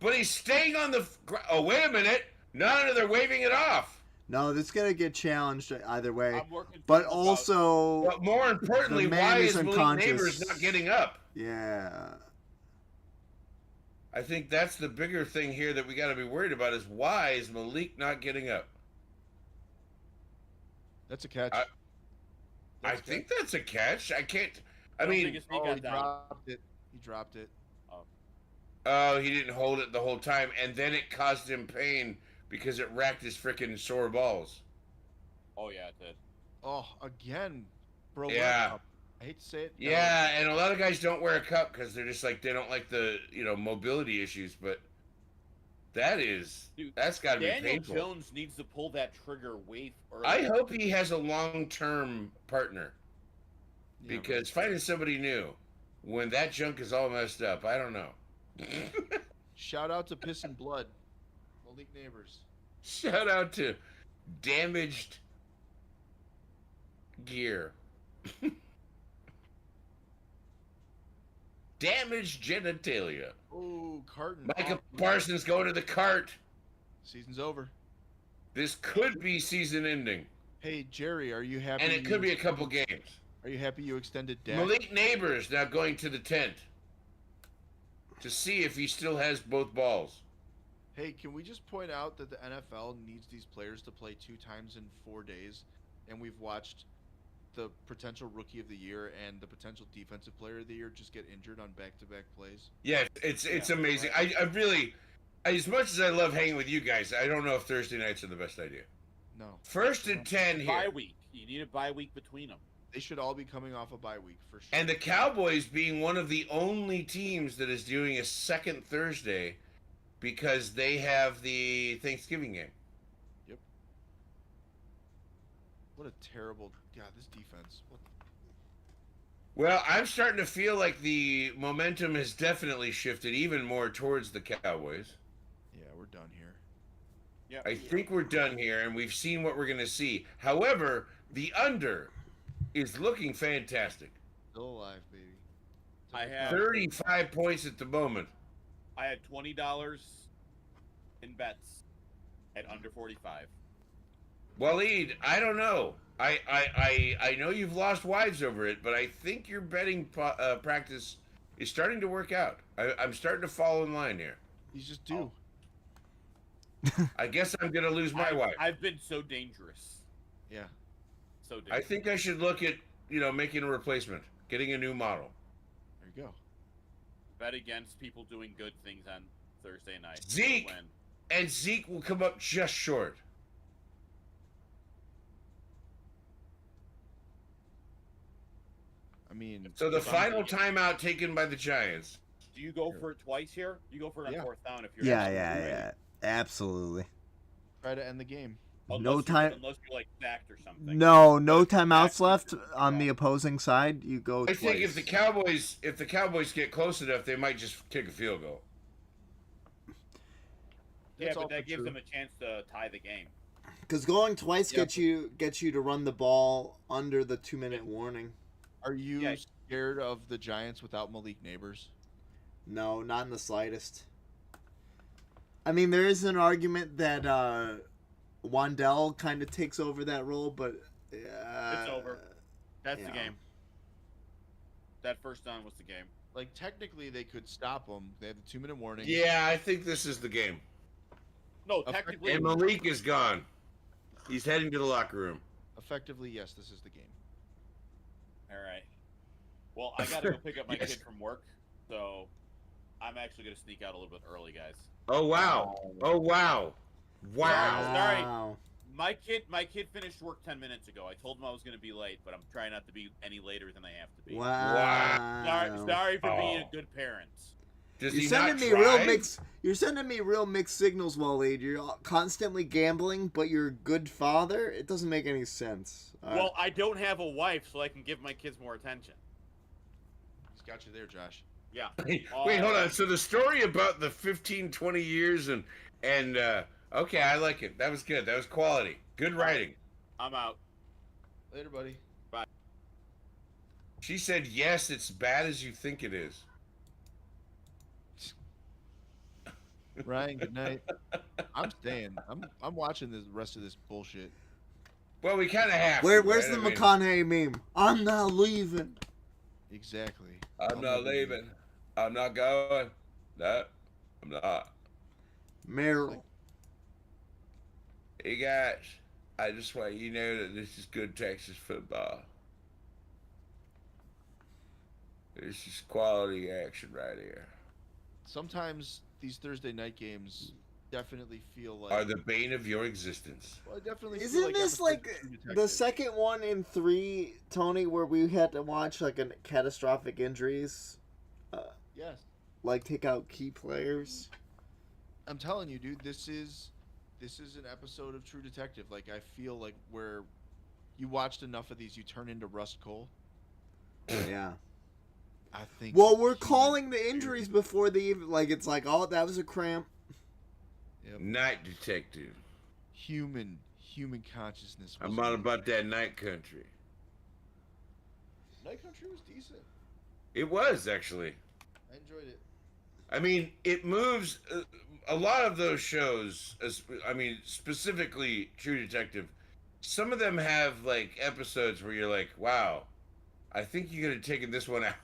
[SPEAKER 3] But he's staying on the. Oh, wait a minute. No, they're waving it off.
[SPEAKER 1] No, it's going to get challenged either way.
[SPEAKER 6] I'm more confused
[SPEAKER 1] But
[SPEAKER 6] about-
[SPEAKER 1] also,
[SPEAKER 3] But more importantly,
[SPEAKER 1] The man
[SPEAKER 3] why
[SPEAKER 1] is
[SPEAKER 3] is Malik
[SPEAKER 1] unconscious.
[SPEAKER 3] Neighbors not getting up?
[SPEAKER 1] yeah.
[SPEAKER 3] I think that's the bigger thing here that we got to be worried about is why is Malik not getting up?
[SPEAKER 4] That's a catch.
[SPEAKER 3] I
[SPEAKER 4] That's a
[SPEAKER 3] think that's a catch. I can't. I
[SPEAKER 6] don't think
[SPEAKER 3] mean,
[SPEAKER 6] his knee
[SPEAKER 4] Oh,
[SPEAKER 6] got
[SPEAKER 4] he
[SPEAKER 6] down.
[SPEAKER 4] dropped it. He dropped it.
[SPEAKER 3] oh, he didn't hold it the whole time, and then it caused him pain because it racked his freaking sore balls.
[SPEAKER 6] Oh yeah, it did.
[SPEAKER 4] Oh, again, bro.
[SPEAKER 3] Yeah.
[SPEAKER 4] Up. I hate to say it. no.
[SPEAKER 3] Yeah, and a lot of guys don't wear a cup because they're just like they don't like the mobility issues. But
[SPEAKER 6] Dude,
[SPEAKER 3] that's got to be
[SPEAKER 6] Daniel
[SPEAKER 3] painful.
[SPEAKER 6] Jones needs to pull that trigger way early.
[SPEAKER 3] I hope he has a long-term partner
[SPEAKER 4] Yeah,
[SPEAKER 3] because finding somebody new when that junk is all messed up, I don't know.
[SPEAKER 4] Shout out to Piss and Blood, Malik Neighbors.
[SPEAKER 3] Shout out to damaged gear. Damaged genitalia.
[SPEAKER 4] Oh, Carton.
[SPEAKER 3] Micah
[SPEAKER 4] Oh,
[SPEAKER 3] Parsons going to the cart.
[SPEAKER 4] Season's over.
[SPEAKER 3] This could be season ending,
[SPEAKER 4] Hey Jerry, are you happy?
[SPEAKER 3] and it could be a couple games.
[SPEAKER 4] Are you happy you extended Dak?
[SPEAKER 3] Malik Neighbors now going to the tent to see if he still has both balls.
[SPEAKER 4] Hey, can we just point out that the NFL needs these players to play 2 times in 4 days, and we've watched the potential rookie of the year and the potential defensive player of the year just get injured on back-to-back plays?
[SPEAKER 3] Yeah, it's amazing. I really, as much as I love hanging with you guys, I don't know if Thursday nights are the best idea.
[SPEAKER 4] No.
[SPEAKER 3] First and 10
[SPEAKER 6] Bye
[SPEAKER 3] here.
[SPEAKER 6] week. You need a bye week between them.
[SPEAKER 4] They should all be coming off a bye week for sure.
[SPEAKER 3] And the Cowboys being one of the only teams that is doing a second Thursday because they have the Thanksgiving game.
[SPEAKER 4] Yep. What a terrible God, this defense. What the...
[SPEAKER 3] Well, I'm starting to feel like the momentum has definitely shifted even more towards the Cowboys.
[SPEAKER 4] Yeah, we're done here.
[SPEAKER 6] Yeah.
[SPEAKER 3] I think we're done here, and we've seen what we're going to see. However, the under is looking fantastic.
[SPEAKER 4] Still alive, baby.
[SPEAKER 6] I have
[SPEAKER 3] 35 points at the moment.
[SPEAKER 6] I had $20 in bets at under 45.
[SPEAKER 3] Waleed, I don't know. I know you've lost wives over it, but I think your betting practice is starting to work out. I'm starting to fall in line here.
[SPEAKER 4] He's just due.
[SPEAKER 3] I guess I'm going to lose my wife.
[SPEAKER 6] I've been so dangerous.
[SPEAKER 4] Yeah.
[SPEAKER 6] So
[SPEAKER 3] I
[SPEAKER 6] dangerous.
[SPEAKER 3] think I should look at, making a replacement, getting a new model.
[SPEAKER 4] There you go.
[SPEAKER 6] Bet against people doing good things on Thursday night.
[SPEAKER 3] Zeke!
[SPEAKER 6] Win.
[SPEAKER 3] And Zeke will come up just short.
[SPEAKER 4] I mean,
[SPEAKER 3] So the
[SPEAKER 6] If I'm
[SPEAKER 3] final
[SPEAKER 6] thinking-
[SPEAKER 3] timeout taken by the Giants.
[SPEAKER 6] Do you go for it twice here? You go for it on
[SPEAKER 4] Yeah.
[SPEAKER 6] fourth down if you're
[SPEAKER 1] Yeah,
[SPEAKER 6] absolutely
[SPEAKER 1] yeah,
[SPEAKER 6] ready.
[SPEAKER 1] yeah. Absolutely.
[SPEAKER 4] try to end the game.
[SPEAKER 1] No time.
[SPEAKER 6] Unless you're like sacked or something.
[SPEAKER 1] No
[SPEAKER 6] But
[SPEAKER 1] timeouts
[SPEAKER 6] sacked,
[SPEAKER 1] left
[SPEAKER 6] you're
[SPEAKER 1] on the
[SPEAKER 6] wrong.
[SPEAKER 1] opposing side. You go
[SPEAKER 3] I
[SPEAKER 1] twice.
[SPEAKER 3] think if the Cowboys get close enough, they might just kick a field goal.
[SPEAKER 6] Yeah,
[SPEAKER 4] That's
[SPEAKER 6] but
[SPEAKER 4] all
[SPEAKER 6] that
[SPEAKER 4] for
[SPEAKER 6] gives
[SPEAKER 4] true.
[SPEAKER 6] them a chance to tie the game.
[SPEAKER 1] Because going twice
[SPEAKER 4] Yep.
[SPEAKER 1] gets you to run the ball under the 2-minute warning.
[SPEAKER 4] Are you
[SPEAKER 6] Yeah.
[SPEAKER 4] scared of the Giants without Malik Neighbors?
[SPEAKER 1] No, not in the slightest. I mean, there is an argument that Wandell kind of takes over that role, but
[SPEAKER 6] It's over. That's the
[SPEAKER 1] yeah.
[SPEAKER 6] game. That first down was the game.
[SPEAKER 4] Like, technically, they could stop them. They have the 2-minute warning.
[SPEAKER 3] Yeah, I think this is the game.
[SPEAKER 6] No,
[SPEAKER 4] Okay.
[SPEAKER 6] technically.
[SPEAKER 3] And Malik is gone. He's heading to the locker room.
[SPEAKER 4] Effectively, yes, this is the game.
[SPEAKER 6] All right. Well, I gotta go pick up my
[SPEAKER 3] Yes.
[SPEAKER 6] kid from work, so I'm actually gonna sneak out a little bit early, guys.
[SPEAKER 3] Oh wow! Oh wow! Wow!
[SPEAKER 6] Sorry.
[SPEAKER 1] Wow.
[SPEAKER 6] My kid finished work 10 minutes ago. I told him I was gonna be late, but I'm trying not to be any later than I have to be.
[SPEAKER 1] Wow.
[SPEAKER 6] Sorry for being a
[SPEAKER 3] Oh.
[SPEAKER 6] good parent.
[SPEAKER 3] Does
[SPEAKER 1] You're
[SPEAKER 3] he
[SPEAKER 1] sending
[SPEAKER 3] not
[SPEAKER 1] me
[SPEAKER 3] try?
[SPEAKER 1] real mixed. You're sending me real mixed signals, Waleed. You're constantly gambling, but you're a good father. It doesn't make any sense.
[SPEAKER 6] Well, I don't have a wife, so I can give my kids more attention.
[SPEAKER 4] He's got you there, Josh.
[SPEAKER 6] Yeah.
[SPEAKER 3] Wait, hold on. So the story about the 15, 20 years and okay, I like it. That was good. That was quality. Good writing.
[SPEAKER 6] I'm out.
[SPEAKER 4] Later, buddy.
[SPEAKER 3] She said, "Yes, it's bad as you think it is."
[SPEAKER 4] Ryan, good night. I'm staying. I'm watching the rest of this bullshit.
[SPEAKER 3] Well, we kind of have.
[SPEAKER 1] Where's
[SPEAKER 3] to,
[SPEAKER 1] the
[SPEAKER 3] right?
[SPEAKER 1] McConaughey meme? I'm not leaving.
[SPEAKER 4] Exactly.
[SPEAKER 3] I'm
[SPEAKER 4] I'll
[SPEAKER 3] not
[SPEAKER 4] never
[SPEAKER 3] leaving. I'm not going. No, I'm not.
[SPEAKER 1] Meryl.
[SPEAKER 3] Hey guys, I just want you to know that this is good Texas football. This is quality action right here.
[SPEAKER 4] Sometimes these Thursday night games definitely feel like.
[SPEAKER 3] Are the bane of your existence.
[SPEAKER 4] Well, I definitely feel
[SPEAKER 1] Isn't
[SPEAKER 4] like
[SPEAKER 1] this
[SPEAKER 4] episodes
[SPEAKER 1] like
[SPEAKER 4] of True
[SPEAKER 1] the
[SPEAKER 4] Detective.
[SPEAKER 1] second one in 3, Tony, where we had to watch like a catastrophic injuries,
[SPEAKER 4] Yes.
[SPEAKER 1] like take out key players?
[SPEAKER 4] I'm telling you, dude, this is an episode of True Detective. Like, I feel like where you watched enough of these, you turn into Rust Cole.
[SPEAKER 1] Yeah.
[SPEAKER 4] I think.
[SPEAKER 1] Well,
[SPEAKER 4] that
[SPEAKER 1] we're
[SPEAKER 4] human-
[SPEAKER 1] calling the injuries before they even like. It's like, oh, that was a cramp.
[SPEAKER 4] Yep.
[SPEAKER 3] Night detective.
[SPEAKER 4] Human consciousness. Was
[SPEAKER 3] I'm on about that night country.
[SPEAKER 4] Night Country was decent.
[SPEAKER 3] It was actually.
[SPEAKER 4] I enjoyed it.
[SPEAKER 3] I mean, it moves. A lot of those shows, I mean, specifically True Detective, some of them have like episodes where you're like, wow, I think you could have taken this one out.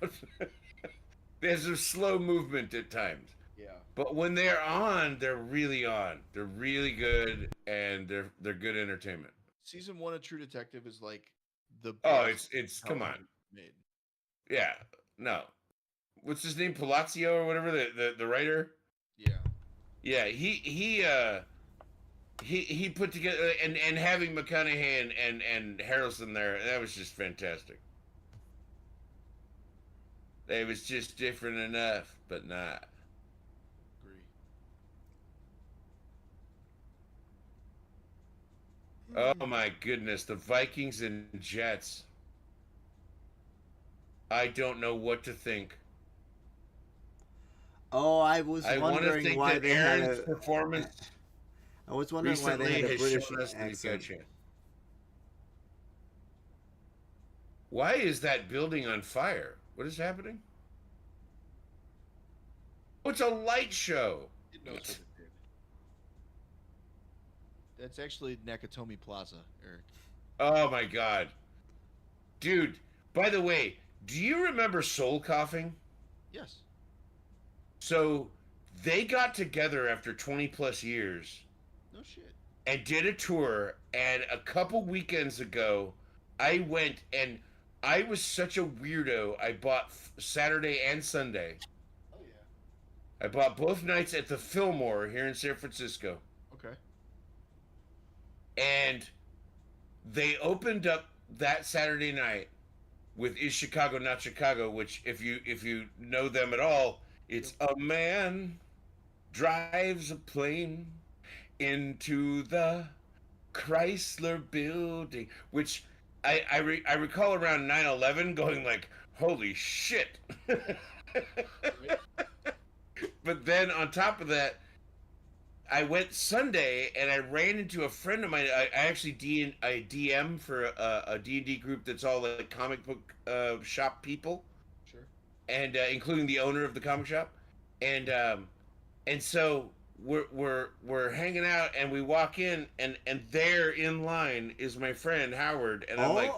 [SPEAKER 3] There's a slow movement at times.
[SPEAKER 4] Yeah.
[SPEAKER 3] But when they're on, they're really on. They're really good, and they're good entertainment.
[SPEAKER 4] Season 1 of True Detective is like the
[SPEAKER 3] Oh,
[SPEAKER 4] best
[SPEAKER 3] it's come on.
[SPEAKER 4] television made.
[SPEAKER 3] Yeah, no. What's his name? Palazzo or whatever, the writer?
[SPEAKER 4] Yeah.
[SPEAKER 3] Yeah, he put together, and having McConaughey and Harrelson there, that was just fantastic. It was just different enough, but not.
[SPEAKER 4] Agree.
[SPEAKER 3] Oh my goodness, the Vikings and Jets. I don't know what to think.
[SPEAKER 1] Oh, I was
[SPEAKER 3] I want to
[SPEAKER 1] wondering
[SPEAKER 3] think
[SPEAKER 1] why
[SPEAKER 3] that
[SPEAKER 1] they had
[SPEAKER 3] Aaron's
[SPEAKER 1] a.
[SPEAKER 3] performance
[SPEAKER 1] I was wondering why they
[SPEAKER 3] recently
[SPEAKER 1] had a
[SPEAKER 3] has
[SPEAKER 1] British
[SPEAKER 3] shown us that he's got a
[SPEAKER 1] accent.
[SPEAKER 3] chance. Why is that building on fire? What is happening? Oh, it's a light show.
[SPEAKER 4] It knows what it did. That's actually Nakatomi Plaza, Eric.
[SPEAKER 3] Oh my god. Dude, by the way, do you remember Soul Coughing?
[SPEAKER 4] Yes.
[SPEAKER 3] So they got together after 20 plus years
[SPEAKER 4] No shit.
[SPEAKER 3] and did a tour, and a couple weekends ago I went, and I was such a weirdo. I bought Saturday and Sunday.
[SPEAKER 4] Oh yeah.
[SPEAKER 3] I bought both nights at the Fillmore here in San Francisco.
[SPEAKER 4] Okay.
[SPEAKER 3] And they opened up that Saturday night with "Is Chicago Not Chicago," which, if you know them at all, it's a man drives a plane into the Chrysler Building, which I recall around 9/11 going like, holy shit. But then on top of that, I went Sunday and I ran into a friend of mine. I actually DM for a D&D group that's all like comic book shop people,
[SPEAKER 4] Sure.
[SPEAKER 3] and including the owner of the comic shop, and so we're hanging out, and we walk in, and there in line is my friend Howard, and I'm like,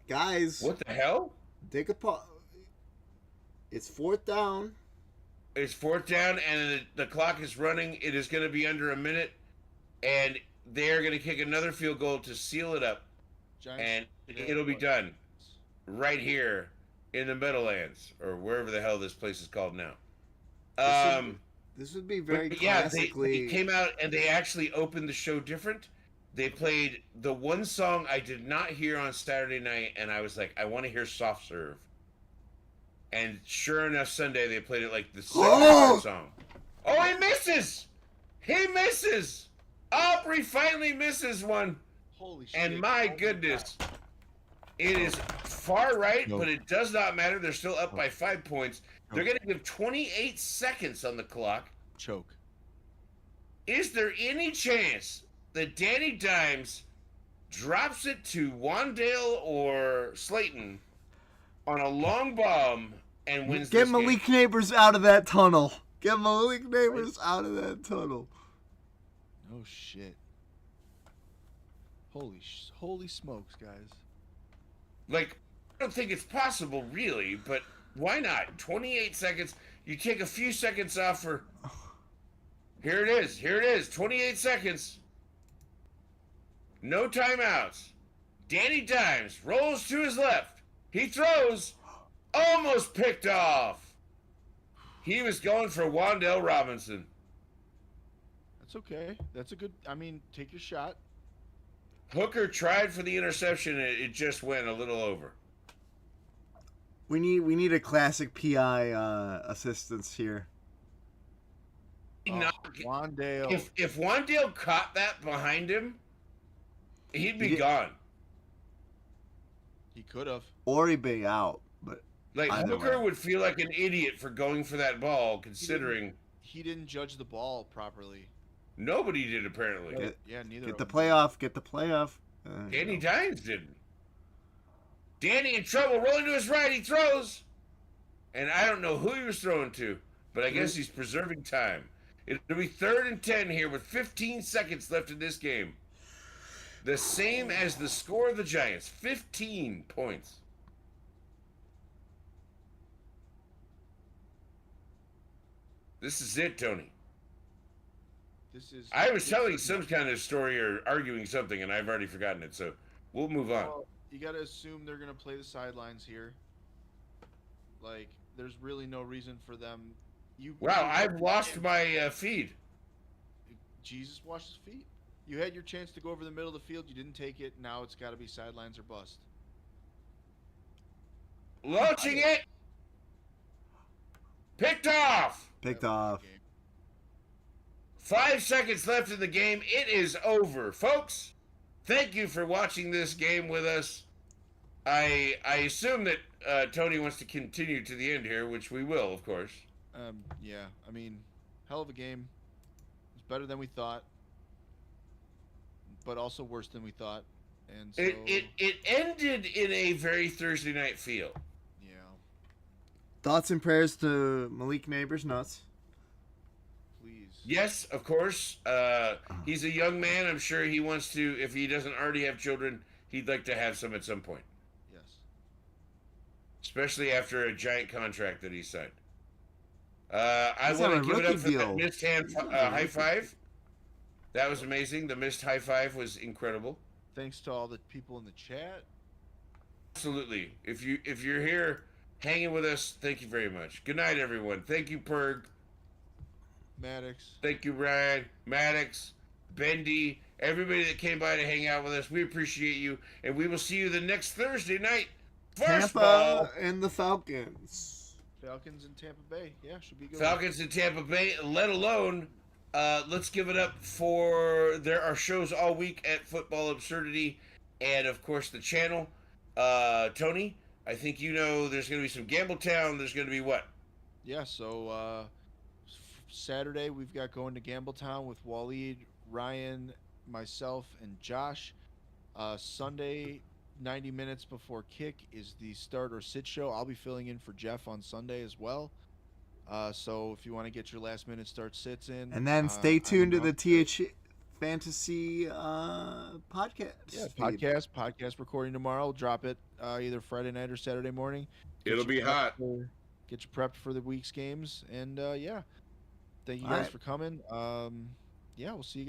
[SPEAKER 1] guys,
[SPEAKER 3] what the hell?
[SPEAKER 1] take a pause. It's fourth down.
[SPEAKER 3] It's fourth down, and the clock is running. It is going to be under a minute, and they're going to kick another field goal to seal it up,
[SPEAKER 4] Giants.
[SPEAKER 3] and it'll be done right here in the Meadowlands, or wherever the hell this place is called now.
[SPEAKER 1] This would be very
[SPEAKER 3] But yeah,
[SPEAKER 1] classically.
[SPEAKER 3] they came out and they actually opened the show different. They played the one song I did not hear on Saturday night, and I was like, I want to hear Soft Serve. And sure enough, Sunday they played it like the second song. Oh, he misses! He misses! Aubrey finally misses one.
[SPEAKER 4] Holy shit.
[SPEAKER 3] And my goodness, it is far right,
[SPEAKER 4] No.
[SPEAKER 3] but it does not matter. They're still up by 5 points. They're going to give 28 seconds on the clock.
[SPEAKER 4] Choke.
[SPEAKER 3] Is there any chance that Danny Dimes drops it to Wandale or Slayton on a long bomb and wins
[SPEAKER 1] Get
[SPEAKER 3] this game?
[SPEAKER 1] Malik Neighbors out of that tunnel. Get Malik Neighbors out of that tunnel.
[SPEAKER 4] No shit. Holy smokes, guys.
[SPEAKER 3] Like, I don't think it's possible, really, but why not? 28 seconds. You take a few seconds off for... Here it is. Here it is. 28 seconds. No timeouts. Danny Dimes rolls to his left. He throws. Almost picked off. He was going for Wandale Robinson.
[SPEAKER 4] That's okay. That's a good. I mean, take your shot.
[SPEAKER 3] Hooker tried for the interception. It just went a little over.
[SPEAKER 1] We need a classic PI assistance here.
[SPEAKER 4] Wandale.
[SPEAKER 3] If Wandale caught that behind him, he'd be
[SPEAKER 1] Yeah.
[SPEAKER 3] gone.
[SPEAKER 4] He could have.
[SPEAKER 1] Or he'd be out. But
[SPEAKER 3] Like,
[SPEAKER 1] Either
[SPEAKER 3] Hooker
[SPEAKER 1] way.
[SPEAKER 3] would feel like an idiot for going for that ball, considering
[SPEAKER 4] He didn't judge the ball properly.
[SPEAKER 3] nobody did, apparently.
[SPEAKER 4] Yeah, neither.
[SPEAKER 1] get
[SPEAKER 4] of
[SPEAKER 1] the
[SPEAKER 4] them.
[SPEAKER 1] playoff. Get the playoff.
[SPEAKER 3] Danny Dimes didn't. Danny in trouble, rolling to his right, he throws. And I don't know who he was throwing to, but I guess he's preserving time. It'll be 3rd and 10 here with 15 seconds left in this game. The same as the score of the Giants, 15 points. This is it, Tony.
[SPEAKER 4] This is.
[SPEAKER 3] I was telling some kind of story or arguing something, and I've already forgotten it, so we'll move on.
[SPEAKER 4] You got to assume they're going to play the sidelines here. Like, there's really no reason for them.
[SPEAKER 3] Wow, I've lost my feed.
[SPEAKER 4] Jesus washed his feet. You had your chance to go over the middle of the field. You didn't take it. Now it's got to be sidelines or bust.
[SPEAKER 3] Launching it. Picked off.
[SPEAKER 1] Picked off.
[SPEAKER 3] 5 seconds left in the game. It is over, folks. Thank you for watching this game with us. I assume that Tony wants to continue to the end here, which we will, of course.
[SPEAKER 4] Yeah. I mean, hell of a game. It's better than we thought, but also worse than we thought. And so,
[SPEAKER 3] it ended in a very Thursday night feel.
[SPEAKER 4] Yeah.
[SPEAKER 1] Thoughts and prayers to Malik Neighbors nuts.
[SPEAKER 4] Please.
[SPEAKER 3] Yes, of course. He's a young man. I'm sure he wants to, if he doesn't already have children, he'd like to have some at some point.
[SPEAKER 4] Yes.
[SPEAKER 3] Especially after a giant contract that he signed. I
[SPEAKER 1] He's
[SPEAKER 3] want
[SPEAKER 1] on
[SPEAKER 3] to
[SPEAKER 1] a
[SPEAKER 3] give it up
[SPEAKER 1] rookie
[SPEAKER 3] for
[SPEAKER 1] deal.
[SPEAKER 3] that missed hand high five. That was amazing. The missed high five was incredible.
[SPEAKER 4] Thanks to all the people in the chat.
[SPEAKER 3] Absolutely. If you're here hanging with us, thank you very much. Good night, everyone. Thank you, Perg.
[SPEAKER 4] Maddox.
[SPEAKER 3] Thank you, Ryan, Maddox, Bendy, everybody that came by to hang out with us. We appreciate you, and we will see you the next Thursday night. Farceball.
[SPEAKER 1] Tampa and the Falcons.
[SPEAKER 4] Falcons in Tampa Bay. Yeah, should be good.
[SPEAKER 3] Falcons in Tampa Bay, let alone, let's give it up for, there are shows all week at Football Absurdity and, of course, the channel. Tony, I think you know there's going to be some Gambletown. There's going to be what?
[SPEAKER 4] Yeah, so Saturday we've got going to Gambletown with Waleed, Ryan, myself, and Josh. Sunday, 90 minutes before kick is the start or sit show. I'll be filling in for Jeff on Sunday as well. So if you want to get your last minute start sits in.
[SPEAKER 1] And then stay tuned to the TH Fantasy podcast.
[SPEAKER 4] Yeah,
[SPEAKER 1] feed.
[SPEAKER 4] podcast recording tomorrow. We'll drop it either Friday night or Saturday morning.
[SPEAKER 3] It'll be hot.
[SPEAKER 4] Get you prepped for the week's games. And yeah, thank you
[SPEAKER 1] All
[SPEAKER 4] guys
[SPEAKER 1] right.
[SPEAKER 4] for coming. Yeah, we'll see you guys.